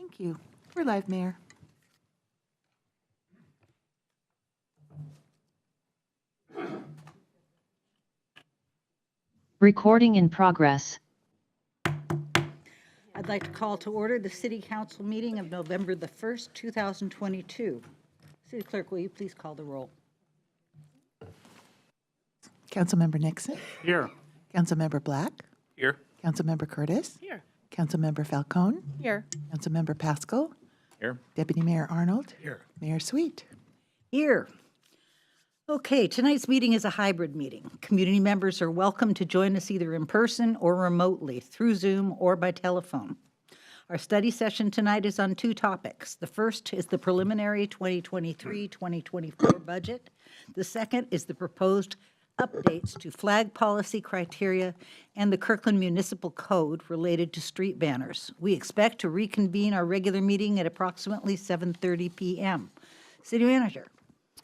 Thank you. We're live, Mayor. Recording in progress. I'd like to call to order the City Council meeting of November the 1st, 2022. City Clerk, will you please call the roll? Councilmember Nixon. Here. Councilmember Black. Here. Councilmember Curtis. Here. Councilmember Falcone. Here. Councilmember Pascal. Here. Deputy Mayor Arnold. Here. Mayor Sweet. Here. Okay, tonight's meeting is a hybrid meeting. Community members are welcome to join us either in person or remotely through Zoom or by telephone. Our study session tonight is on two topics. The first is the preliminary 2023-2024 budget. The second is the proposed updates to flag policy criteria and the Kirkland Municipal Code related to street banners. We expect to reconvene our regular meeting at approximately 7:30 p.m. City Manager.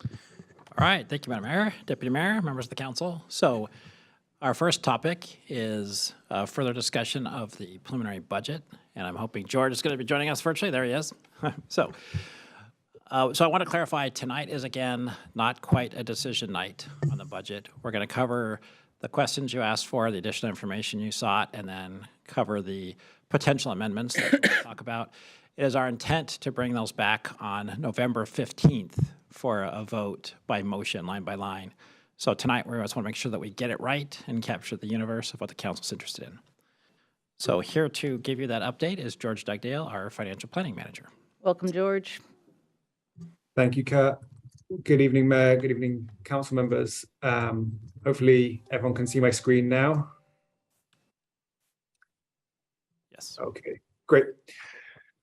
All right. Thank you, Madam Mayor, Deputy Mayor, members of the council. So our first topic is further discussion of the preliminary budget. And I'm hoping George is going to be joining us virtually. There he is. So I want to clarify, tonight is, again, not quite a decision night on the budget. We're going to cover the questions you asked for, the additional information you sought, and then cover the potential amendments that we'll talk about. It is our intent to bring those back on November 15th for a vote by motion, line by line. So tonight, we just want to make sure that we get it right and capture the universe of what the council's interested in. So here to give you that update is George Dugdale, our financial planning manager. Welcome, George. Thank you, Kurt. Good evening, Mayor. Good evening, council members. Hopefully everyone can see my screen now. Yes. Okay, great.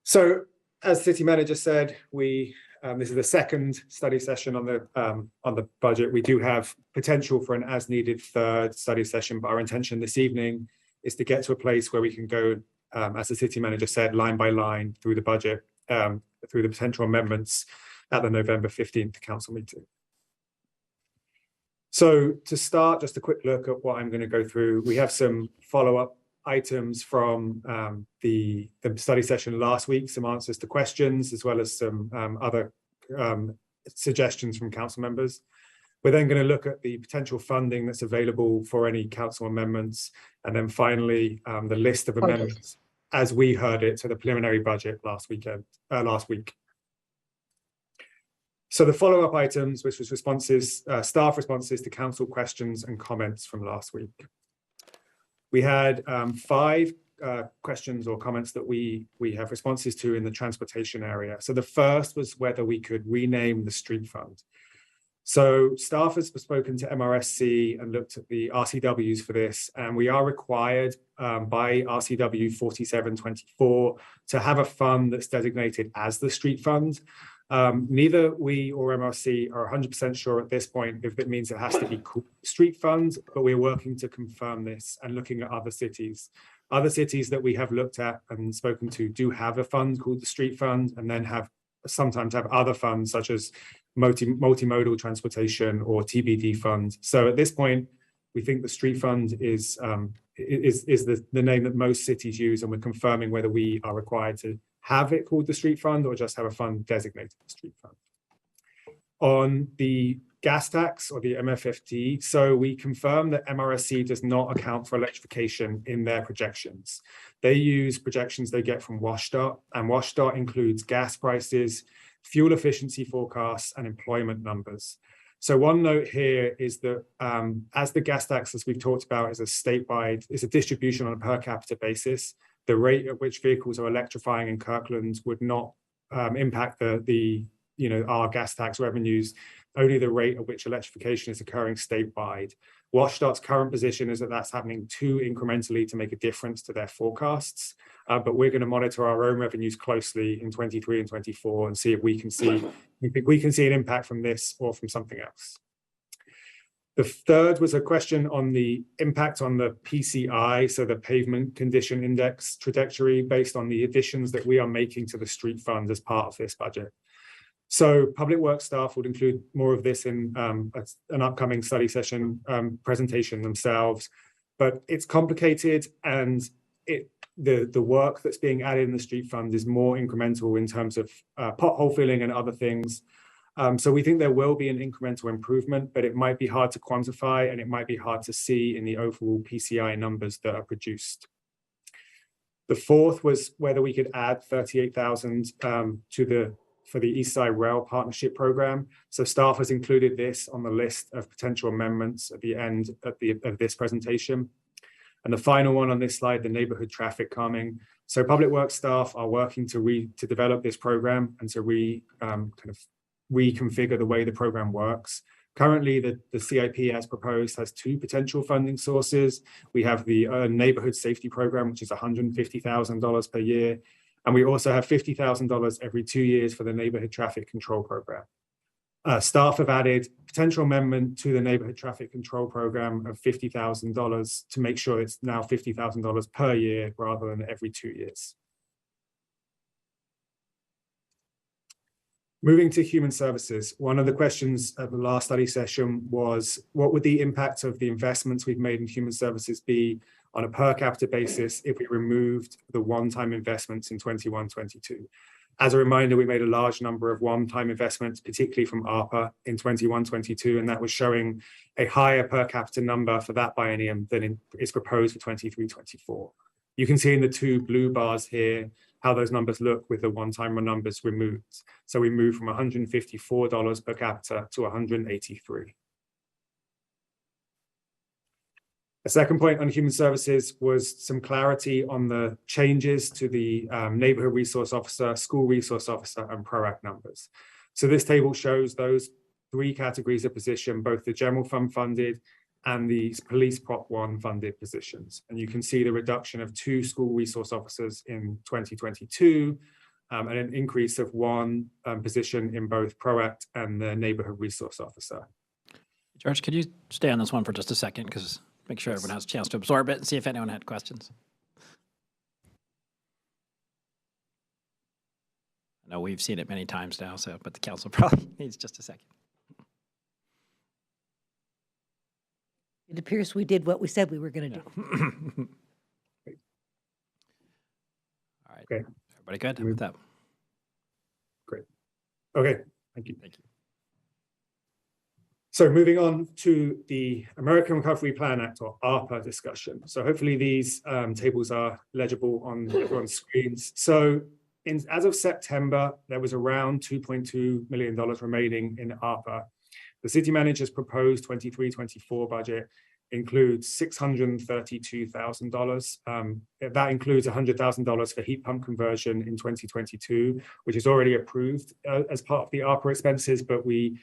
So as City Manager said, this is the second study session on the budget. We do have potential for an as-needed third study session, but our intention this evening is to get to a place where we can go, as the City Manager said, line by line through the budget, through the potential amendments at the November 15th council meeting. So to start, just a quick look at what I'm going to go through. We have some follow-up items from the study session last week, some answers to questions, as well as some other suggestions from council members. We're then going to look at the potential funding that's available for any council amendments, and then finally the list of amendments as we heard it to the preliminary budget last week. So the follow-up items, which was responses, staff responses to council questions and comments from last week. We had 5 questions or comments that we have responses to in the transportation area. So the first was whether we could rename the street fund. So staff has spoken to MRSC and looked at the RCWs for this, and we are required by RCW 4724 to have a fund that's designated as the street fund. Neither we or MRC are 100% sure at this point if it means it has to be called street fund, but we're working to confirm this and looking at other cities. Other cities that we have looked at and spoken to do have a fund called the street fund, and then sometimes have other funds such as multimodal transportation or TBD funds. So at this point, we think the street fund is the name that most cities use, and we're confirming whether we are required to have it called the street fund or just have a fund designated the street fund. On the gas tax or the MFFT, so we confirm that MRSC does not account for electrification in their projections. They use projections they get from WashDOT, and WashDOT includes gas prices, fuel efficiency forecasts, and employment numbers. So one note here is that as the gas tax, as we've talked about, is a distribution on a per capita basis, the rate at which vehicles are electrifying in Kirkland would not impact our gas tax revenues, only the rate at which electrification is occurring statewide. WashDOT's current position is that that's happening too incrementally to make a difference to their forecasts, but we're going to monitor our own revenues closely in 23 and 24 and see if we can see an impact from this or from something else. The third was a question on the impact on the PCI, so the pavement condition index trajectory, based on the additions that we are making to the street fund as part of this budget. So public works staff would include more of this in an upcoming study session presentation themselves, but it's complicated and the work that's being added in the street fund is more incremental in terms of pothole filling and other things. So we think there will be an incremental improvement, but it might be hard to quantify and it might be hard to see in the overall PCI numbers that are produced. The fourth was whether we could add 38,000 for the East Side Rail Partnership Program. So staff has included this on the list of potential amendments at the end of this presentation. And the final one on this slide, the neighborhood traffic calming. So Public Works staff are working to develop this program and to reconfigure the way the program works. Currently, the CIP as proposed has two potential funding sources. We have the neighborhood safety program, which is $150,000 per year. And we also have $50,000 every 2 years for the neighborhood traffic control program. Staff have added potential amendment to the neighborhood traffic control program of $50,000 to make sure it's now $50,000 per year rather than every 2 years. Moving to human services, one of the questions at the last study session was, what would the impact of the investments we've made in human services be on a per capita basis if we removed the one-time investments in 21-22? As a reminder, we made a large number of one-time investments, particularly from ARPA in 21-22, and that was showing a higher per capita number for that biennium than is proposed for 23-24. You can see in the two blue bars here how those numbers look with the one-time numbers removed. So we moved from $154 per capita to $183. A second point on human services was some clarity on the changes to the neighborhood resource officer, school resource officer, and PROACT numbers. So this table shows those three categories of position, both the general fund funded and the police Prop 1 funded positions. And you can see the reduction of 2 school resource officers in 2022, and an increase of 1 position in both PROACT and the neighborhood resource officer. George, could you stay on this one for just a second? Because make sure everyone has a chance to absorb it and see if anyone had questions. I know we've seen it many times now, but the council probably needs just a second. It appears we did what we said we were going to do. All right. Okay. Everybody good with that? Great. Okay, thank you. Thank you. So moving on to the American Recovery Plan Act, or ARPA discussion. So hopefully these tables are legible on everyone's screens. So as of September, there was around $2.2 million remaining in ARPA. The city manager's proposed 23-24 budget includes $632,000. That includes $100,000 for heat pump conversion in 2022, which is already approved as part of the ARPA expenses, but we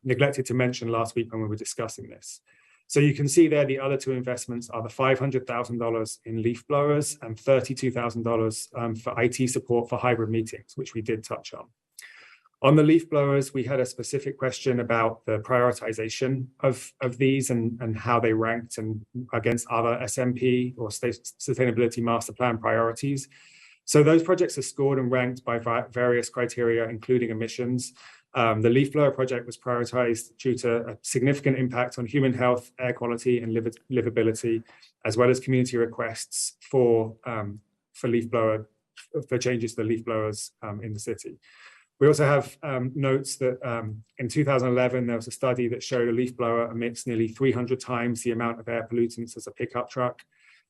neglected to mention last week when we were discussing this. So you can see there the other 2 investments are the $500,000 in leaf blowers and $32,000 for IT support for hybrid meetings, which we did touch on. On the leaf blowers, we had a specific question about the prioritization of these and how they ranked and against other SMP or State Sustainability Master Plan priorities. So those projects are scored and ranked by various criteria, including emissions. The leaf blower project was prioritized due to a significant impact on human health, air quality, and livability, as well as community requests for changes to the leaf blowers in the city. We also have notes that in 2011, there was a study that showed a leaf blower emits nearly 300 times the amount of air pollutants as a pickup truck.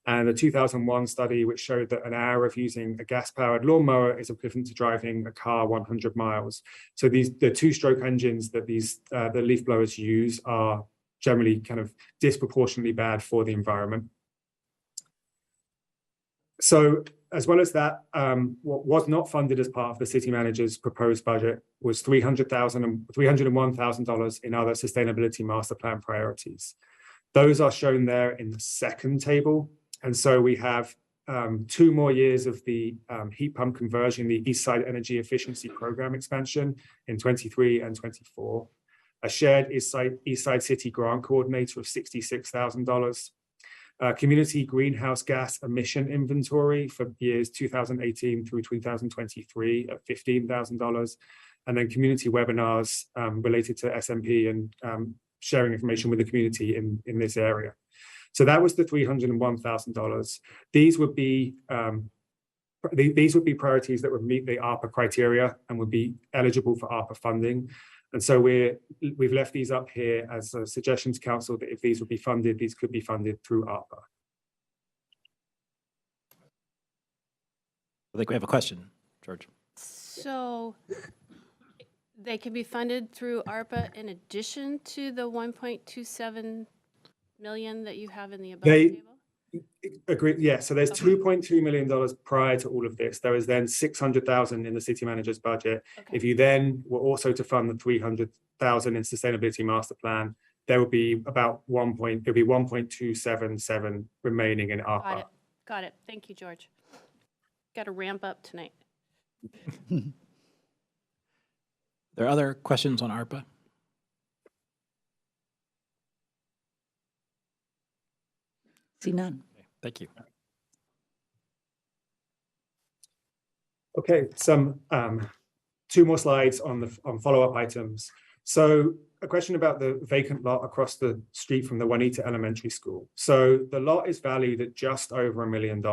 And a 2001 study which showed that an hour of using a gas-powered lawnmower is equivalent to driving a car 100 miles. So the 2-stroke engines that the leaf blowers use are generally kind of disproportionately bad for the environment. So as well as that, what was not funded as part of the city manager's proposed budget was $301,000 in other sustainability master plan priorities. Those are shown there in the second table. And so we have 2 more years of the heat pump conversion, the East Side Energy Efficiency Program expansion in 23 and 24, a shared East Side City grant coordinator of $66,000, community greenhouse gas emission inventory for years 2018 through 2023 at $15,000, and then community webinars related to SMP and sharing information with the community in this area. So that was the $301,000. These would be priorities that would meet the ARPA criteria and would be eligible for ARPA funding. And so we've left these up here as a suggestion to council that if these would be funded, these could be funded through ARPA. I think we have a question, George. So they can be funded through ARPA in addition to the 1.27 million that you have in the above table? Agree. Yeah. So there's $2.2 million prior to all of this. There is then 600,000 in the city manager's budget. Okay. If you then were also to fund the 300,000 in sustainability master plan, there will be about 1.277 remaining in ARPA. Got it. Got it. Thank you, George. Got to ramp up tonight. There are other questions on ARPA? See none. Thank you. Okay, some two more slides on follow-up items. So a question about the vacant lot across the street from the Juanita Elementary School. So the lot is valued at just over $1 million.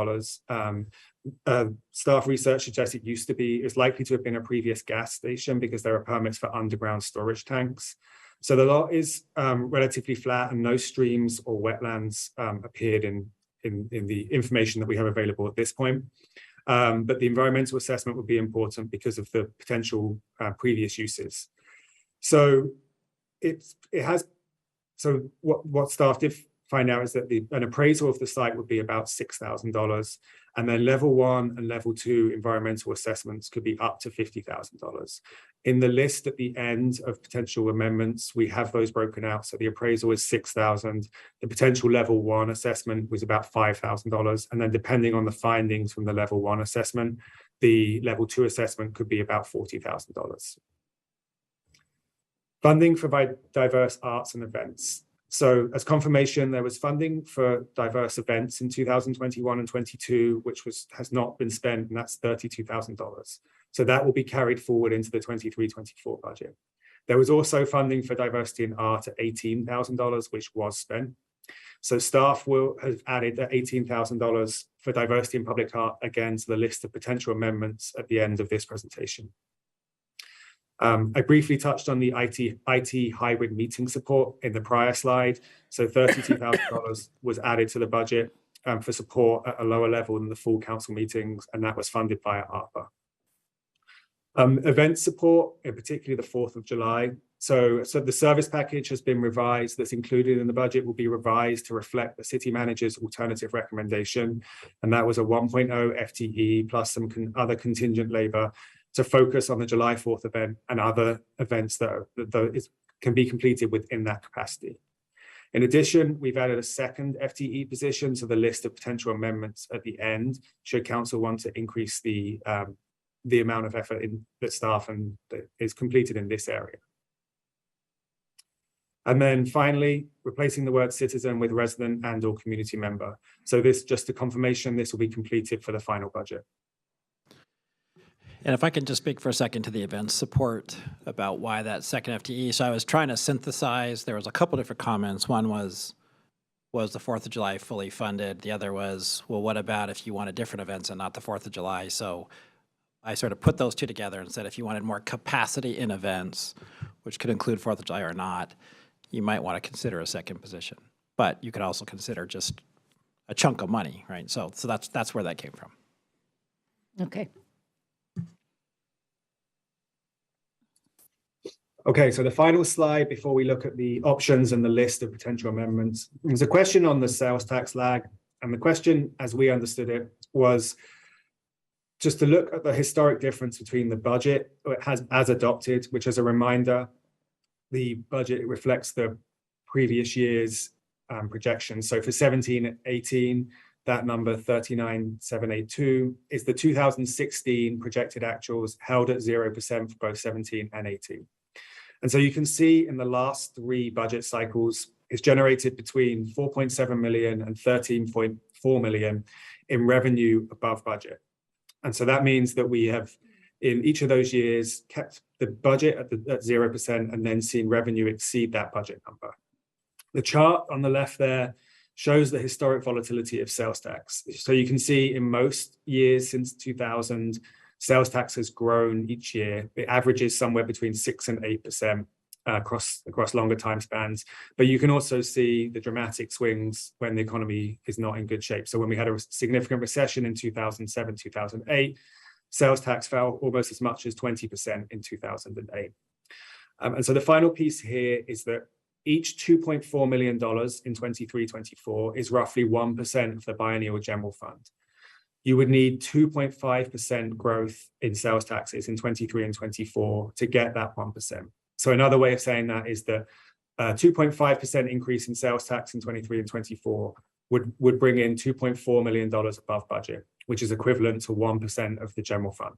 Staff research suggests it's likely to have been a previous gas station because there are permits for underground storage tanks. So the lot is relatively flat and no streams or wetlands appeared in the information that we have available at this point. But the environmental assessment would be important because of the potential previous uses. So what staff did find out is that an appraisal of the site would be about $6,000, and then level 1 and level 2 environmental assessments could be up to $50,000. In the list at the end of potential amendments, we have those broken out. So the appraisal is $6,000. The potential level 1 assessment was about $5,000. And then depending on the findings from the level 1 assessment, the level 2 assessment could be about $40,000. Funding for diverse arts and events. So as confirmation, there was funding for diverse events in 2021 and 22, which has not been spent, and that's $32,000. So that will be carried forward into the 23-24 budget. There was also funding for diversity in art at $18,000, which was spent. So staff will have added that $18,000 for diversity in public art again to the list of potential amendments at the end of this presentation. I briefly touched on the IT hybrid meeting support in the prior slide. So $32,000 was added to the budget for support at a lower level than the full council meetings, and that was funded via ARPA. Event support, in particular the 4th of July. So the service package has been revised. That's included in the budget will be revised to reflect the city manager's alternative recommendation. And that was a 1.0 FTE plus some other contingent labor to focus on the July 4th event and other events that can be completed within that capacity. In addition, we've added a second FTE position to the list of potential amendments at the end, should council want to increase the amount of effort that staff that is completed in this area. And then finally, replacing the word citizen with resident and/or community member. So this, just a confirmation, this will be completed for the final budget. And if I can just speak for a second to the event support about why that second FTE. So I was trying to synthesize, there was a couple different comments. One was the 4th of July fully funded? The other was, well, what about if you wanted different events and not the 4th of July? So I sort of put those two together and said, if you wanted more capacity in events, which could include 4th of July or not, you might want to consider a second position. But you could also consider just a chunk of money, right? So that's where that came from. Okay. Okay, so the final slide before we look at the options and the list of potential amendments. There's a question on the sales tax lag, and the question, as we understood it, was just to look at the historic difference between the budget it has as adopted, which, as a reminder, the budget reflects the previous year's projections. So for 17-18, that number 39,782 is the 2016 projected actuals held at 0% for both 17 and 18. And so you can see in the last 3 budget cycles, it's generated between 4.7 million and 13.4 million in revenue above budget. And so that means that we have, in each of those years, kept the budget at 0% and then seen revenue exceed that budget number. The chart on the left there shows the historic volatility of sales tax. So you can see in most years since 2000, sales tax has grown each year. It averages somewhere between 6 and 8% across longer time spans. But you can also see the dramatic swings when the economy is not in good shape. So when we had a significant recession in 2007, 2008, sales tax fell almost as much as 20% in 2008. And so the final piece here is that each $2.4 million in 23-24 is roughly 1% of the biennial general fund. You would need 2.5% growth in sales taxes in 23 and 24 to get that 1%. So another way of saying that is that 2.5% increase in sales tax in 23 and 24 would bring in $2.4 million above budget, which is equivalent to 1% of the general fund.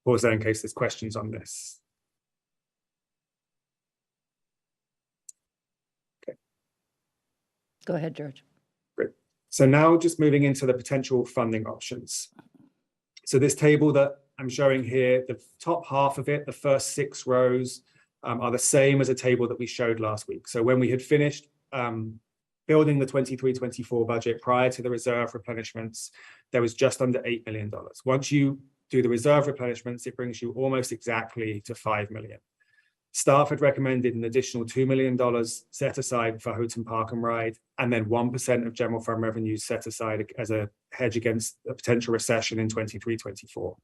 Pause there in case there's questions on this. Go ahead, George. Great. So now just moving into the potential funding options. So this table that I'm showing here, the top half of it, the first 6 rows, are the same as a table that we showed last week. So when we had finished building the 23-24 budget prior to the reserve replenishments, there was just under $8 million. Once you do the reserve replenishments, it brings you almost exactly to $5 million. Staff had recommended an additional $2 million set aside for Houghton Park and Ride, and then 1% of general fund revenues set aside as a hedge against a potential recession in 23-24.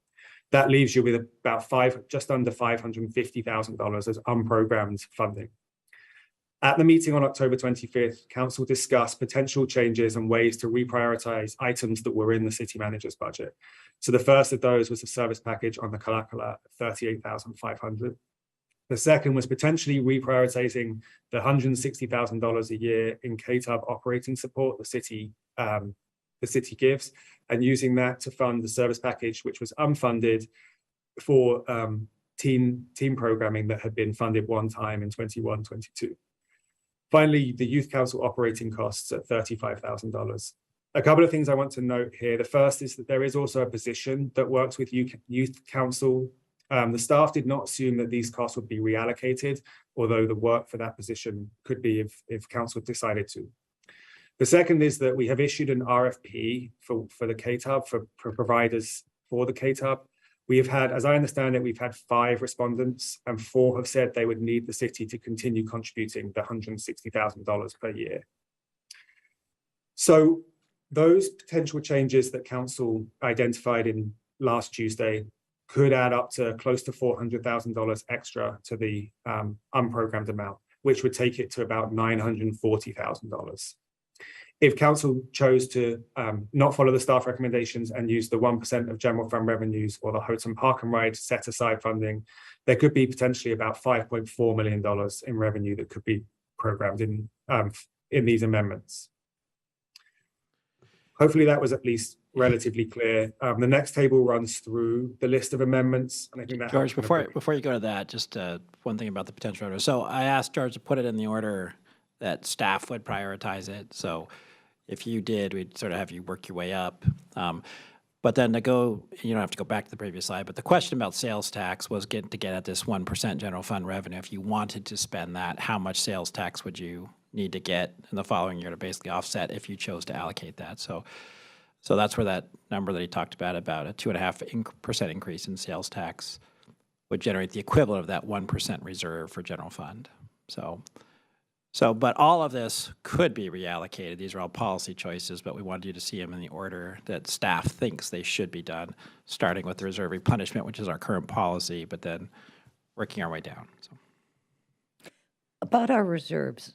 That leaves you with about just under $550,000 as unprogrammed funding. At the meeting on October 25th, Council discussed potential changes and ways to reprioritize items that were in the city manager's budget. So the first of those was a service package on the Kalakala, $38,500. The second was potentially reprioritizing the $160,000 a year in KTUB operating support the city gives, and using that to fund the service package, which was unfunded for team programming that had been funded one time in 21-22. Finally, the Youth Council operating costs at $35,000. A couple of things I want to note here. The first is that there is also a position that works with Youth Council. The staff did not assume that these costs would be reallocated, although the work for that position could be if Council decided to. The second is that we have issued an RFP for the KTUB, for providers for the KTUB. We have had, as I understand it, we've had 5 respondents, and 4 have said they would need the city to continue contributing the $160,000 per year. So those potential changes that Council identified in last Tuesday could add up to close to $400,000 extra to the unprogrammed amount, which would take it to about $940,000. If Council chose to not follow the staff recommendations and use the 1% of general fund revenues or the Houghton Park and Ride set aside funding, there could be potentially about $5.4 million in revenue that could be programmed in these amendments. Hopefully that was at least relatively clear. The next table runs through the list of amendments, and I think that George, before you go to that, just one thing about the potential order. So I asked George to put it in the order that staff would prioritize it. So if you did, we'd sort of have you work your way up. But then you don't have to go back to the previous slide, but the question about sales tax was to get at this 1% general fund revenue. If you wanted to spend that, how much sales tax would you need to get in the following year to basically offset if you chose to allocate that? So that's where that number that he talked about a 2.5% increase in sales tax would generate the equivalent of that 1% reserve for general fund. But all of this could be reallocated. These are all policy choices, but we wanted you to see them in the order that staff thinks they should be done, starting with the reserve replenishment, which is our current policy, but then working our way down. So. About our reserves,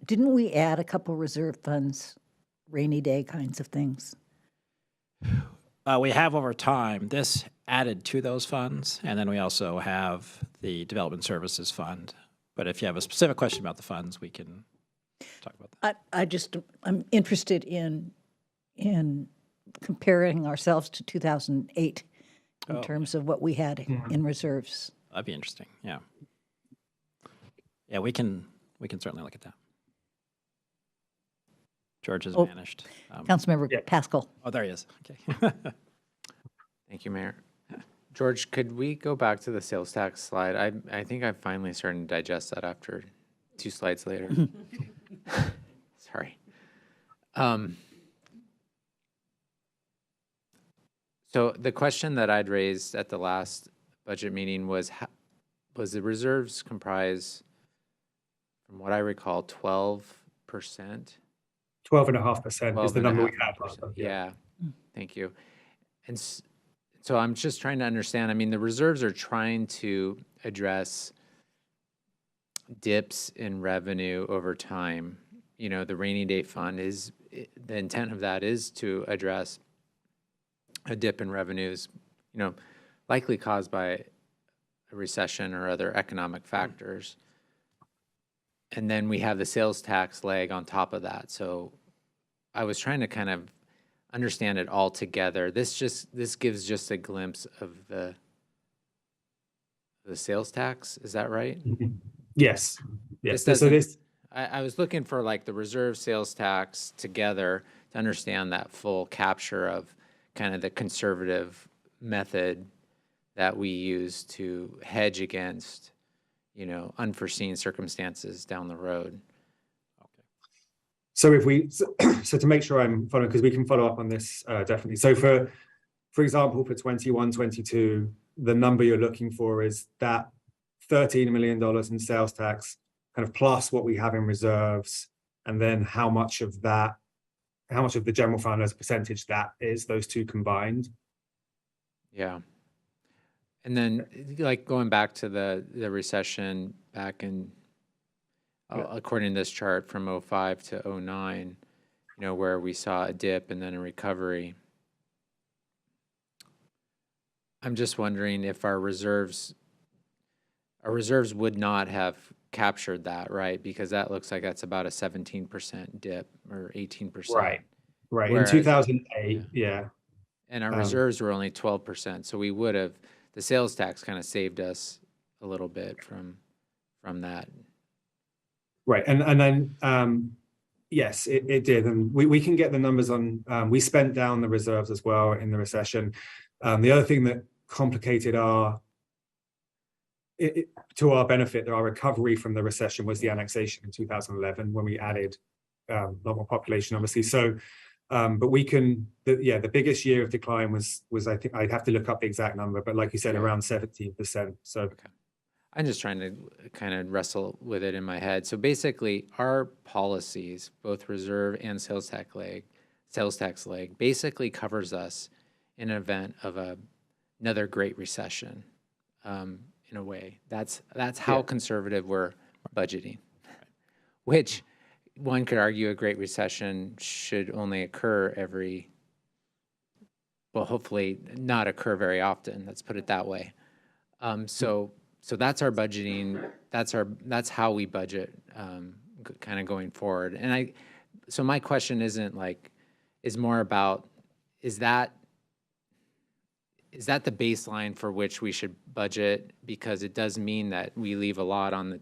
didn't we add a couple reserve funds, rainy day kinds of things? We have over time. This added to those funds, and then we also have the Development Services Fund. But if you have a specific question about the funds, we can talk about that. I'm interested in comparing ourselves to 2008 in terms of what we had in reserves. That'd be interesting. Yeah. Yeah, we can certainly look at that. George has vanished. Councilmember Pascal. Oh, there he is. Okay. Thank you, Mayor. George, could we go back to the sales tax slide? I think I'm finally starting to digest that after 2 slides later. Sorry. So the question that I'd raised at the last budget meeting was, was the reserves comprise, from what I recall, 12%? 12.5% is the number we have. 12.5%. Yeah, thank you. And so I'm just trying to understand, I mean, the reserves are trying to address dips in revenue over time. You know, the rainy day fund is, the intent of that is to address a dip in revenues, you know, likely caused by a recession or other economic factors. And then we have the sales tax leg on top of that. So I was trying to kind of understand it all together. This gives just a glimpse of the sales tax. Is that right? Yes. Yes. This So doesn't- this, I was looking for like the reserve sales tax together to understand that full capture of kind of the conservative method that we use to hedge against, you know, unforeseen circumstances down the road. so if we, so to make sure I'm following, because we can follow up on this definitely. So for example, for 21, 22, the number you're looking for is that $13 million in sales tax, kind of plus what we have in reserves, and then how much of the general fund as a percentage that is, those two combined. Yeah. And then like going back to the recession back in, according to this chart from 05 to 09, you know, where we saw a dip and then a recovery. I'm just wondering if our reserves would not have captured that, right? Because that looks like that's about a 17% dip or 18%. Right. Whereas- In 2008, yeah. And our reserves were only 12%. So we would have, the sales tax kind of saved us a little bit from that. Right. And then, yes, it did. And we can get the numbers on, we spent down the reserves as well in the recession. The other thing that complicated to our benefit, our recovery from the recession was the annexation in 2011 when we added a lot more population, obviously. So, but we can, the biggest year of decline was I think I'd have to look up the exact number, but like you said, around 17%. So. Okay. I'm just trying to kind of wrestle with it in my head. So basically, our policies, both reserve and sales tax leg, basically covers us in an event of another great recession. In a way, that's how conservative we're budgeting. Which one could argue a great recession should only occur hopefully not occur very often. Let's put it that way. So that's our budgeting. That's how we budget, kind of going forward. And so my question is more about, is that the baseline for which we should budget? Because it does mean that we leave a lot on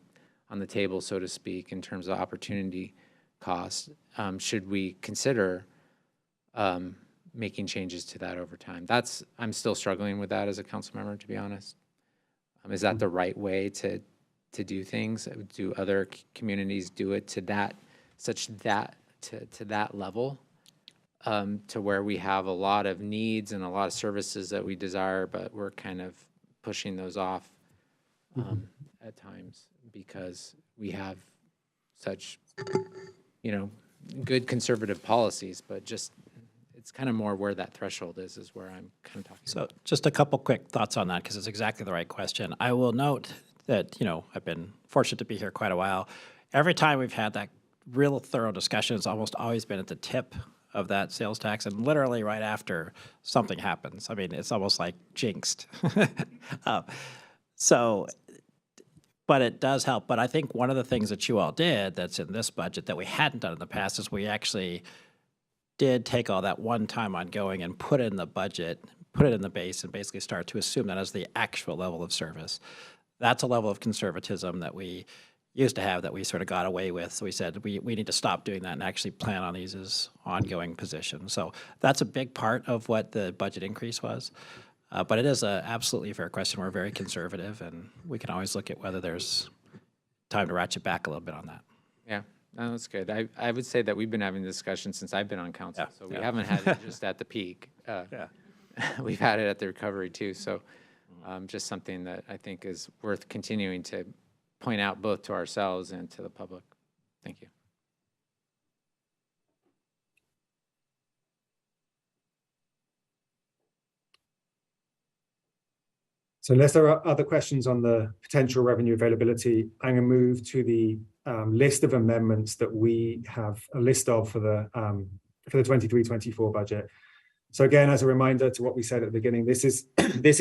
the table, so to speak, in terms of opportunity cost. Should we consider making changes to that over time? I'm still struggling with that as a council member, to be honest. Is that the right way to do things? Do other communities do it to that level? To where we have a lot of needs and a lot of services that we desire, but we're kind of pushing those off at times because we have such, you know, good conservative policies, but just it's kind of more where that threshold is where I'm kind of talking So about. just a couple quick thoughts on that, because it's exactly the right question. I will note that, you know, I've been fortunate to be here quite a while. Every time we've had that real thorough discussion, it's almost always been at the tip of that sales tax and literally right after something happens. I mean, it's almost like jinxed. But it does help. But I think one of the things that you all did that's in this budget that we hadn't done in the past is we actually did take all that one-time ongoing and put it in the budget, put it in the base, and basically start to assume that as the actual level of service. That's a level of conservatism that we used to have that we sort of got away with. So we said we need to stop doing that and actually plan on these as ongoing positions. So that's a big part of what the budget increase was. But it is a absolutely fair question. We're very conservative, and we can always look at whether there's time to ratchet back a little bit on that. Yeah, No, that's good. I would say that we've been having discussions since I've been on council, Yeah, so we yeah. haven't had it just at the peak. Yeah. We've had it at the recovery too, so just something that I think is worth continuing to point out both to ourselves and to the public. Thank you. So unless there are other questions on the potential revenue availability, I'm going to move to the list of amendments that we have a list of for the 23-24 budget. So again, as a reminder to what we said at the beginning, this is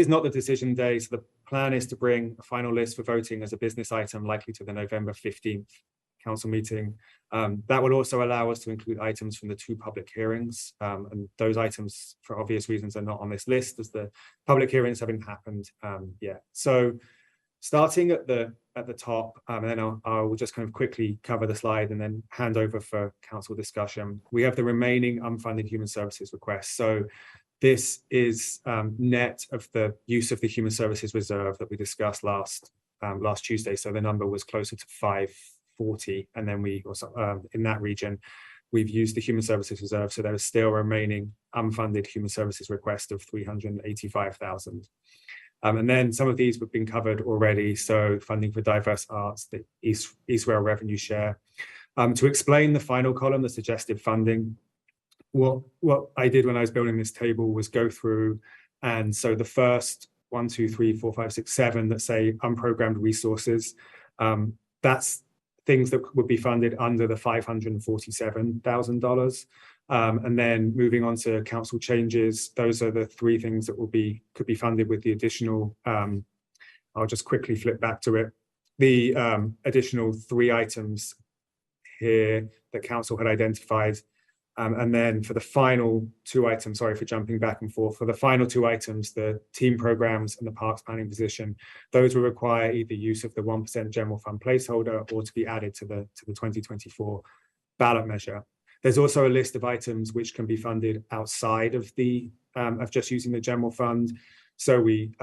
not the decision day. So the plan is to bring a final list for voting as a business item, likely to the November 15th council meeting. That will also allow us to include items from the 2 public hearings. And those items, for obvious reasons, are not on this list as the public hearings haven't happened yet. So starting at the top, and then I will just kind of quickly cover the slide and then hand over for council discussion. We have the remaining unfunded human services requests. So this is net of the use of the human services reserve that we discussed last Tuesday. So the number was closer to 540, and then we also in that region we've used the human services reserve. So there is still remaining unfunded human services request of 385,000. And then some of these have been covered already. So funding for diverse arts, the East Rail revenue share. To explain the final column, the suggested funding, what I did when I was building this table was go through, and so the first 1, 2, 3, 4, 5, 6, 7 that say unprogrammed resources, that's things that would be funded under the $547,000. And then moving on to council changes, those are the 3 things that could be funded with the additional, I'll just quickly flip back to it. The additional 3 items here that council had identified. And then for the final 2 items, sorry for jumping back and forth, for the final 2 items, the team programs and the parks planning position, those will require either use of the 1% general fund placeholder or to be added to the 2024 ballot measure. There's also a list of items which can be funded outside of the of just using the general fund. So we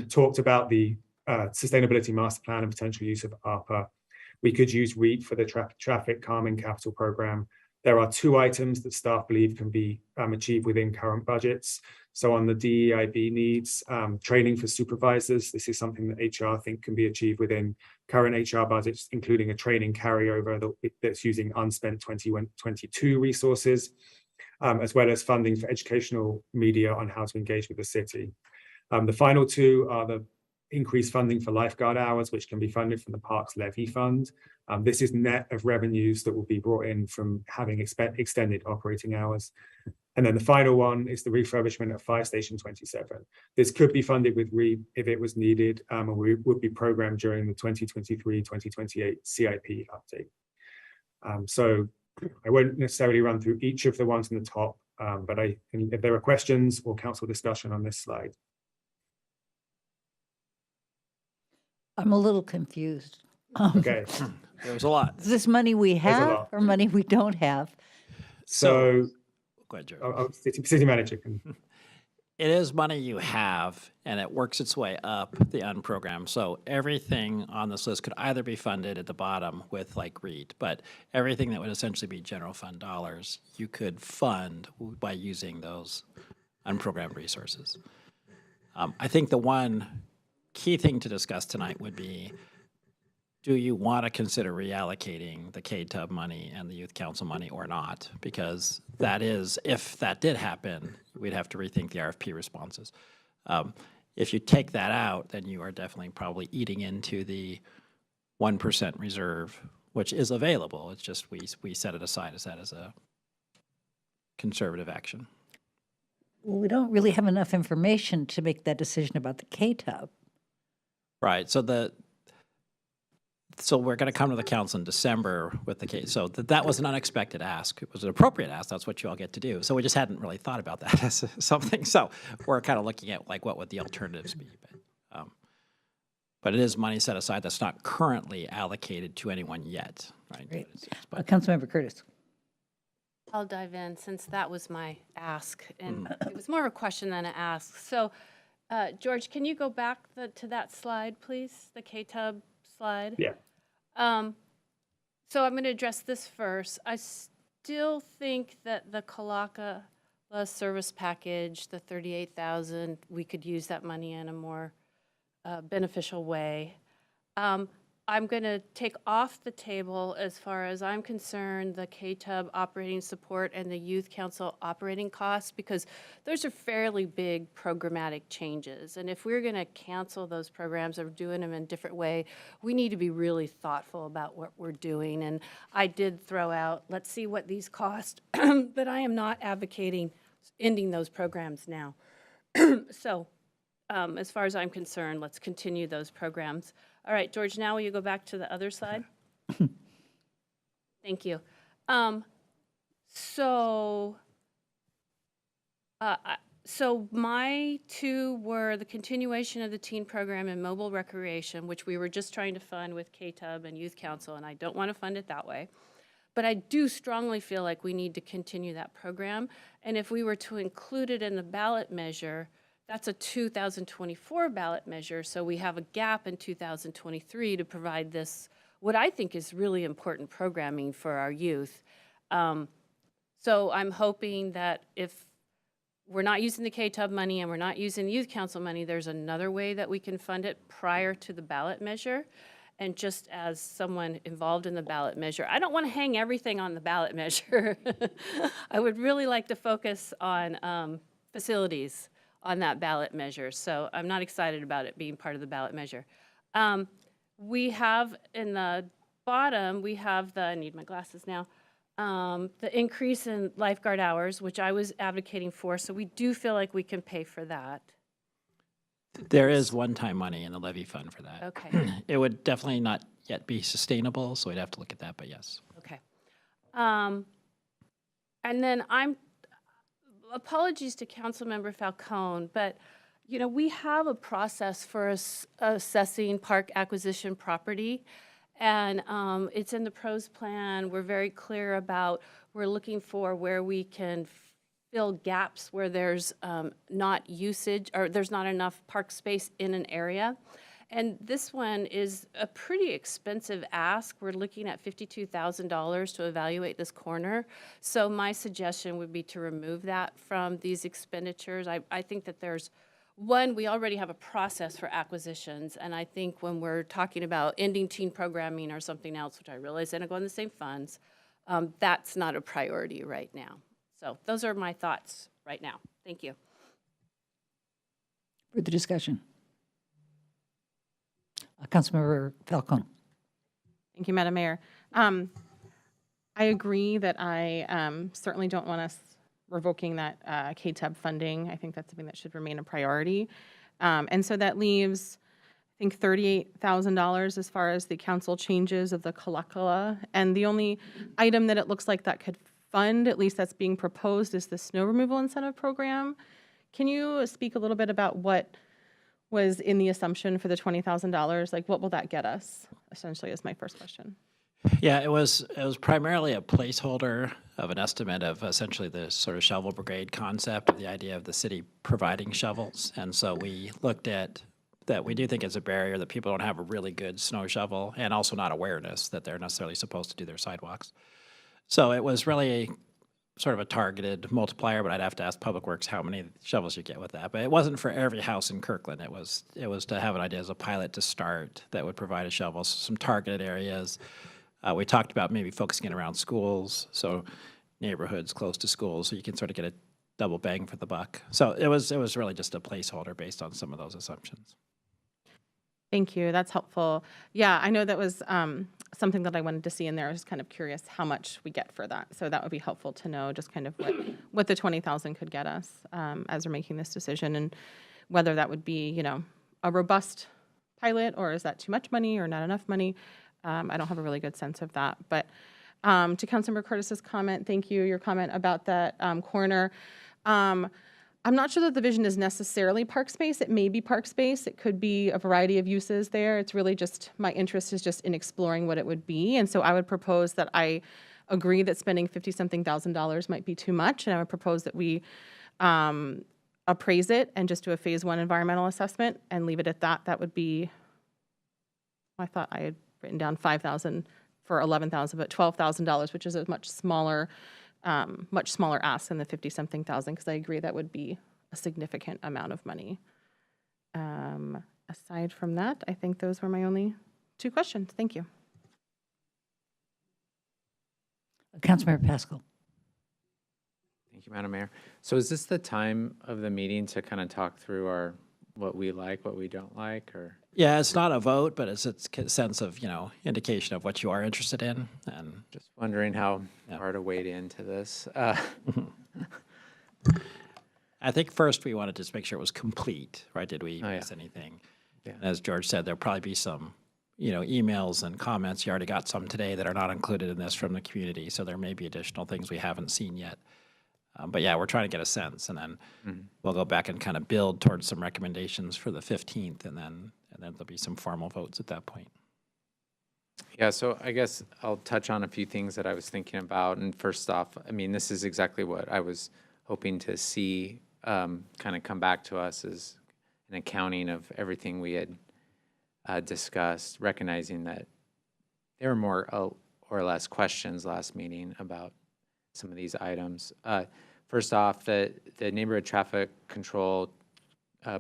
talked about the sustainability master plan and potential use of ARPA. We could use REAP for the traffic calming capital program. There are 2 items that staff believe can be achieved within current budgets. So on the DEIB needs, training for supervisors, this is something that HR think can be achieved within current HR budgets, including a training carryover that's using unspent 2022 resources, as well as funding for educational media on how to engage with the city. The final 2 are the increased funding for lifeguard hours, which can be funded from the Parks Levy Fund. This is net of revenues that will be brought in from having extended operating hours. And then the final one is the refurbishment of Fire Station 27. This could be funded with REAP if it was needed, and we would be programmed during the 2023-2028 CIP update. So I won't necessarily run through each of the ones in the top, but if there are questions or council discussion on this slide. I'm a little confused. Okay, There was a lot. Is this money we a have lot. or money we don't have? so Go ahead, George. city manager can. It is money you have, and it works its way up the unprogrammed. So everything on this list could either be funded at the bottom with like REIT, but everything that would essentially be general fund dollars, you could fund by using those unprogrammed resources. I think the one key thing to discuss tonight would be, do you want to consider reallocating the KTUB money and the youth council money or not? Because that is, if that did happen, we'd have to rethink the RFP responses. If you take that out, then you are definitely probably eating into the 1% reserve, which is available. It's just we set it aside as that as a conservative action. Well, we don't really have enough information to make that decision about the KTUB. Right. So we're going to come to the council in December with the case. So that was an unexpected ask. It was an appropriate ask. That's what you all get to do. So we just hadn't really thought about that as something. So we're kind of looking at like what would the alternatives be. But it is money set aside that's not currently allocated to anyone yet. Right. Great. But Councilmember Curtis. I'll dive in since that was my ask, and it was more of a question than an ask. So, George, can you go back to that slide, please? The KTUB slide? Yeah. So I'm going to address this first. I still think that the Kalaka service package, the 38,000, we could use that money in a more beneficial way. I'm going to take off the table, as far as I'm concerned, the KTUB operating support and the Youth Council operating costs, because those are fairly big programmatic changes. And if we're going to cancel those programs or doing them in a different way, we need to be really thoughtful about what we're doing. And I did throw out, let's see what these cost, but I am not advocating ending those programs now. So as far as I'm concerned, let's continue those programs. All right, George, now will you go back to the other side? Thank you. So my two were the continuation of the teen program and mobile recreation, which we were just trying to fund with KTUB and Youth Council, and I don't want to fund it that way. But I do strongly feel like we need to continue that program. And if we were to include it in the ballot measure, that's a 2024 ballot measure, so we have a gap in 2023 to provide this, what I think is really important programming for our youth. So I'm hoping that if we're not using the KTUB money and we're not using the Youth Council money, there's another way that we can fund it prior to the ballot measure. And just as someone involved in the ballot measure, I don't want to hang everything on the ballot measure. I would really like to focus on facilities on that ballot measure. So I'm not excited about it being part of the ballot measure. We have in the bottom, we have the, I need my glasses now, the increase in lifeguard hours, which I was advocating for. So we do feel like we can pay for that. There is one-time money in the levy fund for that. Okay. It would definitely not yet be sustainable, so we'd have to look at that, but yes. Okay. And then apologies to Councilmember Falcone, but you know, we have a process for assessing park acquisition property, and it's in the pros plan. We're very clear about, we're looking for where we can fill gaps where there's not usage or there's not enough park space in an area. And this one is a pretty expensive ask. We're looking at $52,000 to evaluate this corner. So my suggestion would be to remove that from these expenditures. I think that there's, one, we already have a process for acquisitions. And I think when we're talking about ending teen programming or something else, which I realize they don't go in the same funds, that's not a priority right now. So those are my thoughts right now. Thank you. Further discussion. Councilmember Falcone. Thank you, Madam Mayor. I agree that I certainly don't want us revoking that KTUB funding. I think that's something that should remain a priority. And so that leaves, I think, $38,000 as far as the council changes of the Kalakala. And the only item that it looks like that could fund, at least that's being proposed, is the snow removal incentive program. Can you speak a little bit about what was in the assumption for the $20,000? Like, what will that get us, essentially, is my first question. Yeah, it was primarily a placeholder of an estimate of essentially the sort of shovel brigade concept, of the idea of the city providing shovels. And so we looked at that. We do think it's a barrier that people don't have a really good snow shovel, and also not awareness that they're necessarily supposed to do their sidewalks. So it was really sort of a targeted multiplier, but I'd have to ask Public Works how many shovels you get with that. But it wasn't for every house in Kirkland. It was to have an idea as a pilot to start that would provide a shovel, some targeted areas. We talked about maybe focusing it around schools, so neighborhoods close to schools, so you can sort of get a double bang for the buck. So it was really just a placeholder based on some of those assumptions. Thank you. That's helpful. Yeah, I know that was something that I wanted to see in there. I was kind of curious how much we get for that. So that would be helpful to know just kind of what the $20,000 could get us as we're making this decision, and whether that would be, you know, a robust pilot, or is that too much money or not enough money? I don't have a really good sense of that. But to Councilmember Curtis's comment, thank you, your comment about that corner. I'm not sure that the vision is necessarily park space. It may be park space. It could be a variety of uses there. It's really just, my interest is just in exploring what it would be. And so I would propose that I agree that spending $50-something thousand might be too much. And I would propose that we appraise it and just do a phase 1 environmental assessment and leave it at that. That would be, I thought I had written down $5,000 for 11,000, but $12,000, which is a much smaller ask than the 50-something thousand, because I agree that would be a significant amount of money. Aside from that, I think those were my only two questions. Thank you. Councilmember Pascal. Thank you, Madam Mayor. So is this the time of the meeting to kind of talk through what we like, what we don't like, or? Yeah, it's not a vote, but it's a sense of, indication of what you are interested in. And Just wondering how Yeah. far to wade into this. I think first we wanted to just make sure it was complete, right? Did we Oh, yeah. miss anything? Yeah. And as George said, there'll probably be some, emails and comments. You already got some today that are not included in this from the community. So there may be additional things we haven't seen yet. But yeah, we're trying to get a sense, and then we'll go back and kind of build towards some recommendations for the 15th, and then there'll be some formal votes at that point. Yeah, so I guess I'll touch on a few things that I was thinking about. And first off, I mean, this is exactly what I was hoping to see kind of come back to us as an accounting of everything we had discussed, recognizing that there were more or less questions last meeting about some of these items. First off, the neighborhood traffic control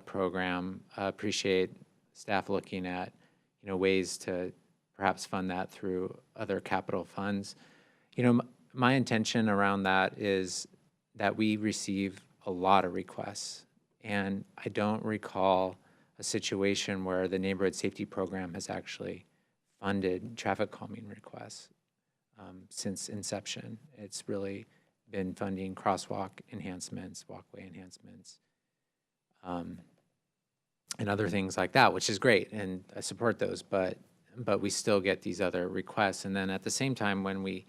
program, appreciate staff looking at, ways to perhaps fund that through other capital funds. My intention around that is that we receive a lot of requests, and I don't recall a situation where the neighborhood safety program has actually funded traffic calming requests since inception. It's really been funding crosswalk enhancements, walkway enhancements, and other things like that, which is great, and I support those, but we still get these other requests. And then at the same time, when we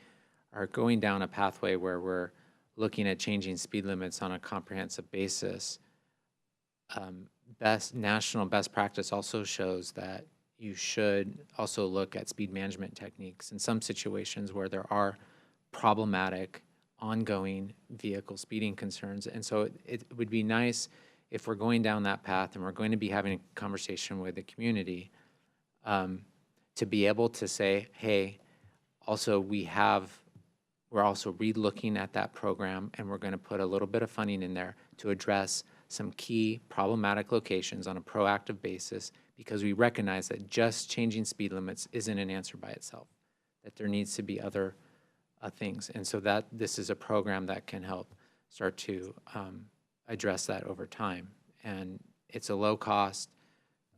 are going down a pathway where we're looking at changing speed limits on a comprehensive basis, national best practice also shows that you should also look at speed management techniques in some situations where there are problematic ongoing vehicle speeding concerns. And so it would be nice if we're going down that path and we're going to be having a conversation with the community, to be able to say, hey, also we're also re-looking at that program, and we're going to put a little bit of funding in there to address some key problematic locations on a proactive basis, because we recognize that just changing speed limits isn't an answer by itself, that there needs to be other things. And so that this is a program that can help start to address that over time. And it's a low cost,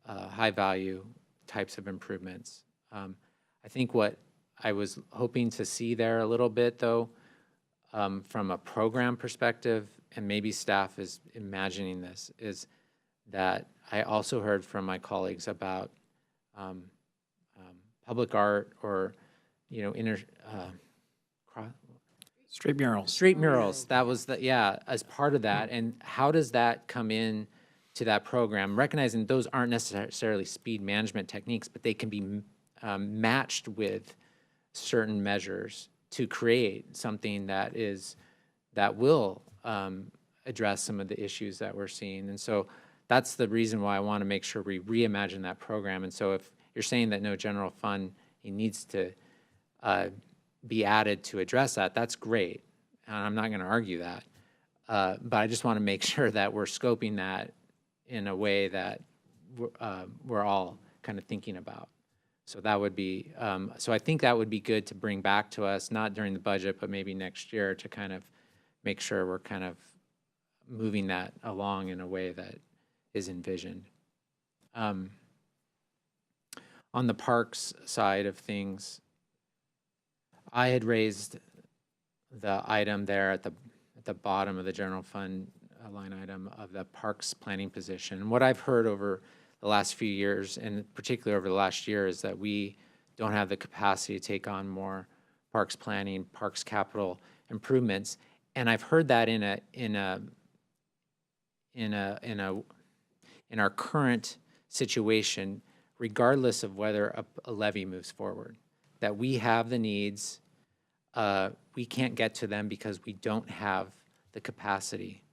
high value types of improvements. I think what I was hoping to see there a little bit, though, from a program perspective, and maybe staff is imagining this, is that I also heard from my colleagues about public art or, Street murals. street murals. That was as part of that. And how does that come in to that program? Recognizing those aren't necessarily speed management techniques, but they can be matched with certain measures to create something that will address some of the issues that we're seeing. And so that's the reason why I want to make sure we reimagine that program. And so if you're saying that no general fund needs to be added to address that, that's great. And I'm not going to argue that. But I just want to make sure that we're scoping that in a way that we're all kind of thinking about. So that would be, so I think that would be good to bring back to us, not during the budget, but maybe next year, to kind of make sure we're kind of moving that along in a way that is envisioned. On the parks side of things, I had raised the item there at the bottom of the general fund line item of the parks planning position. And what I've heard over the last few years, and particularly over the last year, is that we don't have the capacity to take on more parks planning, parks capital improvements. And I've heard that in our current situation, regardless of whether a levy moves forward, that we have the needs, we can't get to them because we don't have the capacity.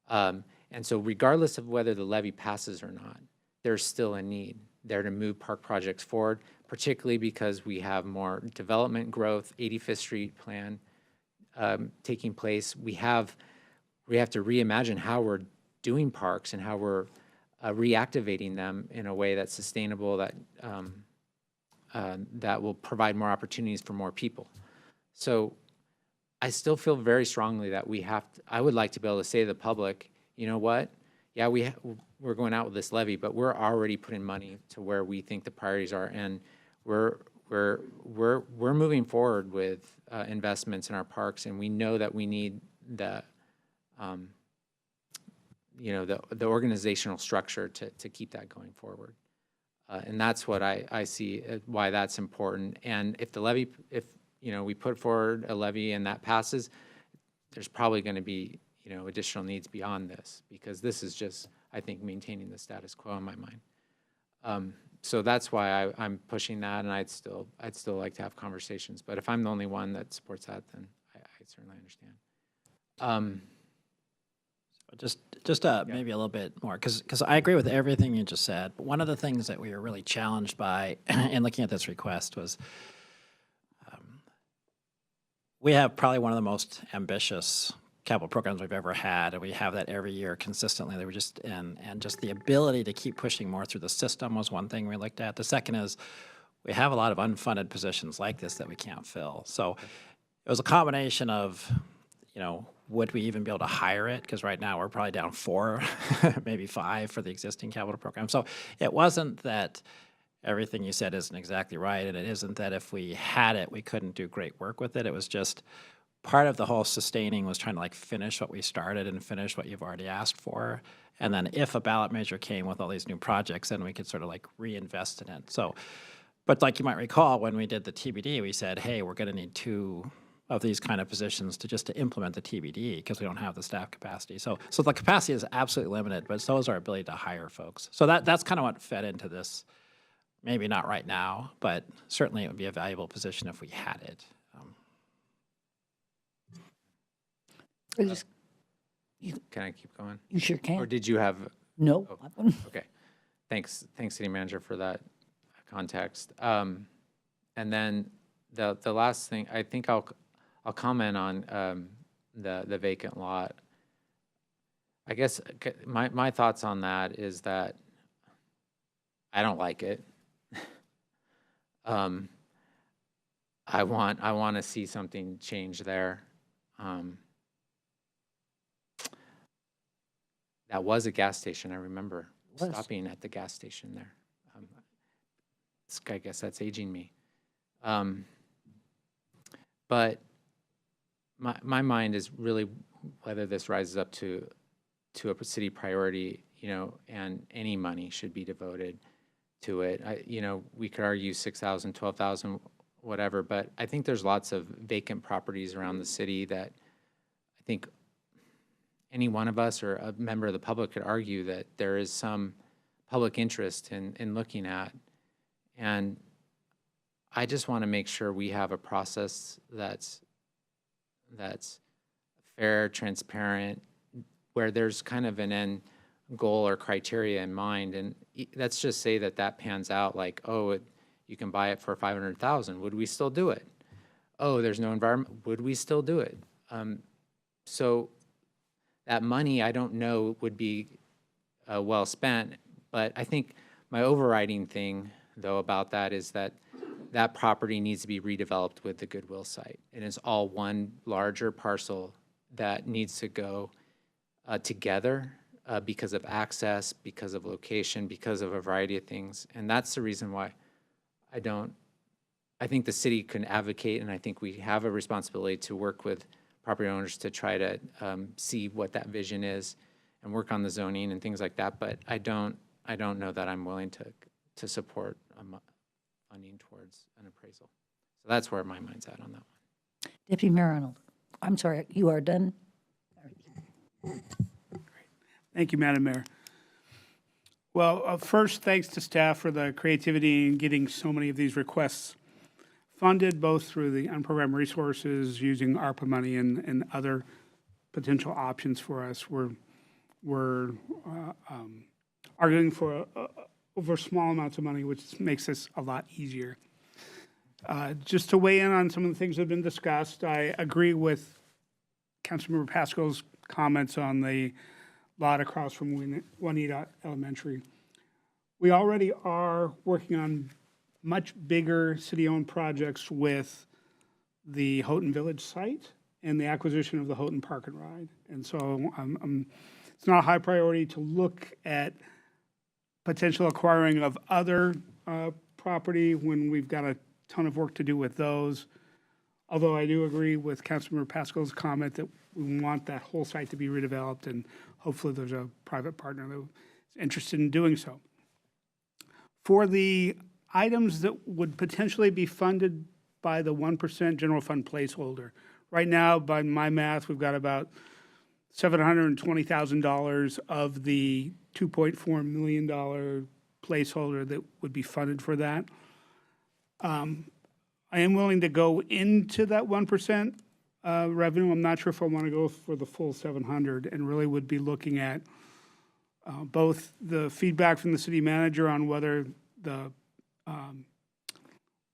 And so regardless of whether the levy passes or not, there's still a need. there to move park projects forward, particularly because we have more development growth, 85th Street plan taking place. We have to reimagine how we're doing parks and how we're reactivating them in a way that's sustainable, that will provide more opportunities for more people. So I still feel very strongly that I would like to be able to say to the public, you know what? Yeah, we're going out with this levy, but we're already putting money to where we think the priorities are, and we're moving forward with investments in our parks, and we know that we need the organizational structure to keep that going forward. And that's what I see why that's important. And if the levy, we put forward a levy and that passes, there's probably going to be, additional needs beyond this, because this is just, I think, maintaining the status quo in my mind. So that's why I'm pushing that, and I'd still like to have conversations. But if I'm the only one that supports that, then I certainly understand. Just maybe a little bit more, because I agree with everything you just said. But one of the things that we were really challenged by in looking at this request was we have probably one of the most ambitious capital programs we've ever had, and we have that every year consistently. They were just and just the ability to keep pushing more through the system was one thing we looked at. The second is we have a lot of unfunded positions like this that we can't fill. So it was a combination of, would we even be able to hire it? Because right now we're probably down 4, maybe 5 for the existing capital program. So it wasn't that everything you said isn't exactly right, and it isn't that if we had it, we couldn't do great work with it. It was just part of the whole sustaining was trying to finish what we started and finish what you've already asked for. And then if a ballot measure came with all these new projects, then we could sort of reinvest in it. So, but like you might recall, when we did the TBD, we said, hey, we're going to need 2 of these kind of positions to implement the TBD because we don't have the staff capacity. So the capacity is absolutely limited, but so is our ability to hire folks. So that's kind of what fed into this. Maybe not right now, but certainly it would be a valuable position if we had it. Can I keep going? You sure can. Or did you have? No. Okay. Thanks, City Manager, for that context. And then the last thing, I think I'll comment on the vacant lot. I guess my thoughts on that is that I don't like it. I want to see something change there. That was a gas station. I remember stopping at the gas station there. I guess that's aging me. But my mind is really whether this rises up to a city priority, and any money should be devoted to it. We could argue 6,000, 12,000, whatever, but I think there's lots of vacant properties around the city that I think any one of us or a member of the public could argue that there is some public interest in looking at. And I just want to make sure we have a process that's fair, transparent, where there's kind of an end goal or criteria in mind. And let's just say that pans out you can buy it for $500,000. Would we still do it? Oh, there's no environment. Would we still do it? So that money, I don't know, would be well spent. But I think my overriding thing, though, about that is that property needs to be redeveloped with the Goodwill site. And it's all one larger parcel that needs to go together because of access, because of location, because of a variety of things. And that's the reason why I think the city can advocate, and I think we have a responsibility to work with property owners to try to see what that vision is and work on the zoning and things like that. But I don't know that I'm willing to support funding towards an appraisal. So that's where my mind's at on that one. Deputy Mayor Arnold, I'm sorry, you are done? Thank you, Madam Mayor. Well, first, thanks to staff for the creativity in getting so many of these requests funded, both through the unprogrammed resources, using ARPA money, and other potential options for us. We're arguing for over small amounts of money, which makes this a lot easier. Just to weigh in on some of the things that have been discussed, I agree with Councilmember Pascal's comments on the lot across from Juanita Elementary. We already are working on much bigger city-owned projects with the Houghton Village site and the acquisition of the Houghton Park and Ride. And so it's not a high priority to look at potential acquiring of other property when we've got a ton of work to do with those. Although I do agree with Councilmember Pascal's comment that we want that whole site to be redeveloped, and hopefully there's a private partner that's interested in doing so. For the items that would potentially be funded by the 1% general fund placeholder, right now, by my math, we've got about $720,000 of the $2.4 million placeholder that would be funded for that. I am willing to go into that 1% revenue. I'm not sure if I want to go for the full 700, and really would be looking at both the feedback from the city manager on whether the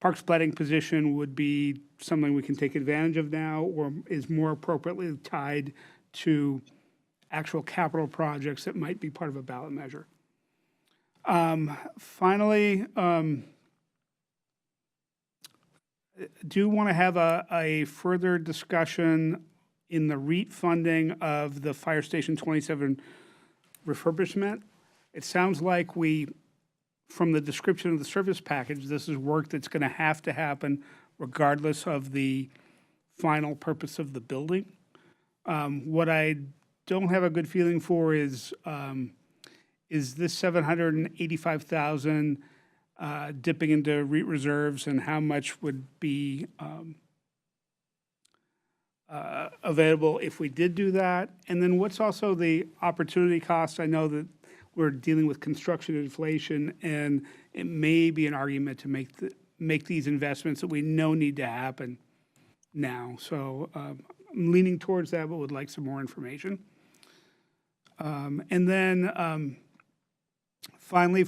parks planning position would be something we can take advantage of now, or is more appropriately tied to actual capital projects that might be part of a ballot measure. Finally, do want to have a further discussion in the REIT funding of the Fire Station 27 refurbishment. It sounds like from the description of the service package, this is work that's going to happen regardless of the final purpose of the building. What I don't have a good feeling for is this $785,000 dipping into REIT reserves, and how much would be available if we did do that? And then what's also the opportunity cost? I know that we're dealing with construction inflation, and it may be an argument to make these investments that we know need to happen now. So I'm leaning towards that, but would like some more information. And then finally,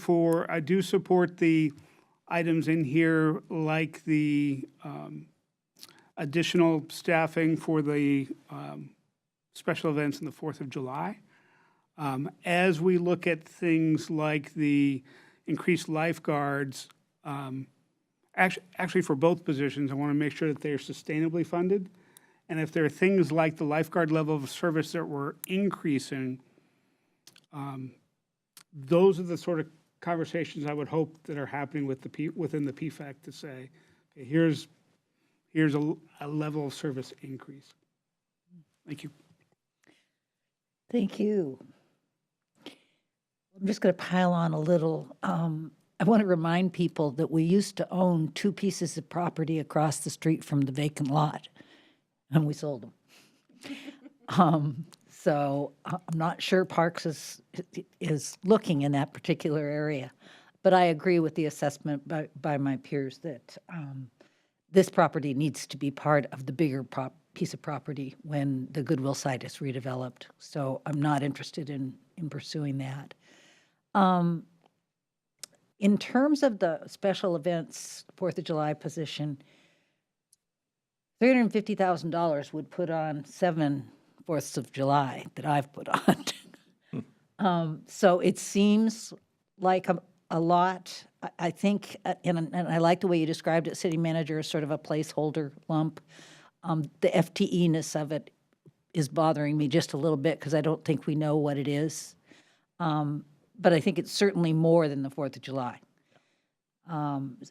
I do support the items in here, like the additional staffing for the special events on the 4th of July. As we look at things like the increased lifeguards, actually for both positions, I want to make sure that they're sustainably funded. And if there are things like the lifeguard level of service that we're increasing, those are the sort of conversations I would hope that are happening within the PFAC to say, okay, here's a level of service increase. Thank you. Thank you. I'm just going to pile on a little. I want to remind people that we used to own 2 pieces of property across the street from the vacant lot, and we sold them. So I'm not sure Parks is looking in that particular area, but I agree with the assessment by my peers that this property needs to be part of the bigger piece of property when the Goodwill site is redeveloped. So I'm not interested in pursuing that. In terms of the special events 4th of July position, $350,000 would put on 7 4th of July that I've put on. So it seems like a lot. I think, and I like the way you described it, city manager, as sort of a placeholder lump. The FTE-ness of it is bothering me just a little bit because I don't think we know what it is. But I think it's certainly more than the 4th of July.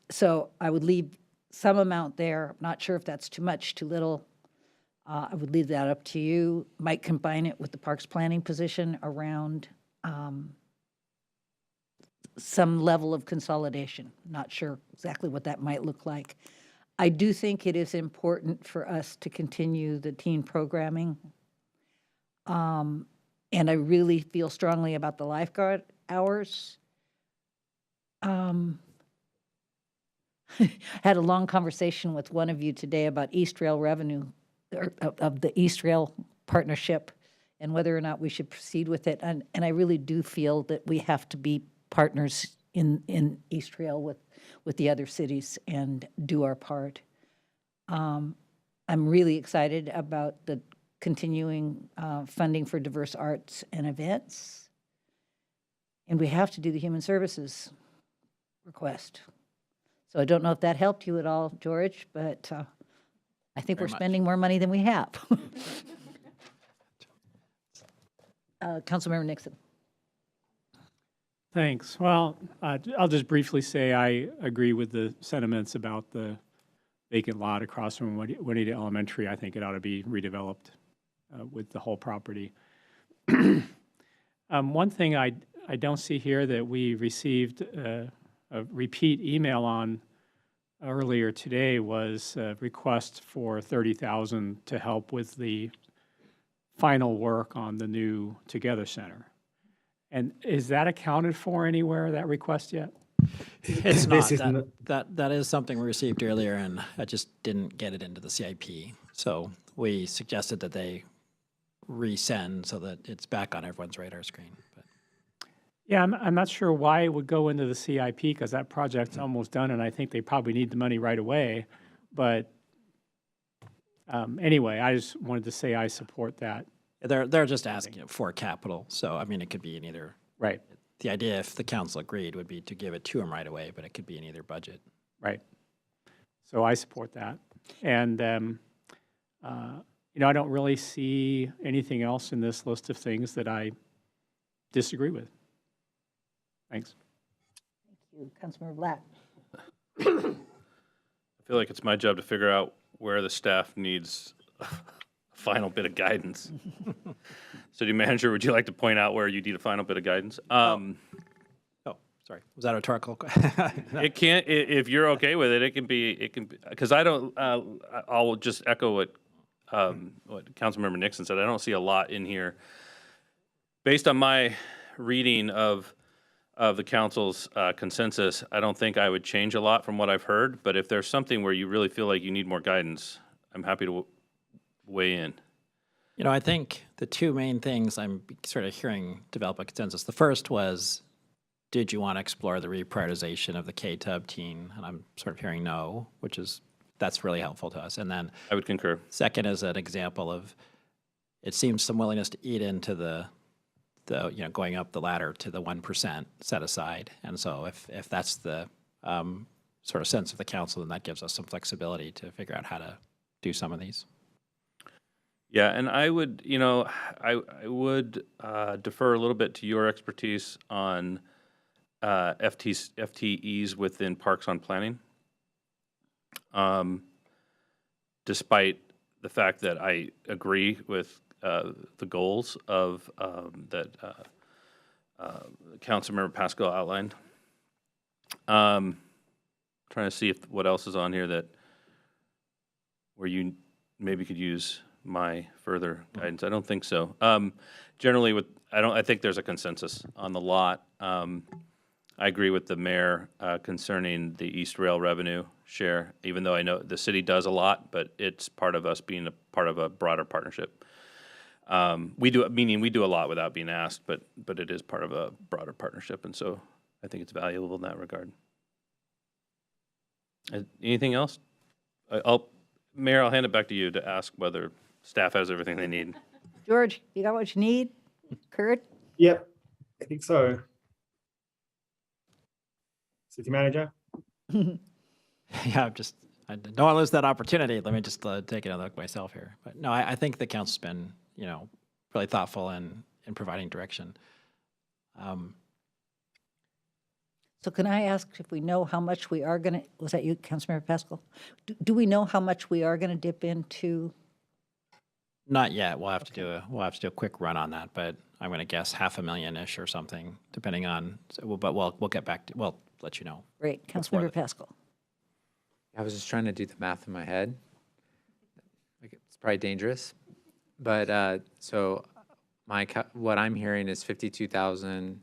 So I would leave some amount there. I'm not sure if that's too much, too little. I would leave that up to you. Might combine it with the parks planning position around some level of consolidation. Not sure exactly what that might look like. I do think it is important for us to continue the teen programming. And I really feel strongly about the lifeguard hours. Had a long conversation with one of you today about East Rail revenue, or of the East Rail partnership, and whether or not we should proceed with it. And I really do feel that we have to be partners in East Trail with the other cities and do our part. I'm really excited about the continuing funding for diverse arts and events. And we have to do the human services request. So I don't know if that helped you at all, George, but I think we're Very much. spending more money than we have. Councilmember Nixon. Thanks. Well, I'll just briefly say I agree with the sentiments about the vacant lot across from Juanita Elementary. I think it ought to be redeveloped with the whole property. One thing I don't see here that we received a repeat email on earlier today was a request for $30,000 to help with the final work on the new Together Center. And is that accounted for anywhere, that request yet? It's This not. isn't- That is something we received earlier, and I just didn't get it into the CIP. So we suggested that they resend so that it's back on everyone's radar screen. But Yeah, I'm not sure why it would go into the CIP because that project's almost done, and I think they probably need the money right away. But anyway, I just wanted to say I support that. they're just asking for capital. So, I mean, it could be in either. Right, The idea, if the council agreed, would be to give it to them right away, but it could be in either budget. right. So I support that. And, I don't really see anything else in this list of things that I disagree with. Thanks. Thank you. Councilmember Black. I feel like it's my job to figure out where the staff needs a final bit of guidance. City manager, would you like to point out where you need a final bit of guidance? Oh, sorry. Was that rhetorical? It can't, if you're okay with it, it can be, because I don't, I'll just echo what Councilmember Nixon said. I don't see a lot in here. Based on my reading of the council's consensus, I don't think I would change a lot from what I've heard, but if there's something where you really feel like you need more guidance, I'm happy to weigh in. I think the two main things I'm sort of hearing develop a consensus. The first was, did you want to explore the reprioritization of the K-Tub teen? And I'm sort of hearing no, that's really helpful to us. And then I would concur. second is an example of, it seems some willingness to eat into the going up the ladder to the 1% set aside. And so if that's the sort of sense of the council, then that gives us some flexibility to figure out how to do some of these. Yeah, and I would, I would defer a little bit to your expertise on FTEs within Parks on Planning. Despite the fact that I agree with the goals of that Councilmember Pascal outlined. Trying to see what else is on here where you maybe could use my further guidance. I don't think so. Generally, I think there's a consensus on the lot. I agree with the mayor concerning the East Rail revenue share, even though I know the city does a lot, but it's part of us being a part of a broader partnership. We do a lot without being asked, but it is part of a broader partnership, and so I think it's valuable in that regard. Anything else? Mayor, I'll hand it back to you to ask whether staff has everything they need. George, you got what you need? Kurt? Yep, I think so. City manager? Yeah, I don't want to lose that opportunity. Let me just take another look myself here. But no, I think the council's been, really thoughtful in providing direction. So can I ask if we know how much we are going to, was that you, Councilmember Pascal? Do we know how much we are going to dip into? Not yet. We'll have to do a quick run on that, but I'm going to guess $500,000-ish or something, depending on. But we'll get back to. We'll let you know. Great, Councilmember Pascal. I was just trying to do the math in my head. It's probably dangerous, but so what I'm hearing is 52,000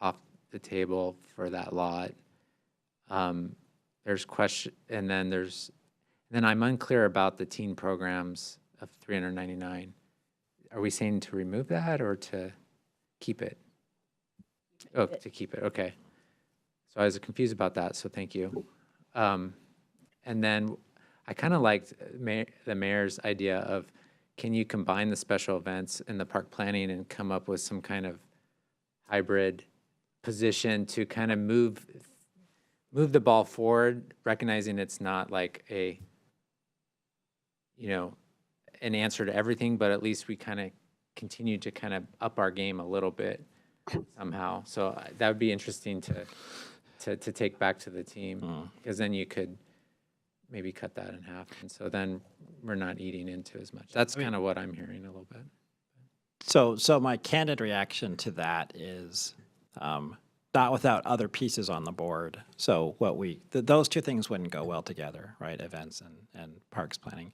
off the table for that lot. There's question, and then I'm unclear about the teen programs of 399. Are we saying to remove that or to keep it? Oh, to keep it. Okay. So I was confused about that, so thank you. And then I kind of liked the mayor's idea of, can you combine the special events and the park planning and come up with some kind of hybrid position to kind of move the ball forward, recognizing it's not like a, an answer to everything, but at least we kind of continue to kind of up our game a little bit somehow. So that would be interesting to take back to the team, because then you could maybe cut that in half. And so then we're not eating into as much. That's kind of what I'm hearing a little bit. So my candid reaction to that is not without other pieces on the board. So those two things wouldn't go well together, right? Events and parks planning.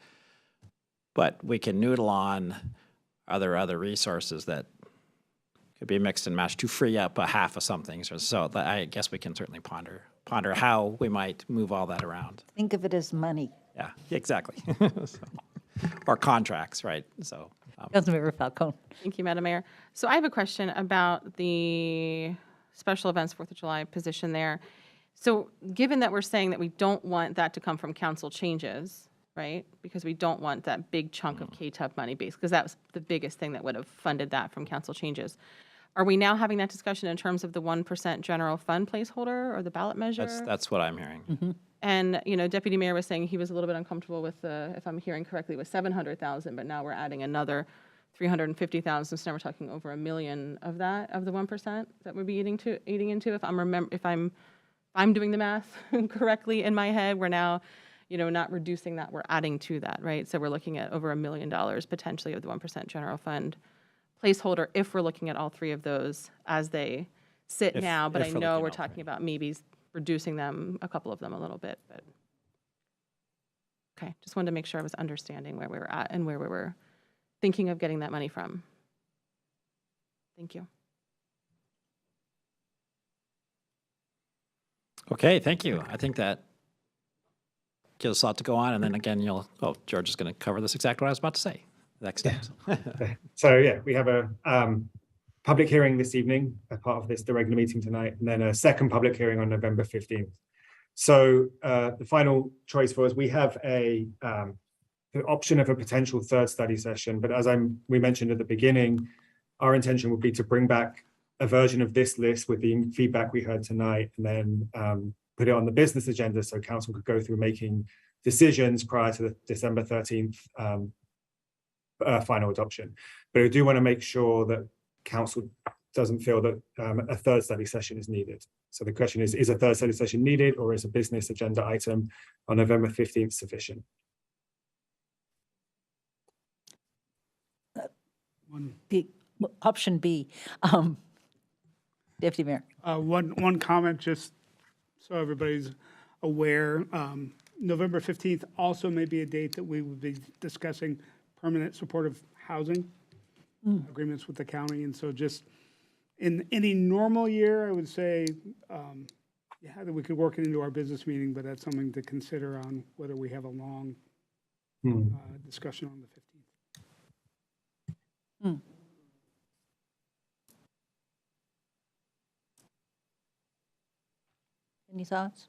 But we can noodle on other resources that could be mixed and matched to free up a half of something. So I guess we can certainly ponder how we might move all that around. Think of it as money. Yeah, exactly. Or contracts, right? So. Councilmember Falcone. Thank you, Madam Mayor. So I have a question about the special events 4th of July position there. So given that we're saying that we don't want that to come from council changes, right? Because we don't want that big chunk of KTUB money base, because that was the biggest thing that would have funded that from council changes. Are we now having that discussion in terms of the 1% general fund placeholder or the ballot measure? That's what I'm hearing. And, Deputy Mayor was saying he was a little bit uncomfortable with if I'm hearing correctly, with 700,000, but now we're adding another 350,000. So now we're talking over $1 million of that, of the 1% that would be eating into. If I'm doing the math correctly in my head, we're now, not reducing that, we're adding to that, right? So we're looking at over $1 million potentially of the 1% general fund placeholder if we're looking at all three of those as they sit now. But I know we're talking about maybe reducing them, a couple of them a little bit. But okay, just wanted to make sure I was understanding where we were at and where we were thinking of getting that money from. Thank you. Okay, thank you. I think that gives us a lot to go on. And then again, George is going to cover this exactly what I was about to say. Next steps. So yeah, we have a public hearing this evening as part of the regular meeting tonight, and then a second public hearing on November 15th. So the final choice for us, we have the option of a potential third study session, but as we mentioned at the beginning, our intention would be to bring back a version of this list with the feedback we heard tonight, and then put it on the business agenda so council could go through making decisions prior to the December 13th final adoption. But I do want to make sure that council doesn't feel that a third study session is needed. So the question is a third study session needed, or is a business agenda item on November 15th sufficient? Option B. Deputy Mayor. One comment, just so everybody's aware. November 15th also may be a date that we would be discussing permanent supportive housing agreements with the county. And so just in any normal year, I would say, that we could work it into our business meeting, but that's something to consider on whether we have a long discussion on the 15th. Any thoughts?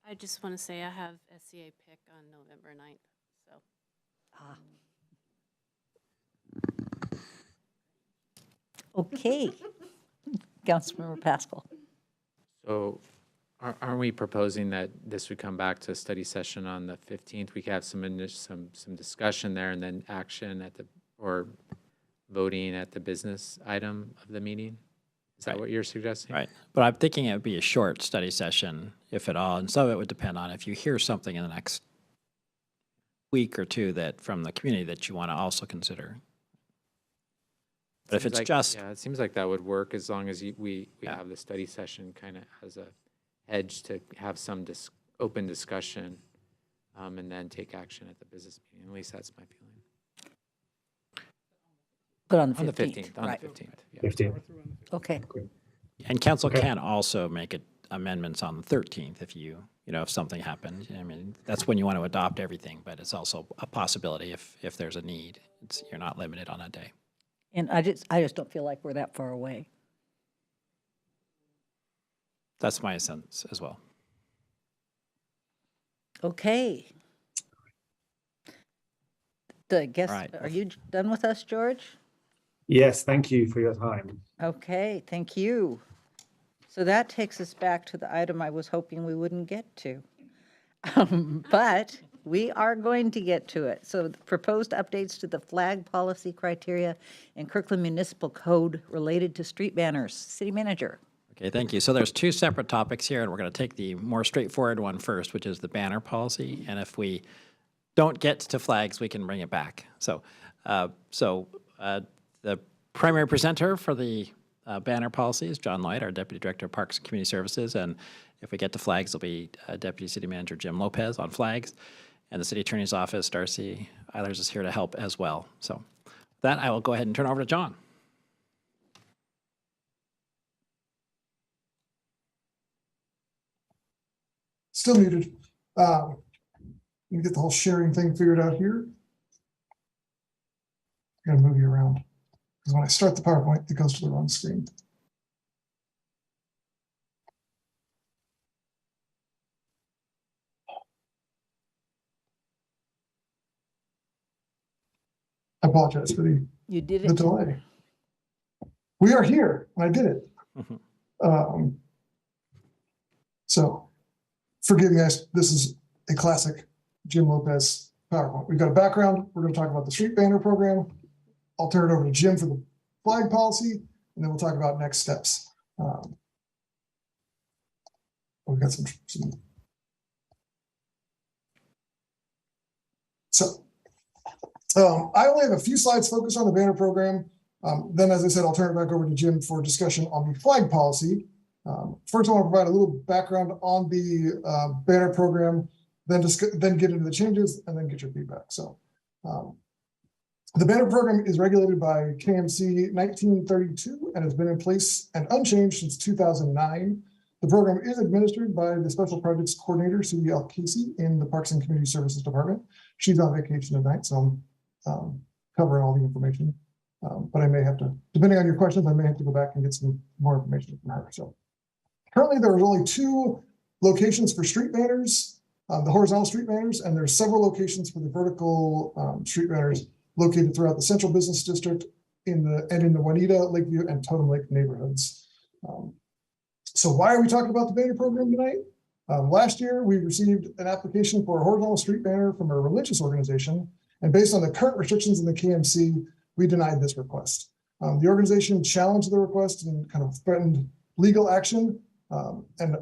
I just want to say I have SCA pick on November 9th, so. Okay. Councilmember Pascal. So aren't we proposing that this would come back to a study session on the 15th? We could have some discussion there and then action or voting at the business item of the meeting? Is that what you're suggesting? Right. But I'm thinking it would be a short study session, if at all. And some of it would depend on if you hear something in the next week or two that from the community that you want to also consider. But if it's just. Yeah, it seems like that would work as long as we have the study session kind of as a hedge to have some open discussion and then take action at the business meeting. At least that's my feeling. But on the 15th. On the 15th, right. 15th. Yeah. 15th. Okay. And council can also make amendments on the 13th if something happened. I mean, that's when you want to adopt everything, but it's also a possibility if there's a need. You're not limited on a day. And I just don't feel like we're that far away. That's my sense as well. Okay. I guess, Right. are you done with us, George? Yes, thank you for your time. Okay, thank you. So that takes us back to the item I was hoping we wouldn't get to. But we are going to get to it. So the proposed updates to the flag policy criteria and Kirkland Municipal Code related to street banners. City Manager. Okay, thank you. So there's two separate topics here, and we're going to take the more straightforward one first, which is the banner policy. And if we don't get to flags, we can bring it back. So, the primary presenter for the banner policy is John Lloyd, our Deputy Director of Parks and Community Services. And if we get to flags, it'll be Deputy City Manager Jim Lopez on flags. And the City Attorney's Office, Darcy Eilers, is here to help as well. So with that, I will go ahead and turn over to John. Still muted. Let me get the whole sharing thing figured out here. I gotta move you around because when I start the PowerPoint, it goes to the wrong screen. I apologize for the You did the it. delay. We are here, and I did it. So, forgive me, guys. This is a classic Jim Lopez PowerPoint. We've got a background. We're going to talk about the street banner program. I'll turn it over to Jim for the flag policy, and then we'll talk about next steps. We've got some. So, I only have a few slides focused on the banner program. Then, as I said, I'll turn it back over to Jim for discussion on the flag policy. First, I want to provide a little background on the banner program, then get into the changes, and then get your feedback. So, the banner program is regulated by KMC 1932 and has been in place and unchanged since 2009. The program is administered by the Special Projects Coordinator, Sue L. Casey, in the Parks and Community Services Department. She's on vacation tonight, so I'm covering all the information. But I may have to, depending on your questions, I may have to go back and get some more information from her. So currently there are only 2 locations for street banners, the horizontal street banners, and there's several locations for the vertical street banners located throughout the Central Business District in the Juanita, Lakeview, and Totem Lake neighborhoods. So why are we talking about the banner program tonight? Last year, we received an application for a horizontal street banner from a religious organization, and based on the current restrictions in the KMC, we denied this request. The organization challenged the request and kind of threatened legal action. And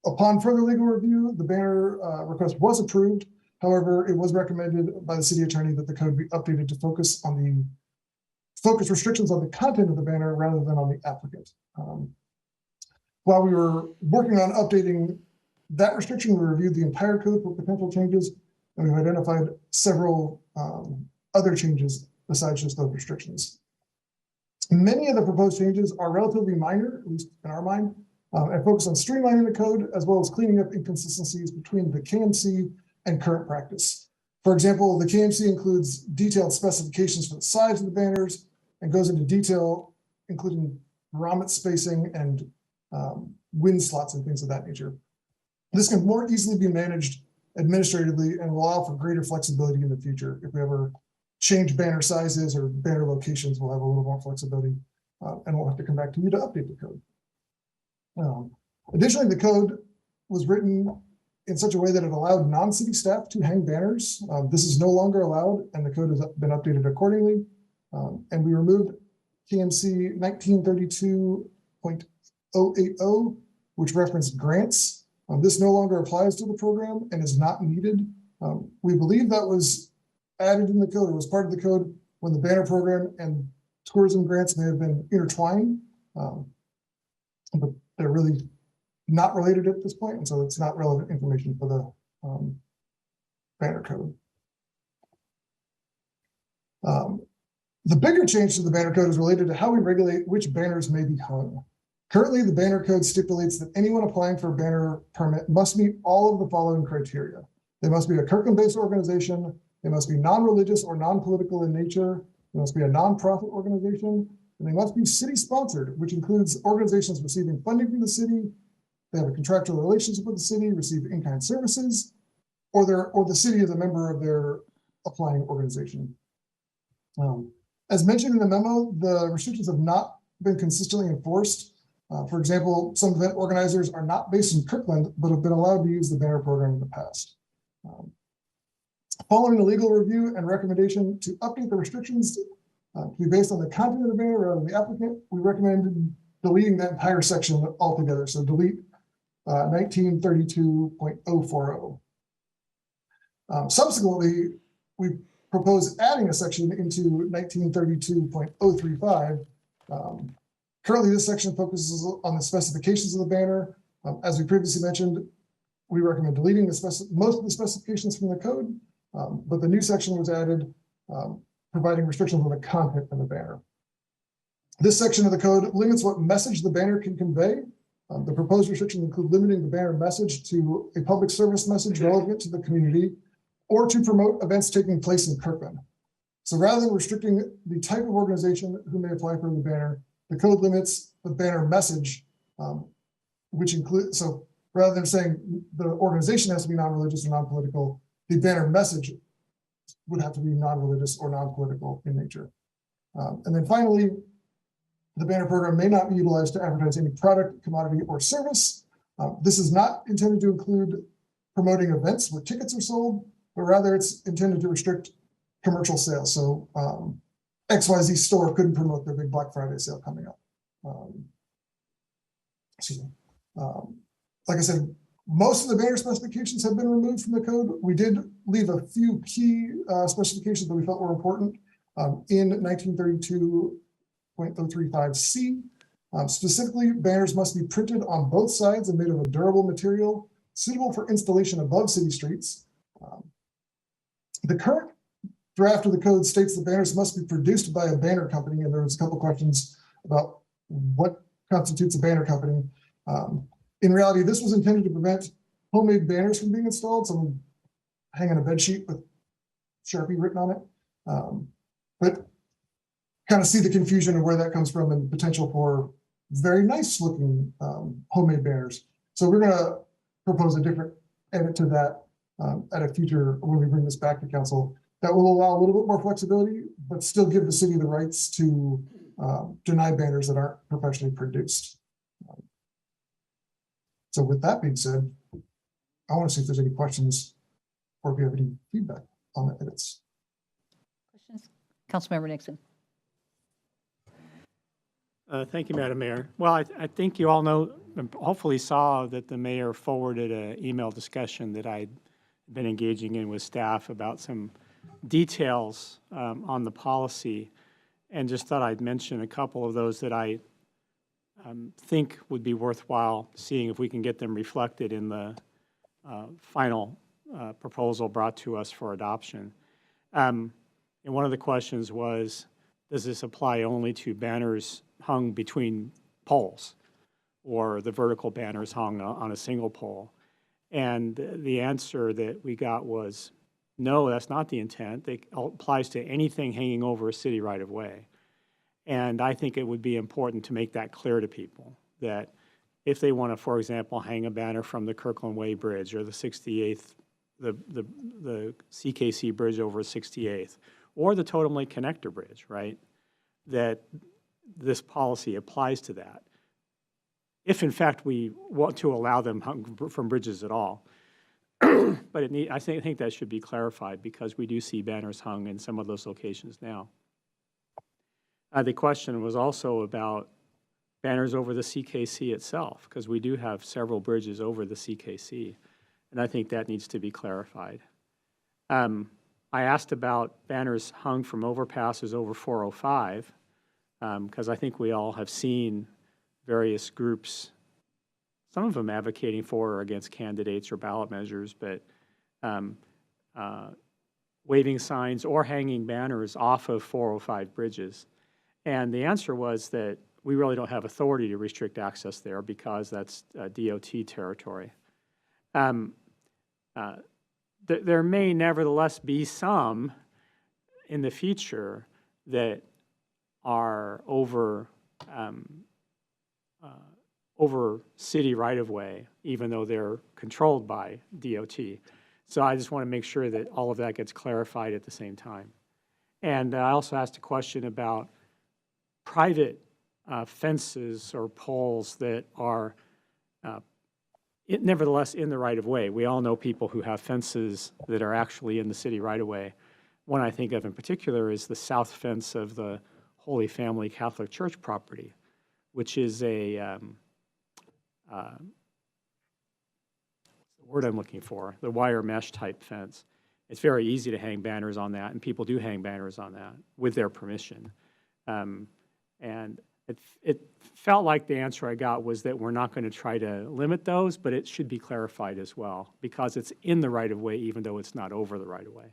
upon further legal review, the banner request was approved. However, it was recommended by the city attorney that the code be updated to focus restrictions on the content of the banner rather than on the applicant. While we were working on updating that restriction, we reviewed the entire code for potential changes, and we've identified several other changes besides just those restrictions. Many of the proposed changes are relatively minor, at least in our mind, and focus on streamlining the code as well as cleaning up inconsistencies between the KMC and current practice. For example, the KMC includes detailed specifications for the size of the banners and goes into detail, including grommet spacing and wind slots and things of that nature. This can more easily be managed administratively and will allow for greater flexibility in the future. If we ever change banner sizes or banner locations, we'll have a little more flexibility, and we'll have to come back to you to update the code. Additionally, the code was written in such a way that it allowed non-city staff to hang banners. This is no longer allowed, and the code has been updated accordingly. And we removed KMC 1932.080, which referenced grants. This no longer applies to the program and is not needed. We believe that was added in the code. It was part of the code when the banner program and tourism grants may have been intertwined, but they're really not related at this point, and so it's not relevant information for the banner code. The bigger change to the banner code is related to how we regulate which banners may be hung. Currently, the banner code stipulates that anyone applying for a banner permit must meet all of the following criteria. They must be a Kirkland-based organization, they must be non-religious or non-political in nature, they must be a nonprofit organization, and they must be city-sponsored, which includes organizations receiving funding from the city they have a contractual relationship with the city, receive in-kind services, or the city is a member of their applying organization. As mentioned in the memo, the restrictions have not been consistently enforced. For example, some event organizers are not based in Kirkland, but have been allowed to use the banner program in the past. Following a legal review and recommendation to update the restrictions to be based on the content of the banner rather than the applicant, we recommended deleting that entire section altogether. So delete 1932.040. Subsequently, we propose adding a section into 1932.035. Currently, this section focuses on the specifications of the banner. As we previously mentioned, we recommend deleting most of the specifications from the code, but the new section was added, providing restrictions on the content of the banner. This section of the code limits what message the banner can convey. The proposed restrictions include limiting the banner message to a public service message relevant to the community or to promote events taking place in Kirkland. So rather than restricting the type of organization who may apply for the banner, the code limits the banner message, which includes, so rather than saying the organization has to be non-religious or non-political, the banner message would have to be non-religious or non-political in nature. And then finally, the banner program may not be utilized to advertise any product, commodity, or service. This is not intended to include promoting events where tickets are sold, but rather it's intended to restrict commercial sales. So XYZ store couldn't promote their big Black Friday sale coming up. Excuse me. Like I said, most of the banner specifications have been removed from the code. We did leave a few key specifications that we felt were important in 1932.035C. Specifically, banners must be printed on both sides and made of a durable material suitable for installation above city streets. The current draft of the code states the banners must be produced by a banner company, and there was a couple questions about what constitutes a banner company. In reality, this was intended to prevent homemade banners from being installed, someone hanging a bed sheet with Sharpie written on it. But kind of see the confusion of where that comes from and the potential for very nice looking homemade banners. So we're going to propose a different edit to that at a future, when we bring this back to council, that will allow a little bit more flexibility, but still give the city the rights to deny banners that aren't professionally produced. So with that being said, I want to see if there's any questions or if you have any feedback on the edits. Questions? Councilmember Nixon. Thank you, Madam Mayor. Well, I think you all know, hopefully saw that the mayor forwarded an email discussion that I'd been engaging in with staff about some details on the policy, and just thought I'd mention a couple of those that I think would be worthwhile seeing if we can get them reflected in the final proposal brought to us for adoption. And one of the questions was, does this apply only to banners hung between poles or the vertical banners hung on a single pole? And the answer that we got was, no, that's not the intent. It applies to anything hanging over a city right of way. And I think it would be important to make that clear to people, that if they want to, for example, hang a banner from the Kirkland Way Bridge or the 68th, the CKC Bridge over 68th, or the Totem Lake Connector Bridge, right, that this policy applies to that, if in fact we want to allow them hung from bridges at all. But I think that should be clarified, because we do see banners hung in some of those locations now. The question was also about banners over the CKC itself, because we do have several bridges over the CKC, and I think that needs to be clarified. I asked about banners hung from overpasses over 405, because I think we all have seen various groups, some of them advocating for or against candidates or ballot measures, but waving signs or hanging banners off of 405 bridges. And the answer was that we really don't have authority to restrict access there, because that's DOT territory. There may nevertheless be some in the future that are over over city right-of-way, even though they're controlled by DOT. So I just want to make sure that all of that gets clarified at the same time. And I also asked a question about private fences or poles that are nevertheless in the right-of-way. We all know people who have fences that are actually in the city right-of-way. One I think of in particular is the south fence of the Holy Family Catholic Church property, which is a, what's the word I'm looking for? The wire mesh type fence. It's very easy to hang banners on that, and people do hang banners on that with their permission. And it felt like the answer I got was that we're not going to try to limit those, but it should be clarified as well, because it's in the right-of-way, even though it's not over the right-of-way.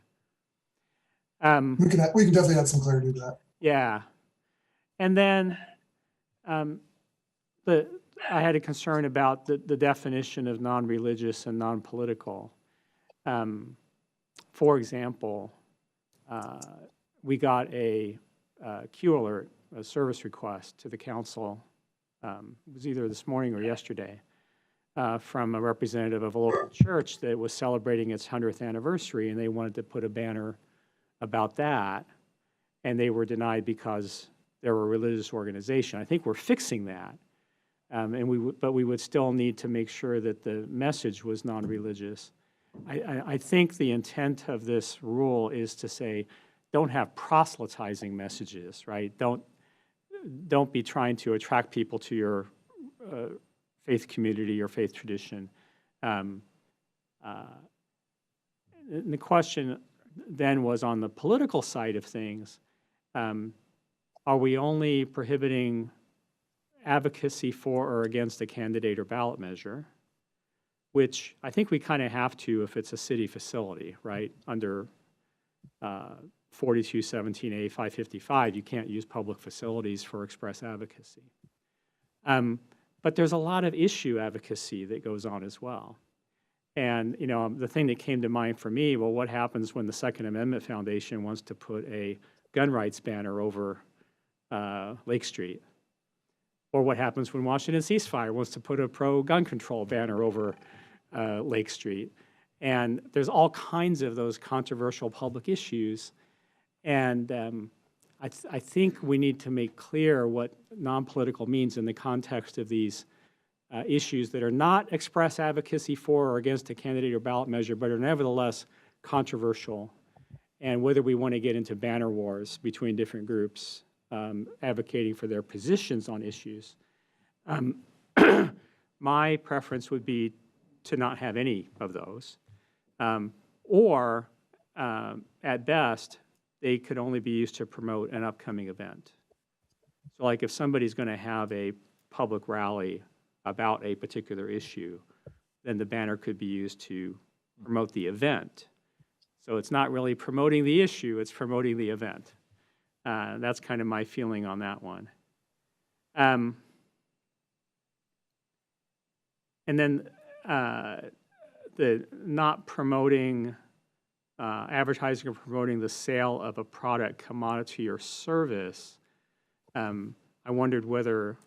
We can definitely add some clarity to that. Yeah. And then I had a concern about the definition of non-religious and non-political. For example, we got a Q alert, a service request to the council. It was either this morning or yesterday from a representative of a local church that was celebrating its 100th anniversary, and they wanted to put a banner about that, and they were denied because they're a religious organization. I think we're fixing that, but we would still need to make sure that the message was non-religious. I think the intent of this rule is to say, don't have proselytizing messages, right? Don't be trying to attract people to your faith community or faith tradition. And the question then was on the political side of things, are we only prohibiting advocacy for or against a candidate or ballot measure, which I think we kind of have to if it's a city facility, right? Under 4217A 555, you can't use public facilities for express advocacy. But there's a lot of issue advocacy that goes on as well. And, you know, the thing that came to mind for me, well, what happens when the Second Amendment Foundation wants to put a gun rights banner over Lake Street? Or what happens when Washington Ceasefire wants to put a pro-gun control banner over Lake Street? And there's all kinds of those controversial public issues. And I think we need to make clear what non-political means in the context of these issues that are not express advocacy for or against a candidate or ballot measure, but are nevertheless controversial, and whether we want to get into banner wars between different groups advocating for their positions on issues. My preference would be to not have any of those, or at best, they could only be used to promote an upcoming event. So like if somebody's going to have a public rally about a particular issue, then the banner could be used to promote the event. So it's not really promoting the issue, it's promoting the event. That's kind of my feeling on that one. And then the not promoting, advertising or promoting the sale of a product, commodity, or service, I wondered whether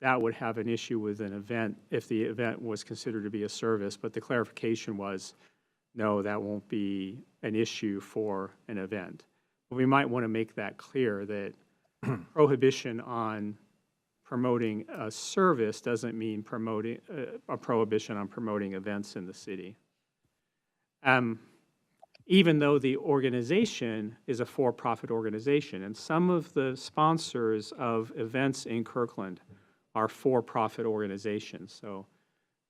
that would have an issue with an event if the event was considered to be a service, but the clarification was, no, that won't be an issue for an event. But we might want to make that clear that prohibition on promoting a service doesn't mean promoting a prohibition on promoting events in the city. Even though the organization is a for-profit organization, and some of the sponsors of events in Kirkland are for-profit organizations. So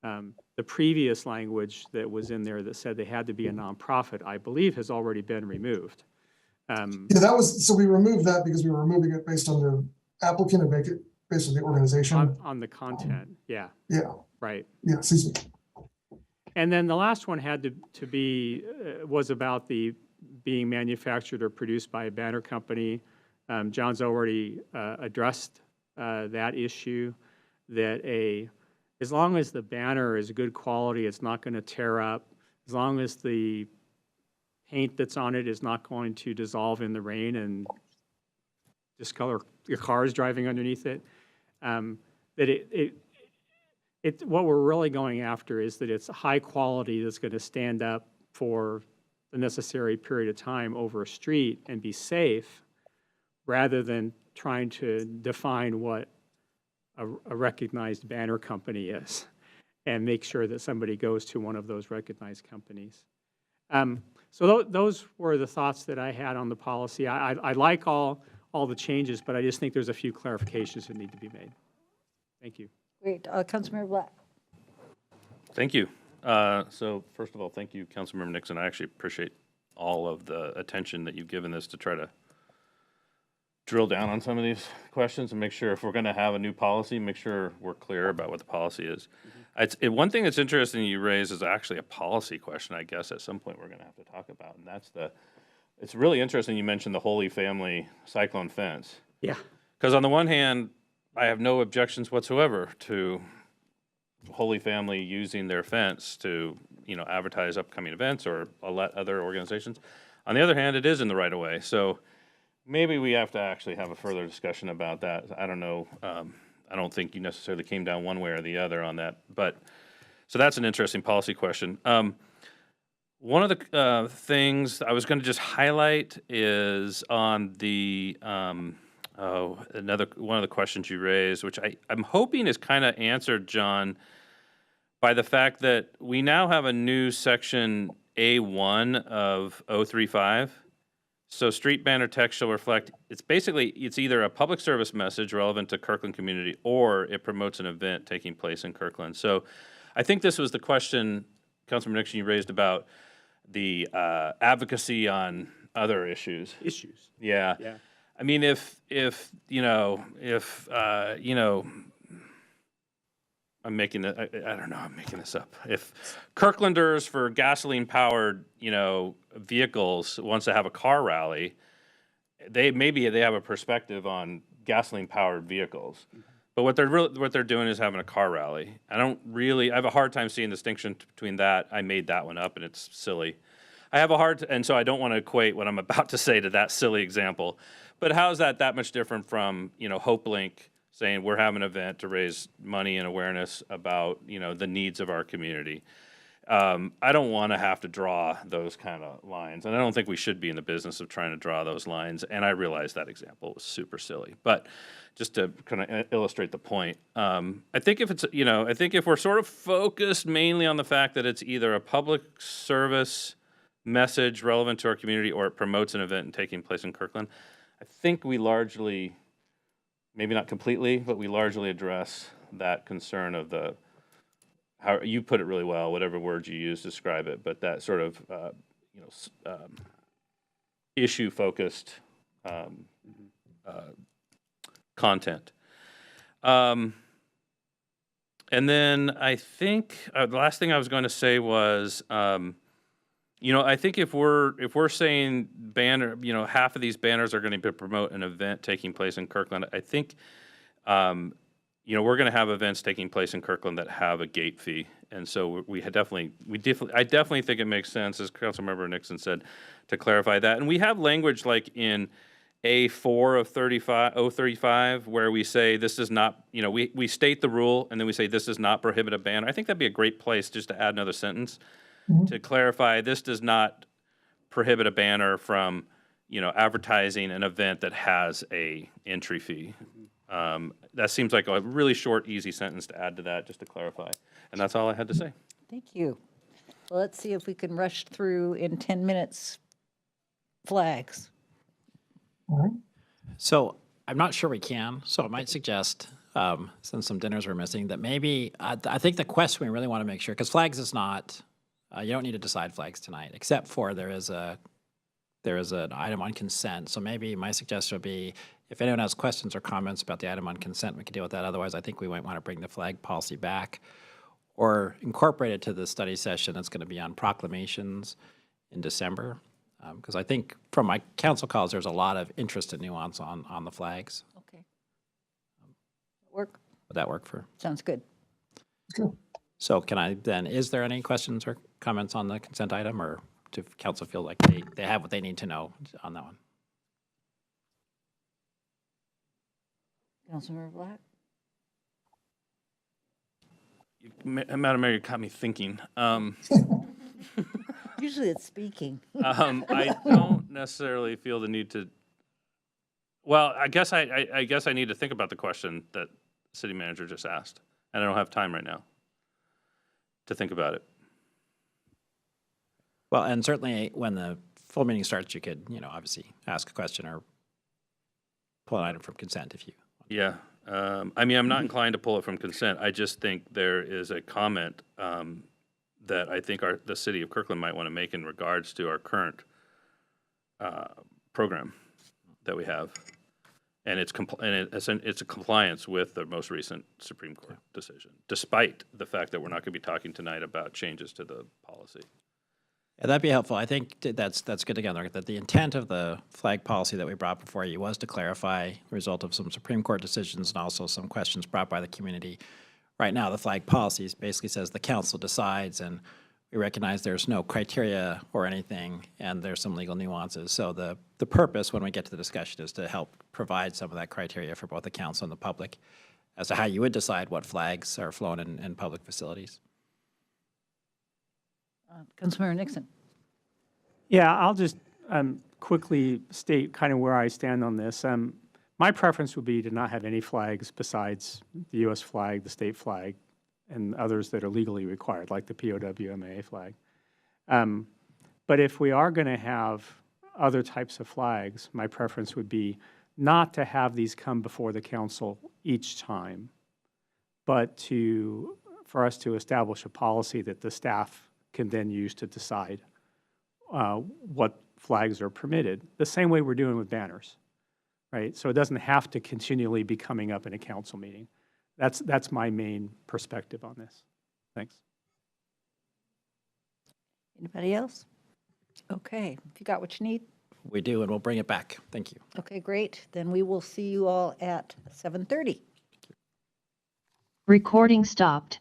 the previous language that was in there that said they had to be a nonprofit, I believe, has already been removed. Yeah, that was, so we removed that because we were removing it based on the applicant and make it based on the organization. On the content, yeah. Yeah. Right. Yeah, excuse me. And then the last one had to be, was about the being manufactured or produced by a banner company. John's already addressed that issue, that as long as the banner is good quality, it's not going to tear up, as long as the paint that's on it is not going to dissolve in the rain and discolor your cars driving underneath it, that what we're really going after is that it's high quality that's going to stand up for the necessary period of time over a street and be safe, rather than trying to define what a recognized banner company is and make sure that somebody goes to one of those recognized companies. So those were the thoughts that I had on the policy. I like all the changes, but I just think there's a few clarifications that need to be made. Thank you. Great. Councilmember Black. Thank you. So first of all, thank you, Councilmember Nixon. I actually appreciate all of the attention that you've given this to try to drill down on some of these questions and make sure if we're going to have a new policy, make sure we're clear about what the policy is. One thing that's interesting you raise is actually a policy question, I guess, at some point we're going to have to talk about, and that's it's really interesting you mentioned the Holy Family cyclone fence. Yeah. Because on the one hand, I have no objections whatsoever to Holy Family using their fence to, advertise upcoming events or let other organizations. On the other hand, it is in the right of way. So maybe we have to actually have a further discussion about that. I don't know. I don't think you necessarily came down one way or the other on that. But so that's an interesting policy question. One of the things I was going to just highlight is on the another one of the questions you raised, which I'm hoping is kind of answered, John, by the fact that we now have a new section A1 of 035. So street banner text shall reflect, it's either a public service message relevant to Kirkland community or it promotes an event taking place in Kirkland. So I think this was the question, Councilman Nixon, you raised about the advocacy on other issues. Yeah. Yeah. I mean, if I'm making it, I don't know, I'm making this up. If Kirklanders for gasoline-powered, vehicles wants to have a car rally, they have a perspective on gasoline-powered vehicles. But what they're doing is having a car rally. I have a hard time seeing the distinction between that. I made that one up and it's silly. And so I don't want to equate what I'm about to say to that silly example. But how is that much different from, HopeLink saying we're having an event to raise money and awareness about, the needs of our community? I don't want to have to draw those kind of lines, and I don't think we should be in the business of trying to draw those lines. And I realize that example was super silly, but just to kind of illustrate the point, I think if we're sort of focused mainly on the fact that it's either a public service message relevant to our community or it promotes an event taking place in Kirkland, I think we largely, maybe not completely, but we largely address that concern of how you put it really well, whatever words you use to describe it, but that sort of issue-focused content. And then I think the last thing I was going to say was, I think if we're saying banner, half of these banners are going to promote an event taking place in Kirkland, I think. We're going to have events taking place in Kirkland that have a gate fee, and so I definitely think it makes sense, as Councilmember Nixon said, to clarify that. And we have language like in A4 of 035, where we say this does not, we state the rule, and then we say this does not prohibit a banner. I think that'd be a great place just to add another sentence to clarify this does not prohibit a banner from, advertising an event that has a entry fee. That seems like a really short, easy sentence to add to that, just to clarify. And that's all I had to say. Thank you. Well, let's see if we can rush through in 10 minutes flags. All right. So I'm not sure we can, so I might suggest, since some dinners are missing, that maybe, I think the question we really want to make sure, because flags is not, you don't need to decide flags tonight, except for there is an item on consent. So maybe my suggestion would be, if anyone has questions or comments about the item on consent, we can deal with that. Otherwise, I think we might want to bring the flag policy back or incorporate it to the study session that's going to be on proclamations in December. Because I think from my council calls, there's a lot of interest and nuance on the flags. Okay. Work? Would that work for? Sounds good. Good. So can I then, is there any questions or comments on the consent item, or do council feel like they have what they need to know on that one? Councilmember Black? Madam Mayor, you caught me thinking. Usually it's speaking. I don't necessarily feel the need to, well, I guess I guess I need to think about the question that the city manager just asked, and I don't have time right now to think about it. Well, and certainly when the full meeting starts, you could, obviously ask a question or pull an item from consent if you. Yeah, I mean, I'm not inclined to pull it from consent. I just think there is a comment that I think the city of Kirkland might want to make in regards to our current program that we have, and it's a compliance with the most recent Supreme Court decision, despite the fact that we're not going to be talking tonight about changes to the policy. Yeah, that'd be helpful. I think that's good to get on, that the intent of the flag policy that we brought before you was to clarify the result of some Supreme Court decisions and also some questions brought by the community. Right now, the flag policy basically says the council decides, and we recognize there's no criteria or anything, and there's some legal nuances. So the purpose, when we get to the discussion, is to help provide some of that criteria for both the council and the public as to how you would decide what flags are flown in public facilities. Councilmember Nixon. Yeah, I'll just quickly state kind of where I stand on this. My preference would be to not have any flags besides the U.S. flag, the state flag, and others that are legally required, like the POWMA flag. But if we are going to have other types of flags, my preference would be not to have these come before the council each time, but for us to establish a policy that the staff can then use to decide what flags are permitted, the same way we're doing with banners, right? So it doesn't have to continually be coming up in a council meeting. That's my main perspective on this. Thanks. Anybody else? Okay, if you got what you need. We do, and we'll bring it back. Thank you. Okay, great. Then we will see you all at 7:30. Recording stopped.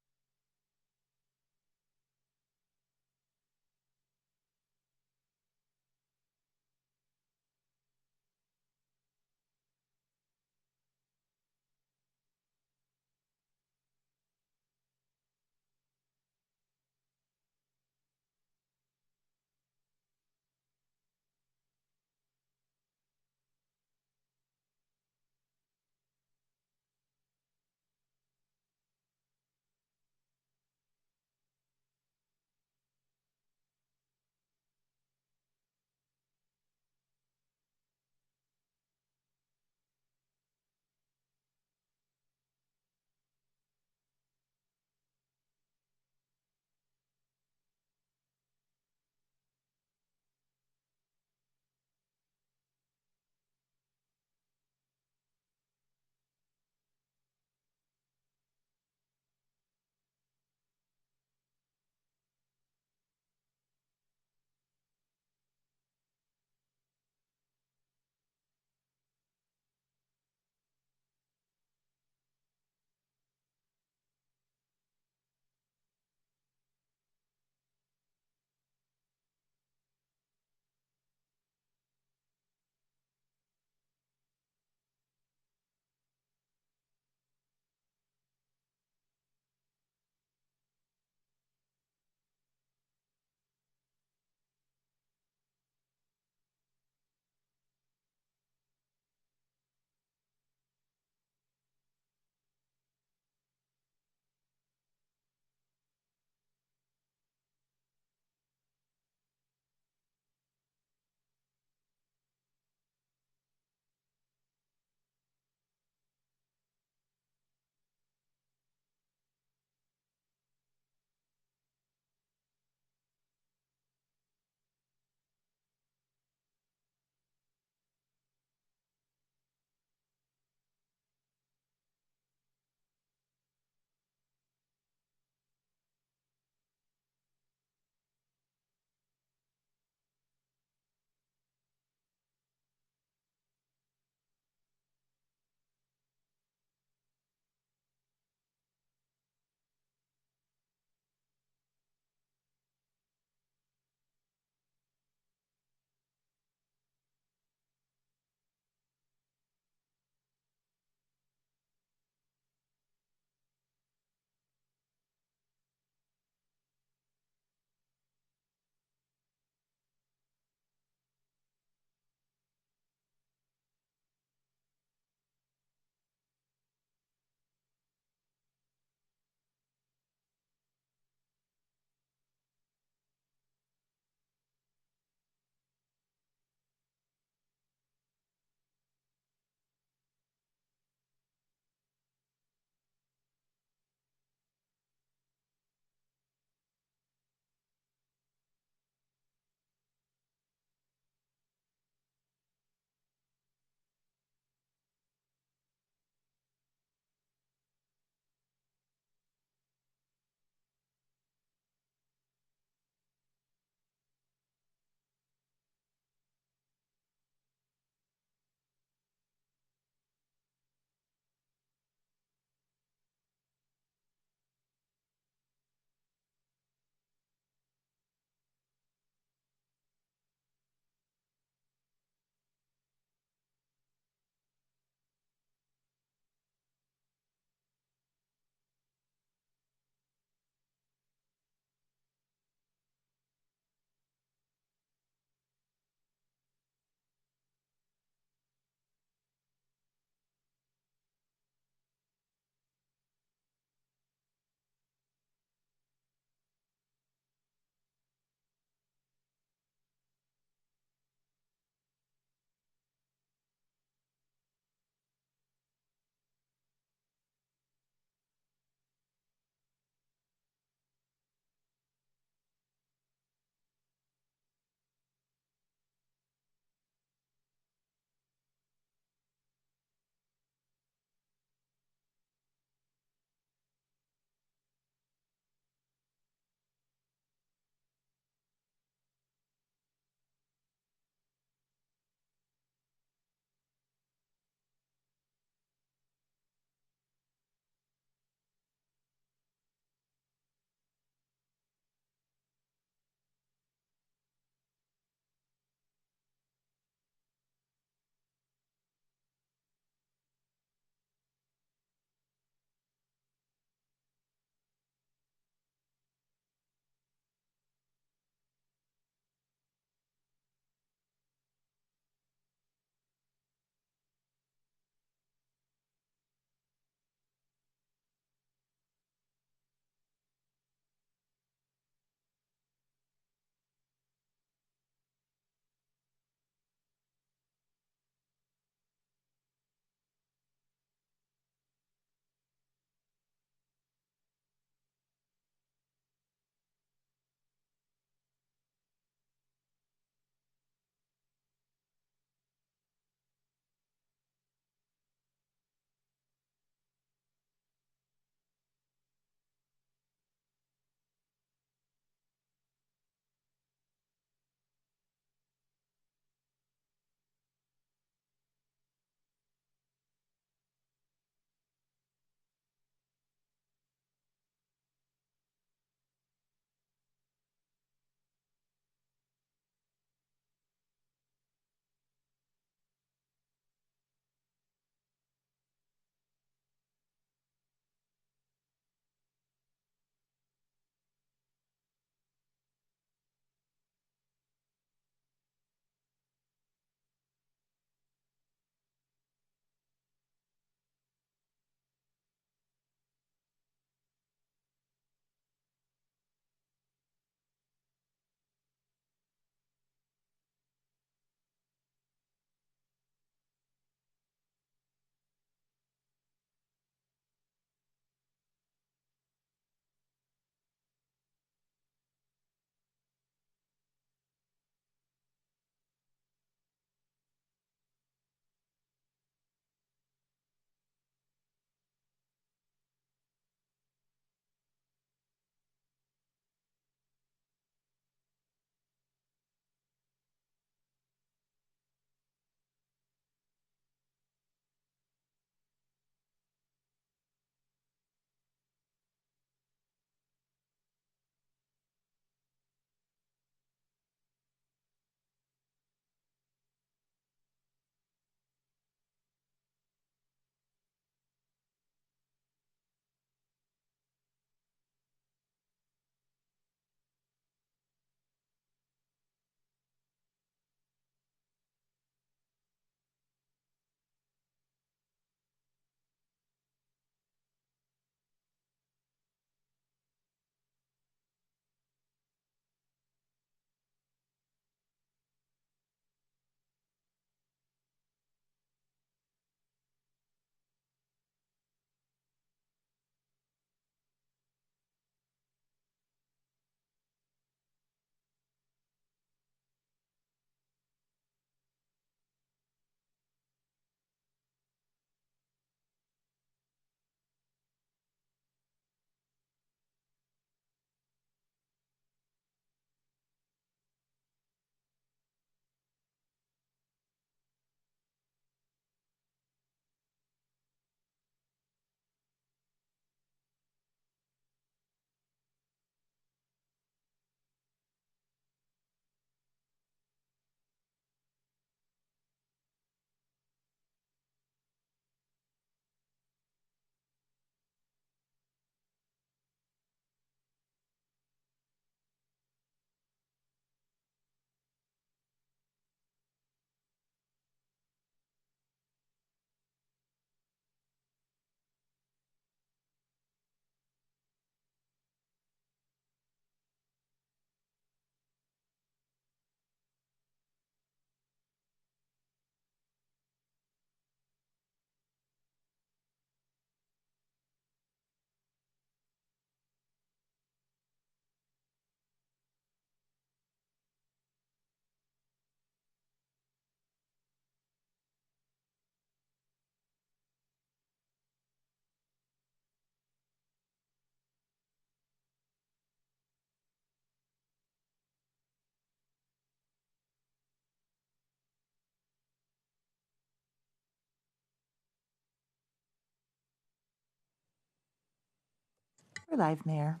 We're live, Mayor.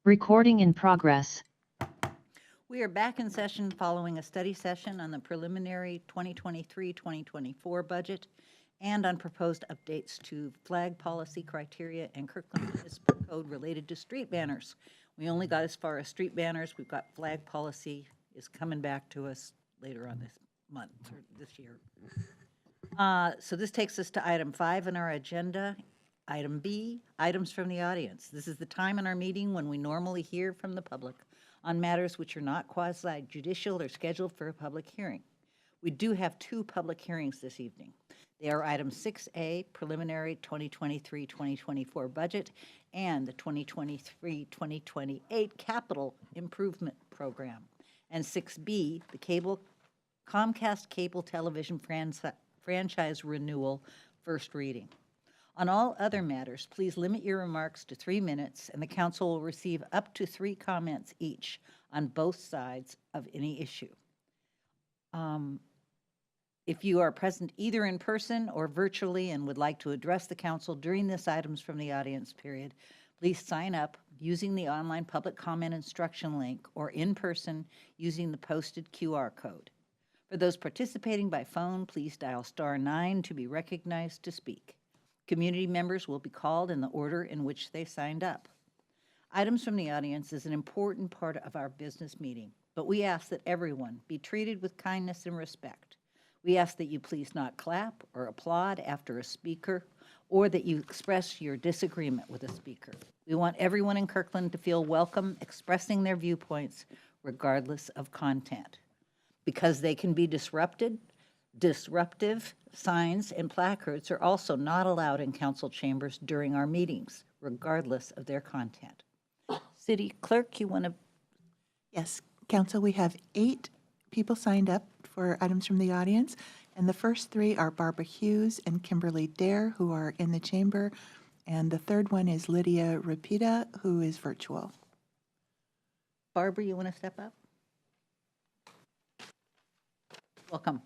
Recording in progress. We are back in session following a study session on the preliminary 2023-2024 budget and on proposed updates to flag policy criteria and Kirkland Municipal Code related to street banners. We only got as far as street banners. We've got flag policy is coming back to us later on this month or this year. So this takes us to item 5 in our agenda. Item B, items from the audience. This is the time in our meeting when we normally hear from the public on matters which are not quasi-judicial or scheduled for a public hearing. We do have 2 public hearings this evening. They are item 6A, preliminary 2023-2024 budget, and the 2023-2028 capital improvement program. And 6B, the Comcast cable television franchise renewal, first reading. On all other matters, please limit your remarks to 3 minutes, and the council will receive up to 3 comments each on both sides of any issue. If you are present either in person or virtually and would like to address the council during this items from the audience period, please sign up using the online public comment instruction link or in person using the posted QR code. For those participating by phone, please dial *9 to be recognized to speak. Community members will be called in the order in which they signed up. Items from the audience is an important part of our business meeting, but we ask that everyone be treated with kindness and respect. We ask that you please not clap or applaud after a speaker or that you express your disagreement with a speaker. We want everyone in Kirkland to feel welcome expressing their viewpoints regardless of content. Because they can be disruptive, signs and placards are also not allowed in council chambers during our meetings, regardless of their content. City Clerk, you want to? Yes, Council, we have 8 people signed up for items from the audience, and the first 3 are Barbara Hughes and Kimberly Dare, who are in the chamber, and the third one is Lydia Rapida, who is virtual. Barbara, you want to step up? Welcome.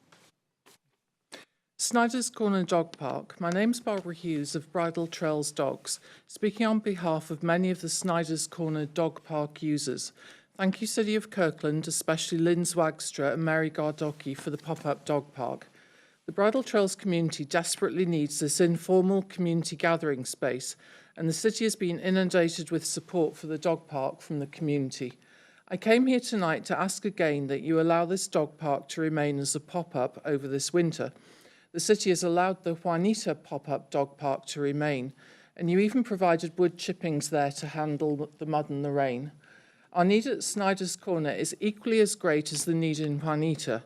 Snyder's Corner Dog Park. My name's Barbara Hughes of Bridle Trails Dogs, speaking on behalf of many of the Snyder's Corner Dog Park users. Thank you, City of Kirkland, especially Lynn Zwagstra and Mary Gardocki for the pop-up dog park. The Bridle Trails community desperately needs this informal community gathering space, and the city has been inundated with support for the dog park from the community. I came here tonight to ask again that you allow this dog park to remain as a pop-up over this winter. The city has allowed the Juanita pop-up dog park to remain, and you even provided wood chippings there to handle the mud and the rain. Our need at Snyder's Corner is equally as great as the need in Juanita.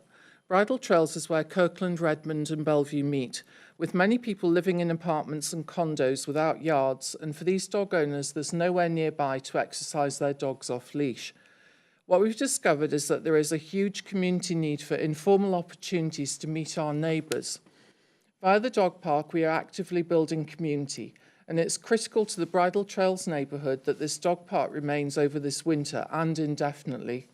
Bridle Trails is where Kirkland, Redmond and Bellevue meet, with many people living in apartments and condos without yards, and for these dog owners there's nowhere nearby to exercise their dogs off leash. What we've discovered is that there is a huge community need for informal opportunities to meet our neighbours. Via the dog park, we are actively building community, and it's critical to the Bridle Trails neighbourhood that this dog park remains over this winter and indefinitely.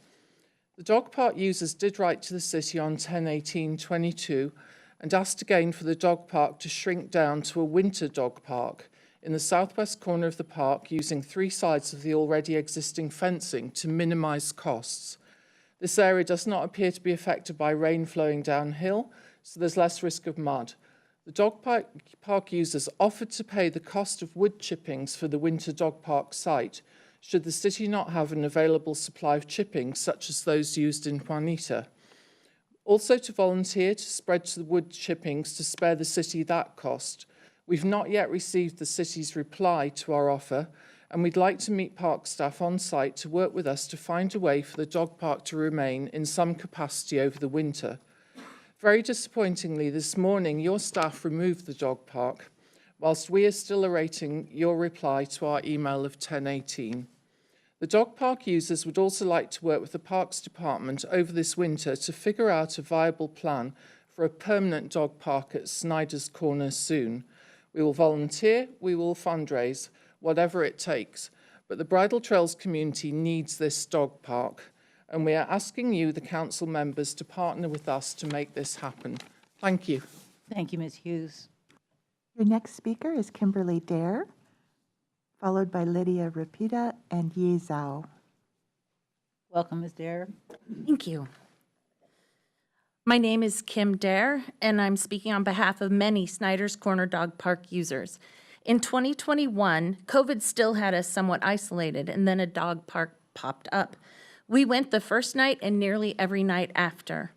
The dog park users did write to the city on 10/18/22 and asked again for the dog park to shrink down to a winter dog park in the southwest corner of the park using 3 sides of the already existing fencing to minimise costs. This area does not appear to be affected by rain flowing downhill, so there's less risk of mud. The dog park users offered to pay the cost of wood chippings for the winter dog park site, should the city not have an available supply of chippings such as those used in Juanita. Also to volunteer to spread the wood chippings to spare the city that cost. We've not yet received the city's reply to our offer, and we'd like to meet park staff on site to work with us to find a way for the dog park to remain in some capacity over the winter. Very disappointingly, this morning, your staff removed the dog park, whilst we are still awaiting your reply to our email of 10/18. The dog park users would also like to work with the Parks Department over this winter to figure out a viable plan for a permanent dog park at Snyder's Corner soon. We will volunteer, we will fundraise, whatever it takes, but the Bridle Trails community needs this dog park, and we are asking you, the council members, to partner with us to make this happen. Thank you. Thank you, Ms. Hughes. Your next speaker is Kimberly Dare followed by Lydia Rapida and Yi Zhao. Welcome, Ms. Dare. Thank you. My name is Kim Dare, and I'm speaking on behalf of many Snyder's Corner Dog Park users. In 2021, COVID still had us somewhat isolated, and then a dog park popped up. We went the first night and nearly every night after.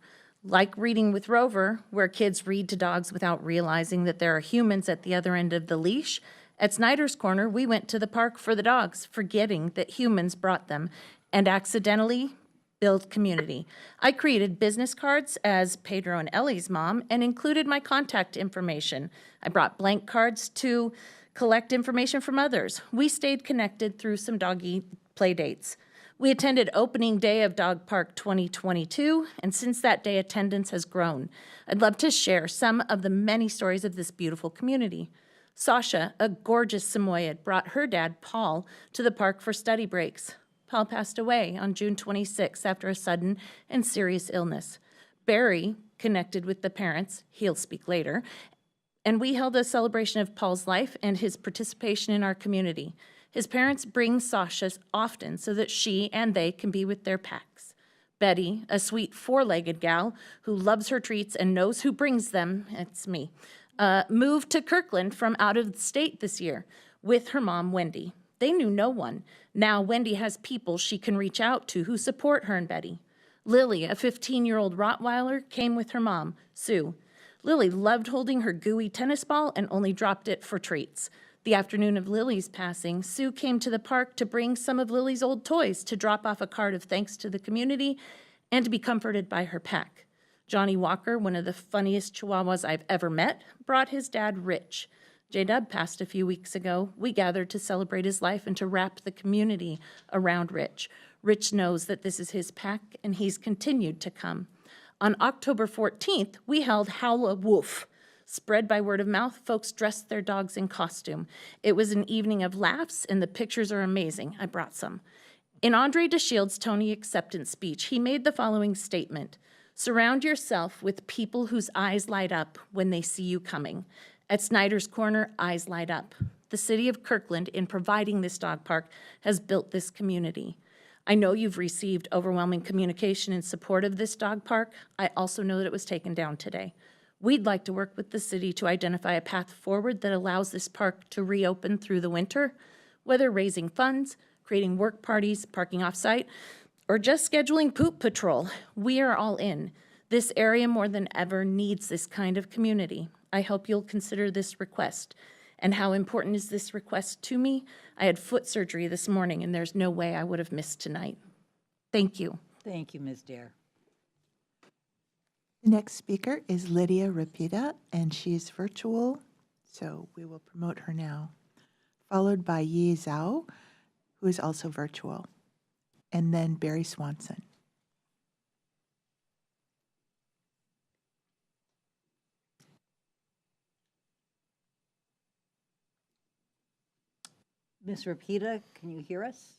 Like Reading with Rover, where kids read to dogs without realizing that there are humans at the other end of the leash, at Snyder's Corner, we went to the park for the dogs, forgetting that humans brought them, and accidentally build community. I created business cards as Pedro and Ellie's mom and included my contact information. I brought blank cards to collect information from others. We stayed connected through some doggy play dates. We attended opening day of Dog Park 2022, and since that day, attendance has grown. I'd love to share some of the many stories of this beautiful community. Sasha, a gorgeous Samoyed, brought her dad, Paul, to the park for study breaks. Paul passed away on June 26 after a sudden and serious illness. Barry connected with the parents, he'll speak later, and we held a celebration of Paul's life and his participation in our community. His parents bring Sasha often so that she and they can be with their packs. Betty, a sweet four-legged gal who loves her treats and knows who brings them, it's me, moved to Kirkland from out of the state this year with her mom, Wendy. They knew no one. Now Wendy has people she can reach out to who support her and Betty. Lily, a 15-year-old Rottweiler, came with her mom, Sue. Lily loved holding her gooey tennis ball and only dropped it for treats. The afternoon of Lily's passing, Sue came to the park to bring some of Lily's old toys to drop off a card of thanks to the community and to be comforted by her pack. Johnny Walker, one of the funniest Chihuahuas I've ever met, brought his dad, Rich. J-Dub passed a few weeks ago. We gathered to celebrate his life and to wrap the community around Rich. Rich knows that this is his pack, and he's continued to come. On October 14th, we held Howl a Woof. Spread by word of mouth, folks dressed their dogs in costume. It was an evening of laughs, and the pictures are amazing. I brought some. In Andre DeShield's Tony acceptance speech, he made the following statement: "Surround yourself with people whose eyes light up when they see you coming." At Snyder's Corner, eyes light up. The city of Kirkland, in providing this dog park, has built this community. I know you've received overwhelming communication in support of this dog park. I also know that it was taken down today. We'd like to work with the city to identify a path forward that allows this park to reopen through the winter, whether raising funds, creating work parties, parking off-site, or just scheduling poop patrol. We are all in. This area more than ever needs this kind of community. I hope you'll consider this request. And how important is this request to me? I had foot surgery this morning, and there's no way I would have missed tonight. Thank you. Thank you, Ms. Dare. The next speaker is Lydia Rapida, and she's virtual, so we will promote her now, followed by Yi Zhao, who is also virtual, and then Barry Swanson. Ms. Rapida, can you hear us?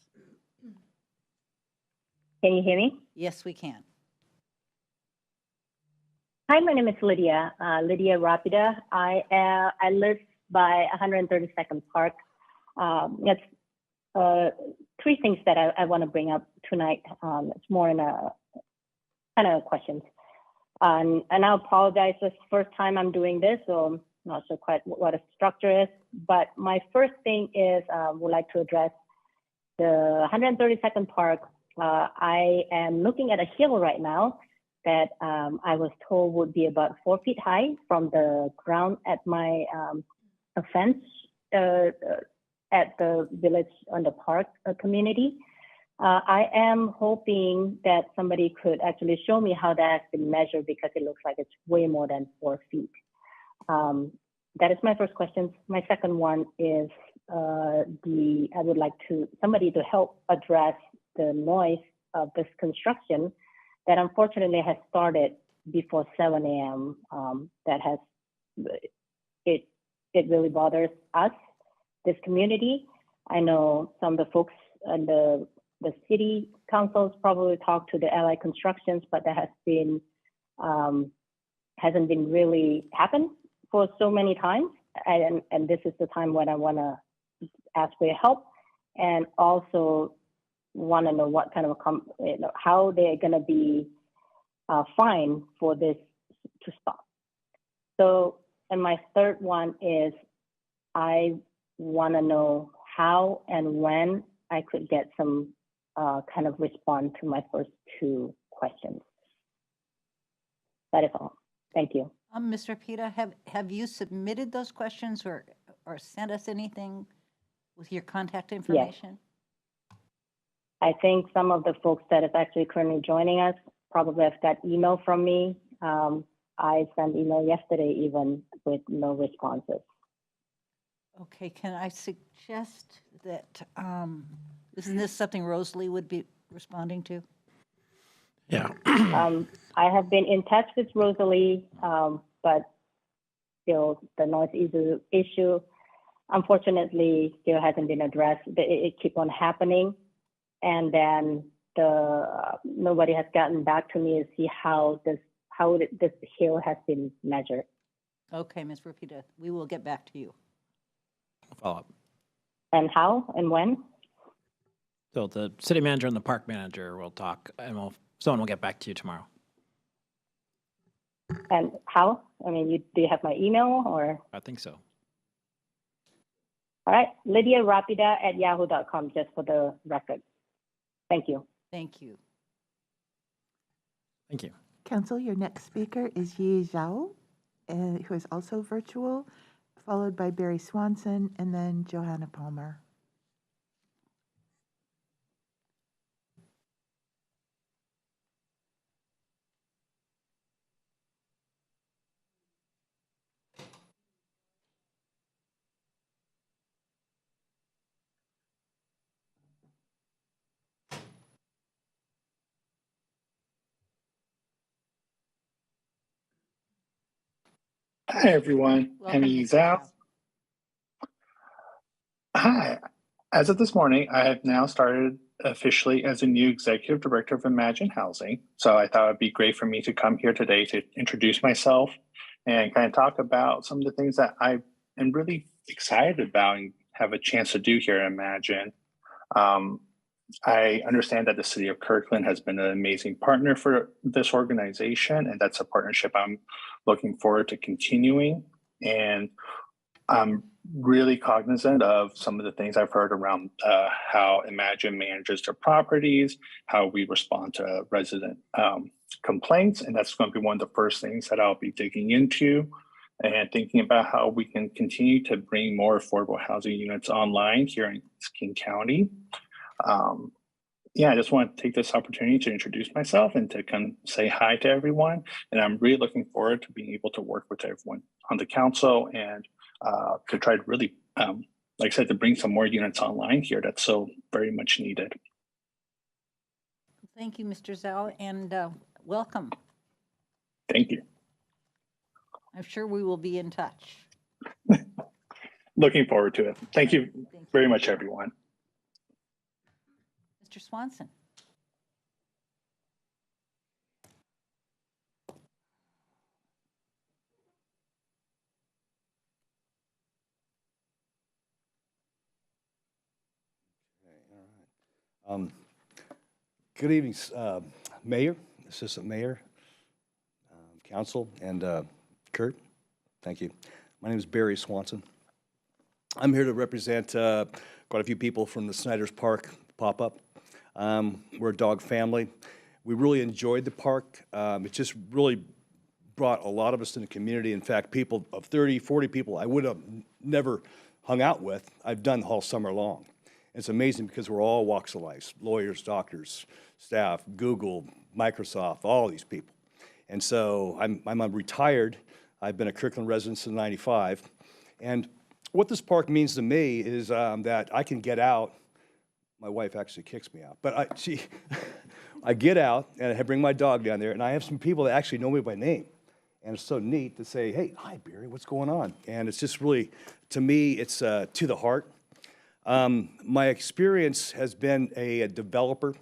Can you hear me? Yes, we can. Hi, my name is Lydia, Lydia Rapida. I live by 132nd Park. It's three things that I want to bring up tonight. It's more in a kind of questions. And I apologize, it's the first time I'm doing this, so I'm not sure quite what a structure is. But my first thing is, would like to address the 132nd Park. I am looking at a hill right now that I was told would be about 4 feet high from the ground at my fence at the village on the park community. I am hoping that somebody could actually show me how that has been measured, because it looks like it's way more than 4 feet. That is my first question. My second one is I would like somebody to help address the noise of this construction that unfortunately has started before 7 a.m. It really bothers us, this community. I know some of the folks and the city councils probably talked to the Allied Constructions, but that hasn't been really happened for so many times. And this is the time when I want to ask for your help, and also want to know what kind of how they're going to be fined for this to stop. So, and my third one is I want to know how and when I could get some kind of response to my first two questions. That is all. Thank you. Mr. Pita, have you submitted those questions or sent us anything with your contact information? I think some of the folks that is actually currently joining us probably have got email from me. I sent email yesterday even with no responses. Okay, can I suggest that, isn't this something Rosalie would be responding to? Yeah. I have been in touch with Rosalie, but still the noise issue, unfortunately, still hasn't been addressed. It keep on happening. And then nobody has gotten back to me to see how this hill has been measured. Okay, Ms. Rapita, we will get back to you. Follow up. And how and when? So the city manager and the park manager will talk, and someone will get back to you tomorrow. And how? I mean, do you have my email or? I think so. All right, lydiarapida@yahoo.com, just for the record. Thank you. Thank you. Thank you. Council, your next speaker is Yi Zhao, who is also virtual, followed by Barry Swanson, and then Johanna Palmer. Hi, everyone. Welcome, Emmy Mr. Zhao. Zhao. Hi. As of this morning, I have now started officially as a new executive director of Imagine Housing. So I thought it'd be great for me to come here today to introduce myself and kind of talk about some of the things that I am really excited about and have a chance to do here at Imagine. I understand that the city of Kirkland has been an amazing partner for this organization, and that's a partnership I'm looking forward to continuing. And I'm really cognizant of some of the things I've heard around how Imagine manages their properties, how we respond to resident complaints, and that's going to be one of the first things that I'll be digging into and thinking about how we can continue to bring more affordable housing units online here in King County. I just want to take this opportunity to introduce myself and to kind of say hi to everyone. And I'm really looking forward to being able to work with everyone on the council and to try to really, like I said, to bring some more units online here that's so very much needed. Thank you, Mr. Zhao, and welcome. Thank you. I'm sure we will be in touch. Looking forward to it. Thank you very much, everyone. Mr. Swanson. Good evening, Mayor, Assistant Mayor, Council, and Kurt. Thank you. My name is Barry Swanson. I'm here to represent quite a few people from the Snyder's Park pop-up. We're a dog family. We really enjoyed the park. It just really brought a lot of us in the community. In fact, people of 30, 40 people I would have never hung out with, I've done all summer long. It's amazing because we're all walks of life, lawyers, doctors, staff, Google, Microsoft, all these people. And so I'm retired. I've been a Kirkland resident since '95. And what this park means to me is that I can get out. My wife actually kicks me out. But I get out and I bring my dog down there, and I have some people that actually know me by name. And it's so neat to say, hey, hi, Barry, what's going on? And it's just really, to me, it's to the heart. My experience has been a developer.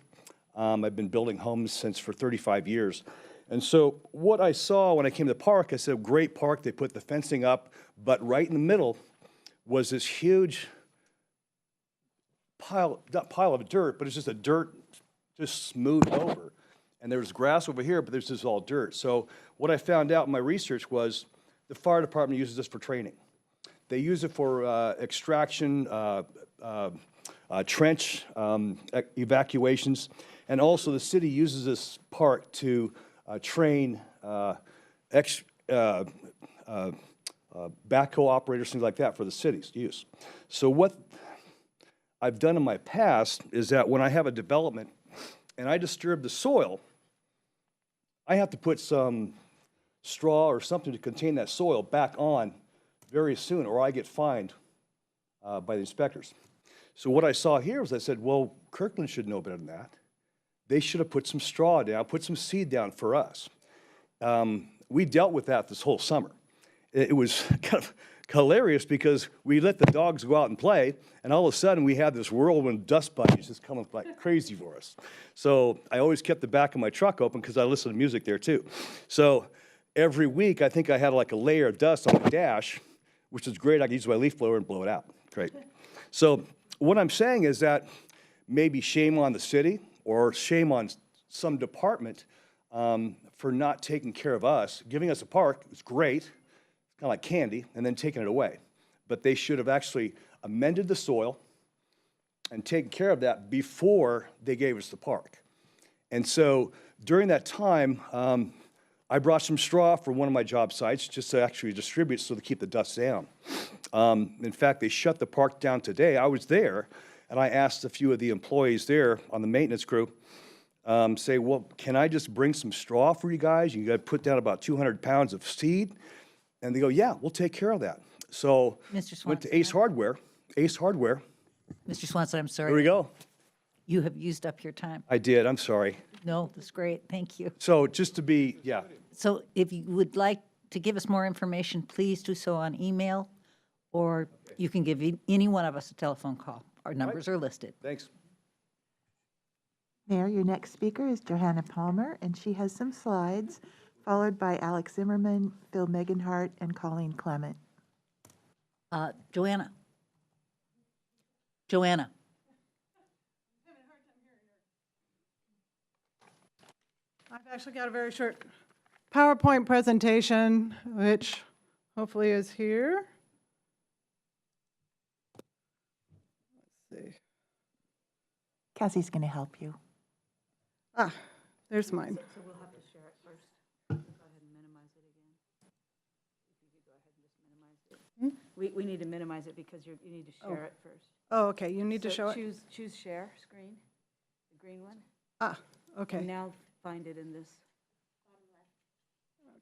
I've been building homes for 35 years. And so what I saw when I came to the park, I said, great park, they put the fencing up, but right in the middle was this huge not pile of dirt, but it's just a dirt just smoothed over. And there's grass over here, but there's just all dirt. So what I found out in my research was the fire department uses this for training. They use it for extraction, trench evacuations, and also the city uses this park to train backhoe operators, things like that, for the city's use. So what I've done in my past is that when I have a development and I disturb the soil, I have to put some straw or something to contain that soil back on very soon, or I get fined by the inspectors. So what I saw here was I said, well, Kirkland should know better than that. They should have put some straw down, put some seed down for us. We dealt with that this whole summer. It was kind of hilarious because we let the dogs go out and play, and all of a sudden we had this whirlwind dust bunnies just coming like crazy for us. So I always kept the back of my truck open because I listen to music there too. So every week I think I had like a layer of dust on the dash, which is great. I could use my leaf blower and blow it out. Great. So what I'm saying is that maybe shame on the city or shame on some department for not taking care of us. Giving us a park is great, kind of like candy, and then taking it away. But they should have actually amended the soil and taken care of that before they gave us the park. And so during that time, I brought some straw for one of my job sites just to actually distribute so to keep the dust down. In fact, they shut the park down today. I was there, and I asked a few of the employees there on the maintenance crew, say, well, can I just bring some straw for you guys? You got to put down about 200 pounds of seed. And they go, yeah, we'll take care of that. So went to Ace Hardware. Mr. Swanson, I'm sorry. Here we go. You have used up your time. I did, I'm sorry. No, that's great. Thank you. So just to be, yeah. So if you would like to give us more information, please do so on email, or you can give any one of us a telephone call. Our numbers are listed. Thanks. Mayor, your next speaker is Johanna Palmer, and she has some slides, followed by Alex Zimmerman, Phil Meganhart, and Colleen Clement. Joanna. I've actually got a very short PowerPoint presentation, which hopefully is here. Let's see. Cassie's going to help you. There's mine. So we'll have to share it first. Go ahead and minimize it again. If you could go ahead and just minimize it. We need to minimize it because you need to share it first. Oh, okay, you need to show it? Choose share screen, the green one. Okay. And now find it in this.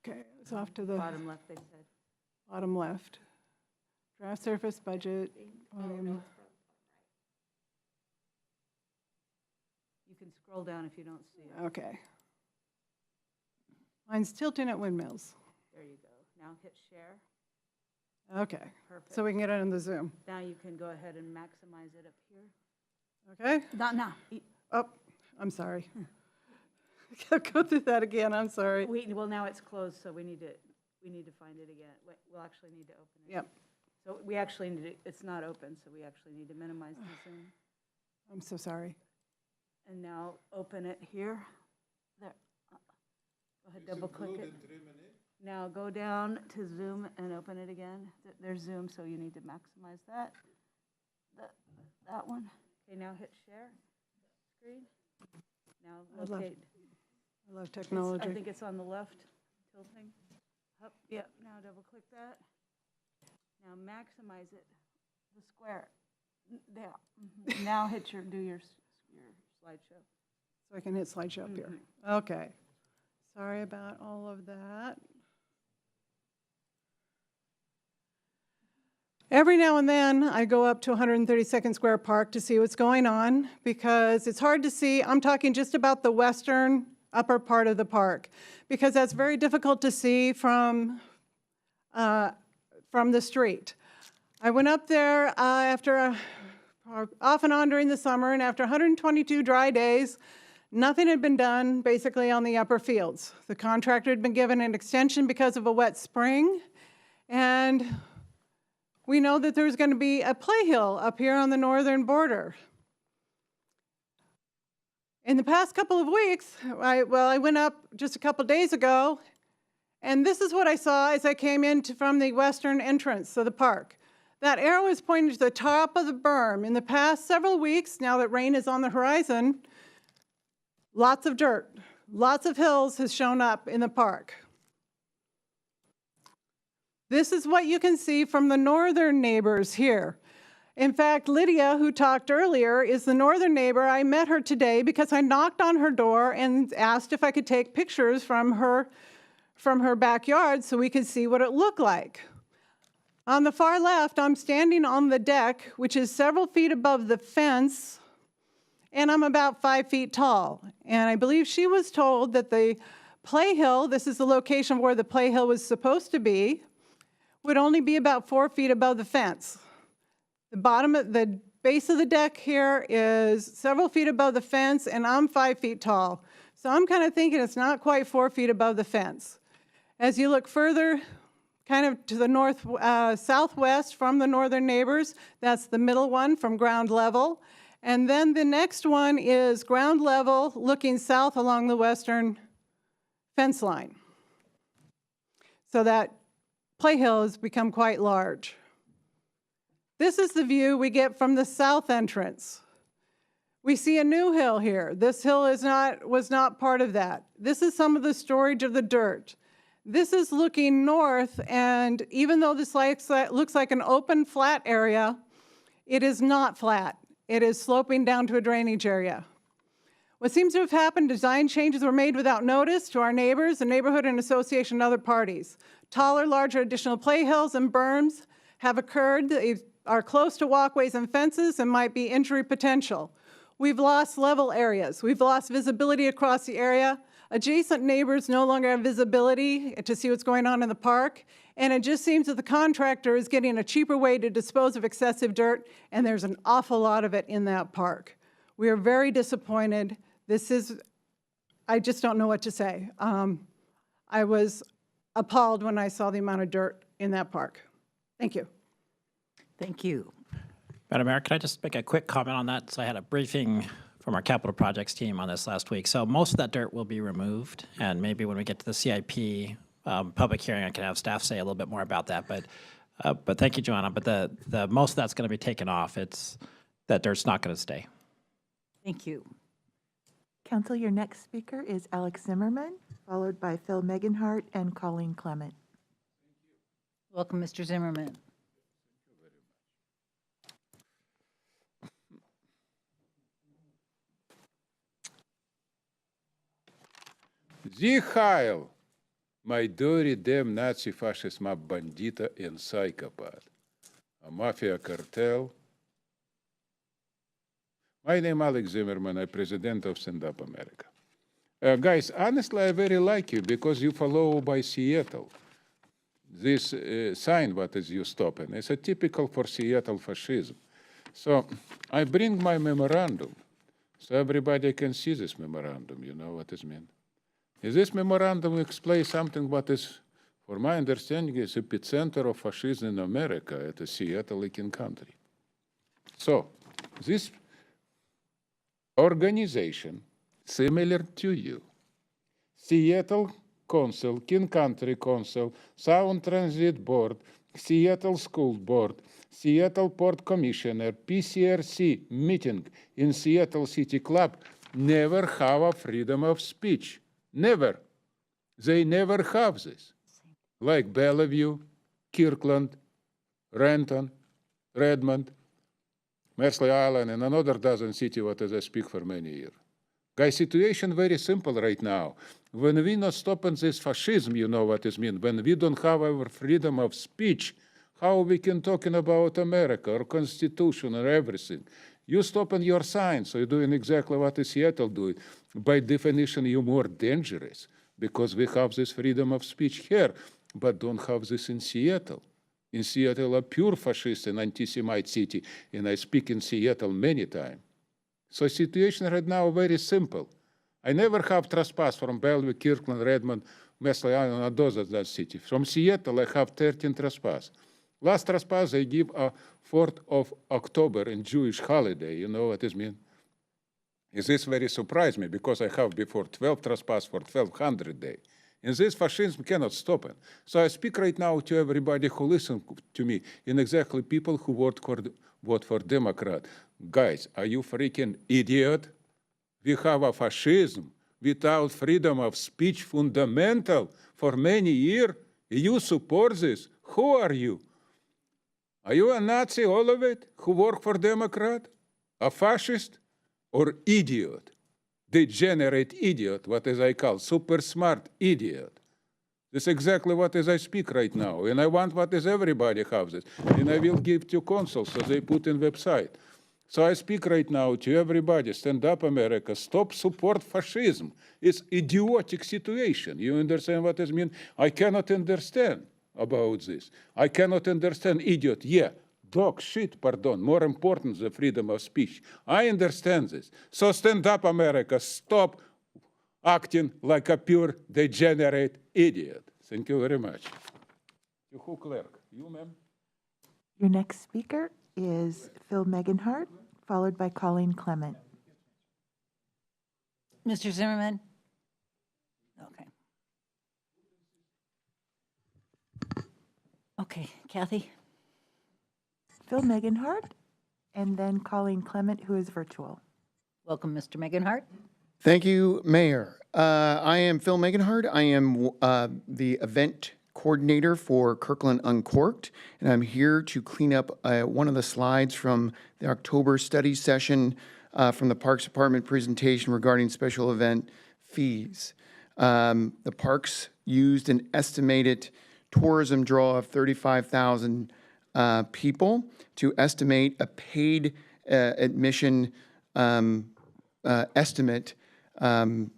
Okay, it's off to the Bottom left, they said. bottom left. Draft surface budget. You can scroll down if you don't see it. Okay. Mine's tilting at windmills. There you go. Now hit share. Okay, Perfect. so we can get it in the Zoom. Now you can go ahead and maximize it up here. Okay? Not now. Oh, I'm sorry. Go through that again, I'm sorry. Well, now it's closed, so we need to find it again. We'll actually need to open it. Yep. So we actually need to, it's not open, so we actually need to minimize the Zoom. I'm so sorry. And now open it here. There. Go ahead, double click it. Now go down to Zoom and open it again. There's Zoom, so you need to maximize that. That one. Okay, now hit share screen. Now locate. I love technology. I think it's on the left, tilting. Up, yep, now double click that. Now maximize it, the square. There. Now hit do your slideshow. So I can hit slideshow up here. Okay. Sorry about all of that. Every now and then, I go up to 132nd Square Park to see what's going on because it's hard to see. I'm talking just about the western upper part of the park because that's very difficult to see from the street. I went up there after off and on during the summer, and after 122 dry days, nothing had been done basically on the upper fields. The contractor had been given an extension because of a wet spring, and we know that there's going to be a play hill up here on the northern border. In the past couple of weeks, I went up just a couple days ago, and this is what I saw as I came in from the western entrance of the park. That arrow is pointing to the top of the berm. In the past several weeks, now that rain is on the horizon, lots of dirt, lots of hills has shown up in the park. This is what you can see from the northern neighbors here. In fact, Lydia, who talked earlier, is the northern neighbor. I met her today because I knocked on her door and asked if I could take pictures from her backyard so we could see what it looked like. On the far left, I'm standing on the deck, which is several feet above the fence, and I'm about 5 feet tall. And I believe she was told that the play hill, this is the location where the play hill was supposed to be, would only be about 4 feet above the fence. The base of the deck here is several feet above the fence, and I'm 5 feet tall. So I'm kind of thinking it's not quite 4 feet above the fence. As you look further, kind of to the southwest from the northern neighbors, that's the middle one from ground level. And then the next one is ground level looking south along the western fence line. So that play hill has become quite large. This is the view we get from the south entrance. We see a new hill here. This hill was not part of that. This is some of the storage of the dirt. This is looking north, and even though this looks like an open, flat area, it is not flat. It is sloping down to a drainage area. What seems to have happened, design changes were made without notice to our neighbors, the neighborhood and association, and other parties. Taller, larger additional play hills and berms have occurred. They are close to walkways and fences and might be injury potential. We've lost level areas. We've lost visibility across the area. Adjacent neighbors no longer have visibility to see what's going on in the park. And it just seems that the contractor is getting a cheaper way to dispose of excessive dirt, and there's an awful lot of it in that park. We are very disappointed. I just don't know what to say. I was appalled when I saw the amount of dirt in that park. Thank you. Thank you. Madam Mayor, can I just make a quick comment on that? So I had a briefing from our capital projects team on this last week. So most of that dirt will be removed, and maybe when we get to the CIP public hearing, I can have staff say a little bit more about that. But thank you, Joanna. But the most of that's going to be taken off. That dirt's not going to stay. Thank you. Council, your next speaker is Alex Zimmerman, followed by Phil Meganhart and Colleen Clement. Welcome, Mr. Zimmerman. Sie Heil, my dirty damn Nazi fascist mob bandita and psychopath, a mafia cartel. My name is Alex Zimmerman, I'm president of Stand Up America. Guys, honestly, I very like you because you follow by Seattle. This sign, what is you stopping, is a typical for Seattle fascism. So I bring my memorandum so everybody can see this memorandum, you know what it means. This memorandum explains something what is, for my understanding, is epicenter of fascism in America at a Seattle-looking country. So this organization, similar to you, Seattle Council, King Country Council, Sound Transit Board, Seattle School Board, Seattle Port Commissioner, PCRC meeting in Seattle City Club, never have a freedom of speech. Never. They never have this. Like Bellevue, Kirkland, Renton, Redmond, Mersley Island, and another dozen cities what I speak for many years. Guys, situation very simple right now. When we not stopping this fascism, you know what it means. When we don't have our freedom of speech, how we can talking about America or Constitution or everything? You stopping your signs, so you're doing exactly what Seattle doing. By definition, you're more dangerous because we have this freedom of speech here, but don't have this in Seattle. In Seattle, a pure fascist and anti-Semite city, and I speak in Seattle many times. So situation right now very simple. I never have trespass from Bellevue, Kirkland, Redmond, Mersley Island, and others that city. From Seattle, I have 13 trespass. Last trespass, they give a 4th of October in Jewish holiday. You know what it means? Is this very surprised me because I have before 12 trespass for 1200 day. And this fascism cannot stop it. So I speak right now to everybody who listen to me, and exactly people who vote for Democrat. Guys, are you freaking idiot? We have a fascism without freedom of speech fundamental for many years. You support this. Who are you? Are you a Nazi, all of it, who work for Democrat? A fascist? Or idiot? Degenerate idiot, what as I call, super smart idiot. That's exactly what as I speak right now. And I want what is everybody has this. And I will give to consuls so they put in website. So I speak right now to everybody, stand up America, stop support fascism. It's idiotic situation. You understand what this means? I cannot understand about this. I cannot understand idiot. Yeah, dog shit, pardon, more important than freedom of speech. I understand this. So stand up America, stop acting like a pure degenerate idiot. Thank you very much. Who clerk? You, ma'am? Your next speaker is Phil Meganhart, followed by Colleen Clement. Mr. Zimmerman? Okay. Okay, Kathy? Phil Meganhart, and then Colleen Clement, who is virtual. Welcome, Mr. Meganhart. Thank you, Mayor. I am Phil Meganhart. I am the event coordinator for Kirkland Uncorked, and I'm here to clean up one of the slides from the October study session from the Parks Department presentation regarding special event fees. The parks used an estimated tourism draw of 35,000 people to estimate a paid admission estimate, and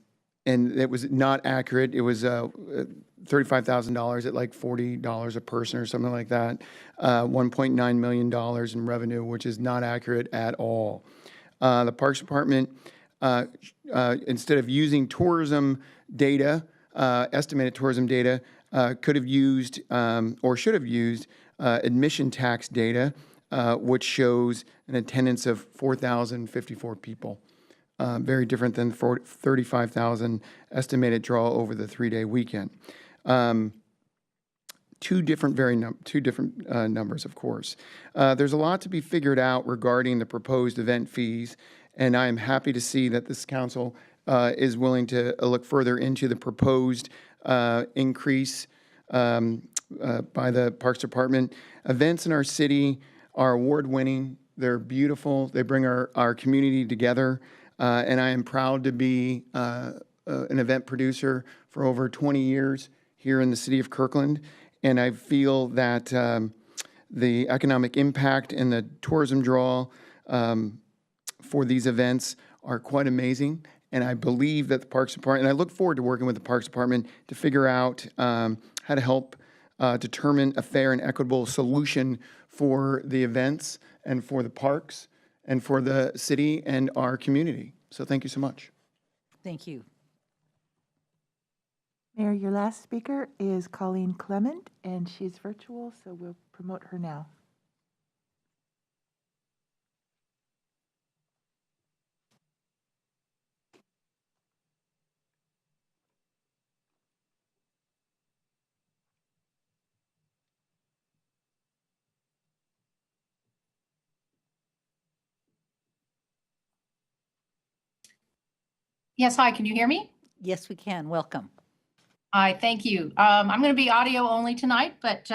it was not accurate. It was $35,000 at like $40 a person or something like that, $1.9 million in revenue, which is not accurate at all. The Parks Department, instead of using tourism data, estimated tourism data, could have used or should have used admission tax data, which shows an attendance of 4,054 people. Very different than 35,000 estimated draw over the 3-day weekend. Two different numbers, of course. There's a lot to be figured out regarding the proposed event fees, and I am happy to see that this council is willing to look further into the proposed increase by the Parks Department. Events in our city are award-winning. They're beautiful. They bring our community together. And I am proud to be an event producer for over 20 years here in the city of Kirkland. And I feel that the economic impact and the tourism draw for these events are quite amazing. And I believe that the Parks Department, and I look forward to working with the Parks Department to figure out how to help determine a fair and equitable solution for the events and for the parks and for the city and our community. So thank you so much. Thank you. Mayor, your last speaker is Colleen Clement, and she's virtual, so we'll promote her now. Yes, hi, can you hear me? Yes, we can. Welcome. Hi, thank you. I'm going to be audio only tonight, but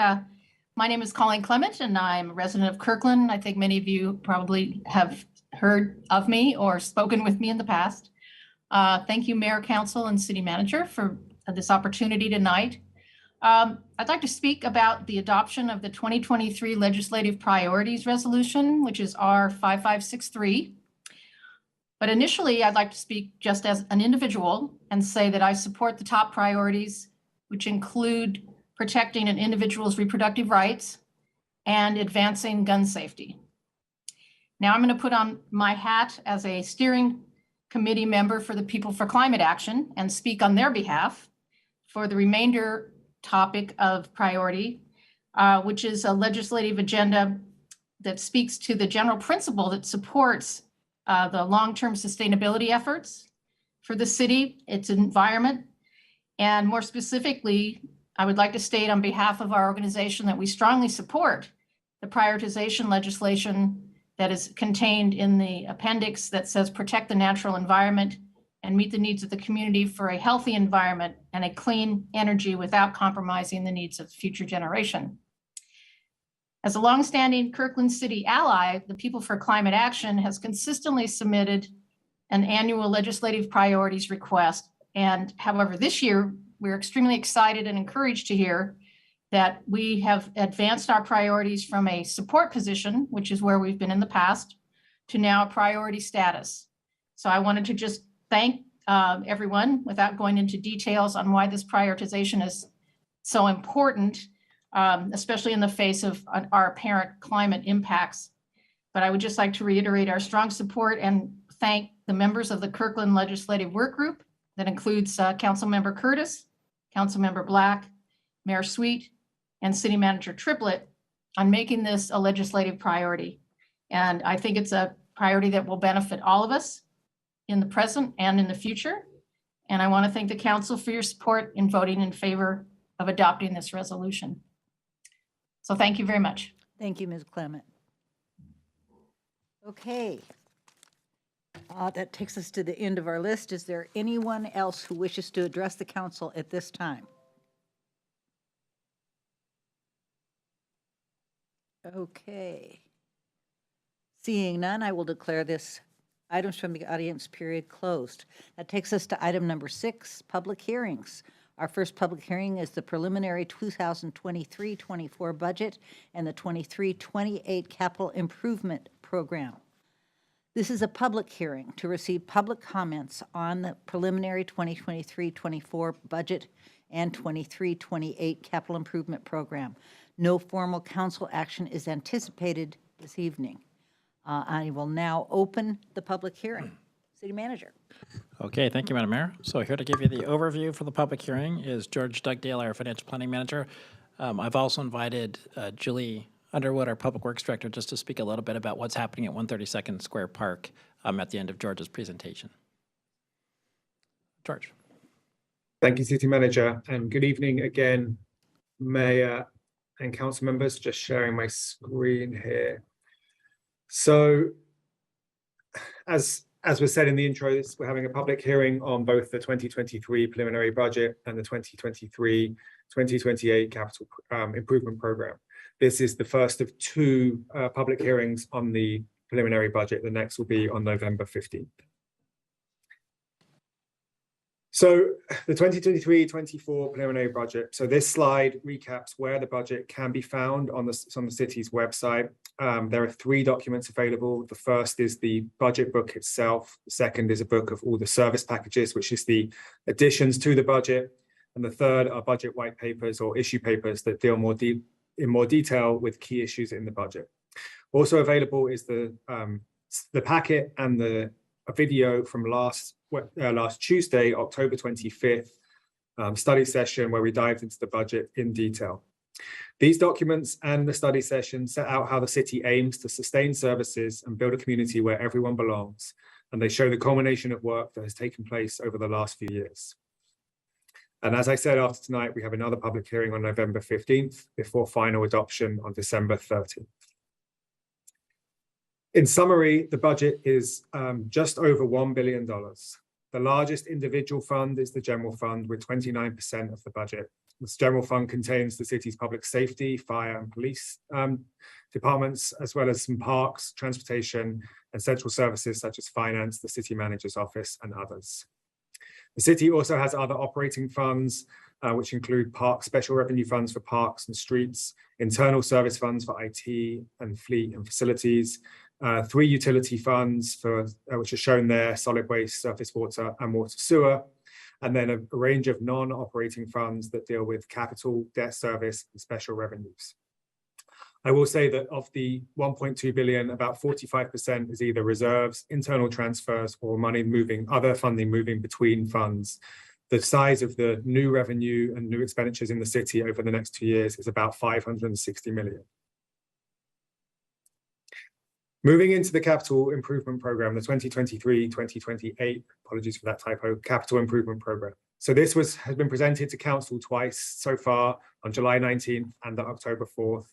my name is Colleen Clement and I'm a resident of Kirkland. I think many of you probably have heard of me or spoken with me in the past. Thank you, Mayor, Council, and City Manager for this opportunity tonight. I'd like to speak about the adoption of the 2023 Legislative Priorities Resolution, which is R5563. But initially, I'd like to speak just as an individual and say that I support the top priorities, which include protecting an individual's reproductive rights and advancing gun safety. Now I'm going to put on my hat as a steering committee member for the People for Climate Action and speak on their behalf for the remainder topic of priority, which is a legislative agenda that speaks to the general principle that supports the long-term sustainability efforts for the city, its environment. And more specifically, I would like to state on behalf of our organization that we strongly support the prioritization legislation that is contained in the appendix that says protect the natural environment and meet the needs of the community for a healthy environment and a clean energy without compromising the needs of future generation. As a longstanding Kirkland City ally, the People for Climate Action has consistently submitted an annual legislative priorities request. And however, this year, we're extremely excited and encouraged to hear that we have advanced our priorities from a support position, which is where we've been in the past, to now a priority status. So I wanted to just thank everyone without going into details on why this prioritization is so important, especially in the face of our apparent climate impacts. But I would just like to reiterate our strong support and thank the members of the Kirkland Legislative Work Group that includes Councilmember Curtis, Councilmember Black, Mayor Sweet, and City Manager Triplett on making this a legislative priority. And I think it's a priority that will benefit all of us in the present and in the future. And I want to thank the council for your support in voting in favor of adopting this resolution. So thank you very much. Thank you, Ms. Clement. Okay. That takes us to the end of our list. Is there anyone else who wishes to address the council at this time? Okay. Seeing none, I will declare this items from the audience period closed. That takes us to item number 6, public hearings. Our first public hearing is the preliminary 2023-24 budget and the 23-28 capital improvement program. This is a public hearing to receive public comments on the preliminary 2023-24 budget and 23-28 capital improvement program. No formal council action is anticipated this evening. I will now open the public hearing. City Manager. Okay, thank you, Madam Mayor. So here to give you the overview for the public hearing is George Dugdale, our Financial Planning Manager. I've also invited Julie Underwood, our Public Works Director, just to speak a little bit about what's happening at 132nd Square Park at the end of George's presentation. George. Thank you, City Manager, and good evening again, Mayor and council members. Just sharing my screen here. So, as was said in the intros, we're having a public hearing on both the 2023 preliminary budget and the 2023-2028 capital improvement program. This is the first of 2 public hearings on the preliminary budget. The next will be on November 15th. So the 2023-24 preliminary budget. So this slide recaps where the budget can be found on the city's website. There are 3 documents available. The first is the budget book itself. The second is a book of all the service packages, which is the additions to the budget. And the third are budget white papers or issue papers that deal in more detail with key issues in the budget. Also available is the packet and a video from last Tuesday, October 25th, study session where we dived into the budget in detail. These documents and the study session set out how the city aims to sustain services and build a community where everyone belongs, and they show the culmination of work that has taken place over the last few years. And as I said, after tonight, we have another public hearing on November 15th before final adoption on December 13th. In summary, the budget is just over $1 billion. The largest individual fund is the general fund with 29% of the budget. This general fund contains the city's public safety, fire and police departments, as well as some parks, transportation, and central services such as finance, the city manager's office, and others. The city also has other operating funds, which include special revenue funds for parks and streets, internal service funds for IT and fleet and facilities, 3 utility funds which are shown there: solid waste, surface water, and water sewer, and then a range of non-operating funds that deal with capital, debt service, and special revenues. I will say that of the 1.2 billion, about 45% is either reserves, internal transfers, or other funding moving between funds. The size of the new revenue and new expenditures in the city over the next 2 years is about 560 million. Moving into the capital improvement program, the 2023-2028, apologies for that typo, capital improvement program. So this has been presented to council twice so far, on July 19th and October 4th.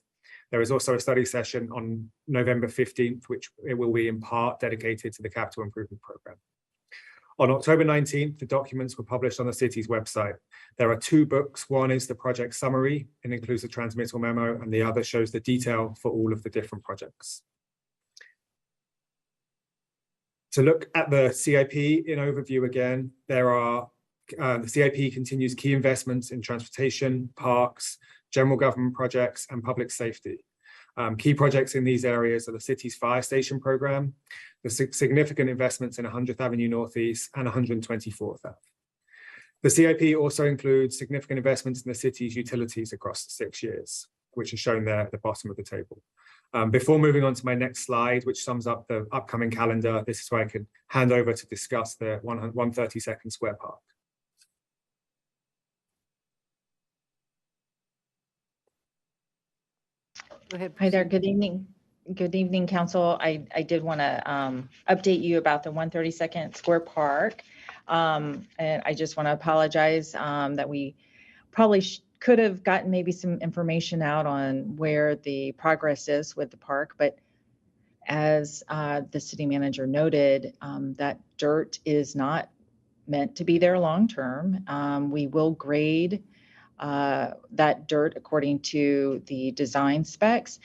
There is also a study session on November 15th, which it will be in part dedicated to the capital improvement program. On October 19th, the documents were published on the city's website. There are two books. One is the project summary and includes the transmittal memo, and the other shows the detail for all of the different projects. To look at the CIP in overview again, there are the CIP continues key investments in transportation, parks, general government projects, and public safety. Key projects in these areas are the city's fire station program, the significant investments in 100th Avenue Northeast and 124th Ave. The CIP also includes significant investments in the city's utilities across the 6 years, which is shown there at the bottom of the table. Before moving on to my next slide, which sums up the upcoming calendar, this is where I can hand over to discuss the 132nd Square Park. Go ahead. Hi there, good evening. Good evening, council. I did want to update you about the 132nd Square Park. And I just want to apologize that we probably could have gotten maybe some information out on where the progress is with the park, but as the city manager noted, that dirt is not meant to be there long-term. We will grade that dirt according to the design specs.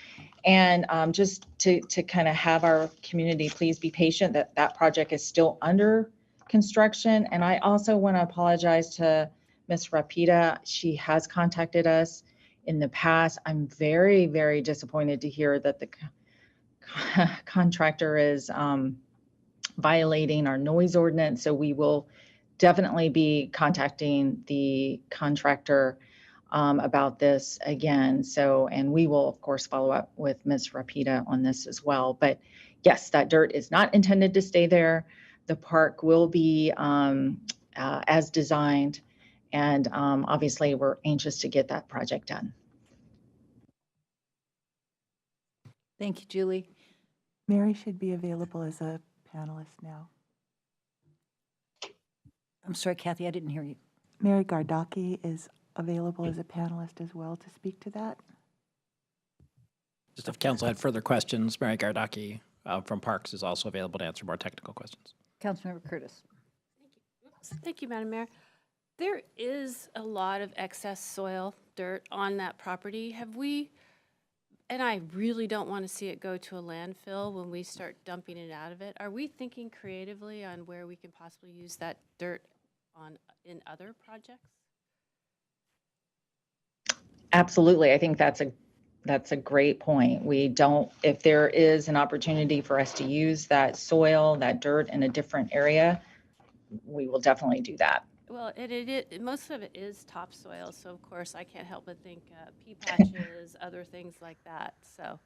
And just to kind of have our community please be patient, that project is still under construction. And I also want to apologize to Ms. Rapida. She has contacted us in the past. I'm very, very disappointed to hear that the contractor is violating our noise ordinance. So we will definitely be contacting the contractor about this again. So, and we will of course follow up with Ms. Rapida on this as well. But yes, that dirt is not intended to stay there. The park will be as designed, and obviously we're anxious to get that project done. Thank you, Julie. Mary should be available as a panelist now. I'm sorry, Kathy, I didn't hear you. Mary Gardocki is available as a panelist as well to speak to that. Just if council had further questions, Mary Gardocki from Parks is also available to answer more technical questions. Councilmember Curtis. Thank you, Madam Mayor. There is a lot of excess soil, dirt on that property. Have we, and I really don't want to see it go to a landfill when we start dumping it out of it. Are we thinking creatively on where we can possibly use that dirt in other projects? Absolutely. I think that's a great point. We don't, if there is an opportunity for us to use that soil, that dirt in a different area, we will definitely do that. Well, most of it is topsoil, so of course I can't help but think pea patches, other things like that. So,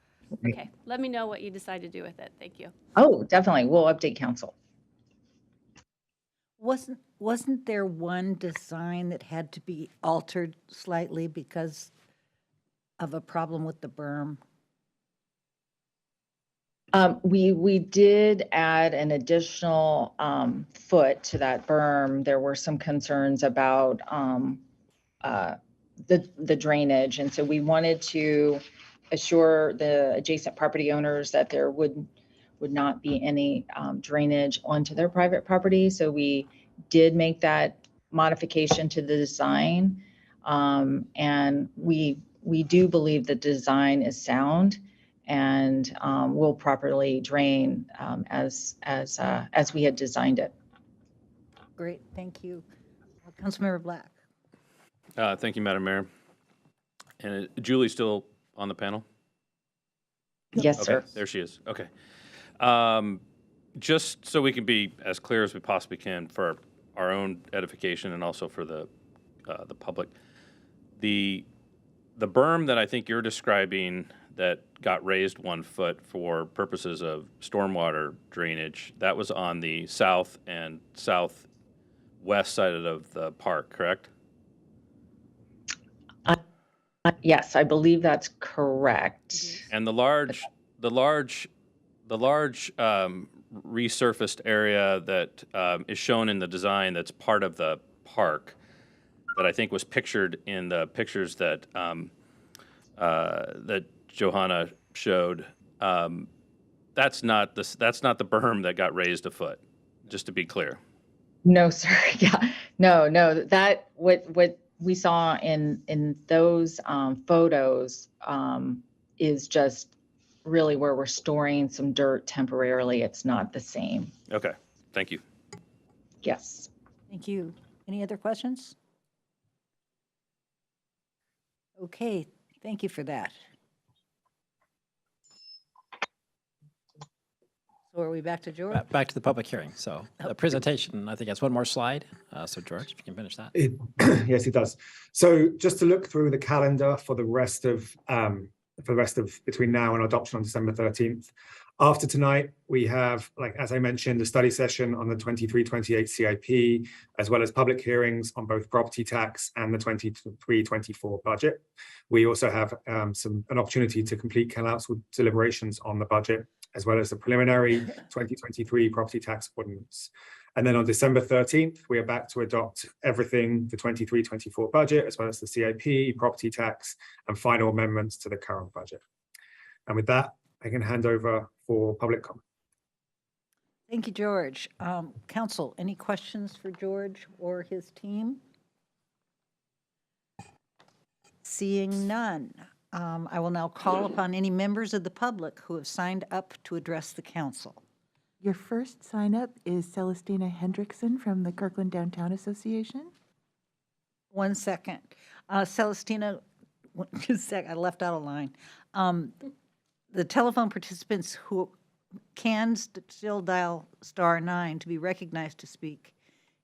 okay, let me know what you decide to do with it. Thank you. Oh, definitely. We'll update council. Wasn't there one design that had to be altered slightly because of a problem with the berm? We did add an additional foot to that berm. There were some concerns about the drainage, and so we wanted to assure the adjacent property owners that there would not be any drainage onto their private property. So we did make that modification to the design, and we do believe the design is sound and will properly drain as we had designed it. Great, thank you. Councilmember Black. Thank you, Madam Mayor. And Julie's still on the panel? Yes, okay, sir. There she is. Okay. Just so we can be as clear as we possibly can for our own edification and also for the public, the berm that I think you're describing that got raised 1 foot for purposes of stormwater drainage, that was on the south and southwest side of the park, correct? Yes, I believe that's correct. And the large the large resurfaced area that is shown in the design that's part of the park that I think was pictured in the pictures that that Johanna showed, that's not the berm that got raised a foot, just to be clear. No, sir. Yeah, no, that what we saw in those photos is just really where we're storing some dirt temporarily. It's not the same. Okay, thank you. Yes. Thank you. Any other questions? Okay, thank you for that. So are we back to George? Back to the public hearing. So the presentation, I think that's one more slide. So George, if you can finish that. Yes, it does. So just to look through the calendar for the rest of between now and adoption on December 13th. After tonight, we have, like as I mentioned, a study session on the 23-28 CIP, as well as public hearings on both property tax and the 23-24 budget. We also have an opportunity to complete council deliberations on the budget, as well as the preliminary 2023 property tax ordinance. And then on December 13th, we are back to adopt everything, the 23-24 budget, as well as the CIP, property tax, and final amendments to the current budget. And with that, I can hand over for public comment. Thank you, George. Council, any questions for George or his team? Seeing none, I will now call upon any members of the public who have signed up to address the council. Your first sign up is Celestina Hendrickson from the Kirkland Downtown Association. 1 second. Celestina, just a sec, I left out a line. The telephone participants who can still dial *9 to be recognized to speak,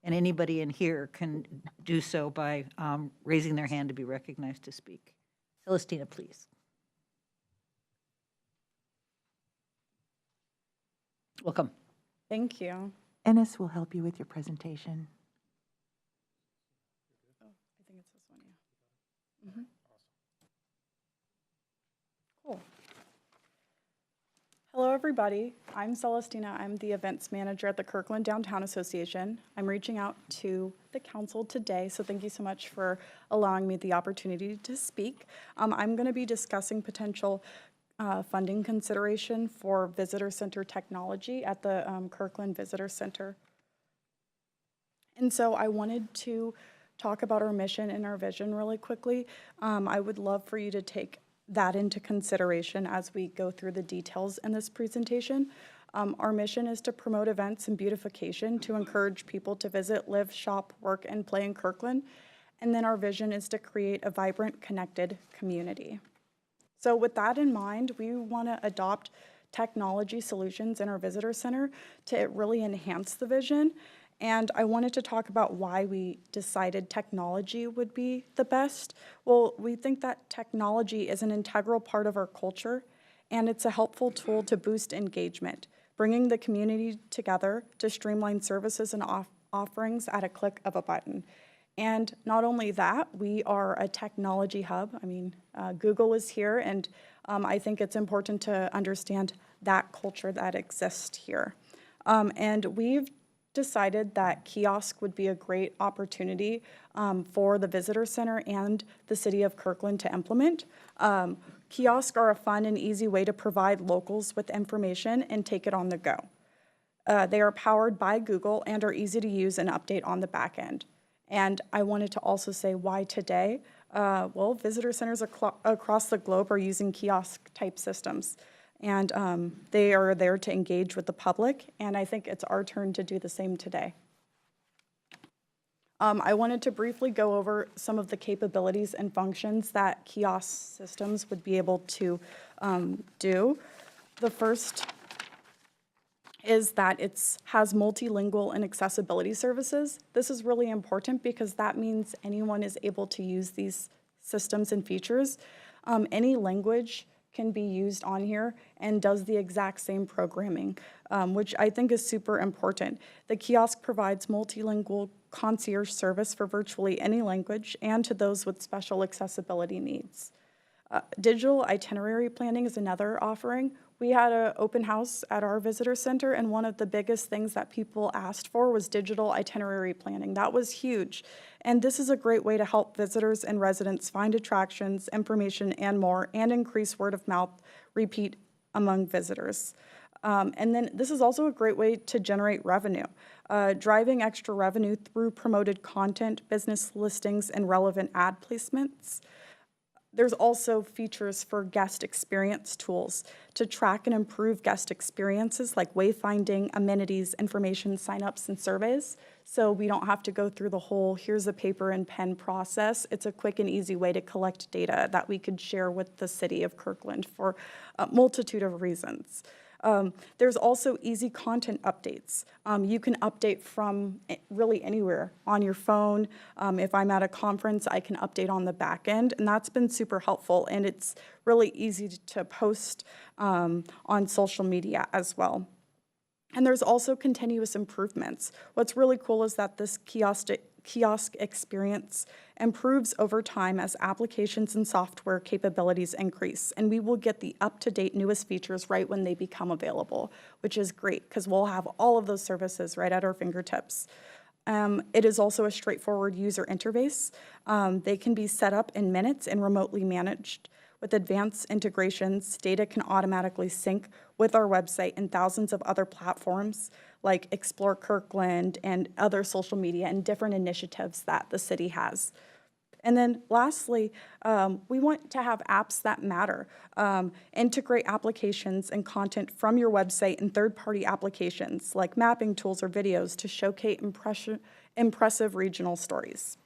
and anybody in here can do so by raising their hand to be recognized to speak. Celestina, please. Welcome. Thank you. Ennis will help you with your presentation. Oh, I think it's this one, yeah. Cool. Hello, everybody. I'm Celestina. I'm the events manager at the Kirkland Downtown Association. I'm reaching out to the council today, so thank you so much for allowing me the opportunity to speak. I'm going to be discussing potential funding consideration for visitor center technology at the Kirkland Visitor Center. And so I wanted to talk about our mission and our vision really quickly. I would love for you to take that into consideration as we go through the details in this presentation. Our mission is to promote events and beautification to encourage people to visit, live, shop, work, and play in Kirkland. And then our vision is to create a vibrant, connected community. So with that in mind, we want to adopt technology solutions in our visitor center to really enhance the vision. And I wanted to talk about why we decided technology would be the best. Well, we think that technology is an integral part of our culture, and it's a helpful tool to boost engagement, bringing the community together to streamline services and offerings at a click of a button. And not only that, we are a technology hub. I mean, Google is here, and I think it's important to understand that culture that exists here. And we've decided that kiosk would be a great opportunity for the visitor center and the city of Kirkland to implement. Kiosks are a fun and easy way to provide locals with information and take it on the go. They are powered by Google and are easy to use and update on the back end. And I wanted to also say why today. Well, visitor centers across the globe are using kiosk-type systems, and they are there to engage with the public, and I think it's our turn to do the same today. I wanted to briefly go over some of the capabilities and functions that kiosk systems would be able to do. The first is that it has multilingual and accessibility services. This is really important because that means anyone is able to use these systems and features. Any language can be used on here and does the exact same programming, which I think is super important. The kiosk provides multilingual concierge service for virtually any language and to those with special accessibility needs. Digital itinerary planning is another offering. We had an open house at our visitor center, and one of the biggest things that people asked for was digital itinerary planning. That was huge. And this is a great way to help visitors and residents find attractions, information, and more, and increase word of mouth repeat among visitors. And then this is also a great way to generate revenue, driving extra revenue through promoted content, business listings, and relevant ad placements. There's also features for guest experience tools to track and improve guest experiences like wayfinding, amenities, information, signups, and surveys. So we don't have to go through the whole here's a paper and pen process. It's a quick and easy way to collect data that we could share with the city of Kirkland for a multitude of reasons. There's also easy content updates. You can update from really anywhere on your phone. If I'm at a conference, I can update on the back end, and that's been super helpful. And it's really easy to post on social media as well. And there's also continuous improvements. What's really cool is that this kiosk experience improves over time as applications and software capabilities increase, and we will get the up-to-date newest features right when they become available, which is great because we'll have all of those services right at our fingertips. It is also a straightforward user interface. They can be set up in minutes and remotely managed. With advanced integrations, data can automatically sync with our website and thousands of other platforms like Explore Kirkland and other social media and different initiatives that the city has. And then lastly, we want to have apps that matter. Integrate applications and content from your website and third-party applications like mapping tools or videos to showcase impressive regional stories.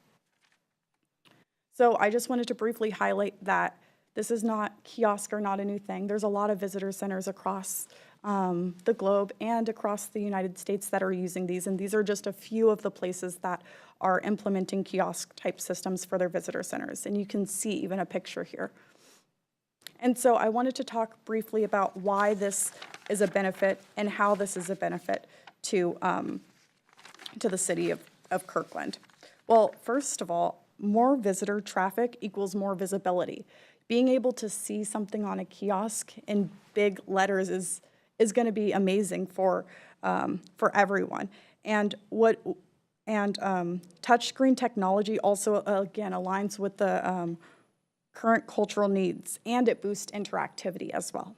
So I just wanted to briefly highlight that this is not, kiosks are not a new thing. There's a lot of visitor centers across the globe and across the United States that are using these, and these are just a few of the places that are implementing kiosk-type systems for their visitor centers, and you can see even a picture here. And so I wanted to talk briefly about why this is a benefit and how this is a benefit to the city of Kirkland. Well, first of all, more visitor traffic equals more visibility. Being able to see something on a kiosk in big letters is going to be amazing for everyone. And touchscreen technology also again aligns with the current cultural needs, and it boosts interactivity as well.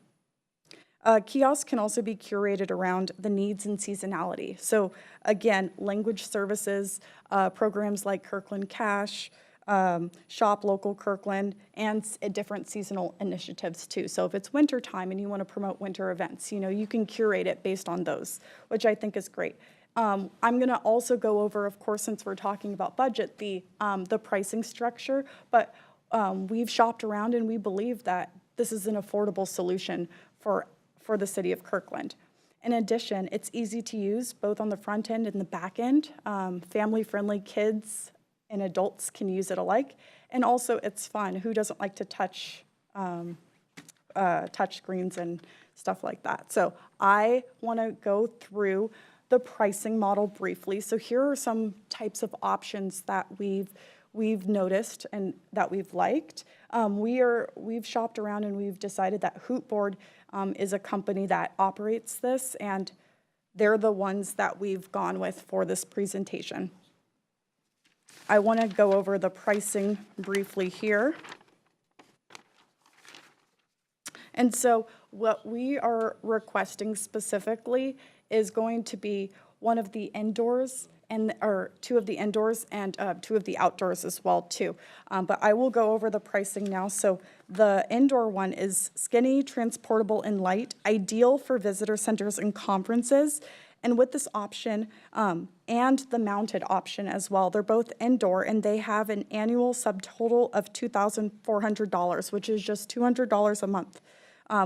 Kiosks can also be curated around the needs and seasonality. So again, language services, programs like Kirkland Cash, Shop Local Kirkland, and different seasonal initiatives too. So if it's winter time and you want to promote winter events, you can curate it based on those, which I think is great. I'm going to also go over, of course, since we're talking about budget, the pricing structure, but we've shopped around and we believe that this is an affordable solution for the city of Kirkland. In addition, it's easy to use both on the front end and the back end. Family-friendly kids and adults can use it alike. And also it's fun. Who doesn't like to touch screens and stuff like that? So I want to go through the pricing model briefly. So here are some types of options that we've noticed and that we've liked. We've shopped around and we've decided that Hootboard is a company that operates this, and they're the ones that we've gone with for this presentation. I want to go over the pricing briefly here. And so what we are requesting specifically is going to be one of the indoors or two of the indoors and two of the outdoors as well too. But I will go over the pricing now. So the indoor one is skinny, transportable, and light, ideal for visitor centers and conferences. And with this option and the mounted option as well, they're both indoor and they have an annual subtotal of $2,400, which is just $200 a month,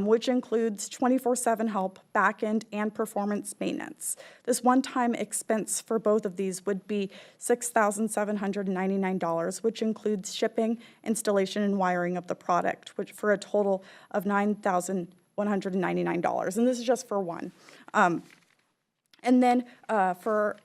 which includes 24/7 help, back-end, and performance maintenance. This one-time expense for both of these would be $6,799, which includes shipping, installation, and wiring of the product, which for a total of $9,199. And this is just for one. And then for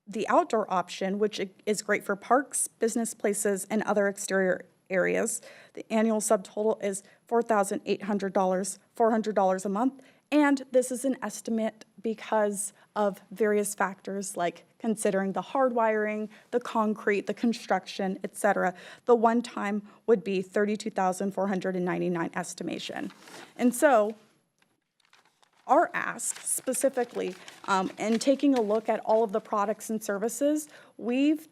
the outdoor option, which is great for parks, business places, and other exterior areas. The annual subtotal is $4,800 a month, and this is an estimate because of various factors like considering the hardwiring, the concrete, the construction, etc. The one time would be $32,499 estimation. And so our ask specifically, and taking a look at all of the products and services, we've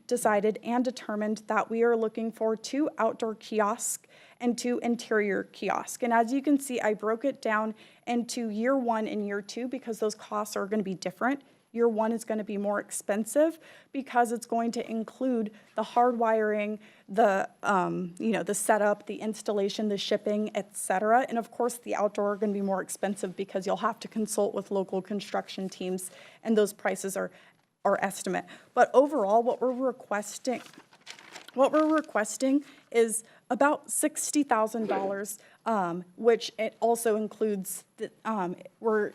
decided and determined that we are looking for 2 outdoor kiosks and 2 interior kiosks. And as you can see, I broke it down into year 1 and year 2 because those costs are going to be different. Year 1 is going to be more expensive because it's going to include the hardwiring, the the setup, the installation, the shipping, etc. And of course, the outdoor are going to be more expensive because you'll have to consult with local construction teams, and those prices are estimate. But overall, what we're requesting is about $60,000, which it also includes we're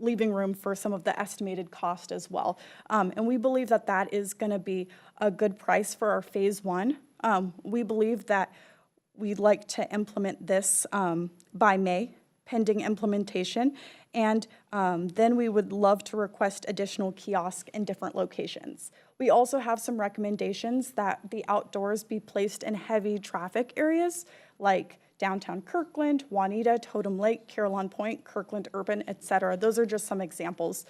leaving room for some of the estimated cost as well. And we believe that that is going to be a good price for our phase 1. We believe that we'd like to implement this by May, pending implementation. And then we would love to request additional kiosks in different locations. We also have some recommendations that the outdoors be placed in heavy traffic areas like downtown Kirkland, Juanita, Totem Lake, Carillon Point, Kirkland Urban, etc. Those are just some examples.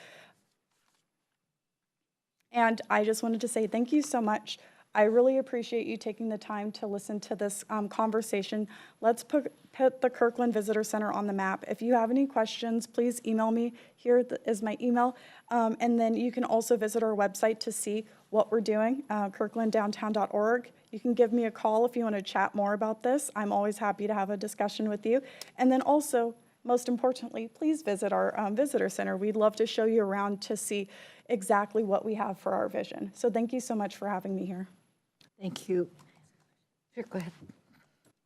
And I just wanted to say thank you so much. I really appreciate you taking the time to listen to this conversation. Let's put the Kirkland Visitor Center on the map. If you have any questions, please email me. Here is my email. And then you can also visit our website to see what we're doing, kirklanddowntown.org. You can give me a call if you want to chat more about this. I'm always happy to have a discussion with you. And then also, most importantly, please visit our visitor center. We'd love to show you around to see exactly what we have for our vision. So thank you so much for having me here. Thank you. Here, go ahead.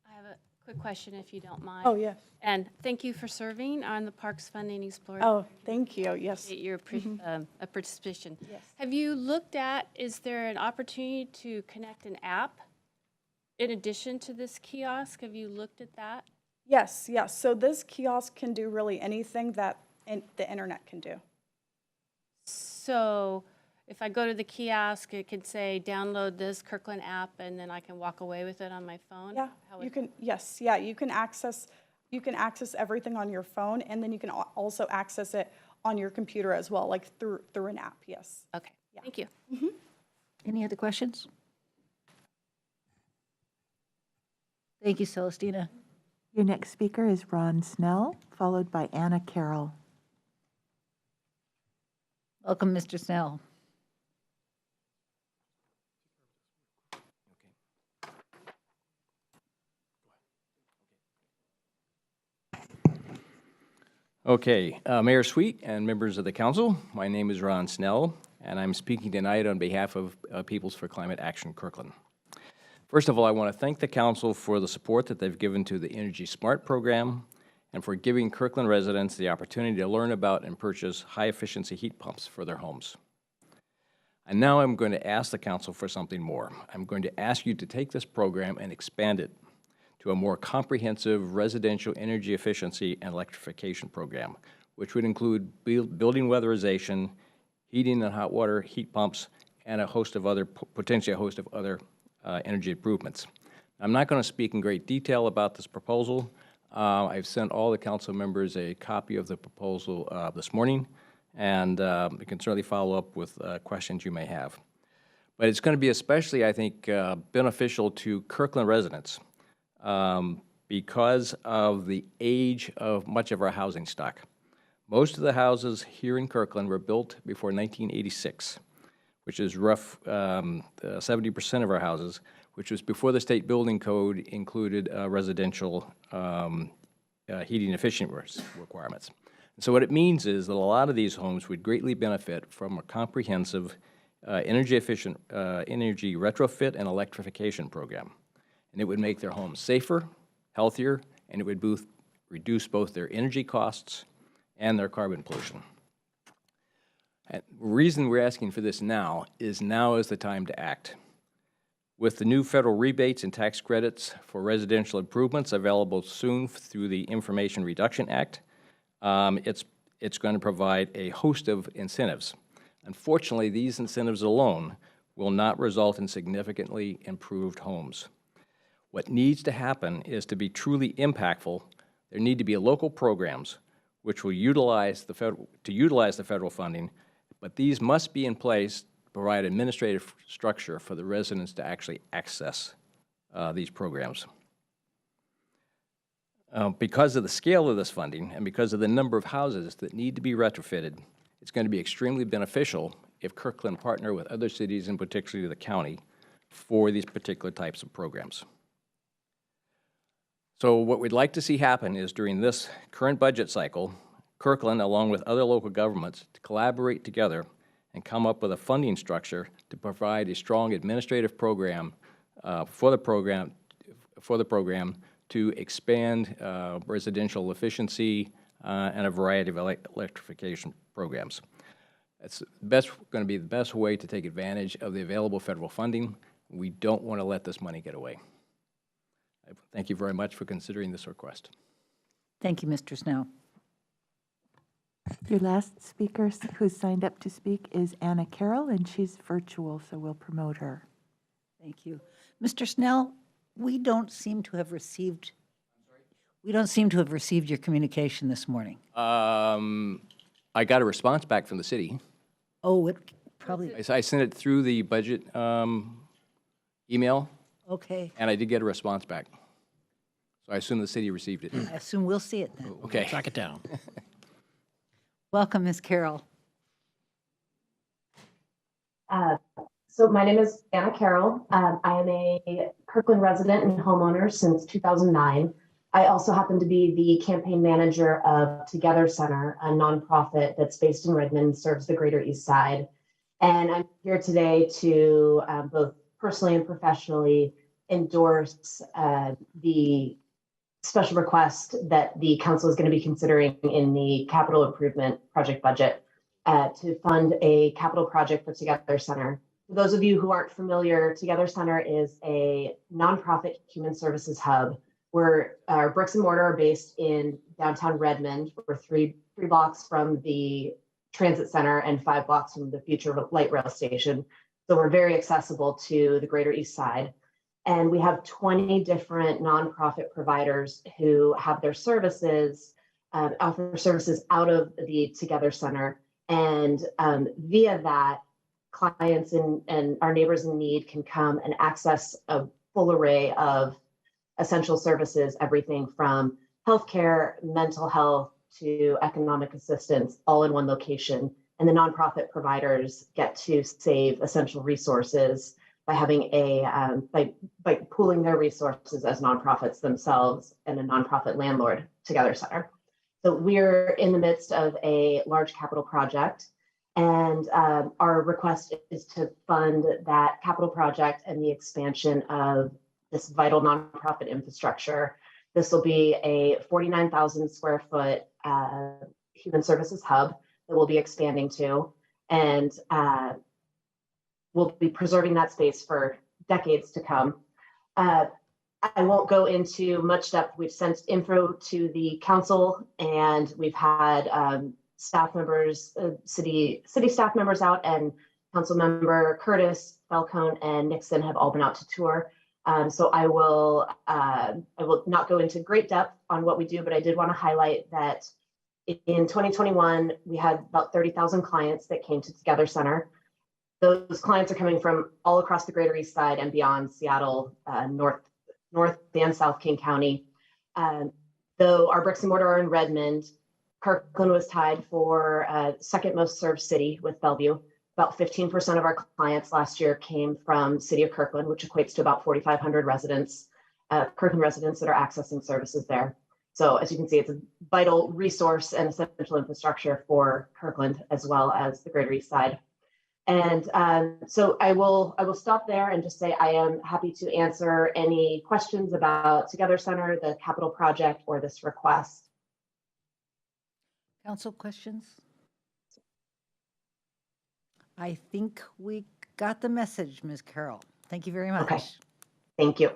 I have a quick question, if you don't mind. Oh, yes. And thank you for serving on the Parks Funding Explorer. Oh, thank you. Yes. Your participation. Yes. Have you looked at, is there an opportunity to connect an app in addition to this kiosk? Have you looked at that? Yes, yes. So this kiosk can do really anything that the internet can do. So if I go to the kiosk, it can say, download this Kirkland app, and then I can walk away with it on my phone? Yeah, you can, yes, yeah, you can access everything on your phone, and then you can also access it on your computer as well, like through an app, yes. Okay, Yeah. thank you. Any other questions? Thank you, Celestina. Your next speaker is Ron Snell, followed by Anna Carroll. Welcome, Mr. Snell. Okay, Mayor Sweet and members of the council, my name is Ron Snell, and I'm speaking tonight on behalf of Peoples for Climate Action Kirkland. First of all, I want to thank the council for the support that they've given to the Energy Smart program and for giving Kirkland residents the opportunity to learn about and purchase high-efficiency heat pumps for their homes. And now I'm going to ask the council for something more. I'm going to ask you to take this program and expand it to a more comprehensive residential energy efficiency and electrification program, which would include building weatherization, heating and hot water heat pumps, and potentially a host of other energy improvements. I'm not going to speak in great detail about this proposal. I've sent all the council members a copy of the proposal this morning, and we can certainly follow up with questions you may have. But it's going to be especially, I think, beneficial to Kirkland residents because of the age of much of our housing stock. Most of the houses here in Kirkland were built before 1986, which is rough 70% of our houses, which was before the state building code included residential heating efficient requirements. And so what it means is that a lot of these homes would greatly benefit from a comprehensive energy efficient energy retrofit and electrification program. And it would make their homes safer, healthier, and it would reduce both their energy costs and their carbon pollution. And the reason we're asking for this now is the time to act. With the new federal rebates and tax credits for residential improvements available soon through the Information Reduction Act, it's going to provide a host of incentives. Unfortunately, these incentives alone will not result in significantly improved homes. What needs to happen is to be truly impactful, there need to be local programs which will utilize the federal funding, but these must be in place to provide administrative structure for the residents to actually access these programs. Because of the scale of this funding and because of the number of houses that need to be retrofitted, it's going to be extremely beneficial if Kirkland partner with other cities, and particularly the county, for these particular types of programs. So what we'd like to see happen is during this current budget cycle, Kirkland, along with other local governments, to collaborate together and come up with a funding structure to provide a strong administrative program for the program to expand residential efficiency and a variety of electrification programs. It's going to be the best way to take advantage of the available federal funding. We don't want to let this money get away. Thank you very much for considering this request. Thank you, Mr. Snell. Your last speaker who's signed up to speak is Anna Carroll, and she's virtual, so we'll promote her. Thank you. Mr. Snell, we don't seem to have received your communication this morning. I got a response back from the city. Oh, it probably, I sent it through the budget email, okay. and I did get a response back. So I assume the city received it. I assume we'll see it then. Okay. Track it down. Welcome, Ms. Carroll. So my name is Anna Carroll. I am a Kirkland resident and homeowner since 2009. I also happen to be the campaign manager of Together Center, a nonprofit that's based in Redmond, serves the Greater East Side. And I'm here today to both personally and professionally endorse the special request that the council is going to be considering in the capital improvement project budget to fund a capital project for Together Center. For those of you who aren't familiar, Together Center is a nonprofit human services hub where our bricks and mortar are based in downtown Redmond. We're three blocks from the transit center and 5 blocks from the future light rail station. So we're very accessible to the Greater East Side. And we have 20 different nonprofit providers who have their services, offer services out of the Together Center. And via that, clients and our neighbors in need can come and access a full array of essential services, everything from healthcare, mental health, to economic assistance, all in one location. And the nonprofit providers get to save essential resources by having by pooling their resources as nonprofits themselves and a nonprofit landlord, Together Center. So we're in the midst of a large capital project, and our request is to fund that capital project and the expansion of this vital nonprofit infrastructure. This will be a 49,000 square foot human services hub that we'll be expanding to, and we'll be preserving that space for decades to come. I won't go into much depth. We've sent info to the council, and we've had staff members, city staff members out, and council member Curtis, Falcone, and Nixon have all been out to tour. So I will not go into great depth on what we do, but I did want to highlight that in 2021, we had about 30,000 clients that came to Together Center. Those clients are coming from all across the Greater East Side and beyond Seattle, North and South King County. Though our bricks and mortar are in Redmond, Kirkland was tied for second most served city with Bellevue. About 15% of our clients last year came from City of Kirkland, which equates to about 4,500 residents, Kirkland residents that are accessing services there. So as you can see, it's a vital resource and essential infrastructure for Kirkland as well as the Greater East Side. And so I will stop there and just say I am happy to answer any questions about Together Center, the capital project, or this request. Council questions? I think we got the message, Ms. Carroll. Thank you very much. Okay. Thank you.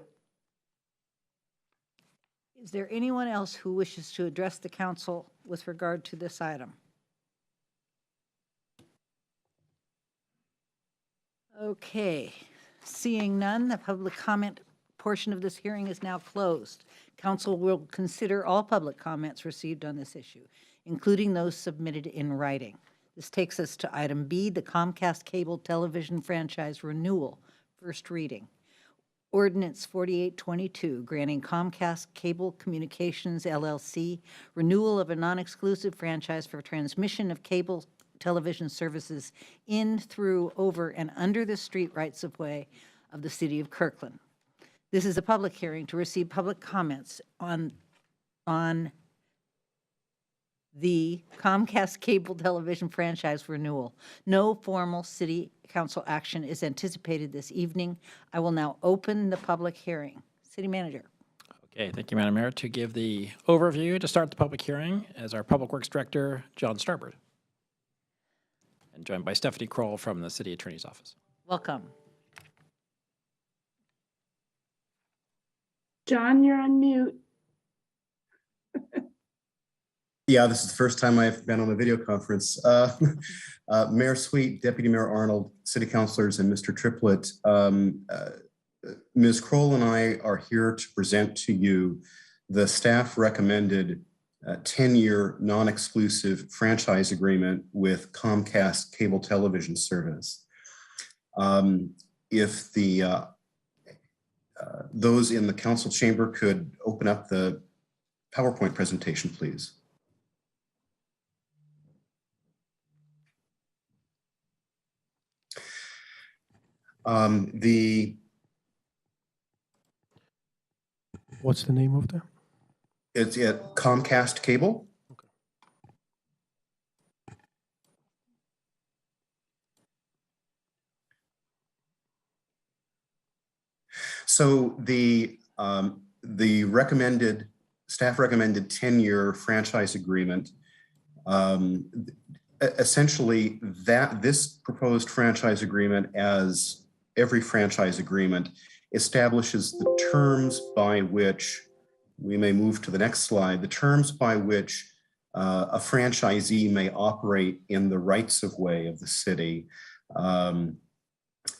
Is there anyone else who wishes to address the council with regard to this item? Okay, seeing none, the public comment portion of this hearing is now closed. Council will consider all public comments received on this issue, including those submitted in writing. This takes us to item B, the Comcast Cable Television Franchise Renewal, first reading. Ordinance 4822, granting Comcast Cable Communications LLC renewal of a non-exclusive franchise for transmission of cable television services in, through, over, and under the street rights-of-way of the city of Kirkland. This is a public hearing to receive public comments on the Comcast Cable Television franchise renewal. No formal city council action is anticipated this evening. I will now open the public hearing. City Manager. Okay, thank you, Madam Mayor. To give the overview to start the public hearing is our Public Works Director, John Starbird, and joined by Stephanie Kroll from the City Attorney's Office. Welcome. John, you're on mute. Yeah, this is the first time I've been on a video conference. Mayor Sweet, Deputy Mayor Arnold, City Councilors, and Mr. Triplett, Ms. Kroll and I are here to present to you the staff recommended 10-year non-exclusive franchise agreement with Comcast Cable Television Service. If the those in the council chamber could open up the PowerPoint presentation, please. What's the name of that? It's at Comcast Cable. Okay. So the recommended, staff recommended 10-year franchise agreement, essentially this proposed franchise agreement, as every franchise agreement, establishes the terms by which, we may move to the next slide, the terms by which a franchisee may operate in the rights of way of the city.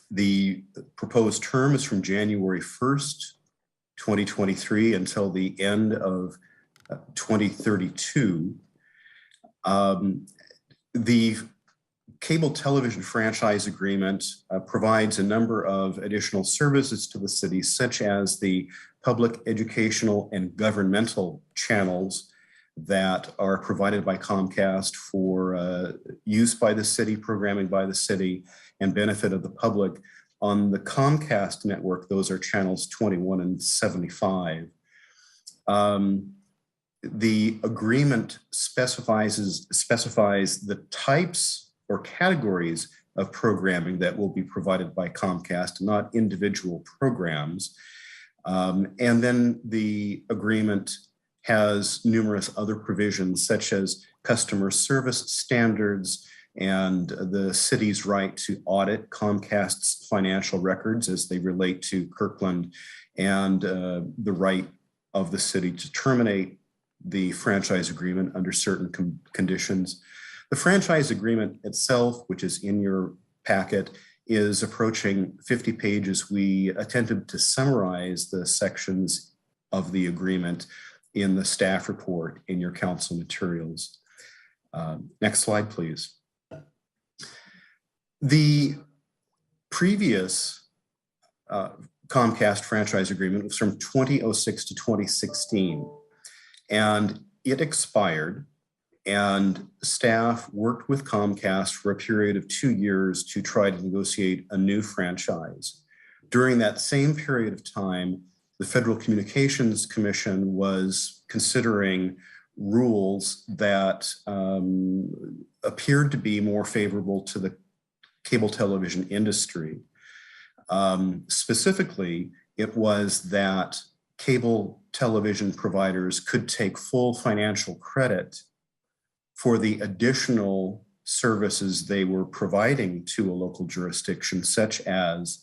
The proposed term is from January 1st, 2023 until the end of 2032. The cable television franchise agreement provides a number of additional services to the city, such as the public, educational, and governmental channels that are provided by Comcast for use by the city, programming by the city, and benefit of the public. On the Comcast network, those are channels 21 and 75. The agreement specifies the types or categories of programming that will be provided by Comcast, not individual programs. And then the agreement has numerous other provisions, such as customer service standards and the city's right to audit Comcast's financial records as they relate to Kirkland, and the right of the city to terminate the franchise agreement under certain conditions. The franchise agreement itself, which is in your packet, is approaching 50 pages. We attempted to summarize the sections of the agreement in the staff report in your council materials. Next slide, please. The previous Comcast franchise agreement was from 2006 to 2016, and it expired, and staff worked with Comcast for a period of 2 years to try to negotiate a new franchise. During that same period of time, the Federal Communications Commission was considering rules that appeared to be more favorable to the cable television industry. Specifically, it was that cable television providers could take full financial credit for the additional services they were providing to a local jurisdiction, such as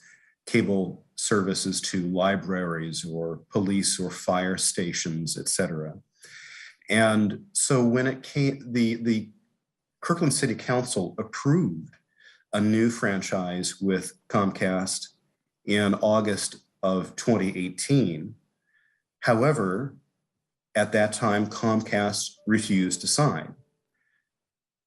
cable services to libraries or police or fire stations, et cetera. And so when it came, the Kirkland City Council approved a new franchise with Comcast in August of 2018. However, at that time, Comcast refused to sign.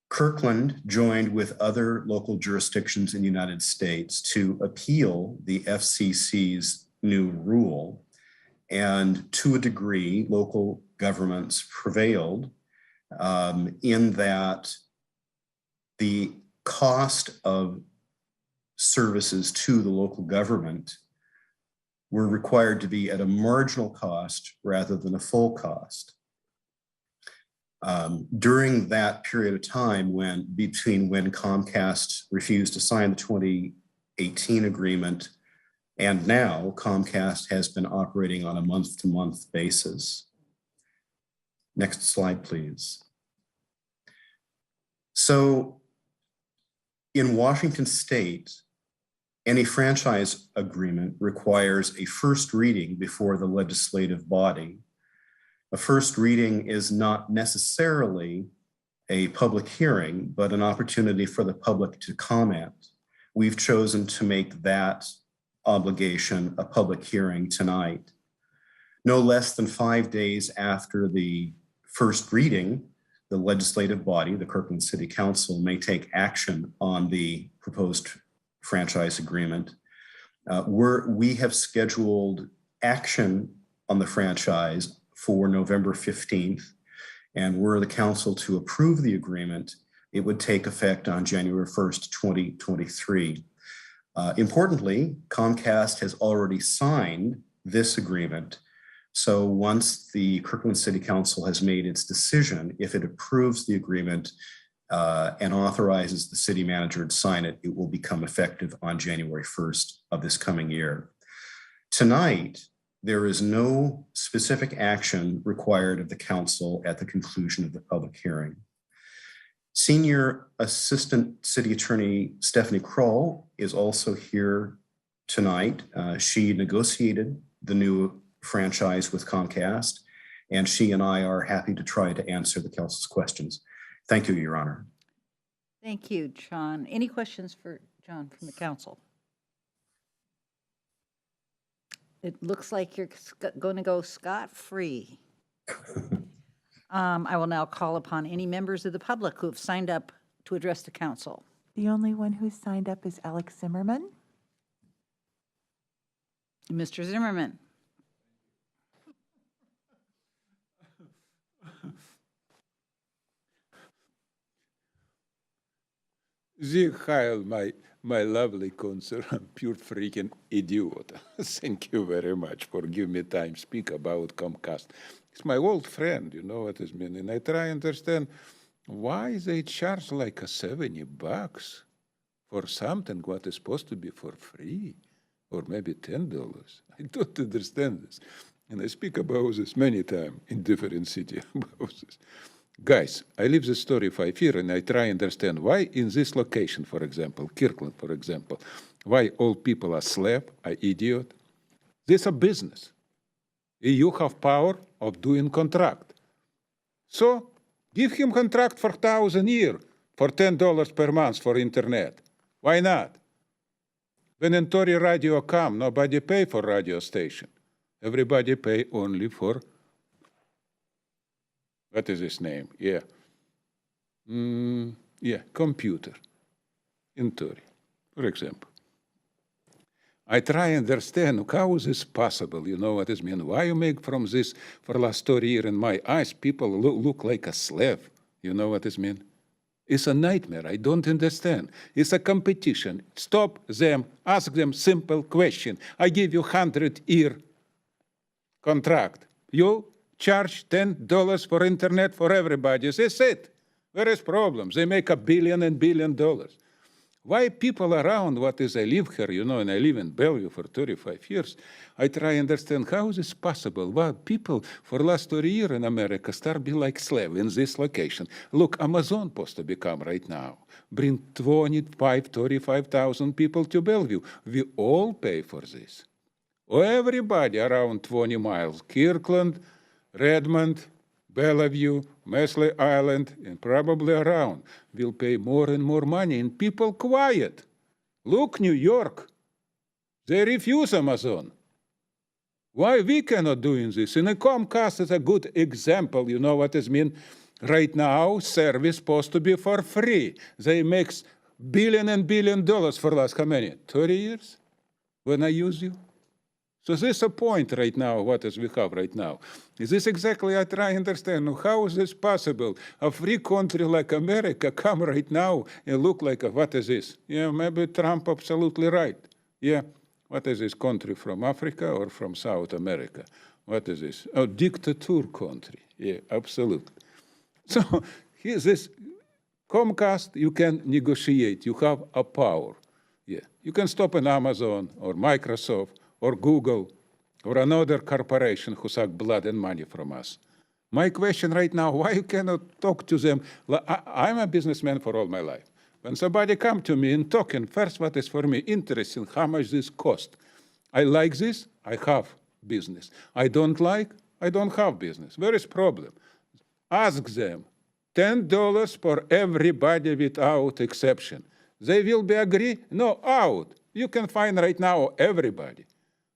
Kirkland joined with other local jurisdictions in the United States to appeal the FCC's new rule. And to a degree, local governments prevailed in that the cost of services to the local government were required to be at a marginal cost rather than a full cost. During that period of time between when Comcast refused to sign the 2018 agreement and now, Comcast has been operating on a month-to-month basis. Next slide, please. So in Washington State, any franchise agreement requires a first reading before the legislative body. A first reading is not necessarily a public hearing, but an opportunity for the public to comment. We've chosen to make that obligation a public hearing tonight. No less than 5 days after the first reading, the legislative body, the Kirkland City Council, may take action on the proposed franchise agreement. We have scheduled action on the franchise for November 15th, and were the council to approve the agreement, it would take effect on January 1st, 2023. Importantly, Comcast has already signed this agreement. So once the Kirkland City Council has made its decision, if it approves the agreement and authorizes the city manager to sign it, it will become effective on January 1st of this coming year. Tonight, there is no specific action required of the council at the conclusion of the public hearing. Senior Assistant City Attorney Stephanie Kroll is also here tonight. She negotiated the new franchise with Comcast, and she and I are happy to try to answer the council's questions. Thank you, Your Honor. Thank you, John. Any questions for John from the council? It looks like you're going to go scot-free. I will now call upon any members of the public who have signed up to address the council. The only one who's signed up is Alex Zimmerman. Mr. Zimmerman. Sieg Heil, my lovely counsel, I'm pure freaking idiot. Thank you very much for giving me time to speak about Comcast. It's my old friend, you know what it means, and I try to understand why they charge like $70 for something what is supposed to be for free, or maybe $10. I don't understand this. And I speak about this many times in different cities about this. Guys, I live this story 5 years, and I try to understand why in this location, for example, Kirkland, for example, why all people are slave, are idiot. This is a business. You have power of doing contract. So give him contract for 1,000 years for $10 per month for internet. Why not? When Entori radio come, nobody pay for radio station. Everybody pay only for, what is his name? Yeah. Computer. Entori, for example. I try to understand how is this possible, you know what it means? Why you make from this, for last 30 years in my eyes, people look like a slave, you know what it means? It's a nightmare, I don't understand. It's a competition. Stop them, ask them simple question. I give you 100-year contract. You charge $10 for internet for everybody. That's it. Where is problems? They make $1 billion and $1 billion. Why people around, what is, I live here, you know, and I live in Bellevue for 35 years, I try to understand how is this possible? Why people for last 30 years in America start be like slave in this location. Look, Amazon supposed to become right now. Bring 35,000 people to Bellevue. We all pay for this. Everybody around 20 miles, Kirkland, Redmond, Bellevue, Mesley Island, and probably around, will pay more and more money, and people quiet. Look, New York, they refuse Amazon. Why we cannot doing this? And Comcast is a good example. You know what it means? Right now, service supposed to be for free. They make billion and billion dollars for last how many? 30 years when I use you? So this is a point right now, what is we have right now. Is this exactly, I try to understand, how is this possible? A free country like America come right now and look like, what is this? Yeah, maybe Trump absolutely right. Yeah, what is this country from Africa or from South America? What is this? Oh, dictator country. Yeah, absolutely. So here's this Comcast, you can negotiate, you have a power. Yeah, you can stop an Amazon or Microsoft or Google, or another corporation who suck blood and money from us. My question right now, why you cannot talk to them? I'm a businessman for all my life. When somebody come to me and talking, first what is for me interesting, how much this cost. I like this, I have business. I don't like, I don't have business. Where is problem? Ask them, $10 for everybody without exception. They will be agree? No, out. You can find right now everybody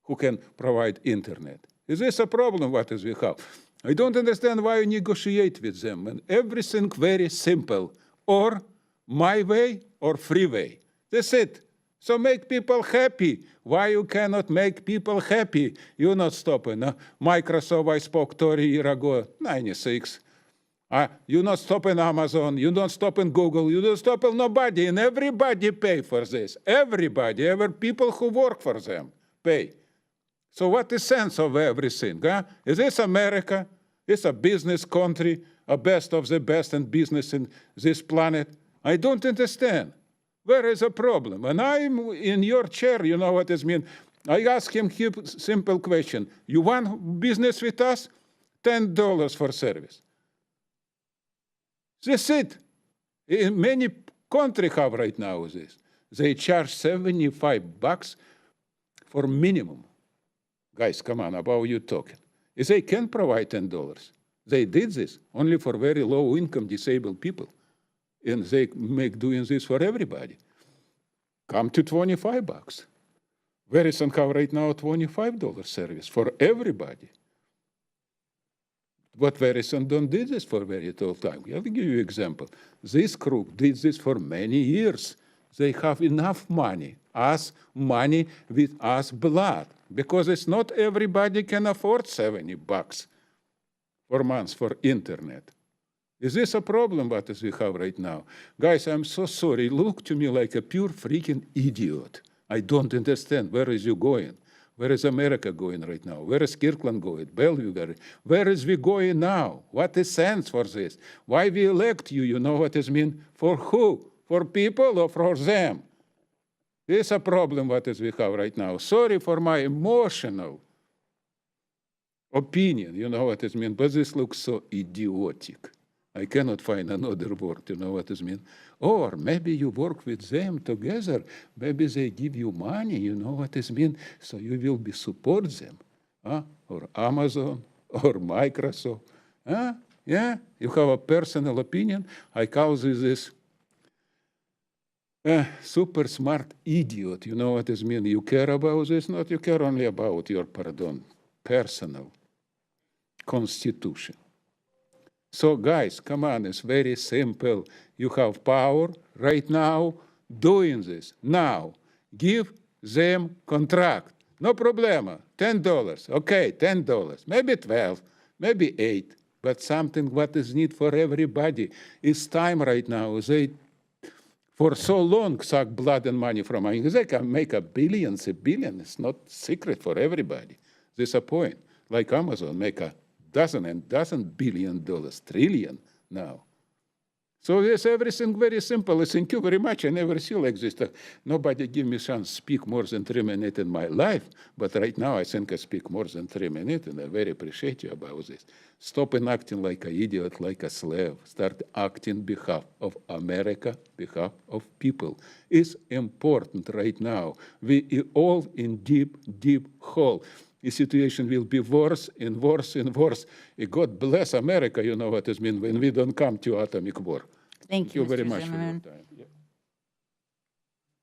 who can provide internet. Is this a problem, what is we have? I don't understand why you negotiate with them. And everything very simple, or my way or free way. That's it. So make people happy. Why you cannot make people happy? You're not stopping. Microsoft, I spoke 30 years ago, 96. You're not stopping Amazon, you're not stopping Google, you don't stop nobody, and everybody pay for this. Everybody, every people who work for them pay. So what is sense of everything? Huh? Is this America? It's a business country, a best of the best in business in this planet. I don't understand. Where is the problem? When I'm in your chair, you know what it means. I ask him a simple question. You want business with us? $10 for service. That's it. In many countries have right now this. They charge $75 for minimum. Guys, come on, about you talking. If they can provide $10, they did this only for very low-income disabled people. And they make doing this for everybody. Come to $25. Verizon have right now $25 service for everybody. But Verizon don't do this for very little time. I'll give you an example. This group did this for many years. They have enough money, us money with us blood, because it's not everybody can afford $70 for months for internet. Is this a problem what we have right now? Guys, I'm so sorry. Look to me like a pure freaking idiot. I don't understand. Where is you going? Where is America going right now? Where is Kirkland going? Bellevue going? Where is we going now? What is sense for this? Why we elect you? You know what it means? For who? For people or for them? This is a problem what is we have right now. Sorry for my emotional opinion, you know what it means, but this looks so idiotic. I cannot find another word, you know what it means. Or maybe you work with them together. Maybe they give you money, you know what it means, so you will be support them. Or Amazon, or Microsoft. Yeah, you have a personal opinion. I call this super smart idiot, you know what it means. You care about this? Not you care only about your, personal constitution. So guys, come on, it's very simple. You have power right now doing this. Now, give them contract. No problema, $10. Okay, $10, maybe 12, maybe 8, but something what is need for everybody. It's time right now. They, for so long, suck blood and money from us. They can make a billion. It's not secret for everybody. This is a point. Like Amazon, make a dozen billion dollars, trillion now. So yes, everything very simple. Thank you very much. I never see like this. Nobody give me chance to speak more than 3 minutes in my life. But right now, I think I speak more than 3 minutes, and I very appreciate you about this. Stop acting like an idiot, like a slave. Start acting behalf of America, behalf of people. It's important right now. We are all in deep, deep hole. The situation will be worse and worse and worse. God bless America, you know what it means, when we don't come to atomic war. Thank you very Mr. much for your Zimmerman. time. Yeah.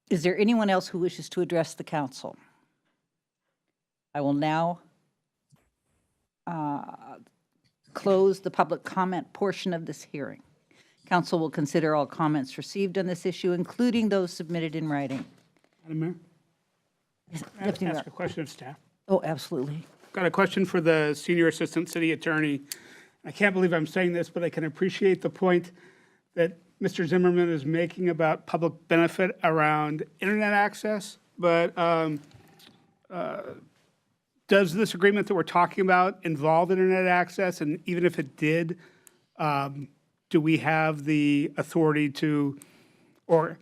Is there anyone else who wishes to address the council? I will now close the public comment portion of this hearing. Council will consider all comments received on this issue, including those submitted in writing. Madam Mayor? May I Deputy Mayor. ask a question of staff? Oh, absolutely. Got a question for the Senior Assistant City Attorney. I can't believe I'm saying this, but I can appreciate the point that Mr. Zimmerman is making about public benefit around internet access. But does this agreement that we're talking about involve internet access? And even if it did, do we have the authority to, or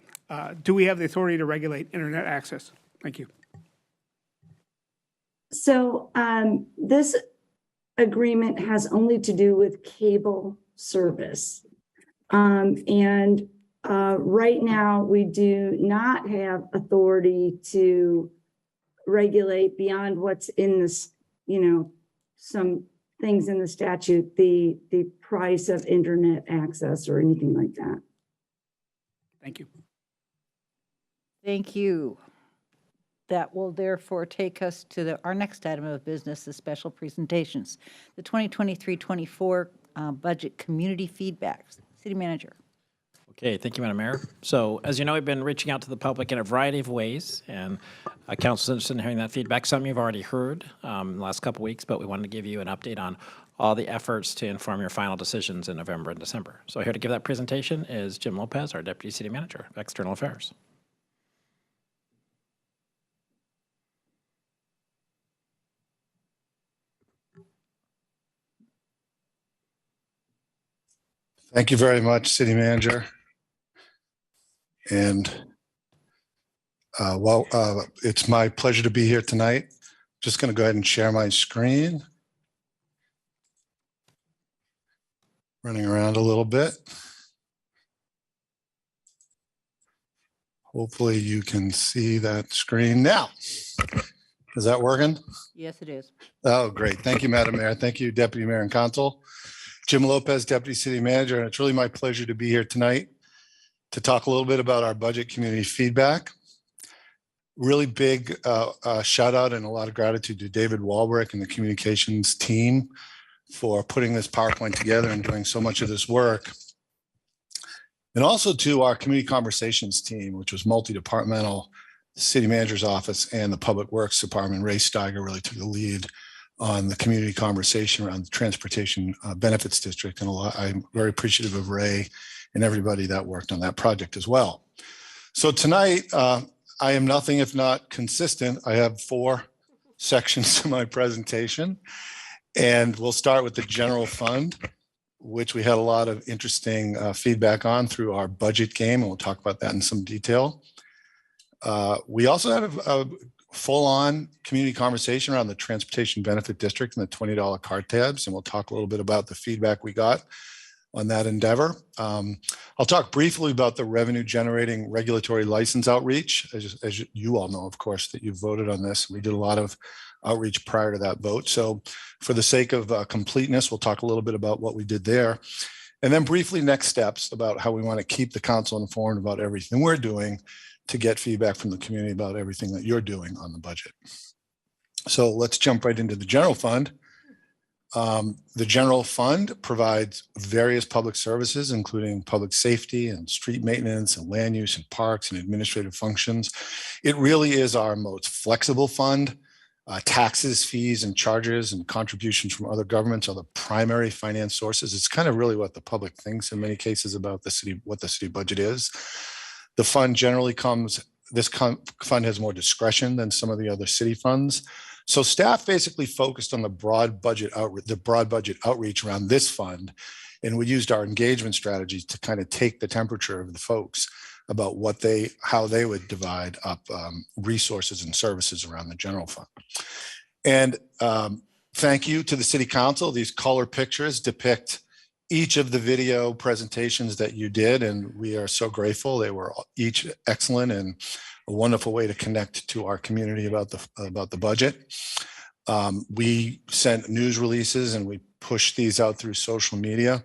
do we have the authority to regulate internet access? Thank you. So this agreement has only to do with cable service. And right now, we do not have authority to regulate beyond what's in this, some things in the statute, the price of internet access or anything like that. Thank you. Thank you. That will therefore take us to our next item of business, the special presentations. The 2023-24 budget community feedback. City Manager. Okay, thank you, Madam Mayor. So as you know, we've been reaching out to the public in a variety of ways, and council's interested in hearing that feedback. Some you've already heard in the last couple weeks, but we wanted to give you an update on all the efforts to inform your final decisions in November and December. So here to give that presentation is Jim Lopez, our Deputy City Manager of External Affairs. Thank you very much, City Manager. And it's my pleasure to be here tonight. Just going to go ahead and share my screen. Running around a little bit. Hopefully you can see that screen now. Is that working? Yes, it is. Oh, great. Thank you, Madam Mayor. Thank you, Deputy Mayor and Council. Jim Lopez, Deputy City Manager, and it's really my pleasure to be here tonight to talk a little bit about our budget community feedback. Really big shout out and a lot of gratitude to David Walbrick and the communications team for putting this PowerPoint together and doing so much of this work. And also to our community conversations team, which was multi-departmental, the City Manager's Office and the Public Works Department. Ray Steiger really took the lead on the community conversation around the Transportation Benefits District. And I'm very appreciative of Ray and everybody that worked on that project as well. So tonight, I am nothing if not consistent. I have 4 sections to my presentation. And we'll start with the general fund, which we had a lot of interesting feedback on through our budget game. And we'll talk about that in some detail. We also have a full-on community conversation around the Transportation Benefit District and the $20 car tabs. And we'll talk a little bit about the feedback we got on that endeavor. I'll talk briefly about the revenue generating regulatory license outreach. As you all know, of course, that you voted on this. We did a lot of outreach prior to that vote. So for the sake of completeness, we'll talk a little bit about what we did there. And then briefly next steps about how we want to keep the council informed about everything we're doing to get feedback from the community about everything that you're doing on the budget. So let's jump right into the general fund. The general fund provides various public services, including public safety and street maintenance and land use and parks and administrative functions. It really is our most flexible fund. Taxes, fees, and charges and contributions from other governments are the primary finance sources. It's kind of really what the public thinks in many cases about the city, what the city budget is. The fund generally fund has more discretion than some of the other city funds. So staff basically focused on the broad budget outreach around this fund And we used our engagement strategies to kind of take the temperature of the folks about how they would divide up resources and services around the general fund. And thank you to the City Council. These color pictures depict each of the video presentations that you did, and we are so grateful. They were each excellent and a wonderful way to connect to our community about the budget. We sent news releases and we pushed these out through social media.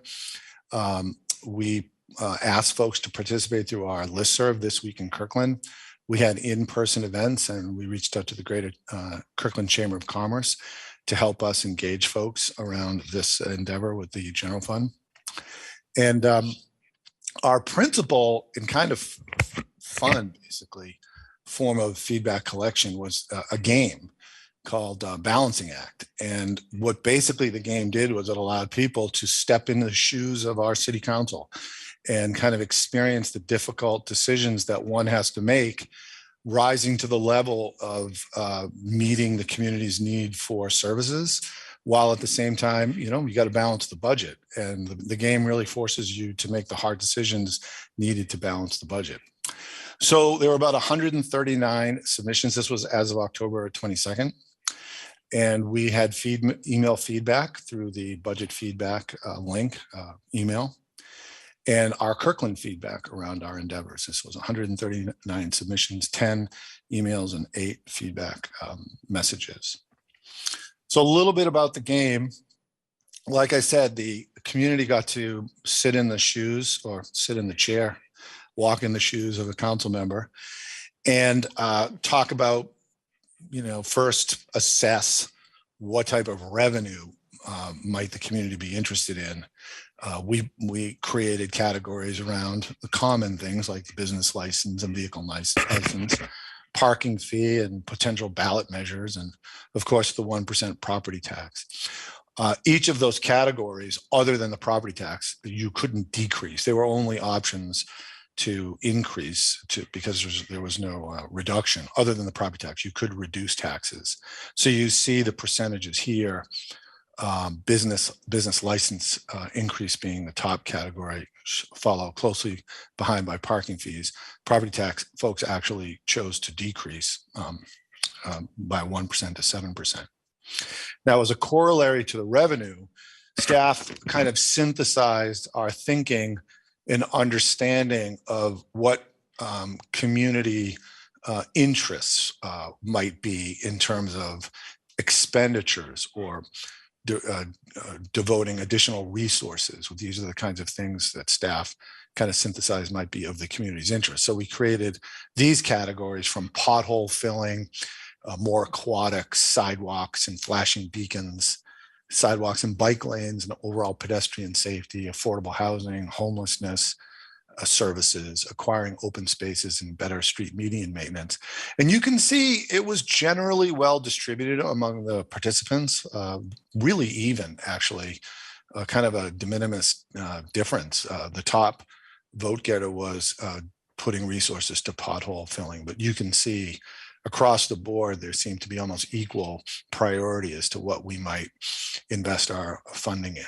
We asked folks to participate through our listserv This Week in Kirkland. We had in-person events, and we reached out to the Greater Kirkland Chamber of Commerce to help us engage folks around this endeavor with the general fund. And our principal and kind of fun, basically, form of feedback collection was a game called Balancing Act. And what basically the game did was it allowed people to step in the shoes of our city council and kind of experience the difficult decisions that one has to make, rising to the level of meeting the community's need for services, while at the same time, you got to balance the budget. And the game really forces you to make the hard decisions needed to balance the budget. So there were about 139 submissions. This was as of October 22nd. And we had email feedback through the budget feedback link email, and our Kirkland feedback around our endeavors. This was 139 submissions, 10 emails, and 8 feedback messages. So a little bit about the game. Like I said, the community got to sit in the shoes, or sit in the chair, walk in the shoes of a council member, and talk about, first assess what type of revenue might the community be interested in. We created categories around the common things like the business license and vehicle license, parking fee and potential ballot measures, and of course the 1% property tax. Each of those categories, other than the property tax, you couldn't decrease. They were only options to increase because there was no reduction. Other than the property tax, you could reduce taxes. So you see the percentages here. Business license increase being the top category, follow closely behind by parking fees. Property tax folks actually chose to decrease by 1% to 7%. Now, as a corollary to the revenue, staff kind of synthesized our thinking and understanding of what community interests might be in terms of expenditures or devoting additional resources. These are the kinds of things that staff kind of synthesize might be of the community's interest. So we created these categories from pothole filling, more aquatic sidewalks and flashing beacons, sidewalks and bike lanes, and overall pedestrian safety, affordable housing, homelessness services, acquiring open spaces, and better street median maintenance. And you can see it was generally well distributed among the participants, really even, actually, kind of a de minimis difference. The top vote getter was putting resources to pothole filling, but you can see across the board, there seemed to be almost equal priority as to what we might invest our funding in.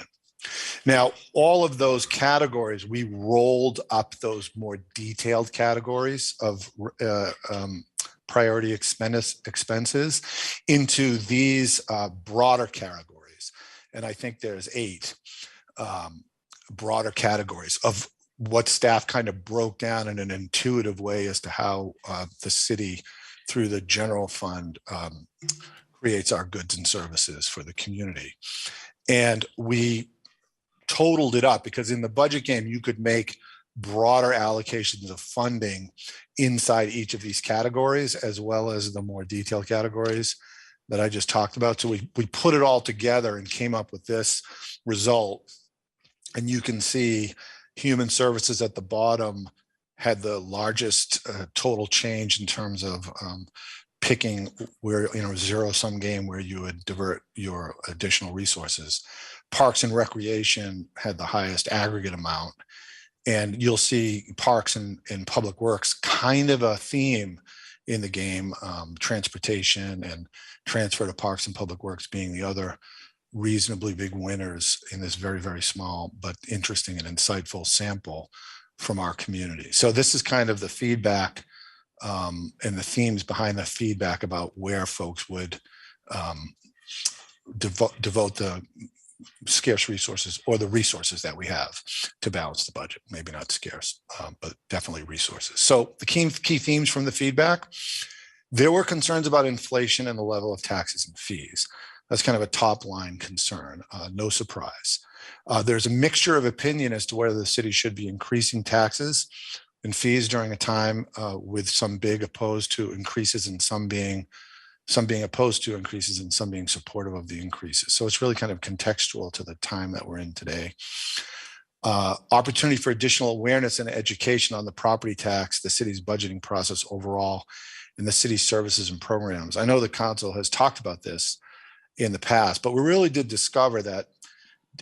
Now, all of those categories, we rolled up those more detailed categories of priority expenses into these broader categories. And I think there's 8 broader categories of what staff kind of broke down in an intuitive way as to how the city, through the general fund, creates our goods and services for the community. And we totaled it up because in the budget game, you could make broader allocations of funding inside each of these categories, as well as the more detailed categories that I just talked about. So we put it all together and came up with this result. And you can see human services at the bottom had the largest total change in terms of picking where, zero-sum game where you would divert your additional resources. Parks and Recreation had the highest aggregate amount. And you'll see Parks and Public Works kind of a theme in the game, transportation and transfer to Parks and Public Works being the other reasonably big winners in this very, very small but interesting and insightful sample from our community. So this is kind of the feedback and the themes behind the feedback about where folks would devote the scarce resources or the resources that we have to balance the budget. Maybe not scarce, but definitely resources. So the key themes from the feedback: there were concerns about inflation and the level of taxes and fees. That's kind of a top line concern, no surprise. There's a mixture of opinion as to whether the city should be increasing taxes and fees during a time with some big opposed to increases and some being opposed to increases and some being supportive of the increases. So it's really kind of contextual to the time that we're in today. Opportunity for additional awareness and education on the property tax, the city's budgeting process overall, and the city's services and programs. I know the council has talked about this in the past, but we really did discover that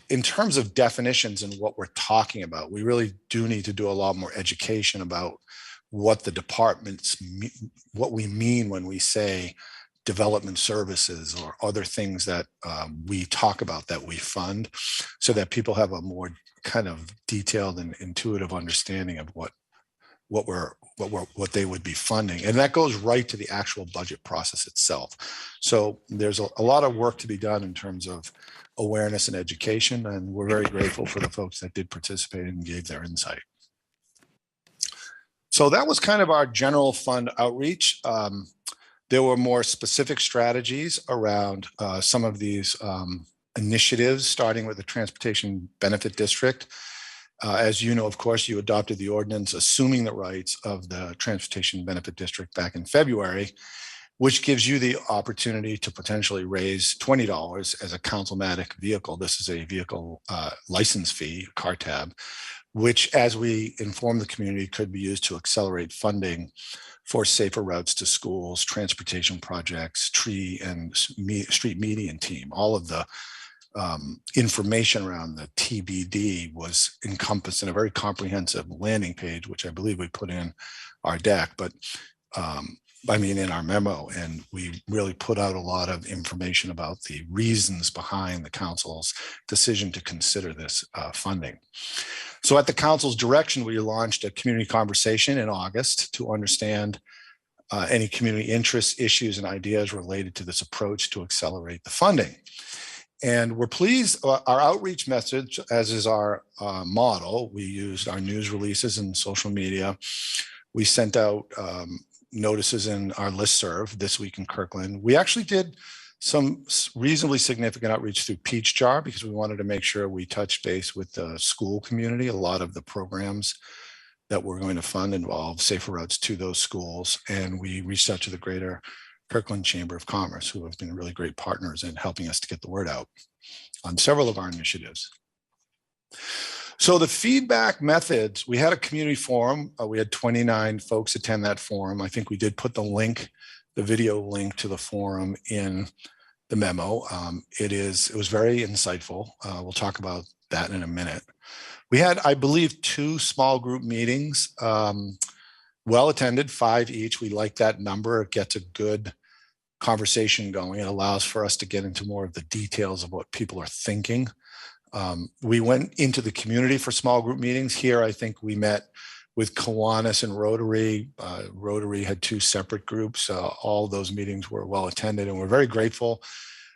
in terms of definitions and what we're talking about, we really do need to do a lot more education about what the departments, what we mean when we say development services or other things that we talk about that we fund, so that people have a more kind of detailed and intuitive understanding of what they would be funding. And that goes right to the actual budget process itself. So there's a lot of work to be done in terms of awareness and education, and we're very grateful for the folks that did participate and gave their insight. So that was kind of our general fund outreach. There were more specific strategies around some of these initiatives, starting with the Transportation Benefit District. As you know, of course, you adopted the ordinance assuming the rights of the Transportation Benefit District back in February, which gives you the opportunity to potentially raise $20 as a councilmatic vehicle. This is a vehicle license fee, car tab, which, as we inform the community, could be used to accelerate funding for safer routes to schools, transportation projects, tree and street median team. All of the information around the TBD was encompassed in a very comprehensive landing page, which I believe we put in our deck, but in our memo, and we really put out a lot of information about the reasons behind the council's decision to consider this funding. So at the council's direction, we launched a community conversation in August to understand any community interests, issues, and ideas related to this approach to accelerate the funding. And we're pleased, our outreach message, as is our model, we used our news releases and social media. We sent out notices in our listserv, This Week in Kirkland. We actually did some reasonably significant outreach through Peach Jar because we wanted to make sure we touched base with the school community. A lot of the programs that we're going to fund involve safer routes to those schools. And we reached out to the Greater Kirkland Chamber of Commerce, who have been really great partners in helping us to get the word out on several of our initiatives. So the feedback methods, we had a community forum. We had 29 folks attend that forum. I think we did put the link, the video link to the forum in the memo. It was very insightful. We'll talk about that in a minute. We had, I believe, 2 small group meetings, well attended, 5 each. We like that number. It gets a good conversation going. It allows for us to get into more of the details of what people are thinking. We went into the community for small group meetings. Here, I think we met with Kiwanis and Rotary. Rotary had 2 separate groups. All those meetings were well attended, and we're very grateful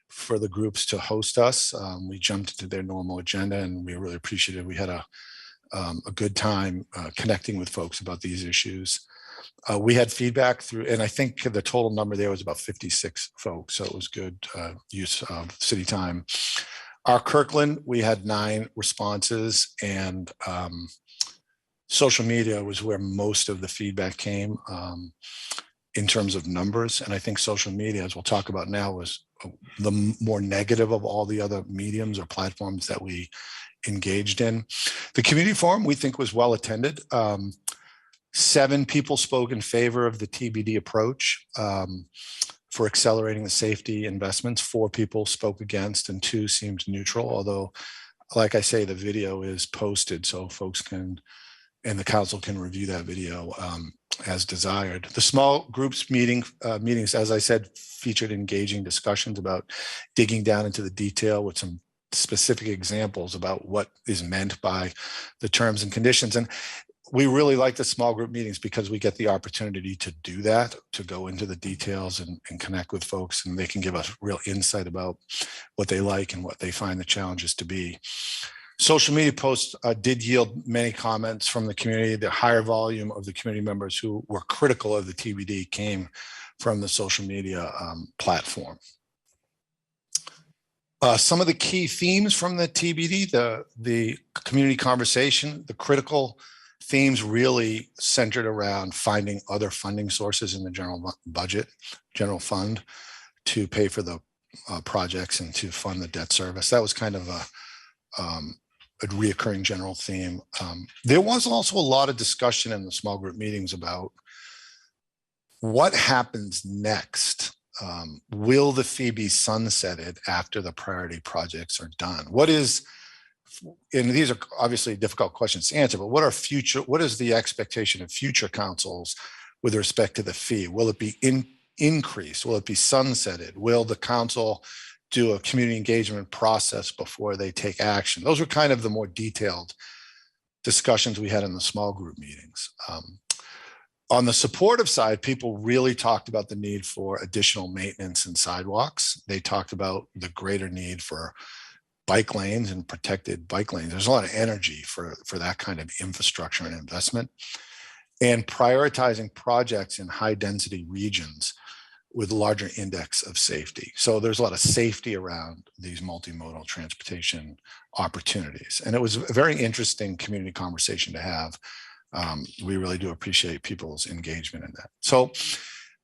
for the groups to host us. We jumped into their normal agenda, and we really appreciated it. We had a good time connecting with folks about these issues. We had feedback through, and I think the total number there was about 56 folks, so it was good use of city time. Our Kirkland, we had 9 responses, and social media was where most of the feedback came in terms of numbers. And I think social media, as we'll talk about now, was the more negative of all the other mediums or platforms that we engaged in. The community forum, we think, was well attended. 7 people spoke in favor of the TBD approach for accelerating the safety investments. 4 people spoke against, and 2 seemed neutral, although, like I say, the video is posted so folks can and the council can review that video as desired. The small groups meetings, as I said, featured engaging discussions about digging down into the detail with some specific examples about what is meant by the terms and conditions. And we really like the small group meetings because we get the opportunity to do that, to go into the details and connect with folks, and they can give us real insight about what they like and what they find the challenges to be. Social media posts did yield many comments from the community. The higher volume of the community members who were critical of the TBD came from the social media platform. Some of the key themes from the TBD, the community conversation, the critical themes really centered around finding other funding sources in the general fund to pay for the projects and to fund the debt service. That was kind of a reoccurring general theme. There was also a lot of discussion in the small group meetings about what happens next. Will the fee be sunsetted after the priority projects are done? What is, and these are obviously difficult questions to answer, but what is the expectation of future councils with respect to the fee? Will it be increased? Will it be sunsetted? Will the council do a community engagement process before they take action? Those were kind of the more detailed discussions we had in the small group meetings. On the supportive side, people really talked about the need for additional maintenance and sidewalks. They talked about the greater need for bike lanes and protected bike lanes. There's a lot of energy for that kind of infrastructure and investment, and prioritizing projects in high density regions with larger index of safety. So there's a lot of safety around these multimodal transportation opportunities. And it was a very interesting community conversation to have. We really do appreciate people's engagement in that. So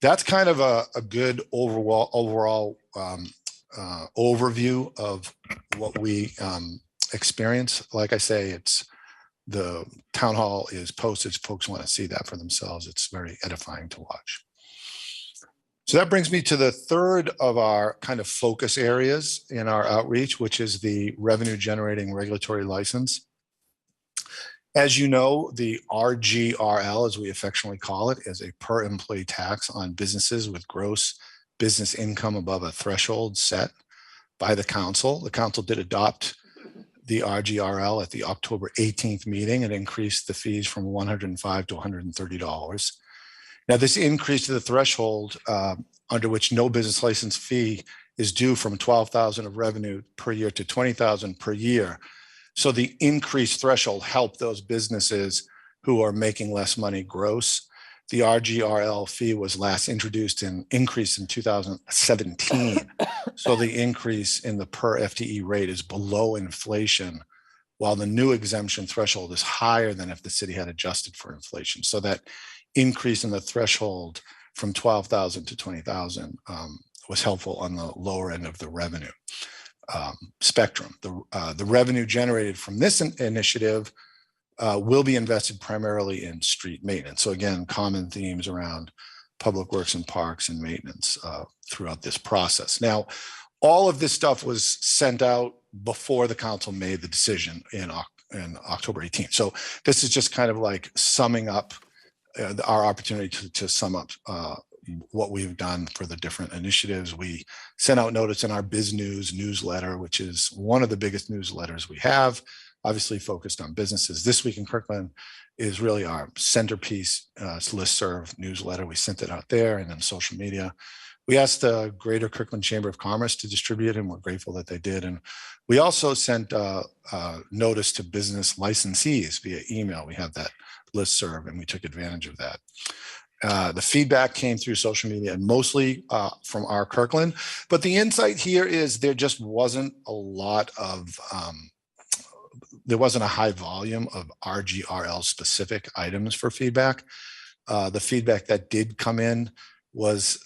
that's kind of a good overall overview of what we experience. Like I say, the town hall is posted. Folks want to see that for themselves. It's very edifying to watch. So that brings me to the third of our kind of focus areas in our outreach, which is the revenue generating regulatory license. As you know, the RGRL, as we affectionately call it, is a per employee tax on businesses with gross business income above a threshold set by the council. The council did adopt the RGRL at the October 18th meeting and increased the fees from $105 to $130. Now, this increase to the threshold under which no business license fee is due from $12,000 of revenue per year to $20,000 per year. So the increased threshold helped those businesses who are making less money gross. The RGRL fee was last increased in 2017. So the increase in the per FTE rate is below inflation, while the new exemption threshold is higher than if the city had adjusted for inflation. So that increase in the threshold from 12,000 to 20,000 was helpful on the lower end of the revenue spectrum. The revenue generated from this initiative will be invested primarily in street maintenance. So again, common themes around public works and parks and maintenance throughout this process. Now, all of this stuff was sent out before the council made the decision in October 18th. So this is just kind of like summing up our opportunity to sum up what we've done for the different initiatives. We sent out notice in our Biz News newsletter, which is one of the biggest newsletters we have, obviously focused on businesses. This Week in Kirkland is really our centerpiece listserv newsletter. We sent it out there and then social media. We asked the Greater Kirkland Chamber of Commerce to distribute it, and we're grateful that they did. And we also sent notice to business licensees via email. We have that listserv, and we took advantage of that. The feedback came through social media and mostly from our Kirkland. But the insight here is there just wasn't a lot of, there wasn't a high volume of RGRL specific items for feedback. The feedback that did come in was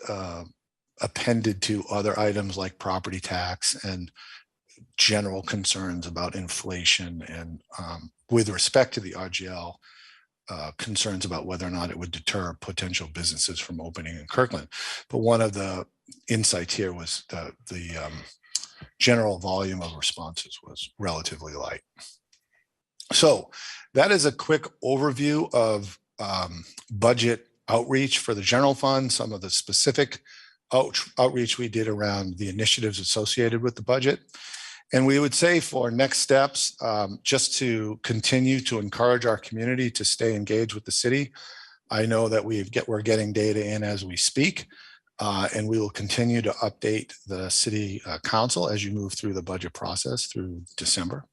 appended to other items like property tax and general concerns about inflation and with respect to the RGL, concerns about whether or not it would deter potential businesses from opening in Kirkland. But one of the insights here was the general volume of responses was relatively light. So that is a quick overview of budget outreach for the general fund, some of the specific outreach we did around the initiatives associated with the budget. And we would say for next steps, just to continue to encourage our community to stay engaged with the city. I know that we're getting data in as we speak, and we will continue to update the city council as you move through the budget process through December.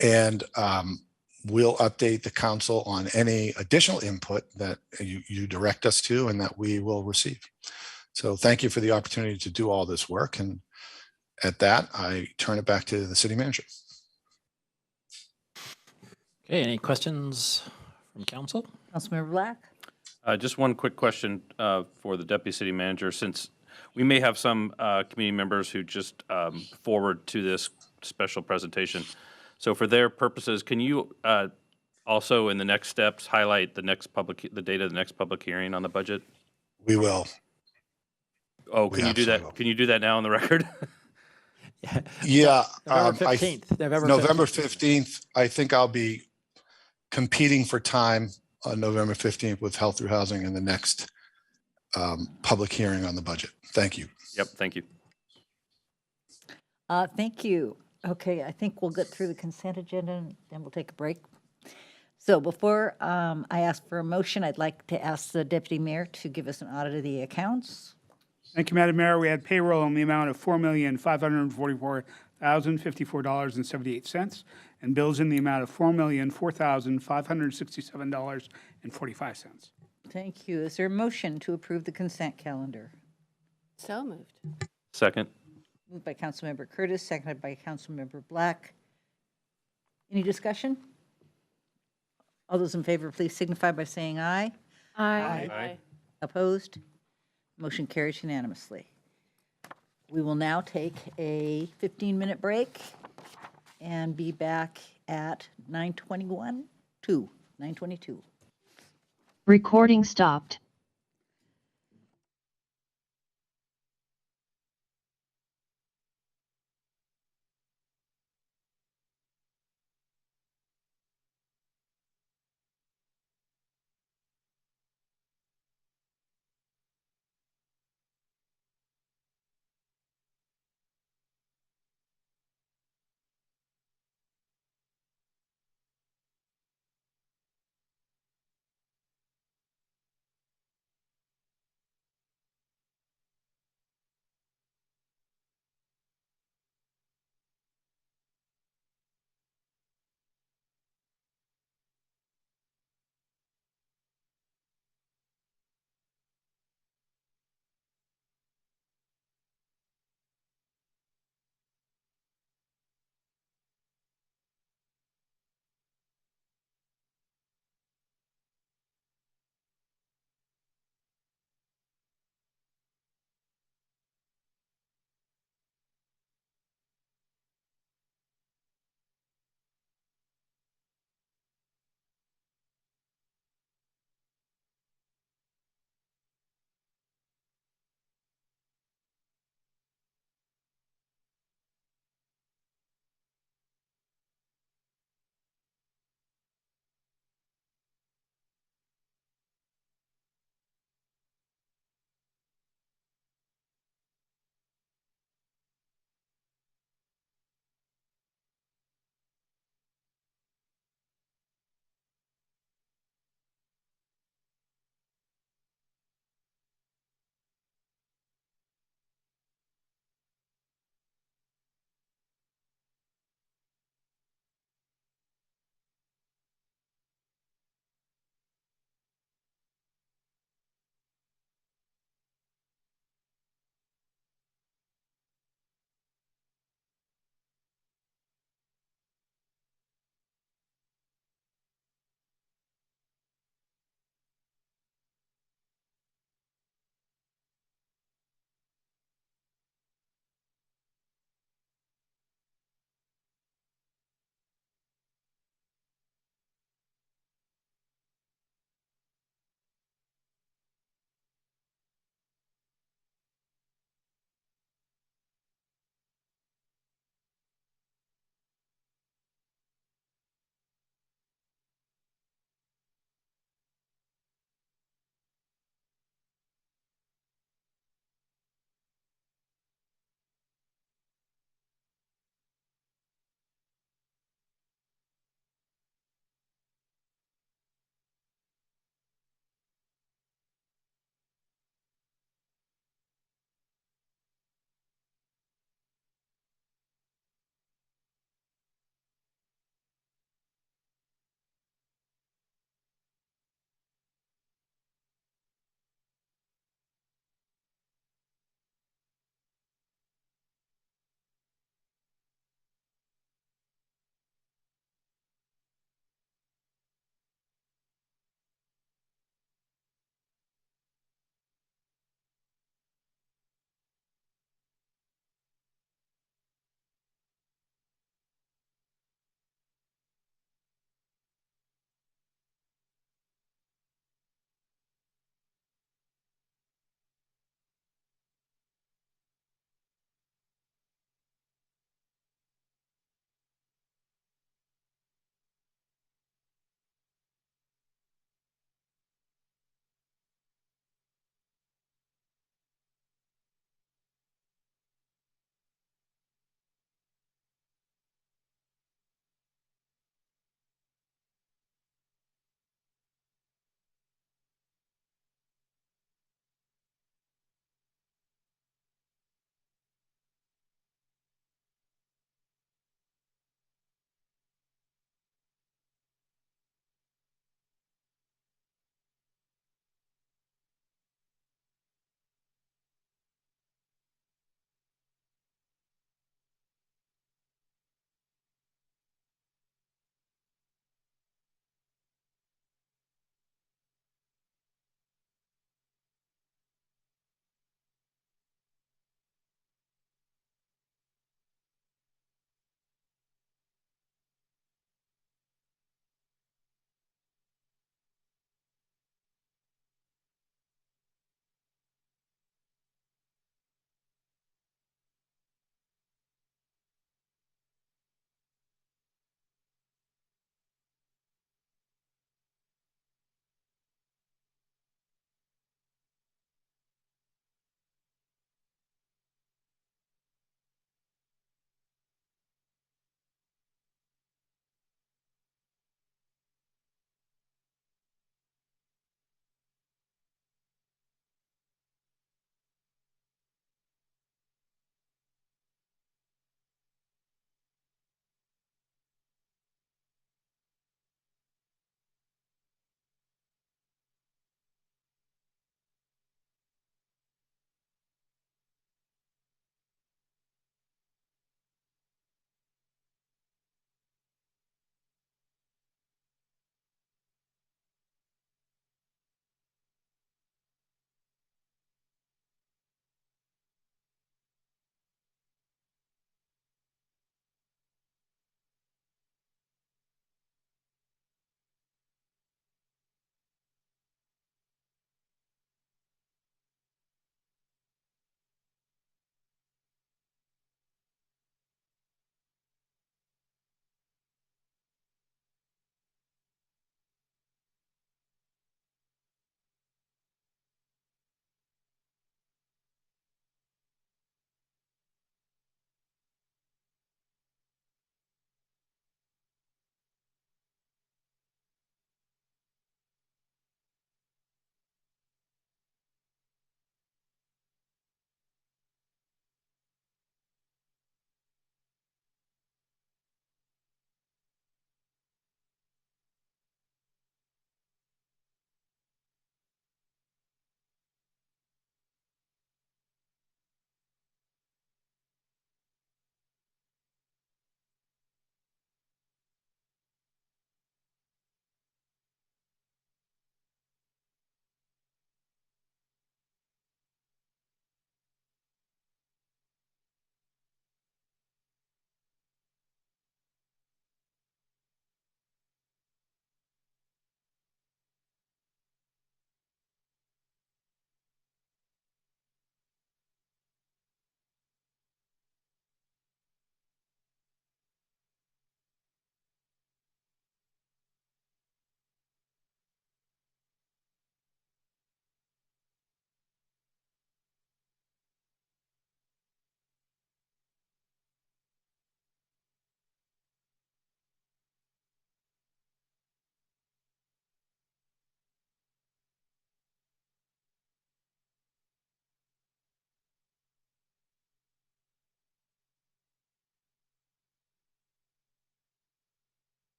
And we'll update the council on any additional input that you direct us to and that we will receive. So thank you for the opportunity to do all this work. And at that, I turn it back to the city manager. Okay, any questions from council? Councilmember Black? Just one quick question for the deputy city manager, since we may have some community members who just forward to this special presentation. So for their purposes, can you also in the next steps highlight the date of the next public hearing on the budget? We will. Oh, can you do that? Can you do that now on the record? Yeah. November 15th. November 15th. I think I'll be competing for time on November 15th with Health Through Housing in the next public hearing on the budget. Thank you. Yep, thank you. Thank you. Okay, I think we'll get through the consent agenda and then we'll take a break. So before I ask for a motion, I'd like to ask the deputy mayor to give us an audit of the accounts. Thank you, Madam Mayor. We had payroll in the amount of $4,544,054.78 and bills in the amount of $4,004,567.45. Thank you. Is there a motion to approve the consent calendar? So moved. Second. Moved by Councilmember Curtis, seconded by Councilmember Black. Any discussion? All those in favor, please signify by saying aye. Aye. Opposed? Motion carries unanimously. We will now take a 15-minute break and be back at 9:22. Recording stopped.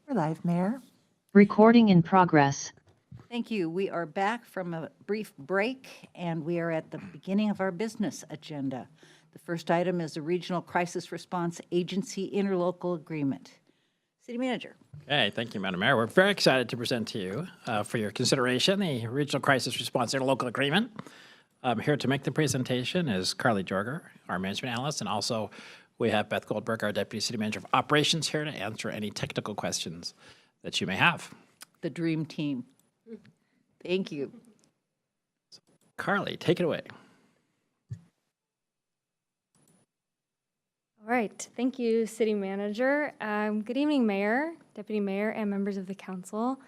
We're live, Mayor. Recording in progress. Thank you. We are back from a brief break, and we are at the beginning of our business agenda. The first item is the Regional Crisis Response Agency Interlocal Agreement. City Manager. Okay, thank you, Madam Mayor. We're very excited to present to you for your consideration the Regional Crisis Response Interlocal Agreement. Here to make the presentation is Carly Jorger, our management analyst, and also we have Beth Goldberg, our Deputy City Manager of Operations, here to answer any technical questions that you may have. The dream team. Thank you. Carly, take it away. All right, thank you, City Manager. Good evening, Mayor, Deputy Mayor, and members of the council.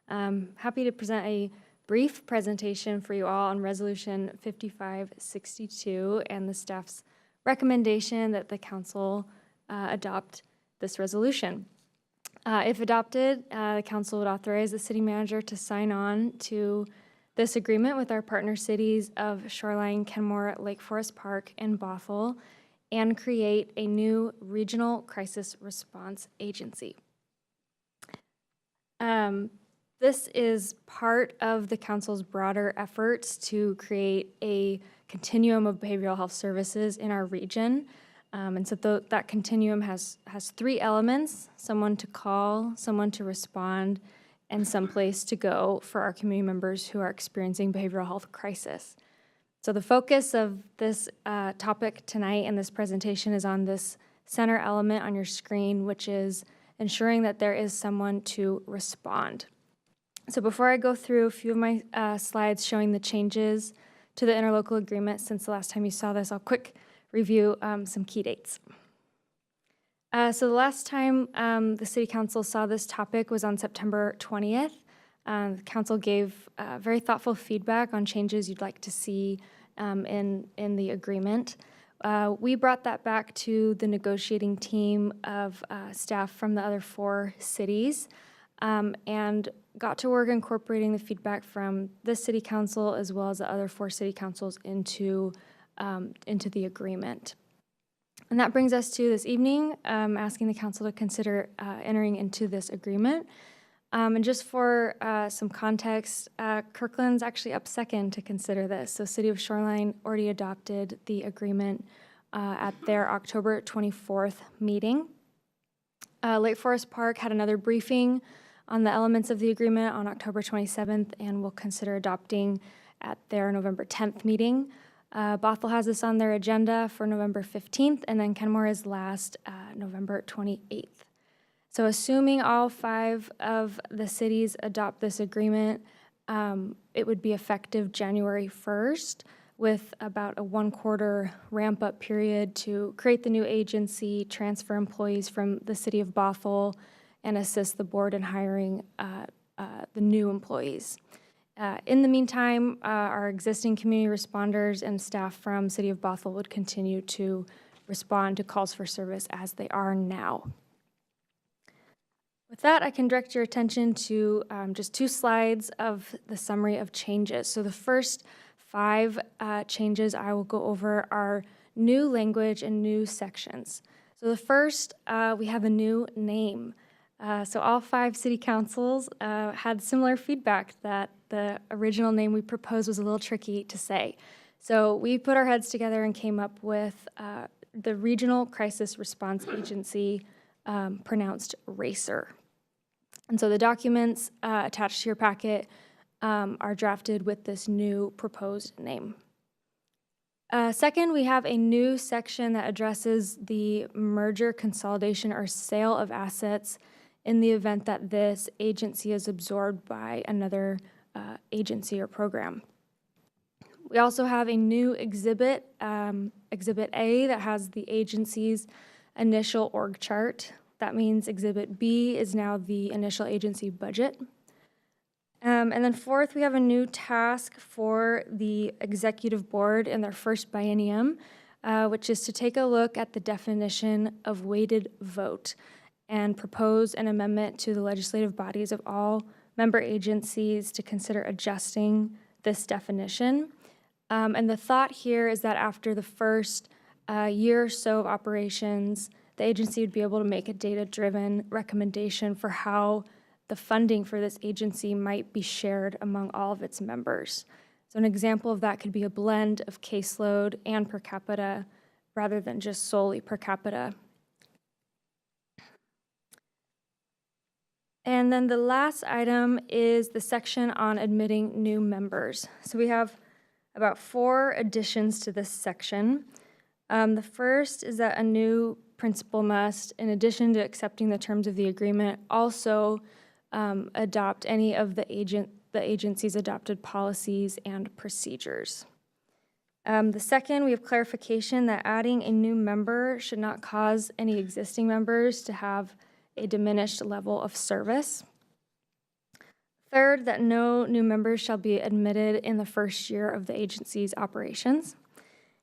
Happy to present a brief presentation for you all on Resolution 5562 and the staff's recommendation that the council adopt this resolution. If adopted, the council would authorize the city manager to sign on to this agreement with our partner cities of Shoreline, Kenmore, Lake Forest Park, and Bothell, and create a new regional crisis response agency. This is part of the council's broader efforts to create a continuum of behavioral health services in our region. And so that continuum has three elements: someone to call, someone to respond, and someplace to go for our community members who are experiencing behavioral health crisis. So the focus of this topic tonight in this presentation is on this center element on your screen, which is ensuring that there is someone to respond. So before I go through a few of my slides showing the changes to the interlocal agreement since the last time you saw this, I'll quick review some key dates. So the last time the City Council saw this topic was on September 20th. The Council gave very thoughtful feedback on changes you'd like to see in the agreement. We brought that back to the negotiating team of staff from the other 4 cities and got to work incorporating the feedback from this City Council as well as the other 4 City Councils into the agreement. And that brings us to this evening, asking the Council to consider entering into this agreement. And just for some context, Kirkland's actually up second to consider this. So City of Shoreline already adopted the agreement at their October 24th meeting. Lake Forest Park had another briefing on the elements of the agreement on October 27th and will consider adopting at their November 10th meeting. Bothell has this on their agenda for November 15th, and then Kenmore is last November 28th. So assuming all 5 of the cities adopt this agreement, it would be effective January 1st with about a 1-quarter ramp-up period to create the new agency, transfer employees from the city of Bothell, and assist the board in hiring the new employees. In the meantime, our existing community responders and staff from City of Bothell would continue to respond to calls for service as they are now. With that, I can direct your attention to just 2 slides of the summary of changes. So the first 5 changes I will go over are new language and new sections. So the first, we have a new name. So all 5 city councils had similar feedback that the original name we proposed was a little tricky to say. So we put our heads together and came up with the Regional Crisis Response Agency, pronounced RACER. And so the documents attached to your packet are drafted with this new proposed name. Second, we have a new section that addresses the merger, consolidation, or sale of assets in the event that this agency is absorbed by another agency or program. We also have a new exhibit, Exhibit A, that has the agency's initial org chart. That means Exhibit B is now the initial agency budget. And then fourth, we have a new task for the executive board in their first biennium, which is to take a look at the definition of weighted vote and propose an amendment to the legislative bodies of all member agencies to consider adjusting this definition. And the thought here is that after the first year or so of operations, the agency would be able to make a data-driven recommendation for how the funding for this agency might be shared among all of its members. So an example of that could be a blend of caseload and per capita rather than just solely per capita. And then the last item is the section on admitting new members. So we have about 4 additions to this section. The first is that a new principal must, in addition to accepting the terms of the agreement, also adopt any of the agency's adopted policies and procedures. The second, we have clarification that adding a new member should not cause any existing members to have a diminished level of service. Third, that no new members shall be admitted in the first year of the agency's operations.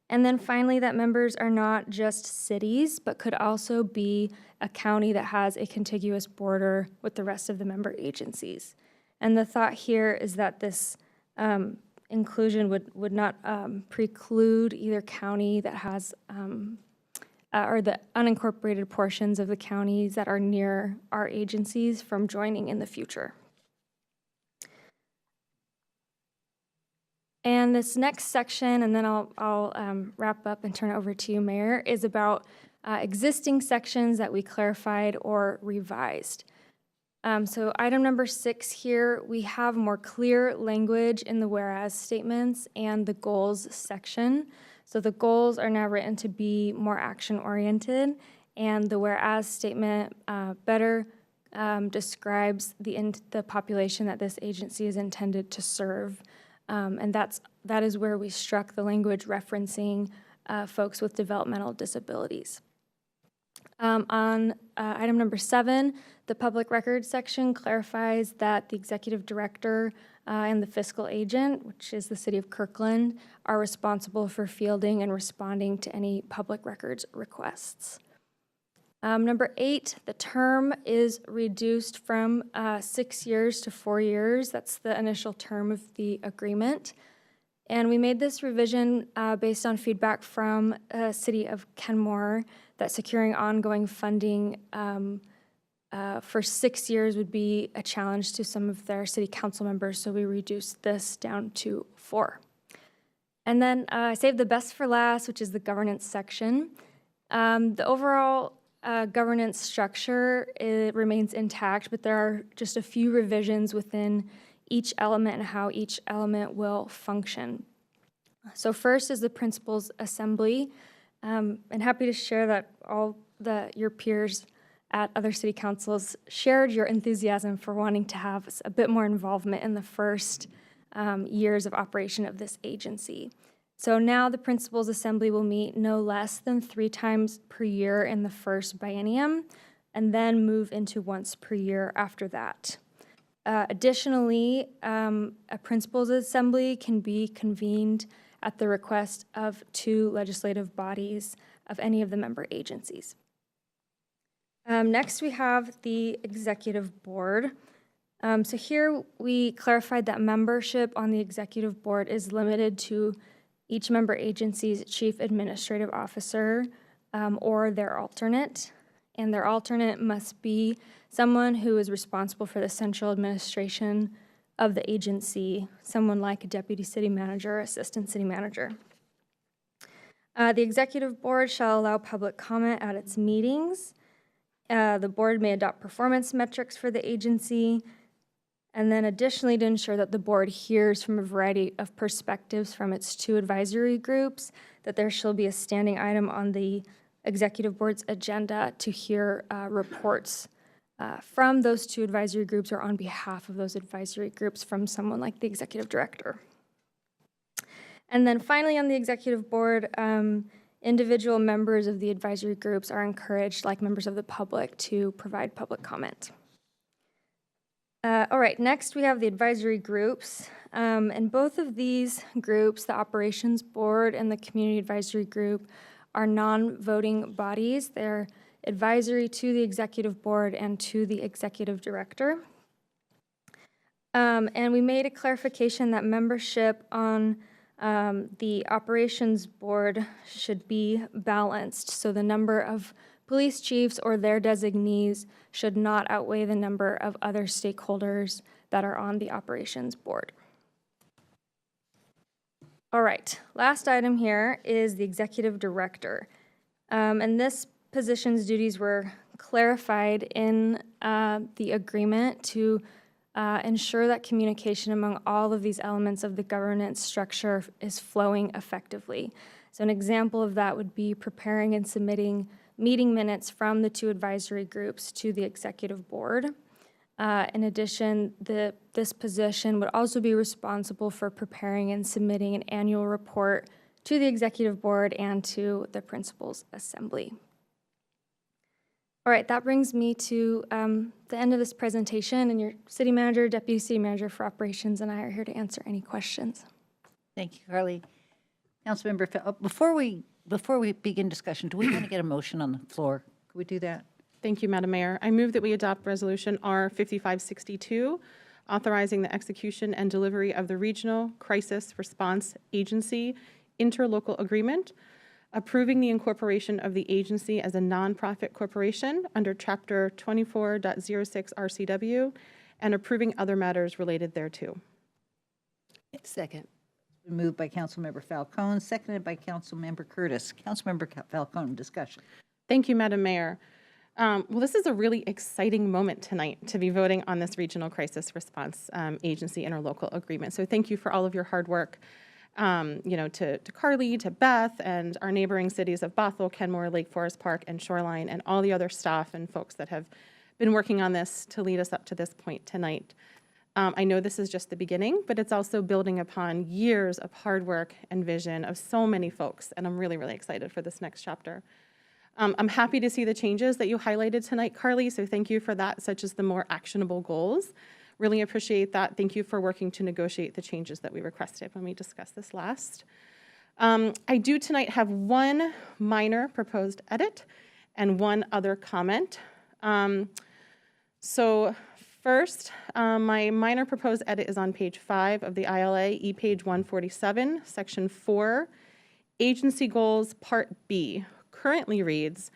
And then finally, that members are not just cities, but could also be a county that has a contiguous border with the rest of the member agencies. And the thought here is that this inclusion would not preclude either county that has, or the unincorporated portions of the counties that are near our agencies from joining in the future. And this next section, and then I'll wrap up and turn it over to you, Mayor, is about existing sections that we clarified or revised. So item number 6 here, we have more clear language in the whereas statements and the goals section. So the goals are now written to be more action-oriented, and the whereas statement better describes the population that this agency is intended to serve. And that is where we struck the language referencing folks with developmental disabilities. On item number 7, the public records section clarifies that the executive director and the fiscal agent, which is the city of Kirkland, are responsible for fielding and responding to any public records requests. Number 8, the term is reduced from 6 years to 4 years. That's the initial term of the agreement. And we made this revision based on feedback from City of Kenmore that securing ongoing funding for 6 years would be a challenge to some of their city council members, so we reduced this down to 4. And then I saved the best for last, which is the governance section. The overall governance structure, it remains intact, but there are just a few revisions within each element and how each element will function. So first is the principals assembly. And happy to share that your peers at other city councils shared your enthusiasm for wanting to have a bit more involvement in the first years of operation of this agency. So now the principals assembly will meet no less than 3 times per year in the first biennium, and then move into once per year after that. Additionally, a principals assembly can be convened at the request of 2 legislative bodies of any of the member agencies. Next, we have the executive board. So here we clarified that membership on the executive board is limited to each member agency's chief administrative officer or their alternate. And their alternate must be someone who is responsible for the central administration of the agency, someone like a deputy city manager, assistant city manager. The executive board shall allow public comment at its meetings. The board may adopt performance metrics for the agency, and then additionally to ensure that the board hears from a variety of perspectives from its 2 advisory groups, that there shall be a standing item on the executive board's agenda to hear reports from those 2 advisory groups or on behalf of those advisory groups from someone like the executive director. And then finally on the executive board, individual members of the advisory groups are encouraged, like members of the public, to provide public comment. All right, next we have the advisory groups. And both of these groups, the operations board and the community advisory group, are non-voting bodies. They're advisory to the executive board and to the executive director. And we made a clarification that membership on the operations board should be balanced. So the number of police chiefs or their designees should not outweigh the number of other stakeholders that are on the operations board. All right, last item here is the executive director. And this position's duties were clarified in the agreement to ensure that communication among all of these elements of the governance structure is flowing effectively. So an example of that would be preparing and submitting meeting minutes from the two advisory groups to the executive board. In addition, this position would also be responsible for preparing and submitting an annual report to the executive board and to the principals assembly. All right, that brings me to the end of this presentation, and your city manager, deputy city manager for operations, and I are here to answer any questions. Thank you, Carly. Councilmember, before we begin discussion, do we want to get a motion on the floor? Could we do that? Thank you, Madam Mayor. I move that we adopt Resolution R 5562, authorizing the execution and delivery of the Regional Crisis Response Agency Interlocal Agreement, approving the incorporation of the agency as a nonprofit corporation under Chapter 24.06 RCW, and approving other matters related thereto. Second. Moved by Councilmember Falcone, seconded by Councilmember Curtis. Councilmember Falcone, discussion. Thank you, Madam Mayor. Well, this is a really exciting moment tonight to be voting on this Regional Crisis Response Agency Interlocal Agreement. So thank you for all of your hard work, to Carly, to Beth, and our neighboring cities of Bothell, Kenmore, Lake Forest Park, and Shoreline, and all the other staff and folks that have been working on this to lead us up to this point tonight. I know this is just the beginning, but it's also building upon years of hard work and vision of so many folks, and I'm really, really excited for this next chapter. I'm happy to see the changes that you highlighted tonight, Carly, so thank you for that, such as the more actionable goals. Really appreciate that. Thank you for working to negotiate the changes that we requested when we discussed this last. I do tonight have one minor proposed edit and one other comment. So first, my minor proposed edit is on page 5 of the ILA, page 147, section 4, agency goals, part B. Currently reads,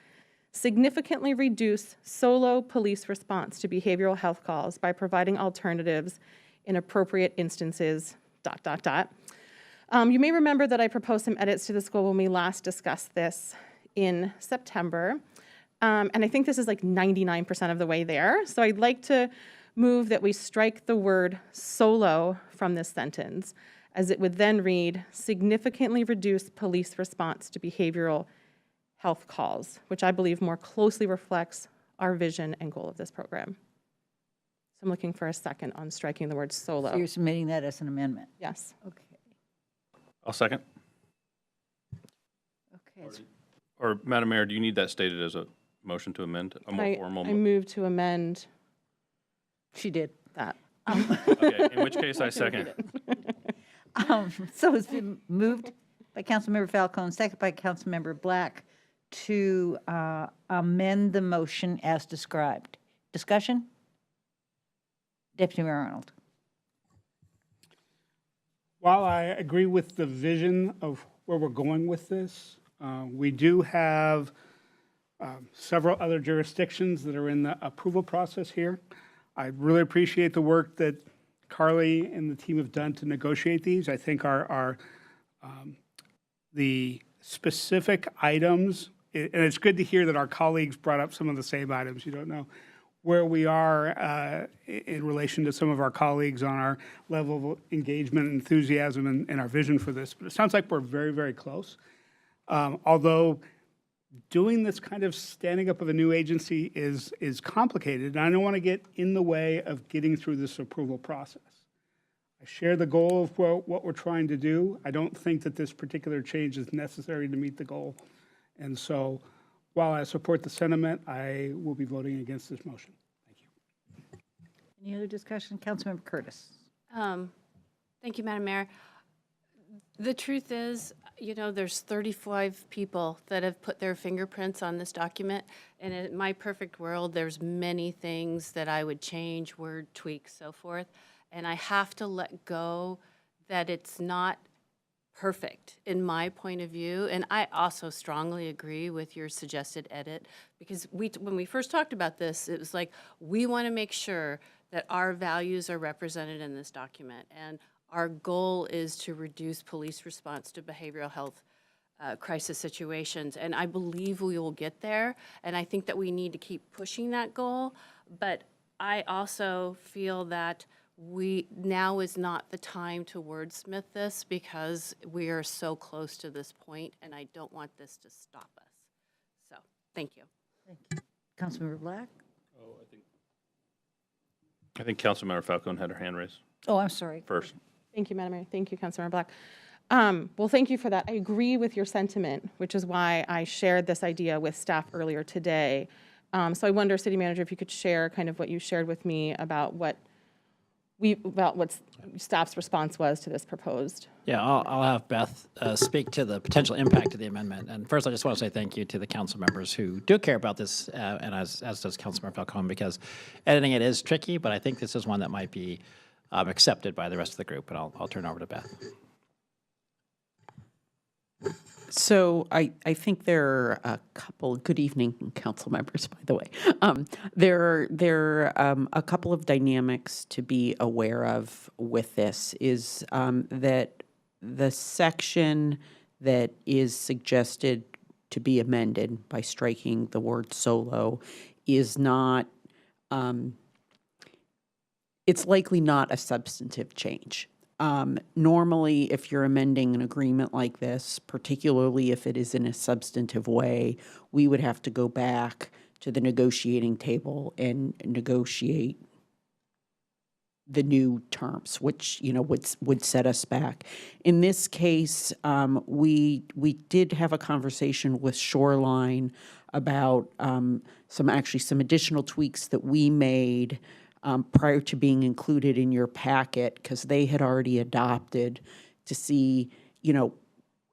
significantly reduce solo police response to behavioral health calls by providing alternatives in appropriate instances, ... You may remember that I proposed some edits to this goal when we last discussed this in September. And I think this is like 99% of the way there. So I'd like to move that we strike the word solo from this sentence, as it would then read, significantly reduce police response to behavioral health calls, which I believe more closely reflects our vision and goal of this program. So I'm looking for a second on striking the word solo. So you're submitting that as an amendment? Yes. Okay. I'll second. Okay. Or, Madam Mayor, do you need that stated as a motion to amend, a more formal? I move to amend. She did. That. Okay, in which case I second. So it's been moved by Councilmember Falcone, second by Councilmember Black, to amend the motion as described. Discussion? Deputy Mayor Arnold. While I agree with the vision of where we're going with this, we do have several other jurisdictions that are in the approval process here. I really appreciate the work that Carly and the team have done to negotiate these. I think the specific items, and it's good to hear that our colleagues brought up some of the same items. You don't know where we are in relation to some of our colleagues on our level of engagement, enthusiasm, and our vision for this. But it sounds like we're very, very close. Although doing this kind of standing up of a new agency is complicated, and I don't want to get in the way of getting through this approval process. I share the goal of what we're trying to do. I don't think that this particular change is necessary to meet the goal. And so while I support the sentiment, I will be voting against this motion. Thank you. Any other discussion? Councilmember Curtis. Thank you, Madam Mayor. The truth is, there's 35 people that have put their fingerprints on this document, and in my perfect world, there's many things that I would change, word tweaks, so forth, and I have to let go that it's not perfect in my point of view. And I also strongly agree with your suggested edit, because when we first talked about this, it was like, we want to make sure that our values are represented in this document. And our goal is to reduce police response to behavioral health crisis situations. And I believe we will get there. And I think that we need to keep pushing that goal. But I also feel that now is not the time to wordsmith this, because we are so close to this point, and I don't want this to stop us. So, thank you. Thank you. Councilmember Black? I think Councilmember Falcone had her hand raised Oh, I'm sorry. first. Thank you, Madam Mayor. Thank you, Councilmember Black. Well, thank you for that. I agree with your sentiment, which is why I shared this idea with staff earlier today. So I wonder, City Manager, if you could share kind of what you shared with me about what staff's response was to this proposed. Yeah, I'll have Beth speak to the potential impact of the amendment. And first, I just want to say thank you to the council members who do care about this, and as does Councilmember Falcone, because editing it is tricky, but I think this is one that might be accepted by the rest of the group. And I'll turn over to Beth. So I think there are a couple, good evening, council members, by the way. There are a couple of dynamics to be aware of with this is that the section that is suggested to be amended by striking the word solo is not, it's likely not a substantive change. Normally, if you're amending an agreement like this, particularly if it is in a substantive way, we would have to go back to the negotiating table and negotiate the new terms, which, you know, would set us back. In this case, we did have a conversation with Shoreline about some additional tweaks that we made prior to being included in your packet, because they had already adopted, to see, you know,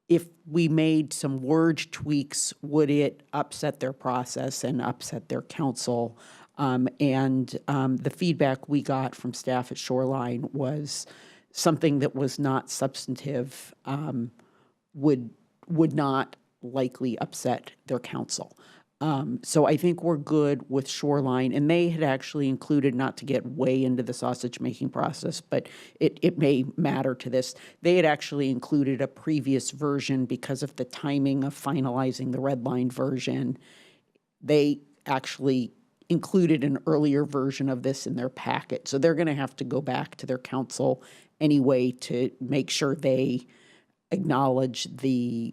if we made some word tweaks, would it upset their process and upset their council? The feedback we got from staff at Shoreline was something that was not substantive would not likely upset their council. So I think we're good with Shoreline, and they had actually included, not to get way into the sausage making process, but it may matter to this. They had actually included a previous version because of the timing of finalizing the red line version. They actually included an earlier version of this in their packet. So they're going to have to go back to their council anyway to make sure they acknowledge the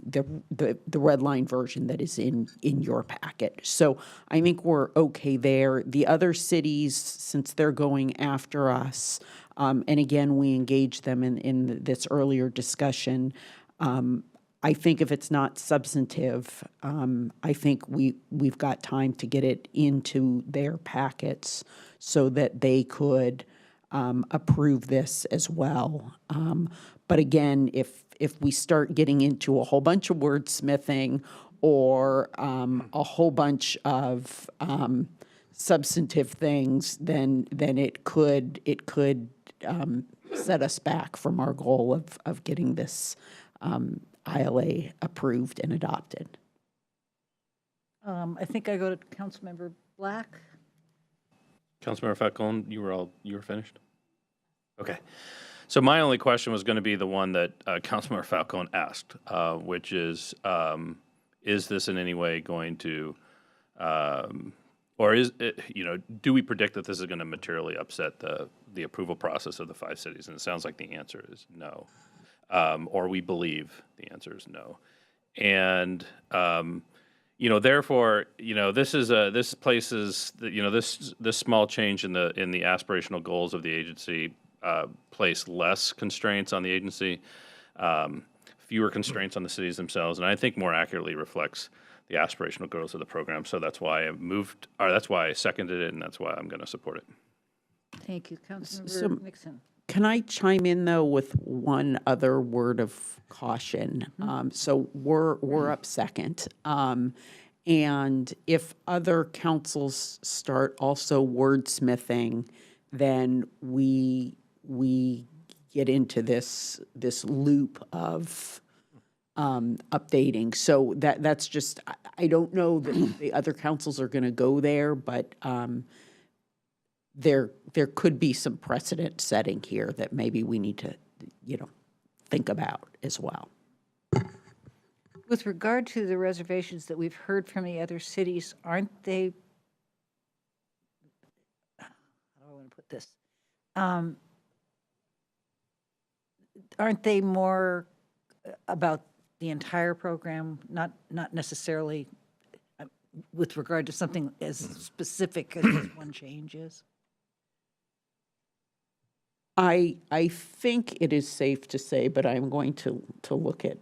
red line version that is in your packet. So I think we're okay there. The other cities, since they're going after us, and again, we engaged them in this earlier discussion, I think if it's not substantive, I think we've got time to get it into their packets so that they could approve this as well. But again, if we start getting into a whole bunch of wordsmithing or a whole bunch of substantive things, then it could set us back from our goal of getting this ILA approved and adopted. I think I go to Councilmember Black. Councilmember Falcone, you were finished? Okay. So my only question was going to be the one that Councilmember Falcone asked, which is this in any way going to, or is it, do we predict that this is going to materially upset the approval process of the 5 cities? And it sounds like the answer is no, or we believe the answer is no. And therefore, this places this small change in the aspirational goals of the agency place less constraints on the agency, fewer constraints on the cities themselves, and I think more accurately reflects the aspirational goals of the program. So that's why that's why I seconded it, and that's why I'm going to support it. Thank you, Councilmember Nixon. Can I chime in, though, with one other word of caution? So we're up second. And if other councils start also wordsmithing, then we get into this loop of updating. So that's just, I don't know that the other councils are going to go there, but there could be some precedent setting here that maybe we need to, think about as well. With regard to the reservations that we've heard from the other cities, aren't they, how do I want to put this? Aren't they more about the entire program, not necessarily with regard to something as specific as this one change is? I think it is safe to say, but I'm going to look at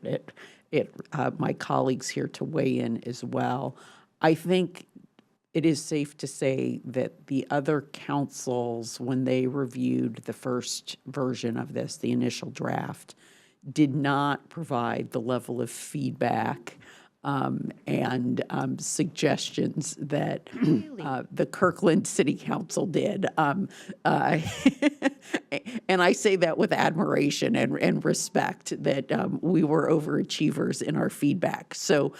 my colleagues here to weigh in as well. I think it is safe to say that the other councils, when they reviewed the first version of this, the initial draft, did not provide the level of feedback and suggestions that the Kirkland City Council did. And I say that with admiration and respect that we were overachievers in our feedback. So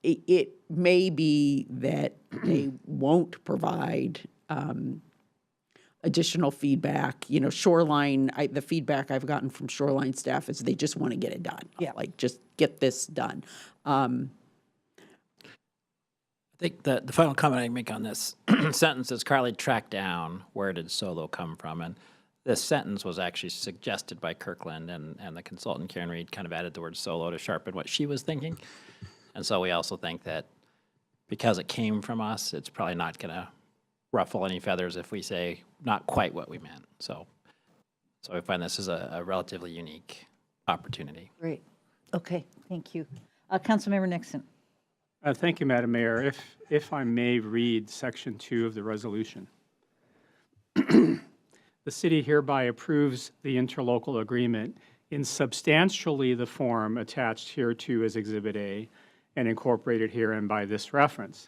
it may be that they won't provide additional feedback. Shoreline, the feedback I've gotten from Shoreline staff is they just want to get it done. Yeah. Like, just get this done. I think the final comment I make on this sentence is Carly tracked down where did solo come from, and this sentence was actually suggested by Kirkland, and the consultant Karen Reed kind of added the word solo to sharpen what she was thinking. And so we also think that because it came from us, it's probably not going to ruffle any feathers if we say not quite what we meant. So I find this is a relatively unique opportunity. Great. Okay, thank you. Councilmember Nixon. Thank you, Madam Mayor. If I may read Section 2 of the resolution. The city hereby approves the interlocal agreement in substantially the form attached hereto as Exhibit A and incorporated herein by this reference.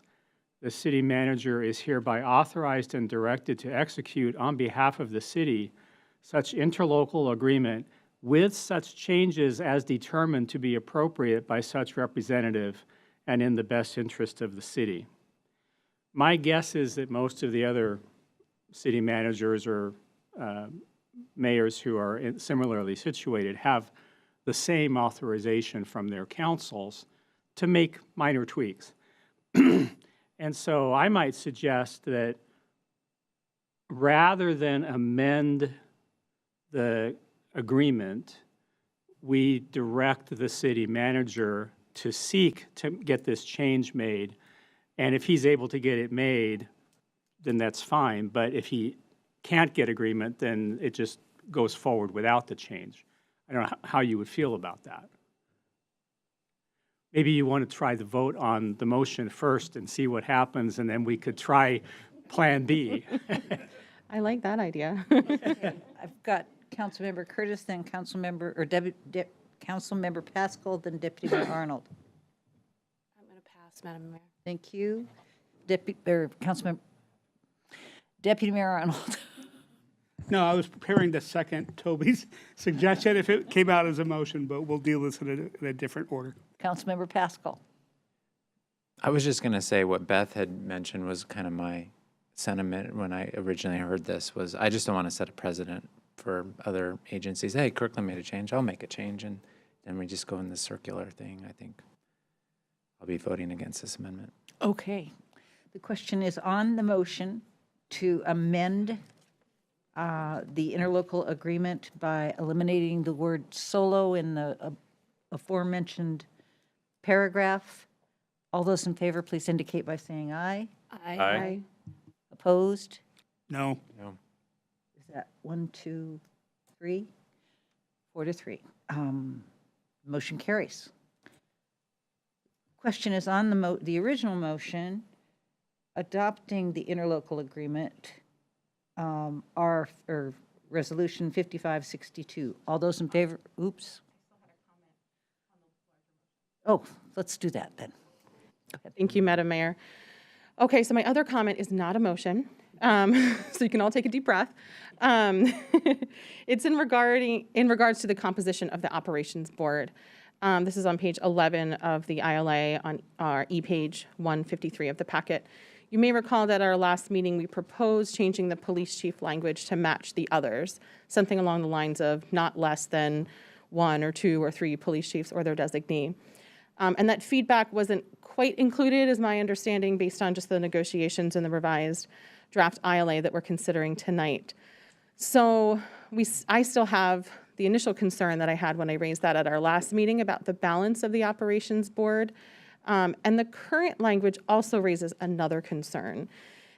The city manager is hereby authorized and directed to execute on behalf of the city such interlocal agreement with such changes as determined to be appropriate by such representative and in the best interest of the city. My guess is that most of the other city managers or mayors who are similarly situated have the same authorization from their councils to make minor tweaks. And so I might suggest that rather than amend the agreement, we direct the city manager to seek to get this change made. And if he's able to get it made, then that's fine. But if he can't get agreement, then it just goes forward without the change. I don't know how you would feel about that. Maybe you want to try the vote on the motion first and see what happens, and then we could try Plan B. I like that idea. I've got Councilmember Curtis, then Councilmember, or Councilmember Pascal, then Deputy Mayor Arnold. I'm going to pass, Madam Mayor. Thank you. Deputy Mayor Arnold. No, I was preparing to second Toby's suggestion if it came out as a motion, but we'll deal with it in a different order. Councilmember Pascal. I was just going to say what Beth had mentioned was kind of my sentiment when I originally heard this was I just don't want to set a precedent for other agencies. Hey, Kirkland made a change, I'll make a change, and then we just go in this circular thing. I think I'll be voting against this amendment. Okay. The question is on the motion to amend the interlocal agreement by eliminating the word solo in the aforementioned paragraph. All those in favor, please indicate by saying aye. Aye. Opposed? No. No. Is that 1, 2, 3? 4 to 3. Motion carries. Question is on the original motion, adopting the interlocal agreement, or Resolution 5562. All those in favor, oops. Oh, let's do that then. Thank you, Madam Mayor. Okay, so my other comment is not a motion. So you can all take a deep breath. It's in regards to the composition of the operations board. This is on page 11 of the ILA on our e-page 153 of the packet. You may recall that at our last meeting, we proposed changing the police chief language to match the others, something along the lines of not less than 1 or 2 or 3 police chiefs or their designee. And that feedback wasn't quite included, is my understanding, based on just the negotiations and the revised draft ILA that we're considering tonight. So I still have the initial concern that I had when I raised that at our last meeting about the balance of the operations board. And the current language also raises another concern.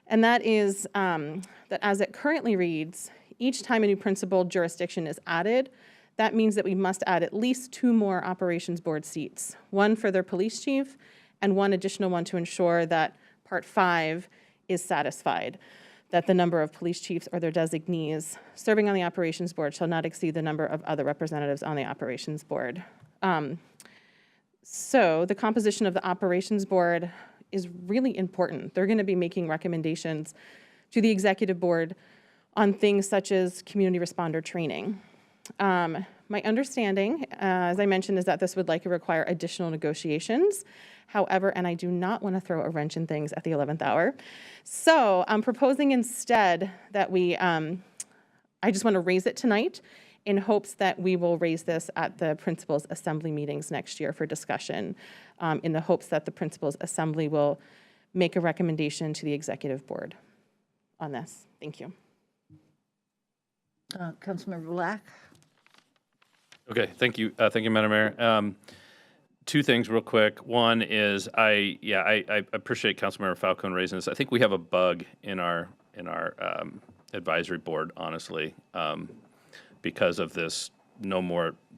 And that is that as it currently reads, each time a new principal jurisdiction is added, that means that we must add at least 2 more operations board seats, 1 for their police chief and 1 additional one to ensure that Part 5 is satisfied, that the number of police chiefs or their designees serving on the operations board shall not exceed the number of other representatives on the operations board. So the composition of the operations board is really important. They're going to be making recommendations to the executive board on things such as community responder training. My understanding, as I mentioned, is that this would likely require additional negotiations. However, and I do not want to throw a wrench in things at the 11th hour. So I'm proposing instead that I just want to raise it tonight in hopes that we will raise this at the principals' assembly meetings next year for discussion, in the hopes that the principals' assembly will make a recommendation to the executive board on this. Thank you. Councilmember Black? Okay, thank you. Thank you, Madam Mayor. 2 things real quick. One is I appreciate Councilmember Falcone raising this. I think we have a bug in our advisory board, honestly, because of this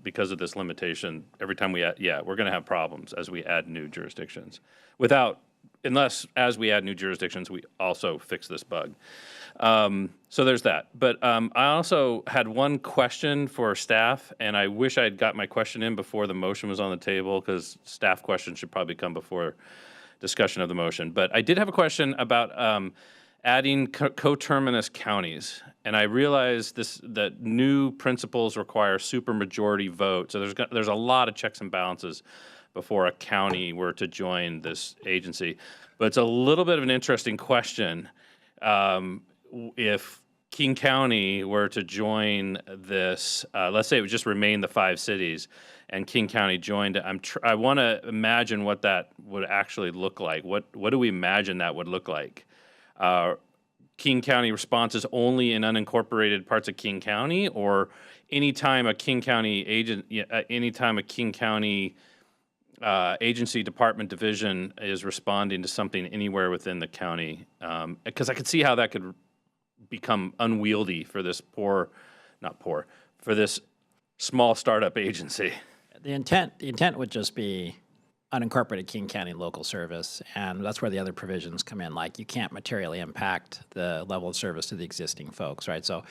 because of this limitation. Every time we add, we're going to have problems as we add new jurisdictions unless as we add new jurisdictions, we also fix this bug. So there's that. But I also had one question for staff, and I wish I had got my question in before the motion was on the table, because staff questions should probably come before discussion of the motion. But I did have a question about adding coterminous counties. And I realize that new principles require supermajority vote. So there's a lot of checks and balances before a county were to join this agency. But it's a little bit of an interesting question. If King County were to join this, let's say it would just remain the 5 cities, and King County joined it, I want to imagine what that would actually look like. What do we imagine that would look like? King County responses only in unincorporated parts of King County, or anytime a King County agency, department, division is responding to something anywhere within the county? Because I could see how that could become unwieldy for this for this small startup agency. The intent would just be unincorporated King County local service, and that's where the other provisions come in. Like, you can't materially impact the level of service to the existing folks, right? So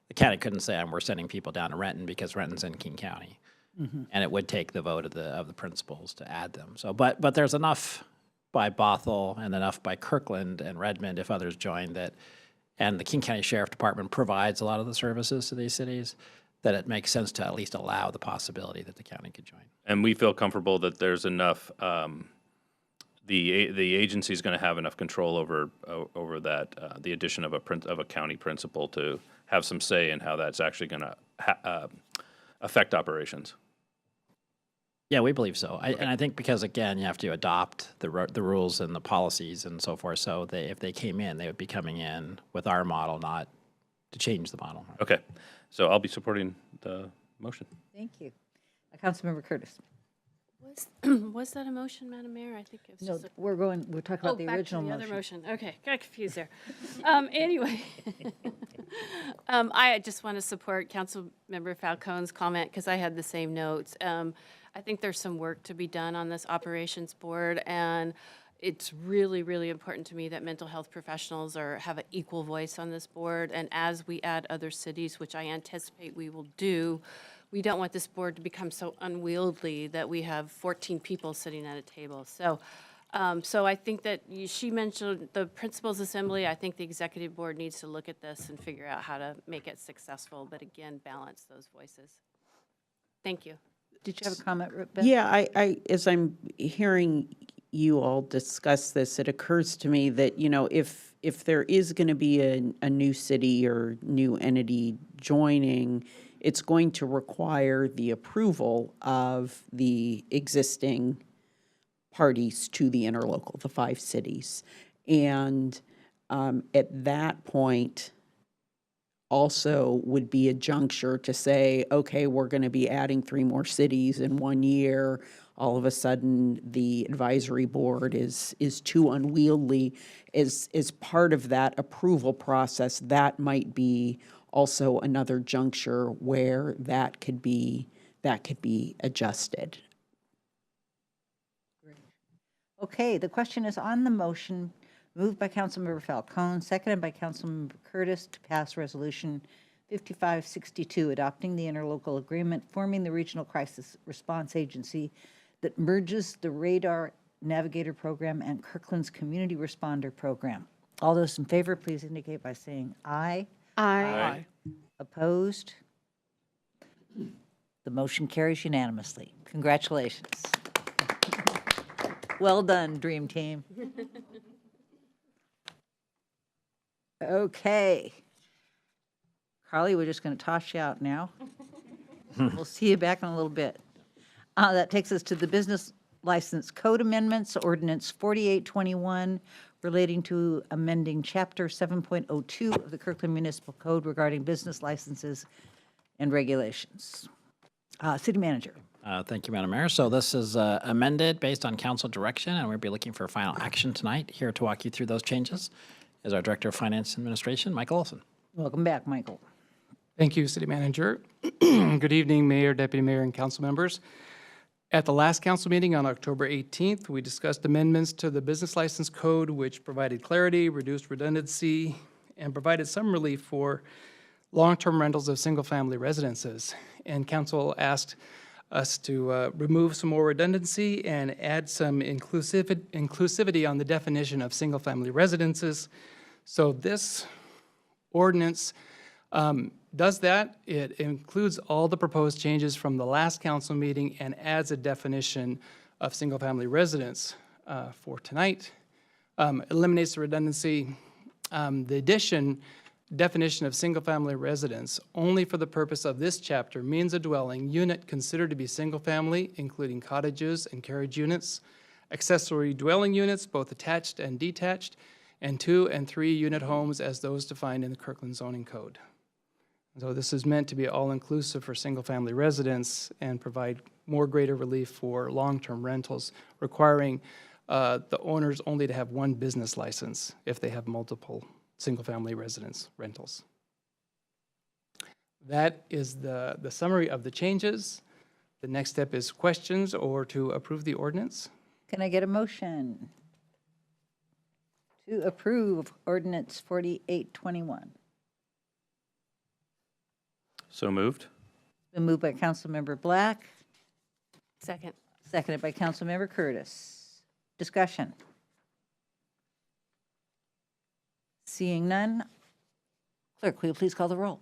the county couldn't say, we're sending people down to Renton because Renton's in King County. Mm-hmm. And it would take the vote of the principals to add them. So, but there's enough by Bothell and enough by Kirkland and Redmond, if others join, that, and the King County Sheriff Department provides a lot of the services to these cities, that it makes sense to at least allow the possibility that the county could join. And we feel comfortable that there's enough. The agency is going to have enough control over that. The addition of a county principal to have some say in how that's actually going to affect operations. Yeah, we believe so. And I think because, again, you have to adopt the rules and the policies and so forth. So if they came in, they would be coming in with our model, not to change the model. Okay. So I'll be supporting the motion. Thank you. Councilmember Curtis. Was that a motion, Madam Mayor? I think it was No, just we're talking about the original back to the motion. other motion. Okay, got confused there. Anyway, I just want to support Councilmember Falcone's comment because I had the same notes. I think there's some work to be done on this operations board, and it's really, really important to me that mental health professionals have an equal voice on this board. And as we add other cities, which I anticipate we will do, we don't want this board to become so unwieldy that we have 14 people sitting at a table. So So I think that she mentioned the principals assembly. I think the executive board needs to look at this and figure out how to make it successful, but again, balance those voices. Thank you. Did you have a comment, Beth? Yeah, I as I'm hearing you all discuss this, it occurs to me that, you know, if there is going to be a new city or new entity joining, it's going to require the approval of the existing parties to the interlocal, the 5 cities. And at that point, also would be a juncture to say, okay, we're going to be adding 3 more cities in 1 year. All of a sudden, the advisory board is too unwieldy. As part of that approval process, that might be also another juncture where that could be adjusted. Okay, the question is on the motion, moved by Councilmember Falcone, seconded by Councilmember Curtis to pass Resolution 5562, adopting the interlocal agreement forming the Regional Crisis Response Agency that merges the Radar Navigator Program and Kirkland's Community Responder Program. All those in favor, please indicate by saying aye. Aye. Opposed? The motion carries unanimously. Congratulations. Well done, Dream Team. Okay. Carly, we're just going to toss you out now. We'll see you back in a little bit. That takes us to the Business License Code Amendments, Ordinance 4821, relating to amending Chapter 7.02 of the Kirkland Municipal Code regarding business licenses and regulations. City Manager. Thank you, Madam Mayor. So this is amended based on council direction, and we'll be looking for final action tonight. Here to walk you through those changes is our Director of Finance and Administration, Michael Olson. Welcome back, Michael. Thank you, City Manager. Good evening, Mayor, Deputy Mayor, and council members. At the last council meeting on October 18th, we discussed amendments to the Business License Code, which provided clarity, reduced redundancy, and provided some relief for long-term rentals of single-family residences. And council asked us to remove some more redundancy and add some inclusivity on the definition of single-family residences. So this ordinance does that. It includes all the proposed changes from the last council meeting and adds a definition of single-family residence for tonight. Eliminates the redundancy. The definition of single-family residence only for the purpose of this chapter means a dwelling unit considered to be single-family, including cottages and carriage units, accessory dwelling units, both attached and detached, and 2- and 3-unit homes as those defined in the Kirkland zoning code. So this is meant to be all-inclusive for single-family residents and provide more greater relief for long-term rentals, requiring the owners only to have 1 business license if they have multiple single-family residence rentals. That is the summary of the changes. The next step is questions or to approve the ordinance. Can I get a motion to approve Ordinance 4821? So moved. Been moved by Councilmember Black, Second. seconded by Councilmember Curtis. Discussion. Seeing none, clerk, will you please call the roll?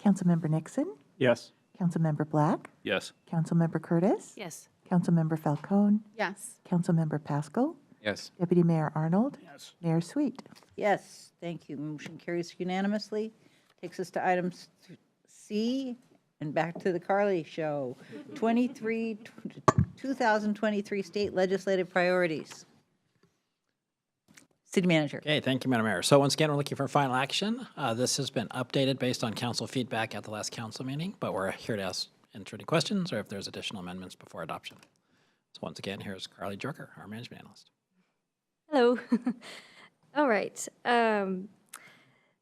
Councilmember Nixon, Yes. Councilmember Black, Yes. Councilmember Curtis, Yes. Councilmember Falcone, Yes. Councilmember Pascal, Yes. Deputy Mayor Arnold, Yes. Mayor Sweet. Yes, thank you. Motion carries unanimously. Takes us to item C, and back to the Carly Show. 2023 state legislative priorities. City Manager. Okay, thank you, Madam Mayor. So once again, we're looking for final action. This has been updated based on council feedback at the last council meeting, but we're here to answer any questions or if there's additional amendments before adoption. So once again, here's Carly Jorker, our management analyst. Hello. All right.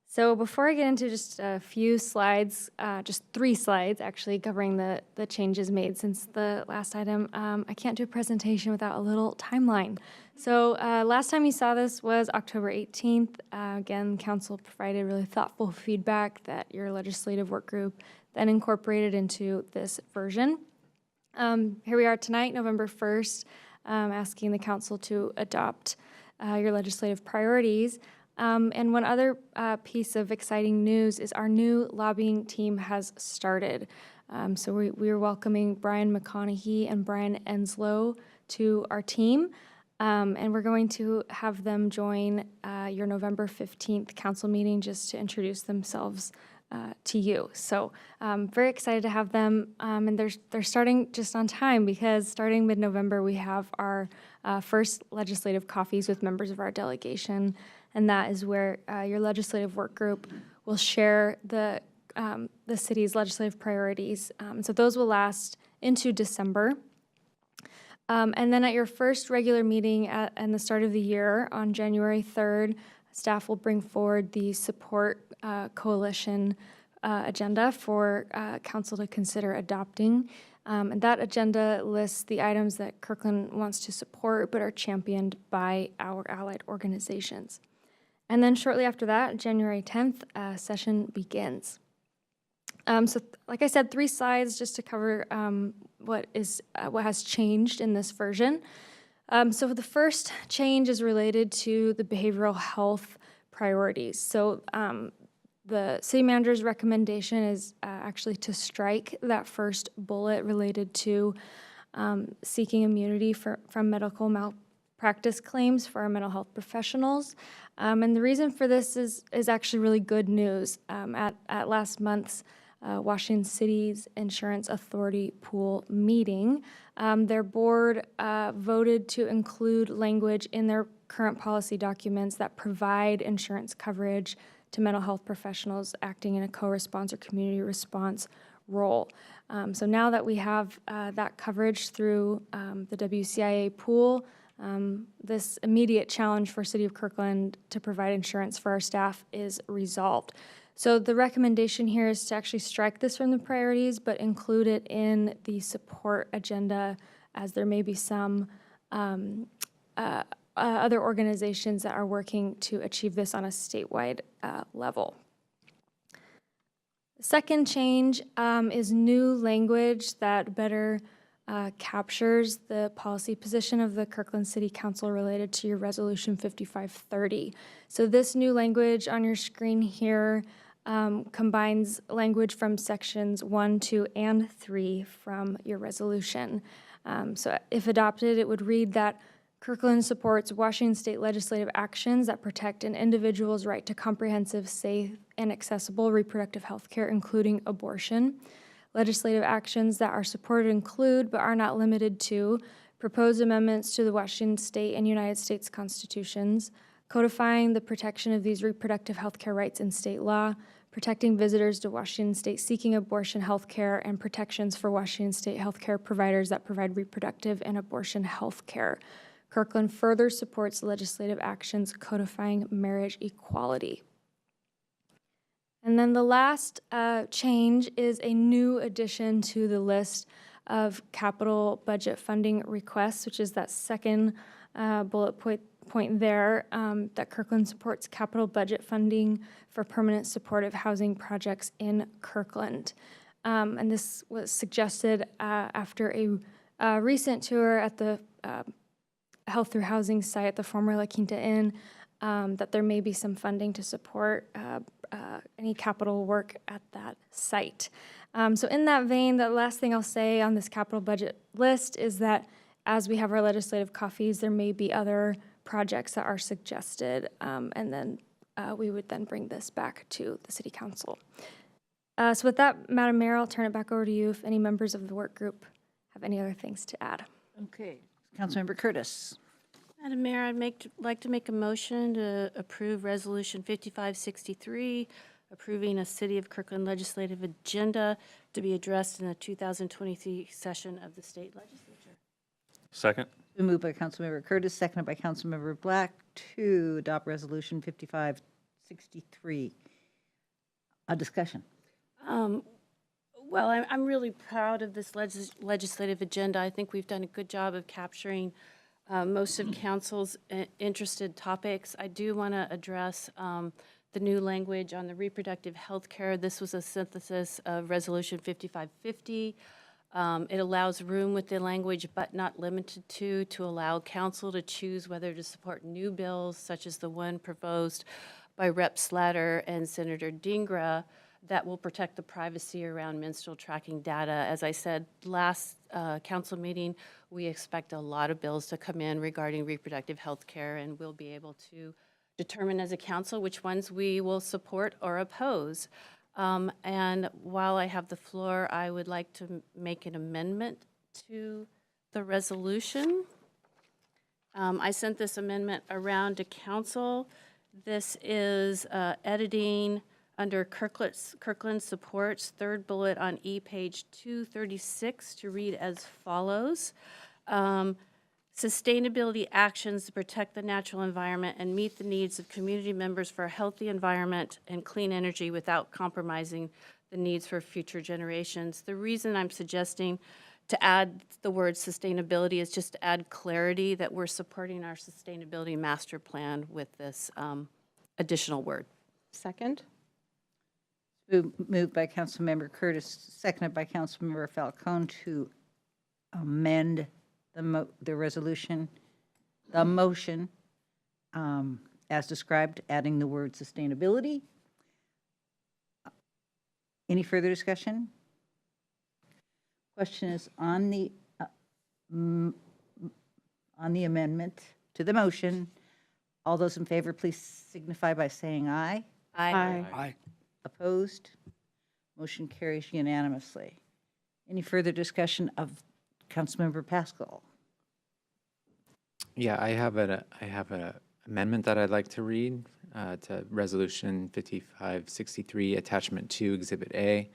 So before I get into just a few slides, just 3 slides actually covering the changes made since the last item, I can't do a presentation without a little timeline. So last time you saw this was October 18th. Again, council provided really thoughtful feedback that your legislative work group then incorporated into this version. Here we are tonight, November 1st. asking the council to adopt your legislative priorities. And one other piece of exciting news is our new lobbying team has started. So we are welcoming Brian McConaughey and Brian Enslow to our team. And we're going to have them join your November 15th council meeting just to introduce themselves to you. So very excited to have them. And they're starting just on time because starting mid-November, we have our first legislative coffees with members of our delegation. And that is where your legislative work group will share the city's legislative priorities. So those will last into December. And then at your first regular meeting at the start of the year on January 3rd, staff will bring forward the support coalition agenda for council to consider adopting. And that agenda lists the items that Kirkland wants to support but are championed by our allied organizations. And then shortly after that, January 10th, session begins. So like I said, 3 slides just to cover what has changed in this version. So the first change is related to the behavioral health priorities. So the city manager's recommendation is actually to strike that first bullet related to seeking immunity from medical malpractice claims for our mental health professionals. And the reason for this is actually really good news. At last month's Washington City's Insurance Authority Pool meeting, their board voted to include language in their current policy documents that provide insurance coverage to mental health professionals acting in a co-response or community response role. So now that we have that coverage through the WCIA pool, this immediate challenge for City of Kirkland to provide insurance for our staff is resolved. So the recommendation here is to actually strike this from the priorities, but include it in the support agenda, as there may be some other organizations that are working to achieve this on a statewide level. The second change is new language that better captures the policy position of the Kirkland City Council related to your Resolution 5530. So this new language on your screen here combines language from sections 1, 2, and 3 from your resolution. So if adopted, it would read that Kirkland supports Washington state legislative actions that protect an individual's right to comprehensive, safe, and accessible reproductive health care, including abortion. Legislative actions that are supported include, but are not limited to, proposed amendments to the Washington state and United States constitutions, codifying the protection of these reproductive health care rights in state law, protecting visitors to Washington state seeking abortion health care, and protections for Washington state health care providers that provide reproductive and abortion health care. Kirkland further supports legislative actions codifying marriage equality. And then the last change is a new addition to the list of capital budget funding requests, which is that second bullet point there, that Kirkland supports capital budget funding for permanent supportive housing projects in Kirkland. And this was suggested after a recent tour at the Health Through Housing site at the former La Quinta Inn, that there may be some funding to support any capital work at that site. So in that vein, the last thing I'll say on this capital budget list is that as we have our legislative coffees, there may be other projects that are suggested, and then we would then bring this back to the City Council. So with that, Madam Mayor, I'll turn it back over to you if any members of the work group have any other things to add. Okay. Councilmember Curtis. Madam Mayor, I'd like to make a motion to approve Resolution 5563, approving a City of Kirkland legislative agenda to be addressed in the 2023 session of the state legislature. Second. Moved by Councilmember Curtis, seconded by Councilmember Black to adopt Resolution 5563. A discussion. Well, I'm really proud of this legislative agenda. I think we've done a good job of capturing most of council's interested topics. I do want to address the new language on the reproductive health care. This was a synthesis of Resolution 5550. It allows room with the language "but not limited to allow council to choose whether to support new bills such as the one proposed by Rep. Slatter and Senator Dingra that will protect the privacy around menstrual tracking data. As I said last council meeting, we expect a lot of bills to come in regarding reproductive health care, and we'll be able to determine as a council which ones we will support or oppose. And while I have the floor, I would like to make an amendment to the resolution. I sent this amendment around to council. This is editing under Kirkland supports, third bullet on page 236 to read as follows. Sustainability actions to protect the natural environment and meet the needs of community members for a healthy environment and clean energy without compromising the needs for future generations. The reason I'm suggesting to add the word sustainability is just to add clarity that we're supporting our sustainability master plan with this additional word. Second. Moved by Councilmember Curtis, seconded by Councilmember Falcone to amend the resolution, the motion, as described, adding the word sustainability. Any further discussion? Question is on the amendment to the motion. All those in favor, please signify by saying aye. Aye. Aye. Opposed? Motion carries unanimously. Any further discussion of Councilmember Pascal? Yeah, I have an amendment that I'd like to read to Resolution 5563, Attachment 2, Exhibit A,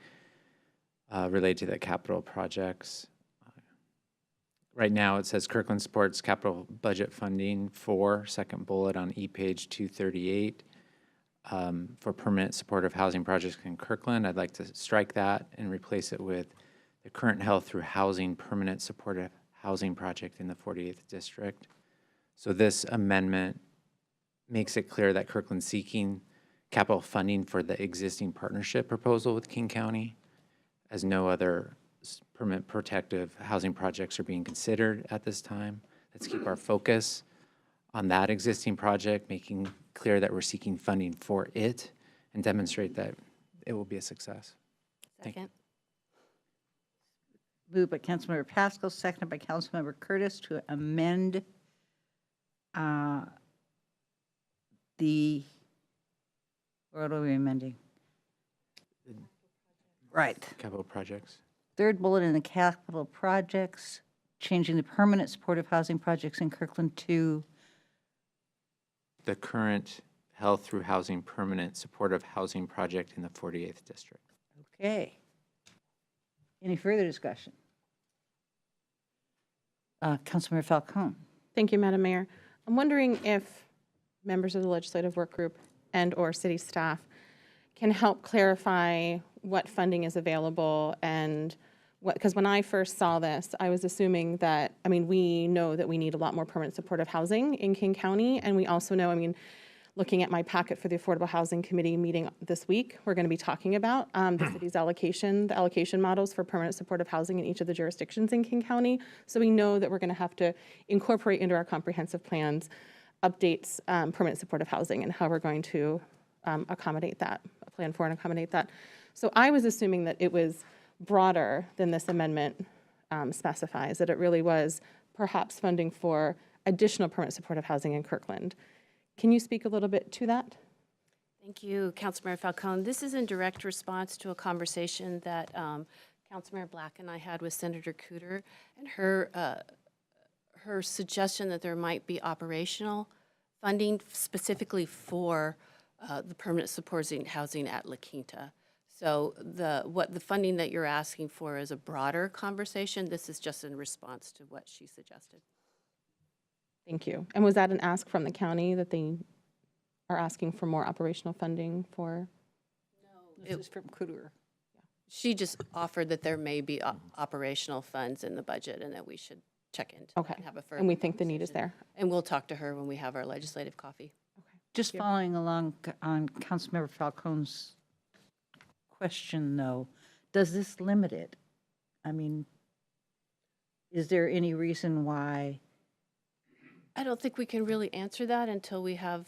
related to the capital projects. Right now, it says Kirkland supports capital budget funding for, second bullet on page 238, for permanent supportive housing projects in Kirkland. I'd like to strike that and replace it with the current health through housing permanent supportive housing project in the 48th district. So this amendment makes it clear that Kirkland's seeking capital funding for the existing partnership proposal with King County, as no other permanent protective housing projects are being considered at this time. Let's keep our focus on that existing project, making clear that we're seeking funding for it and demonstrate that it will be a success. Second. Moved by Councilmember Pascal, seconded by Councilmember Curtis to amend what are we amending? Right. Capital projects. Third bullet in the capital projects, changing the permanent supportive housing projects in Kirkland to The current health through housing permanent supportive housing project in the 48th district. okay. Any further discussion? Councilmember Falcone. Thank you, Madam Mayor. I'm wondering if members of the legislative work group and/or city staff can help clarify what funding is available and what, because when I first saw this, I was assuming that, I mean, we know that we need a lot more permanent supportive housing in King County, and we also know, I mean, looking at my packet for the Affordable Housing Committee meeting this week, we're going to be talking about the city's the allocation models for permanent supportive housing in each of the jurisdictions in King County. So we know that we're going to have to incorporate into our comprehensive plans updates permanent supportive housing and how we're going to accommodate that, plan for and accommodate that. So I was assuming that it was broader than this amendment specifies, that it really was perhaps funding for additional permanent supportive housing in Kirkland. Can you speak a little bit to that? Thank you, Councilmember Falcone. This is in direct response to a conversation that Councilmember Black and I had with Senator Cooter, and her suggestion that there might be operational funding specifically for the permanent supporting housing at La Quinta. So the funding that you're asking for is a broader conversation. This is just in response to what she suggested. Thank you. And was that an ask from the county that they are asking for more operational funding for? This is from Cooter. She just offered that there may be operational funds in the budget and that we should check into that and have a further And we think the need is there. And we'll talk to her when we have our legislative coffee. Just following along on Councilmember Falcone's question, though, does this limit it? I mean, Is there any reason why? I don't think we can really answer that until we have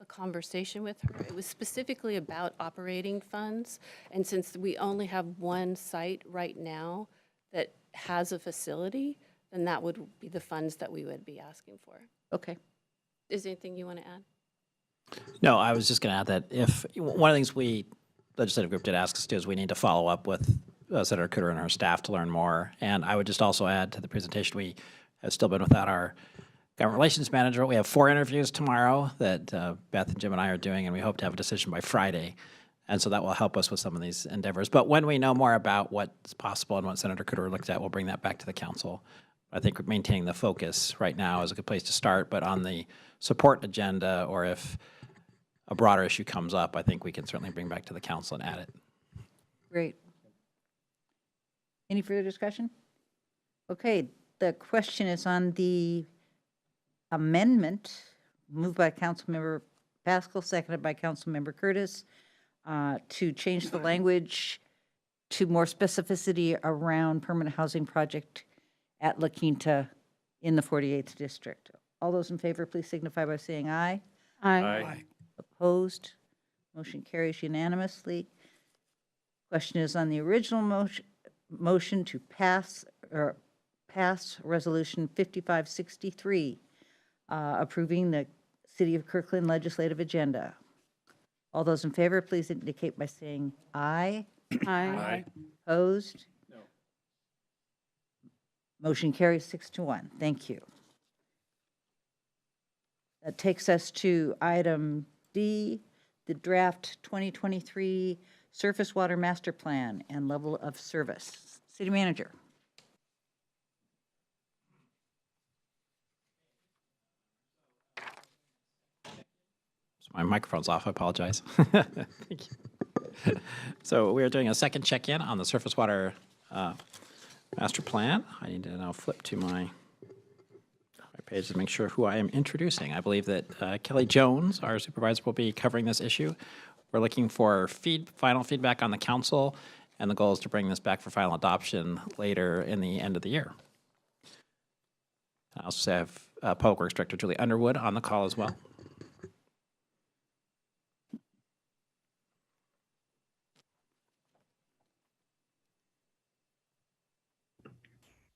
a conversation with her. It was specifically about operating funds, and since we only have one site right now that has a facility, then that would be the funds that we would be asking for. Okay. Is there anything you want to add? No, I was just going to add that if, one of the things we, legislative group did ask us to do is we need to follow up with Senator Cooter and her staff to learn more. And I would just also add to the presentation, we have still been without our government relations manager. We have 4 interviews tomorrow that Beth and Jim and I are doing, and we hope to have a decision by Friday. And so that will help us with some of these endeavors. But when we know more about what's possible and what Senator Cooter looked at, we'll bring that back to the council. I think maintaining the focus right now is a good place to start, but on the support agenda, or if a broader issue comes up, I think we can certainly bring back to the council and add it. Great. Any further discussion? Okay, the question is on the amendment moved by Councilmember Pascal, seconded by Councilmember Curtis, to change the language to more specificity around permanent housing project at La Quinta in the 48th district. All those in favor, please signify by saying aye. Aye. Opposed? Motion carries unanimously. Question is on the original motion to pass Resolution 5563, approving the City of Kirkland legislative agenda. All those in favor, please indicate by saying aye. Aye. Opposed? No. Motion carries 6-1. Thank you. That takes us to item D, the draft 2023 Surface Water Master Plan and level of service. City Manager. My microphone's off, I apologize. Thank you. So we are doing a second check-in on the surface water master plan. I need to now flip to my page to make sure who I am introducing. I believe that Kelly Jones, our supervisor, will be covering this issue. We're looking for final feedback on the council, and the goal is to bring this back for final adoption later in the end of the year. I also have Public Works Director Julie Underwood on the call as well.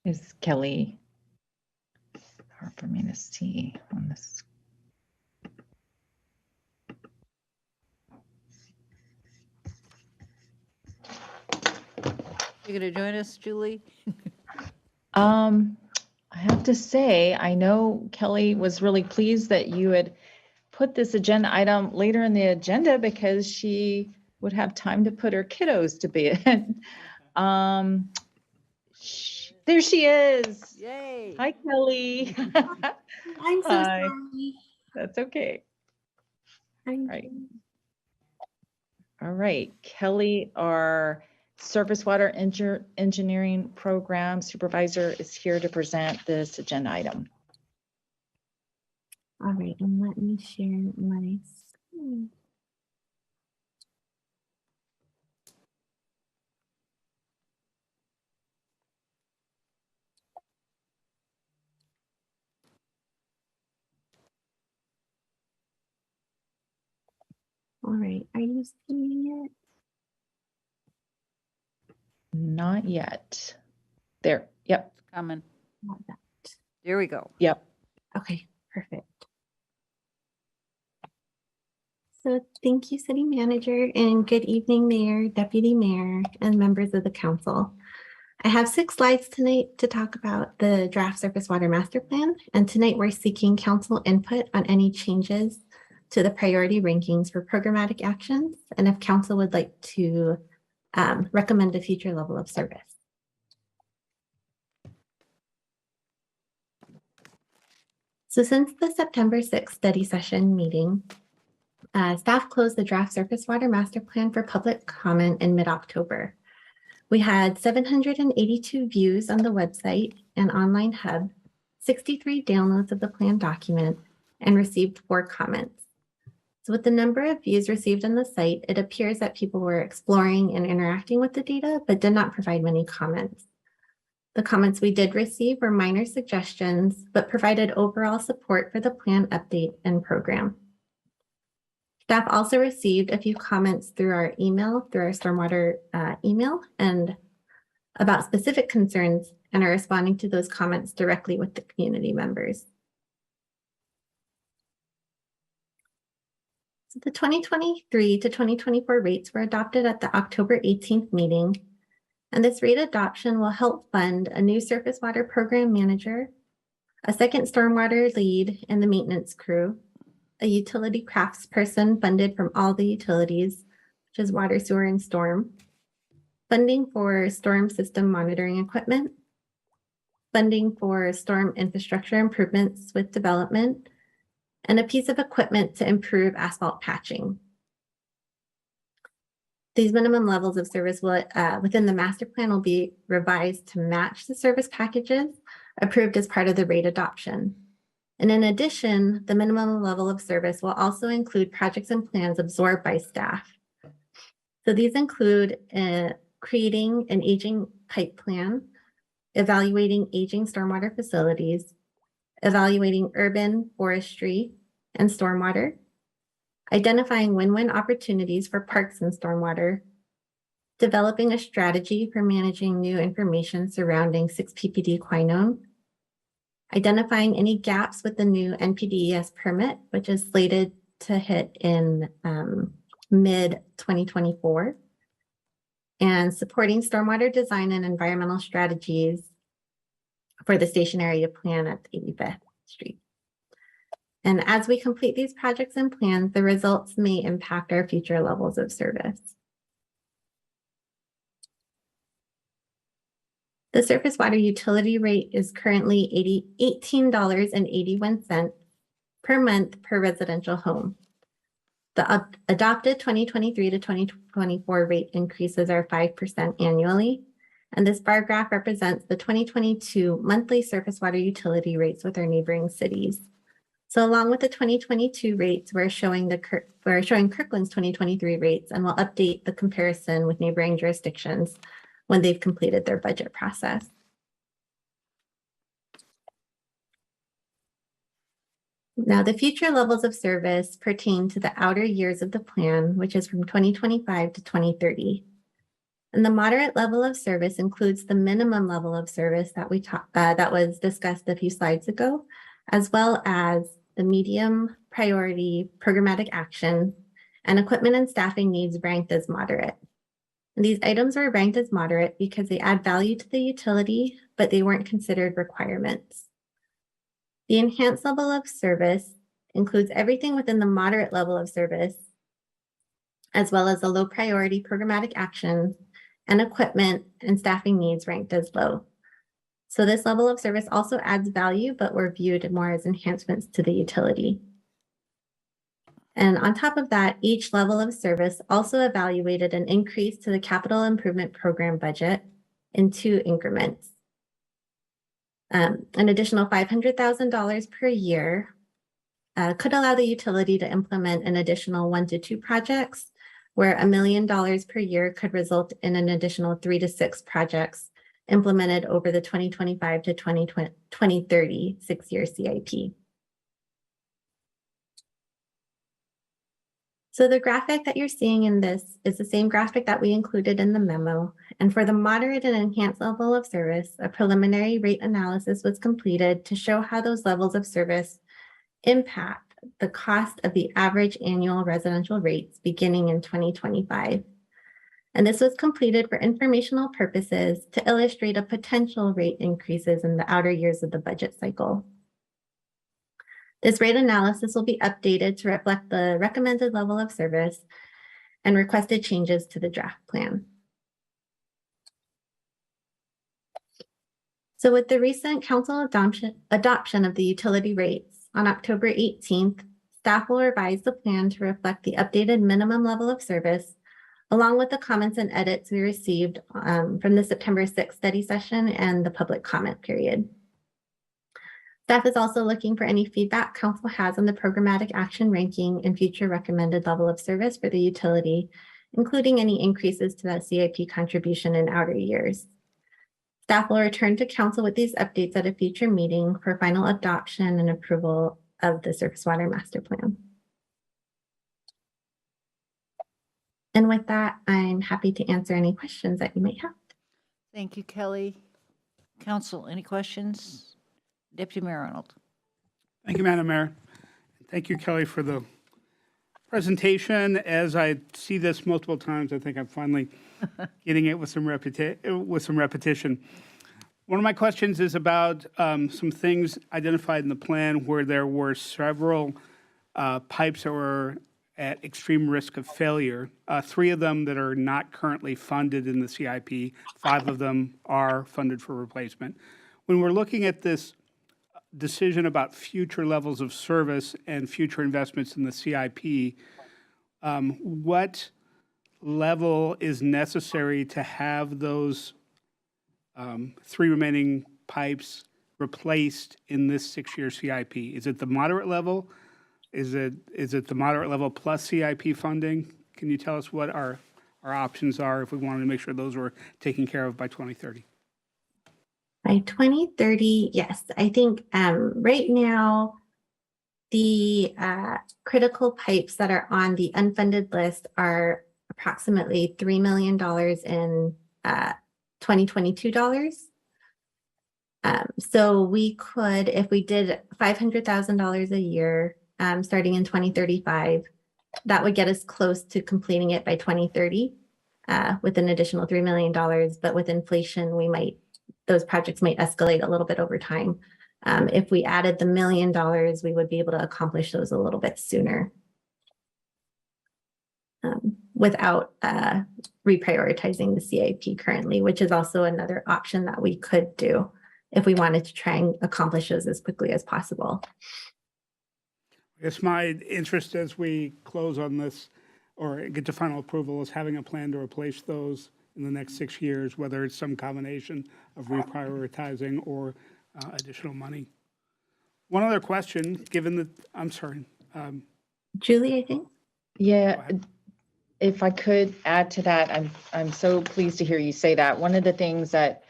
Is Kelly, hard for me to see on this. You going to join us, Julie? I have to say, I know Kelly was really pleased that you had put this agenda item later in the agenda because she would have time to put her kiddos to bed. There she is. Yay. Hi, Kelly. I'm so Hi. sorry. That's okay. Right. All right. Kelly, our Surface Water Engineering Program Supervisor, is here to present this agenda item. All right, and let me share my screen. All right, are you seeing it? Not yet. There. Yep. Coming. Not that. There we go. Yep. Okay, perfect. So thank you, City Manager, and good evening, Mayor, Deputy Mayor, and members of the council. I have 6 slides tonight to talk about the draft Surface Water Master Plan, and tonight we're seeking council input on any changes to the priority rankings for programmatic actions, and if council would like to recommend a future level of service. So since the September 6th study session meeting, staff closed the draft Surface Water Master Plan for public comment in mid-October. We had 782 views on the website and online hub, 63 downloads of the plan document, and received 4 comments. So with the number of views received on the site, it appears that people were exploring and interacting with the data, but did not provide many comments. The comments we did receive were minor suggestions, but provided overall support for the plan update and program. Staff also received a few comments through our stormwater email, and about specific concerns, and are responding to those comments directly with the community members. So the 2023 to 2024 rates were adopted at the October 18th meeting, and this rate adoption will help fund a new surface water program manager, a second stormwater lead in the maintenance crew, a utility craftsperson funded from all the utilities, which is water, sewer, and storm, funding for storm system monitoring equipment, funding for storm infrastructure improvements with development, and a piece of equipment to improve asphalt patching. These minimum levels of service will, within the master plan, will be revised to match the service packages approved as part of the rate adoption. And in addition, the minimum level of service will also include projects and plans absorbed by staff. So these include creating an aging pipe plan, evaluating aging stormwater facilities, evaluating urban forestry and stormwater, identifying win-win opportunities for parks and stormwater, developing a strategy for managing new information surrounding 6 ppd Quinone, identifying any gaps with the new NPDES permit, which is slated to hit in mid-2024, and supporting stormwater design and environmental strategies for the station area plan at 85th Street. And as we complete these projects and plans, the results may impact our future levels of service. The surface water utility rate is currently $18.81 per month per residential home. The adopted 2023 to 2024 rate increases are 5% annually, and this bar graph represents the 2022 monthly surface water utility rates with our neighboring cities. So along with the 2022 rates, we're showing Kirkland's 2023 rates, and we'll update the comparison with neighboring jurisdictions when they've completed their budget process. Now, the future levels of service pertain to the outer years of the plan, which is from 2025 to 2030. And the moderate level of service includes the minimum level of service that that was discussed a few slides ago, as well as the medium priority programmatic action and equipment and staffing needs ranked as moderate. And these items are ranked as moderate because they add value to the utility, but they weren't considered requirements. The enhanced level of service includes everything within the moderate level of service, as well as the low priority programmatic actions and equipment and staffing needs ranked as low. So this level of service also adds value, but were viewed more as enhancements to the utility. And on top of that, each level of service also evaluated an increase to the capital improvement program budget in 2 increments. An additional $500,000 per year could allow the utility to implement an additional 1 to 2 projects, where $1 million per year could result in an additional 3 to 6 projects implemented over the 2025 to 2030 6-year CIP. So the graphic that you're seeing in this is the same graphic that we included in the memo. And for the moderate and enhanced level of service, a preliminary rate analysis was completed to show how those levels of service impact the cost of the average annual residential rates beginning in 2025. And this was completed for informational purposes to illustrate a potential rate increases in the outer years of the budget cycle. This rate analysis will be updated to reflect the recommended level of service and requested changes to the draft plan. So with the recent council adoption of the utility rates on October 18th, staff will revise the plan to reflect the updated minimum level of service, along with the comments and edits we received from the September 6th study session and the public comment period. Staff is also looking for any feedback council has on the programmatic action ranking and future recommended level of service for the utility, including any increases to that CIP contribution in outer years. Staff will return to council with these updates at a future meeting for final adoption and approval of the surface water master plan. And with that, I'm happy to answer any questions that you might have. Thank you, Kelly. Council, any questions? Deputy Mayor Arnold. Thank you, Madam Mayor. Thank you, Kelly, for the presentation. As I see this multiple times, I think I'm finally getting it with some repetition. One of my questions is about some things identified in the plan where there were several pipes that were at extreme risk of failure. 3 of them that are not currently funded in the CIP, 5 of them are funded for replacement. When we're looking at this decision about future levels of service and future investments in the CIP, what level is necessary to have those 3 remaining pipes replaced in this 6-year CIP? Is it the moderate level? Is it the moderate level plus CIP funding? Can you tell us what our options are if we wanted to make sure those were taken care of by 2030? By 2030, yes. I think right now, the critical pipes that are on the unfunded list are approximately $3 million in 2022 dollars. So we could, if we did $500,000 a year, starting in 2035, that would get us close to completing it by 2030 with an additional $3 million. But with inflation, those projects might escalate a little bit over time. If we added the $1 million, we would be able to accomplish those a little bit sooner without reprioritizing the CIP currently, which is also another option that we could do if we wanted to try and accomplish those as quickly as possible. I guess my interest as we close on this or get to final approval is having a plan to replace those in the next 6 years, whether it's some combination of reprioritizing or additional money. One other question, given that, I'm sorry. Julie, I think. Yeah, if I could add to that, I'm so pleased to hear you say that. One of the things that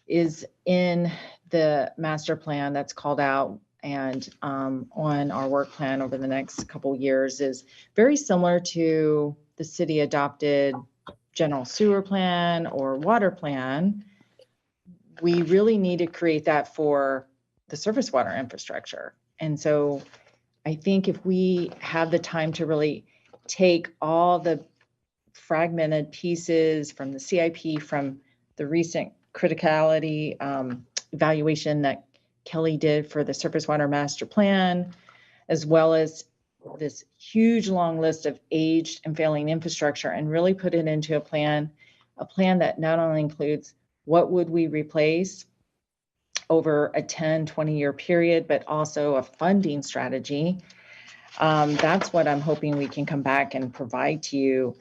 is in the master plan that's called out and on our work plan over the next couple years is very similar to the city adopted general sewer plan or water plan. We really need to create that for the surface water infrastructure. And so I think if we have the time to really take all the fragmented pieces from the CIP, from the recent criticality evaluation that Kelly did for the surface water master plan, as well as this huge long list of aged and failing infrastructure, and really put it into a plan that not only includes what would we replace over a 10, 20-year period, but also a funding strategy. That's what I'm hoping we can come back and provide to you.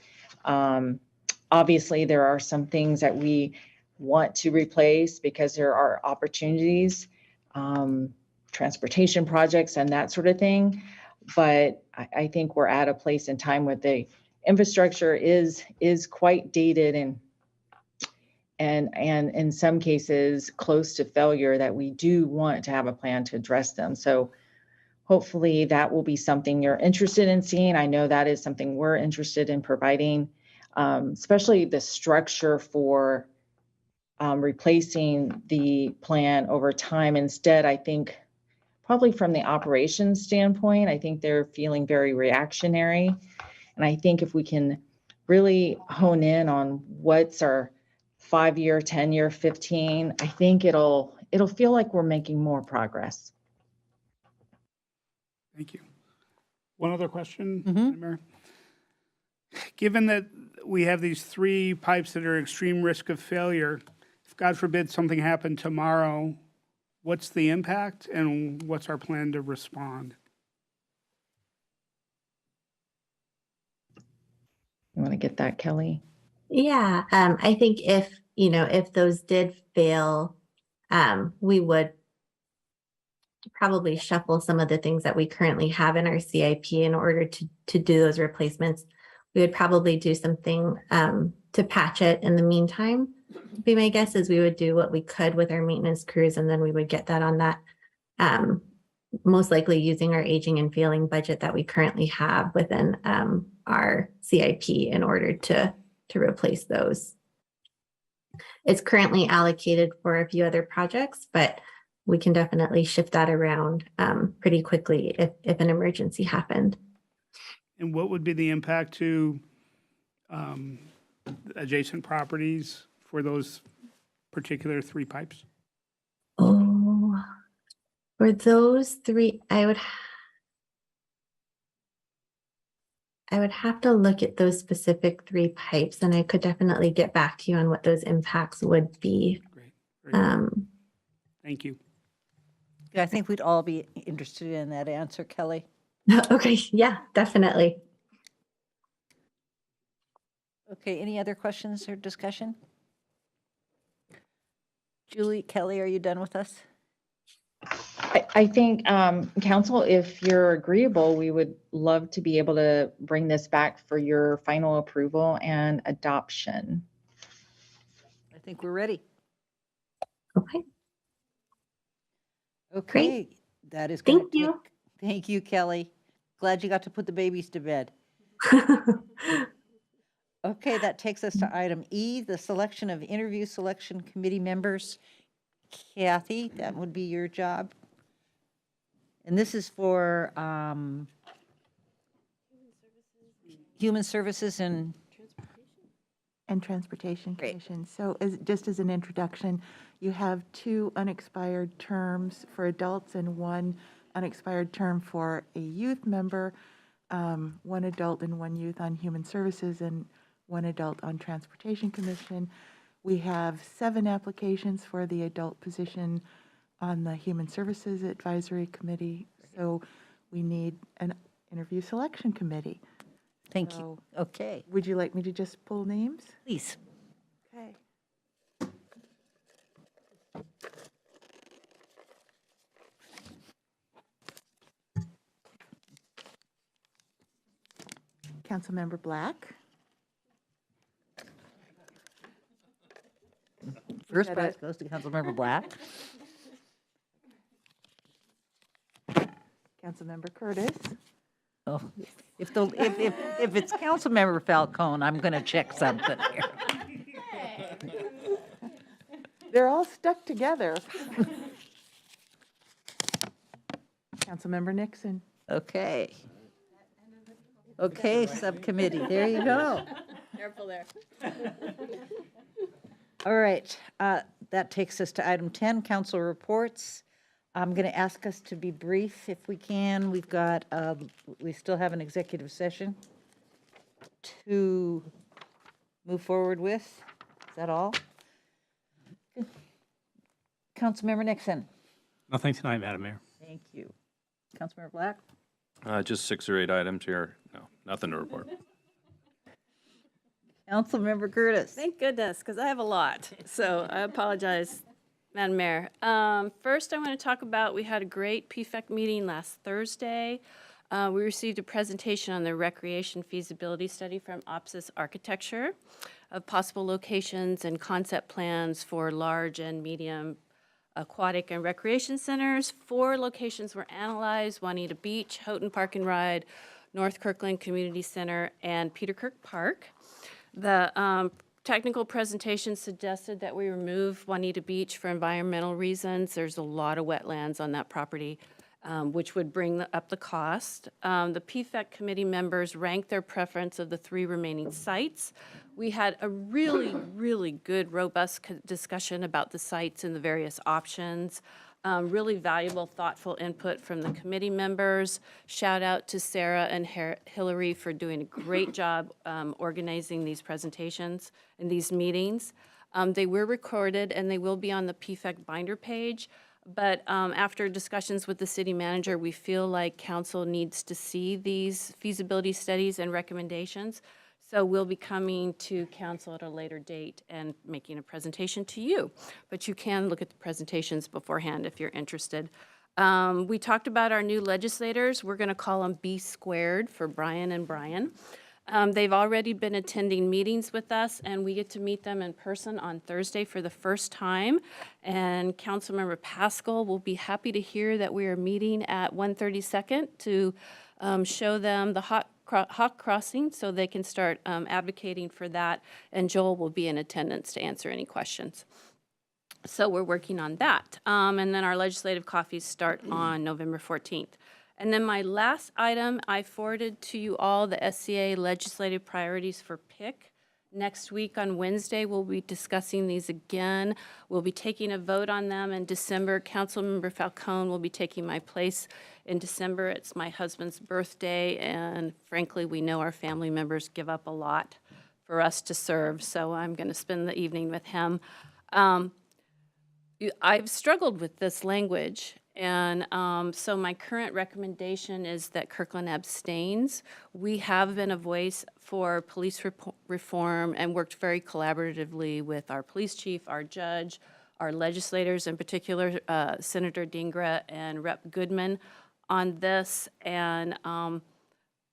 Obviously, there are some things that we want to replace because there are opportunities, transportation projects and that sort of thing. But I think we're at a place in time where the infrastructure is quite dated and in some cases close to failure, that we do want to have a plan to address them. So hopefully that will be something you're interested in seeing. I know that is something we're interested in providing, especially the structure for replacing the plan over time. Instead, I think probably from the operations standpoint, I think they're feeling very reactionary. And I think if we can really hone in on what's our 5-year, 10-year, 15, I think it'll feel like we're making more progress. Thank you. One other question, Madam Mayor. Given that we have these 3 pipes that are at extreme risk of failure, if God forbid something happened tomorrow, what's the impact and what's our plan to respond? You want to get that, Kelly? Yeah, I think if those did fail, we would probably shuffle some of the things that we currently have in our CIP in order to do those replacements. We would probably do something to patch it in the meantime. be my guess is we would do what we could with our maintenance crews, and then we would get that on that. Most likely using our aging and failing budget that we currently have within our CIP in order to replace those. It's currently allocated for a few other projects, but we can definitely shift that around pretty quickly if an emergency happened. And what would be the impact to adjacent properties for those particular 3 pipes? Oh, for those 3, I would have to look at those specific 3 pipes, and I could definitely get back to you on what those impacts would be. Great. Thank you. I think we'd all be interested in that answer, Kelly. Okay, yeah, definitely. Okay, any other questions or discussion? Julie, Kelly, are you done with us? I think, council, if you're agreeable, we would love to be able to bring this back for your final approval and adoption. I think we're ready. Okay. Okay, that is Thank you. Thank you, Kelly. Glad you got to put the babies to bed. Okay, that takes us to item E, the selection of interview selection committee members. Kathy, that would be your job. And this is for Human Services and Transportation Commission. So just as an introduction, you have 2 unexpired terms for adults and 1 unexpired term for a youth member, 1 adult and 1 youth on Human Services, and 1 adult on Transportation Commission. We have 7 applications for the adult position on the Human Services Advisory Committee. So we need an interview selection committee. Thank you. Okay. Would you like me to just pull names? Please. Okay. Councilmember Black. First prize goes to Councilmember Black. Councilmember Curtis. Oh, if it's Councilmember Falcone, I'm going to check something here. They're all stuck together. Councilmember Nixon. Okay. Okay, subcommittee, there you go. Careful there. All right, that takes us to item 10, council reports. I'm going to ask us to be brief if we can. We've got, we still have an executive session to move forward with. Is that all? Councilmember Nixon. Nothing tonight, Madam Mayor. Thank you. Councilmember Black? Just 6 or 8 items here. No, nothing to report. Councilmember Curtis. Thank goodness, because I have a lot. So I apologize, Madam Mayor. First, I want to talk about, we had a great PFEC meeting last Thursday. We received a presentation on the recreation feasibility study from Opsis Architecture of possible locations and concept plans for large and medium aquatic and recreation centers. 4 locations were analyzed: Juanita Beach, Houghton Park and Ride, North Kirkland Community Center, and Peter Kirk Park. The technical presentation suggested that we remove Juanita Beach for environmental reasons. There's a lot of wetlands on that property, which would bring up the cost. The PFEC committee members ranked their preference of the 3 remaining sites. We had a really, really good, robust discussion about the sites and the various options. Really valuable, thoughtful input from the committee members. Shout out to Sarah and Hillary for doing a great job organizing these presentations and these meetings. They were recorded and they will be on the PFEC binder page. But after discussions with the city manager, we feel like council needs to see these feasibility studies and recommendations. So we'll be coming to council at a later date and making a presentation to you. But you can look at the presentations beforehand if you're interested. We talked about our new legislators. We're going to call them B squared for Brian and Brian. They've already been attending meetings with us, and we get to meet them in person on Thursday for the first time. And Councilmember Pascal will be happy to hear that we are meeting at 132nd to show them the Hawk Crossing so they can start advocating for that. And Joel will be in attendance to answer any questions. So we're working on that. And then our legislative coffees start on November 14th. And then my last item, I forwarded to you all the SCA legislative priorities for PIC. Next week on Wednesday, we'll be discussing these again. We'll be taking a vote on them in December. Councilmember Falcone will be taking my place in December. It's my husband's birthday, and frankly, we know our family members give up a lot for us to serve, so I'm going to spend the evening with him. I've struggled with this language, and so my current recommendation is that Kirkland abstains. We have been a voice for police reform and worked very collaboratively with our police chief, our judge, our legislators, in particular Senator Dingra and Rep. Goodman on this. And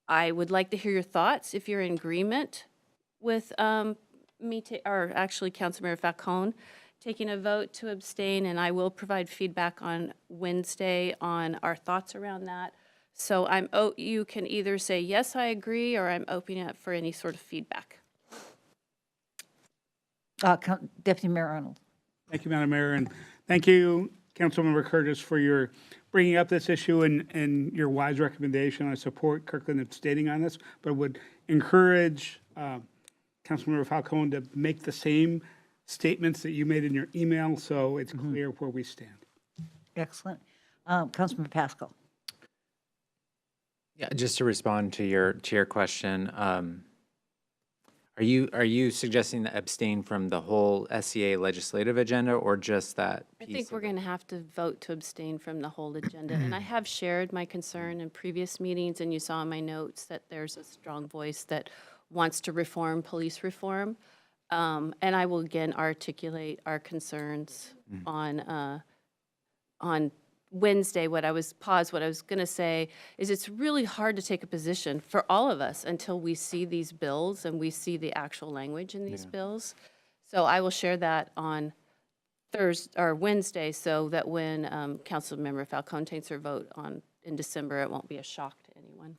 I would like to hear your thoughts if you're in agreement with or actually Councilmember Falcone taking a vote to abstain, and I will provide feedback on Wednesday on our thoughts around that. So you can either say, yes, I agree, or I'm opening up for any sort of feedback. Deputy Mayor Arnold. Thank you, Madam Mayor, and thank you, Councilmember Curtis, for your bringing up this issue and your wise recommendation. I support Kirkland abstaining on this, but would encourage Councilmember Falcone to make the same statements that you made in your email, so it's clear where we stand. Excellent. Councilmember Pascal. Yeah, just to respond to your question, are you suggesting to abstain from the whole SCA legislative agenda or just that I piece? think we're going to have to vote to abstain from the whole agenda. And I have shared my concern in previous meetings, and you saw in my notes that there's a strong voice that wants to reform police reform. And I will again articulate our concerns on Wednesday. What I was going to say is it's really hard to take a position for all of us until we see these bills and we see the actual language in these bills. So I will share that on Thursday or Wednesday, so that when Councilmember Falcone takes her vote in December, it won't be a shock to anyone.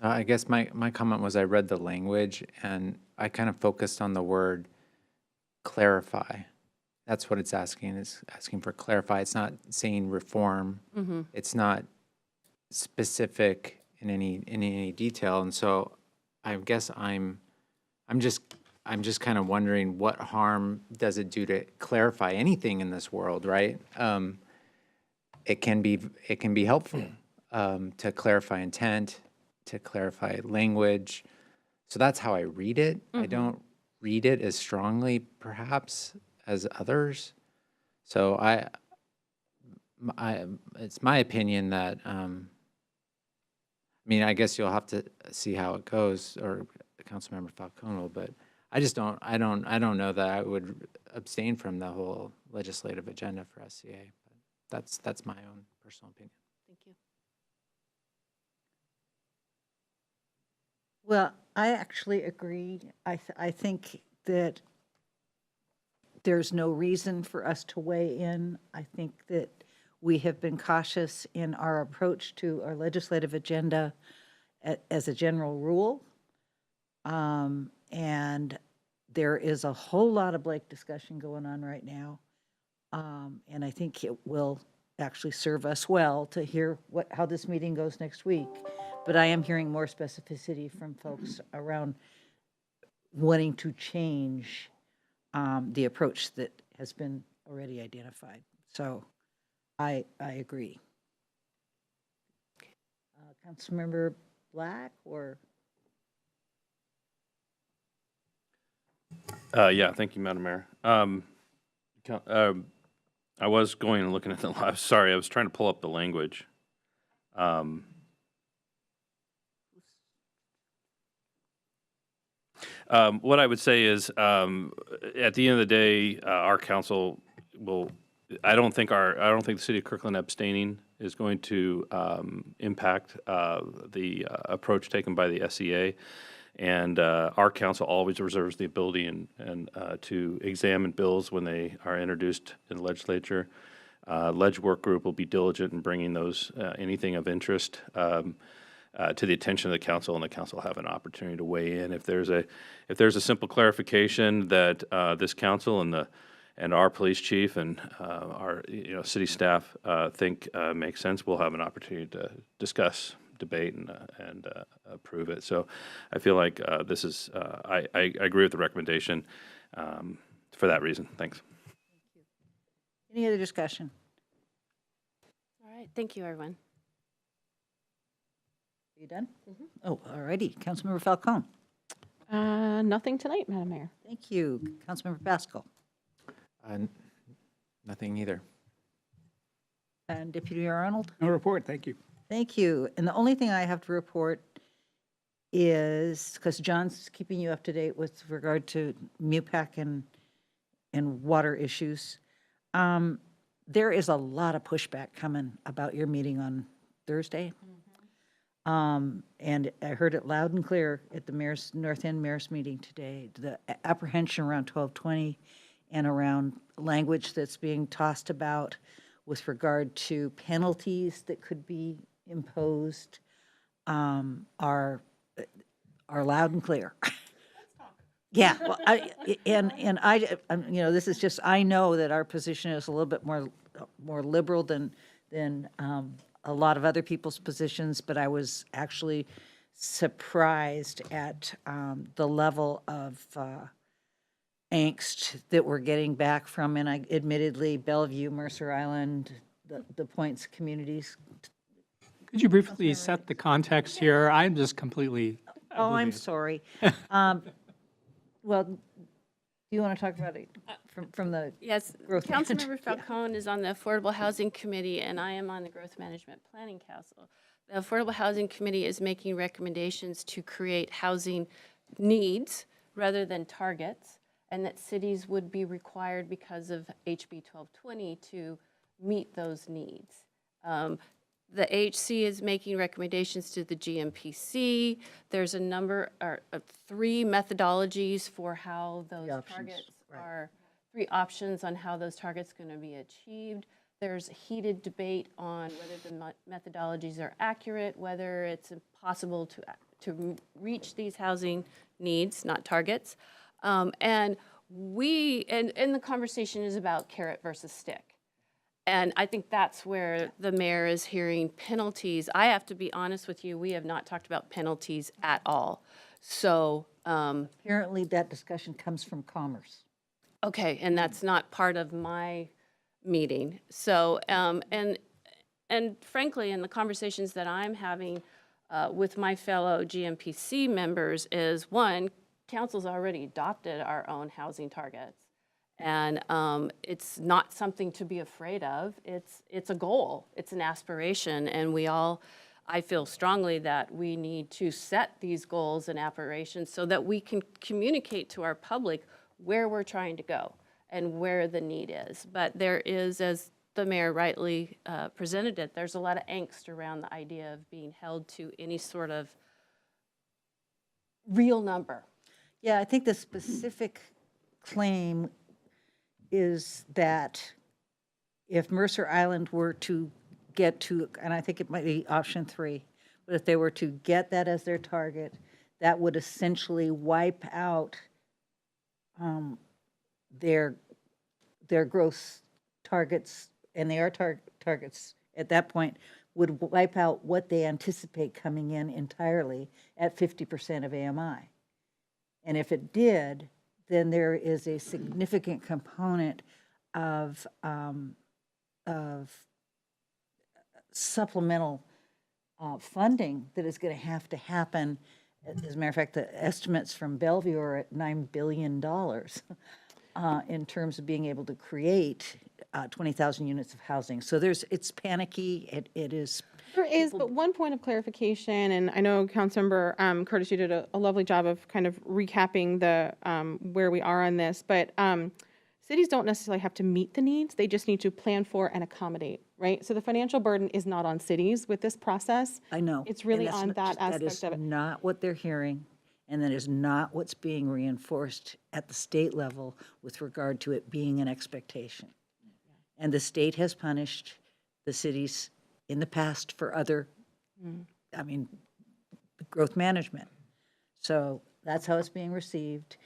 I guess my comment was I read the language and I kind of focused on the word clarify. That's what it's asking. It's asking for clarify. It's not saying reform. It's not specific in any detail. And so I guess I'm just kind of wondering what harm does it do to clarify anything in this world, right? It can be helpful to clarify intent, to clarify language. So that's how I read it. I don't read it as strongly, perhaps, as others. So it's my opinion that, I mean, I guess you'll have to see how it goes, or Councilmember Falcone will, but I don't know that I would abstain from the whole legislative agenda for SCA. But that's my own personal opinion. Thank you. Well, I actually agree. I think that there's no reason for us to weigh in. I think that we have been cautious in our approach to our legislative agenda as a general rule. And there is a whole lot of Blake discussion going on right now. And I think it will actually serve us well to hear how this meeting goes next week. But I am hearing more specificity from folks around wanting to change the approach that has been already identified. So I agree. Councilmember Black or? Yeah, thank you, Madam Mayor. I was going and looking at the, I'm sorry, I was trying to pull up the language. What I would say is, at the end of the day, our council will, I don't think the city of Kirkland abstaining is going to impact the approach taken by the SEA. And our council always reserves the ability and to examine bills when they are introduced in the legislature. Ledge Work Group will be diligent in bringing those, anything of interest to the attention of the council, and the council will have an opportunity to weigh in. If there's a simple clarification that this council and our police chief and our city staff think makes sense, we'll have an opportunity to discuss, debate, and approve it. So I feel like this is, I agree with the recommendation for that reason. Thanks. Any other discussion? All right, thank you, everyone. You done? Oh, all righty. Councilmember Falcone. Nothing tonight, Madam Mayor. Thank you. Councilmember Pascal. Nothing either. And Deputy Mayor Arnold. No report, thank you. Thank you. And the only thing I have to report is, because John's keeping you up to date with regard to MUPAC and water issues, there is a lot of pushback coming about your meeting on Thursday. And I heard it loud and clear at the North End Mayor's meeting today, the apprehension around 1220 and around language that's being tossed about with regard to penalties that could be imposed are loud and clear. Yeah, well, this is just, I know that our position is a little bit more liberal than a lot of other people's positions, but I was actually surprised at the level of angst that we're getting back from, and admittedly, Bellevue, Mercer Island, the Points communities. Could you briefly set the context here? I'm just completely Oh, I'm oblivious. sorry. Well, do you want to talk about it from the Yes, growth Councilmember management? Falcone is on the Affordable Housing Committee, and I am on the Growth Management Planning Council. The Affordable Housing Committee is making recommendations to create housing needs rather than targets, and that cities would be required because of HB 1220 to meet those needs. The AHC is making recommendations to the GMPC. There's a number, or 3 methodologies for how those targets are, 3 options on how those targets are going to be achieved. There's heated debate on whether the methodologies are accurate, whether it's possible to reach these housing needs, not targets. And the conversation is about carrot versus stick. And I think that's where the mayor is hearing penalties. I have to be honest with you, we have not talked about penalties at all. So apparently that discussion comes from Commerce. Okay, and that's not part of my meeting. So and frankly, in the conversations that I'm having with my fellow GMPC members is, one, council's already adopted our own housing targets. And it's not something to be afraid of. It's a goal. It's an aspiration. And I feel strongly that we need to set these goals and aspirations so that we can communicate to our public where we're trying to go and where the need is. But there is, as the mayor rightly presented it, there's a lot of angst around the idea of being held to any sort of real number. Yeah, I think the specific claim is that if Mercer Island were to get to, and I think it might be option 3, but if they were to get that as their target, that would essentially wipe out their growth targets, and they are targets at that point, would wipe out what they anticipate coming in entirely at 50% of AMI. And if it did, then there is a significant component of supplemental funding that is going to happen. As a matter of fact, the estimates from Bellevue are at $9 billion in terms of being able to create 20,000 units of housing. So it's panicky. It is. There is, but one point of clarification, and I know Councilmember Curtis, you did a lovely job of kind of recapping the where we are on this, but cities don't necessarily have to meet the needs, they just need to plan for and accommodate, right? So the financial burden is not on cities with this process. I know. It's really And on that aspect that is of it. not what they're hearing. And that is not what's being reinforced at the state level with regard to it being an expectation. And the state has punished the cities in the past for other, I mean, growth management. So that's how it's being received.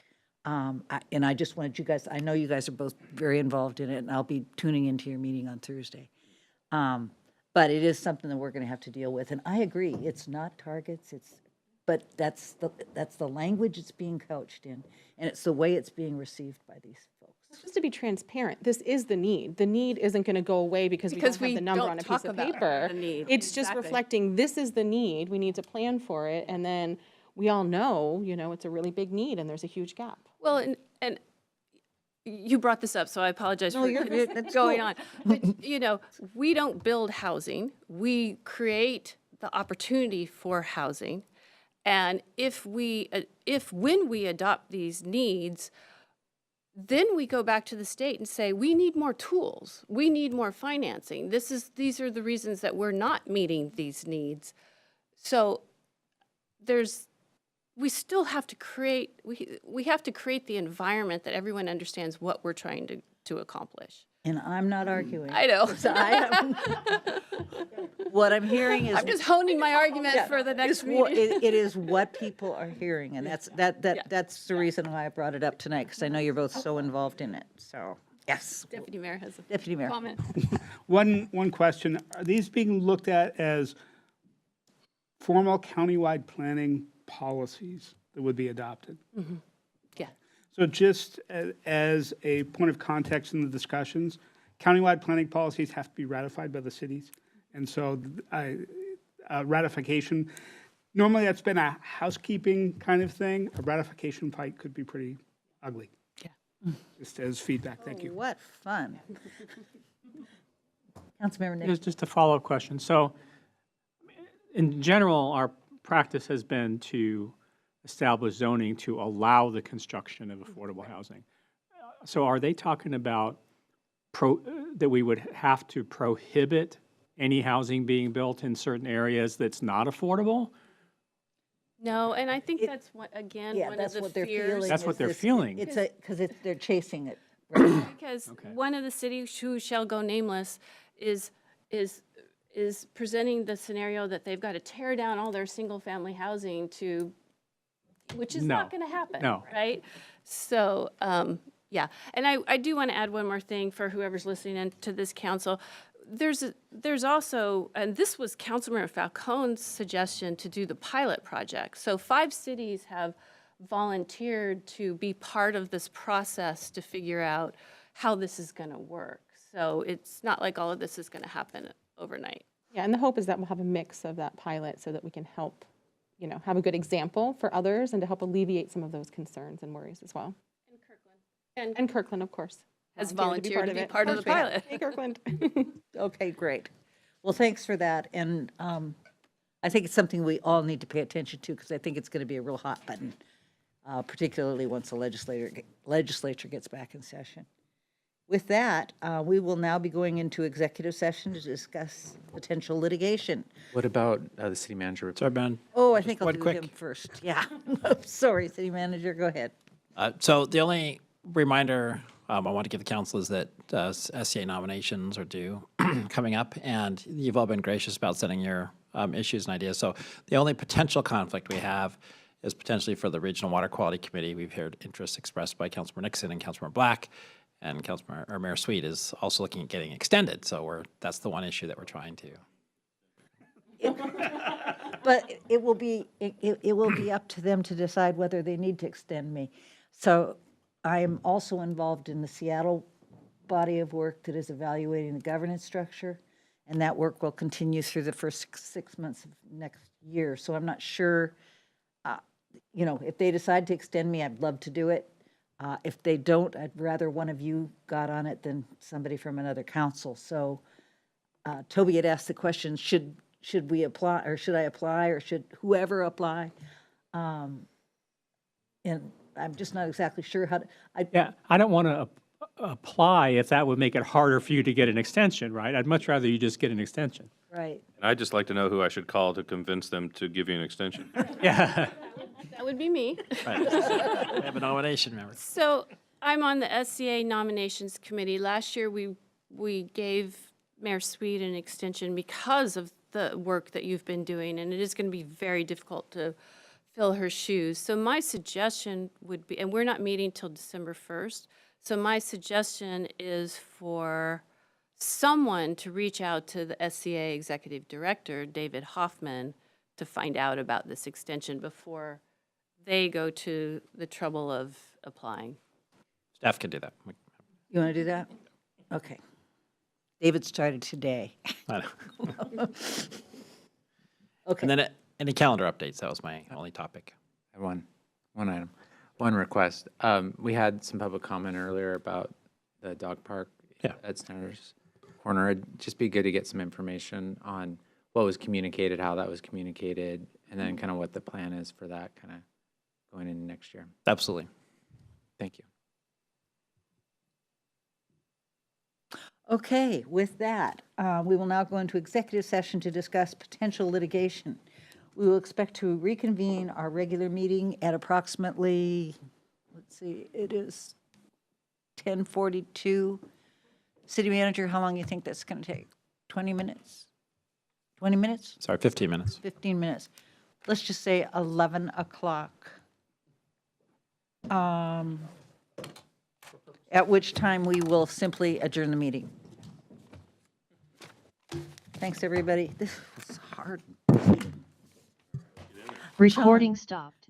And I just wanted you guys, I know you guys are both very involved in it, and I'll be tuning into your meeting on Thursday. But it is something that we're going to have to deal with. And I agree, it's not targets, but that's the language it's being couched in, and it's the way it's being received by these folks. Just to be transparent, this is the need. The need isn't going to go away because we don't have the number on a piece of paper. It's just reflecting this is the need. We need to plan for it, and then we all know, it's a really big need, and there's a huge gap. Well, and you brought this up, so I apologize for that's going cool. on. But, we don't build housing. We create the opportunity for housing. And when we adopt these needs, then we go back to the state and say, we need more tools. We need more financing. These are the reasons that we're not meeting these needs. So we still have to create, we have to create the environment that everyone understands what we're trying to accomplish. And I'm not arguing. I know. What I'm hearing is. I'm just honing my argument for the next meeting. It is what people are hearing, and that's the reason why I brought it up tonight, because I know you're both so involved in it, so, yes. Deputy Mayor has a Deputy Mayor. comment. One question, are these being looked at as formal countywide planning policies that would be adopted? Mm-hmm. Yeah. So just as a point of context in the discussions, countywide planning policies have to be ratified by the cities. And so ratification, normally that's been a housekeeping kind of thing. A ratification fight could be pretty ugly. Yeah. Just as feedback, thank you. What fun. Councilmember Nick. Just a follow-up question. So in general, our practice has been to establish zoning to allow the construction of affordable housing. So are they talking about that we would have to prohibit any housing being built in certain areas that's not affordable? No, and I think that's one of the fears. That's what they're feeling. It's because they're chasing it. Because one of the cities who shall go nameless is presenting the scenario that they've got to tear down all their single-family housing which is not going to happen, right? So, yeah. And I do want to add one more thing for whoever's listening to this council. There's also, and this was Councilmember Falcone's suggestion to do the pilot project. So 5 cities have volunteered to be part of this process to figure out how this is going to work. So it's not like all of this is going to happen overnight. Yeah, and the hope is that we'll have a mix of that pilot so that we can help, have a good example for others and to help alleviate some of those concerns and worries as well. And Kirkland. And Kirkland, of course. Has volunteered to be part of the pilot. Hey, Kirkland. Okay, great. Well, thanks for that. And I think it's something we all need to pay attention to, because I think it's going to be a real hot button, particularly once the legislature gets back in session. With that, we will now be going into executive session to discuss potential litigation. What about the city manager report? Sorry, Ben. Oh, I think I'll do quick. him first. Yeah. Sorry, city manager, go ahead. So the only reminder I want to give the council is that SCA nominations are due coming up, and you've all been gracious about sending your issues and ideas. So the only potential conflict we have is potentially for the Regional Water Quality Committee. We've heard interest expressed by Councilmember Nixon and Councilmember Black, and Mayor Sweet is also looking at getting extended. So that's the one issue that we're trying to. But it will be up to them to decide whether they need to extend me. So I am also involved in the Seattle body of work that is evaluating the governance structure, and that work will continue through the first 6 months of next year. So I'm not sure, if they decide to extend me, I'd love to do it. If they don't, I'd rather one of you got on it than somebody from another council. So Toby had asked the question, should we apply, or should I apply, or should whoever apply? And I'm just not exactly sure how to. I don't want to apply if that would make it harder for you to get an extension, right? I'd much rather you just get an extension. Right. I'd just like to know who I should call to convince them to give you an extension. Yeah. That would be me. Right. We have a nomination, member. So I'm on the SCA Nominations Committee. Last year, we gave Mayor Sweet an extension because of the work that you've been doing, and it is going to be very difficult to fill her shoes. So my suggestion would be, and we're not meeting till December 1st, so my suggestion is for someone to reach out to the SCA Executive Director, David Hoffman, to find out about this extension before they go to the trouble of applying. Staff can do that. You want to do that? Okay. David started today. I know. Okay. And then any calendar updates, that was my only topic. I have one item, one request. We had some public comment earlier about the dog park at Snyder's Corner. It'd just be good to get some information on what was communicated, how that was communicated, and then kind of what the plan is for that kind of going into next year. Absolutely. Thank you. Okay, with that, we will now go into executive session to discuss potential litigation. We will expect to reconvene our regular meeting at approximately, let's see, it is 10:42. City Manager, how long do you think that's going to take? 20 minutes? 20 minutes? Sorry, 15 minutes. 15 minutes. Let's just say 11 o'clock. At which time we will simply adjourn the meeting. Thanks, everybody. This was hard. Recording stopped.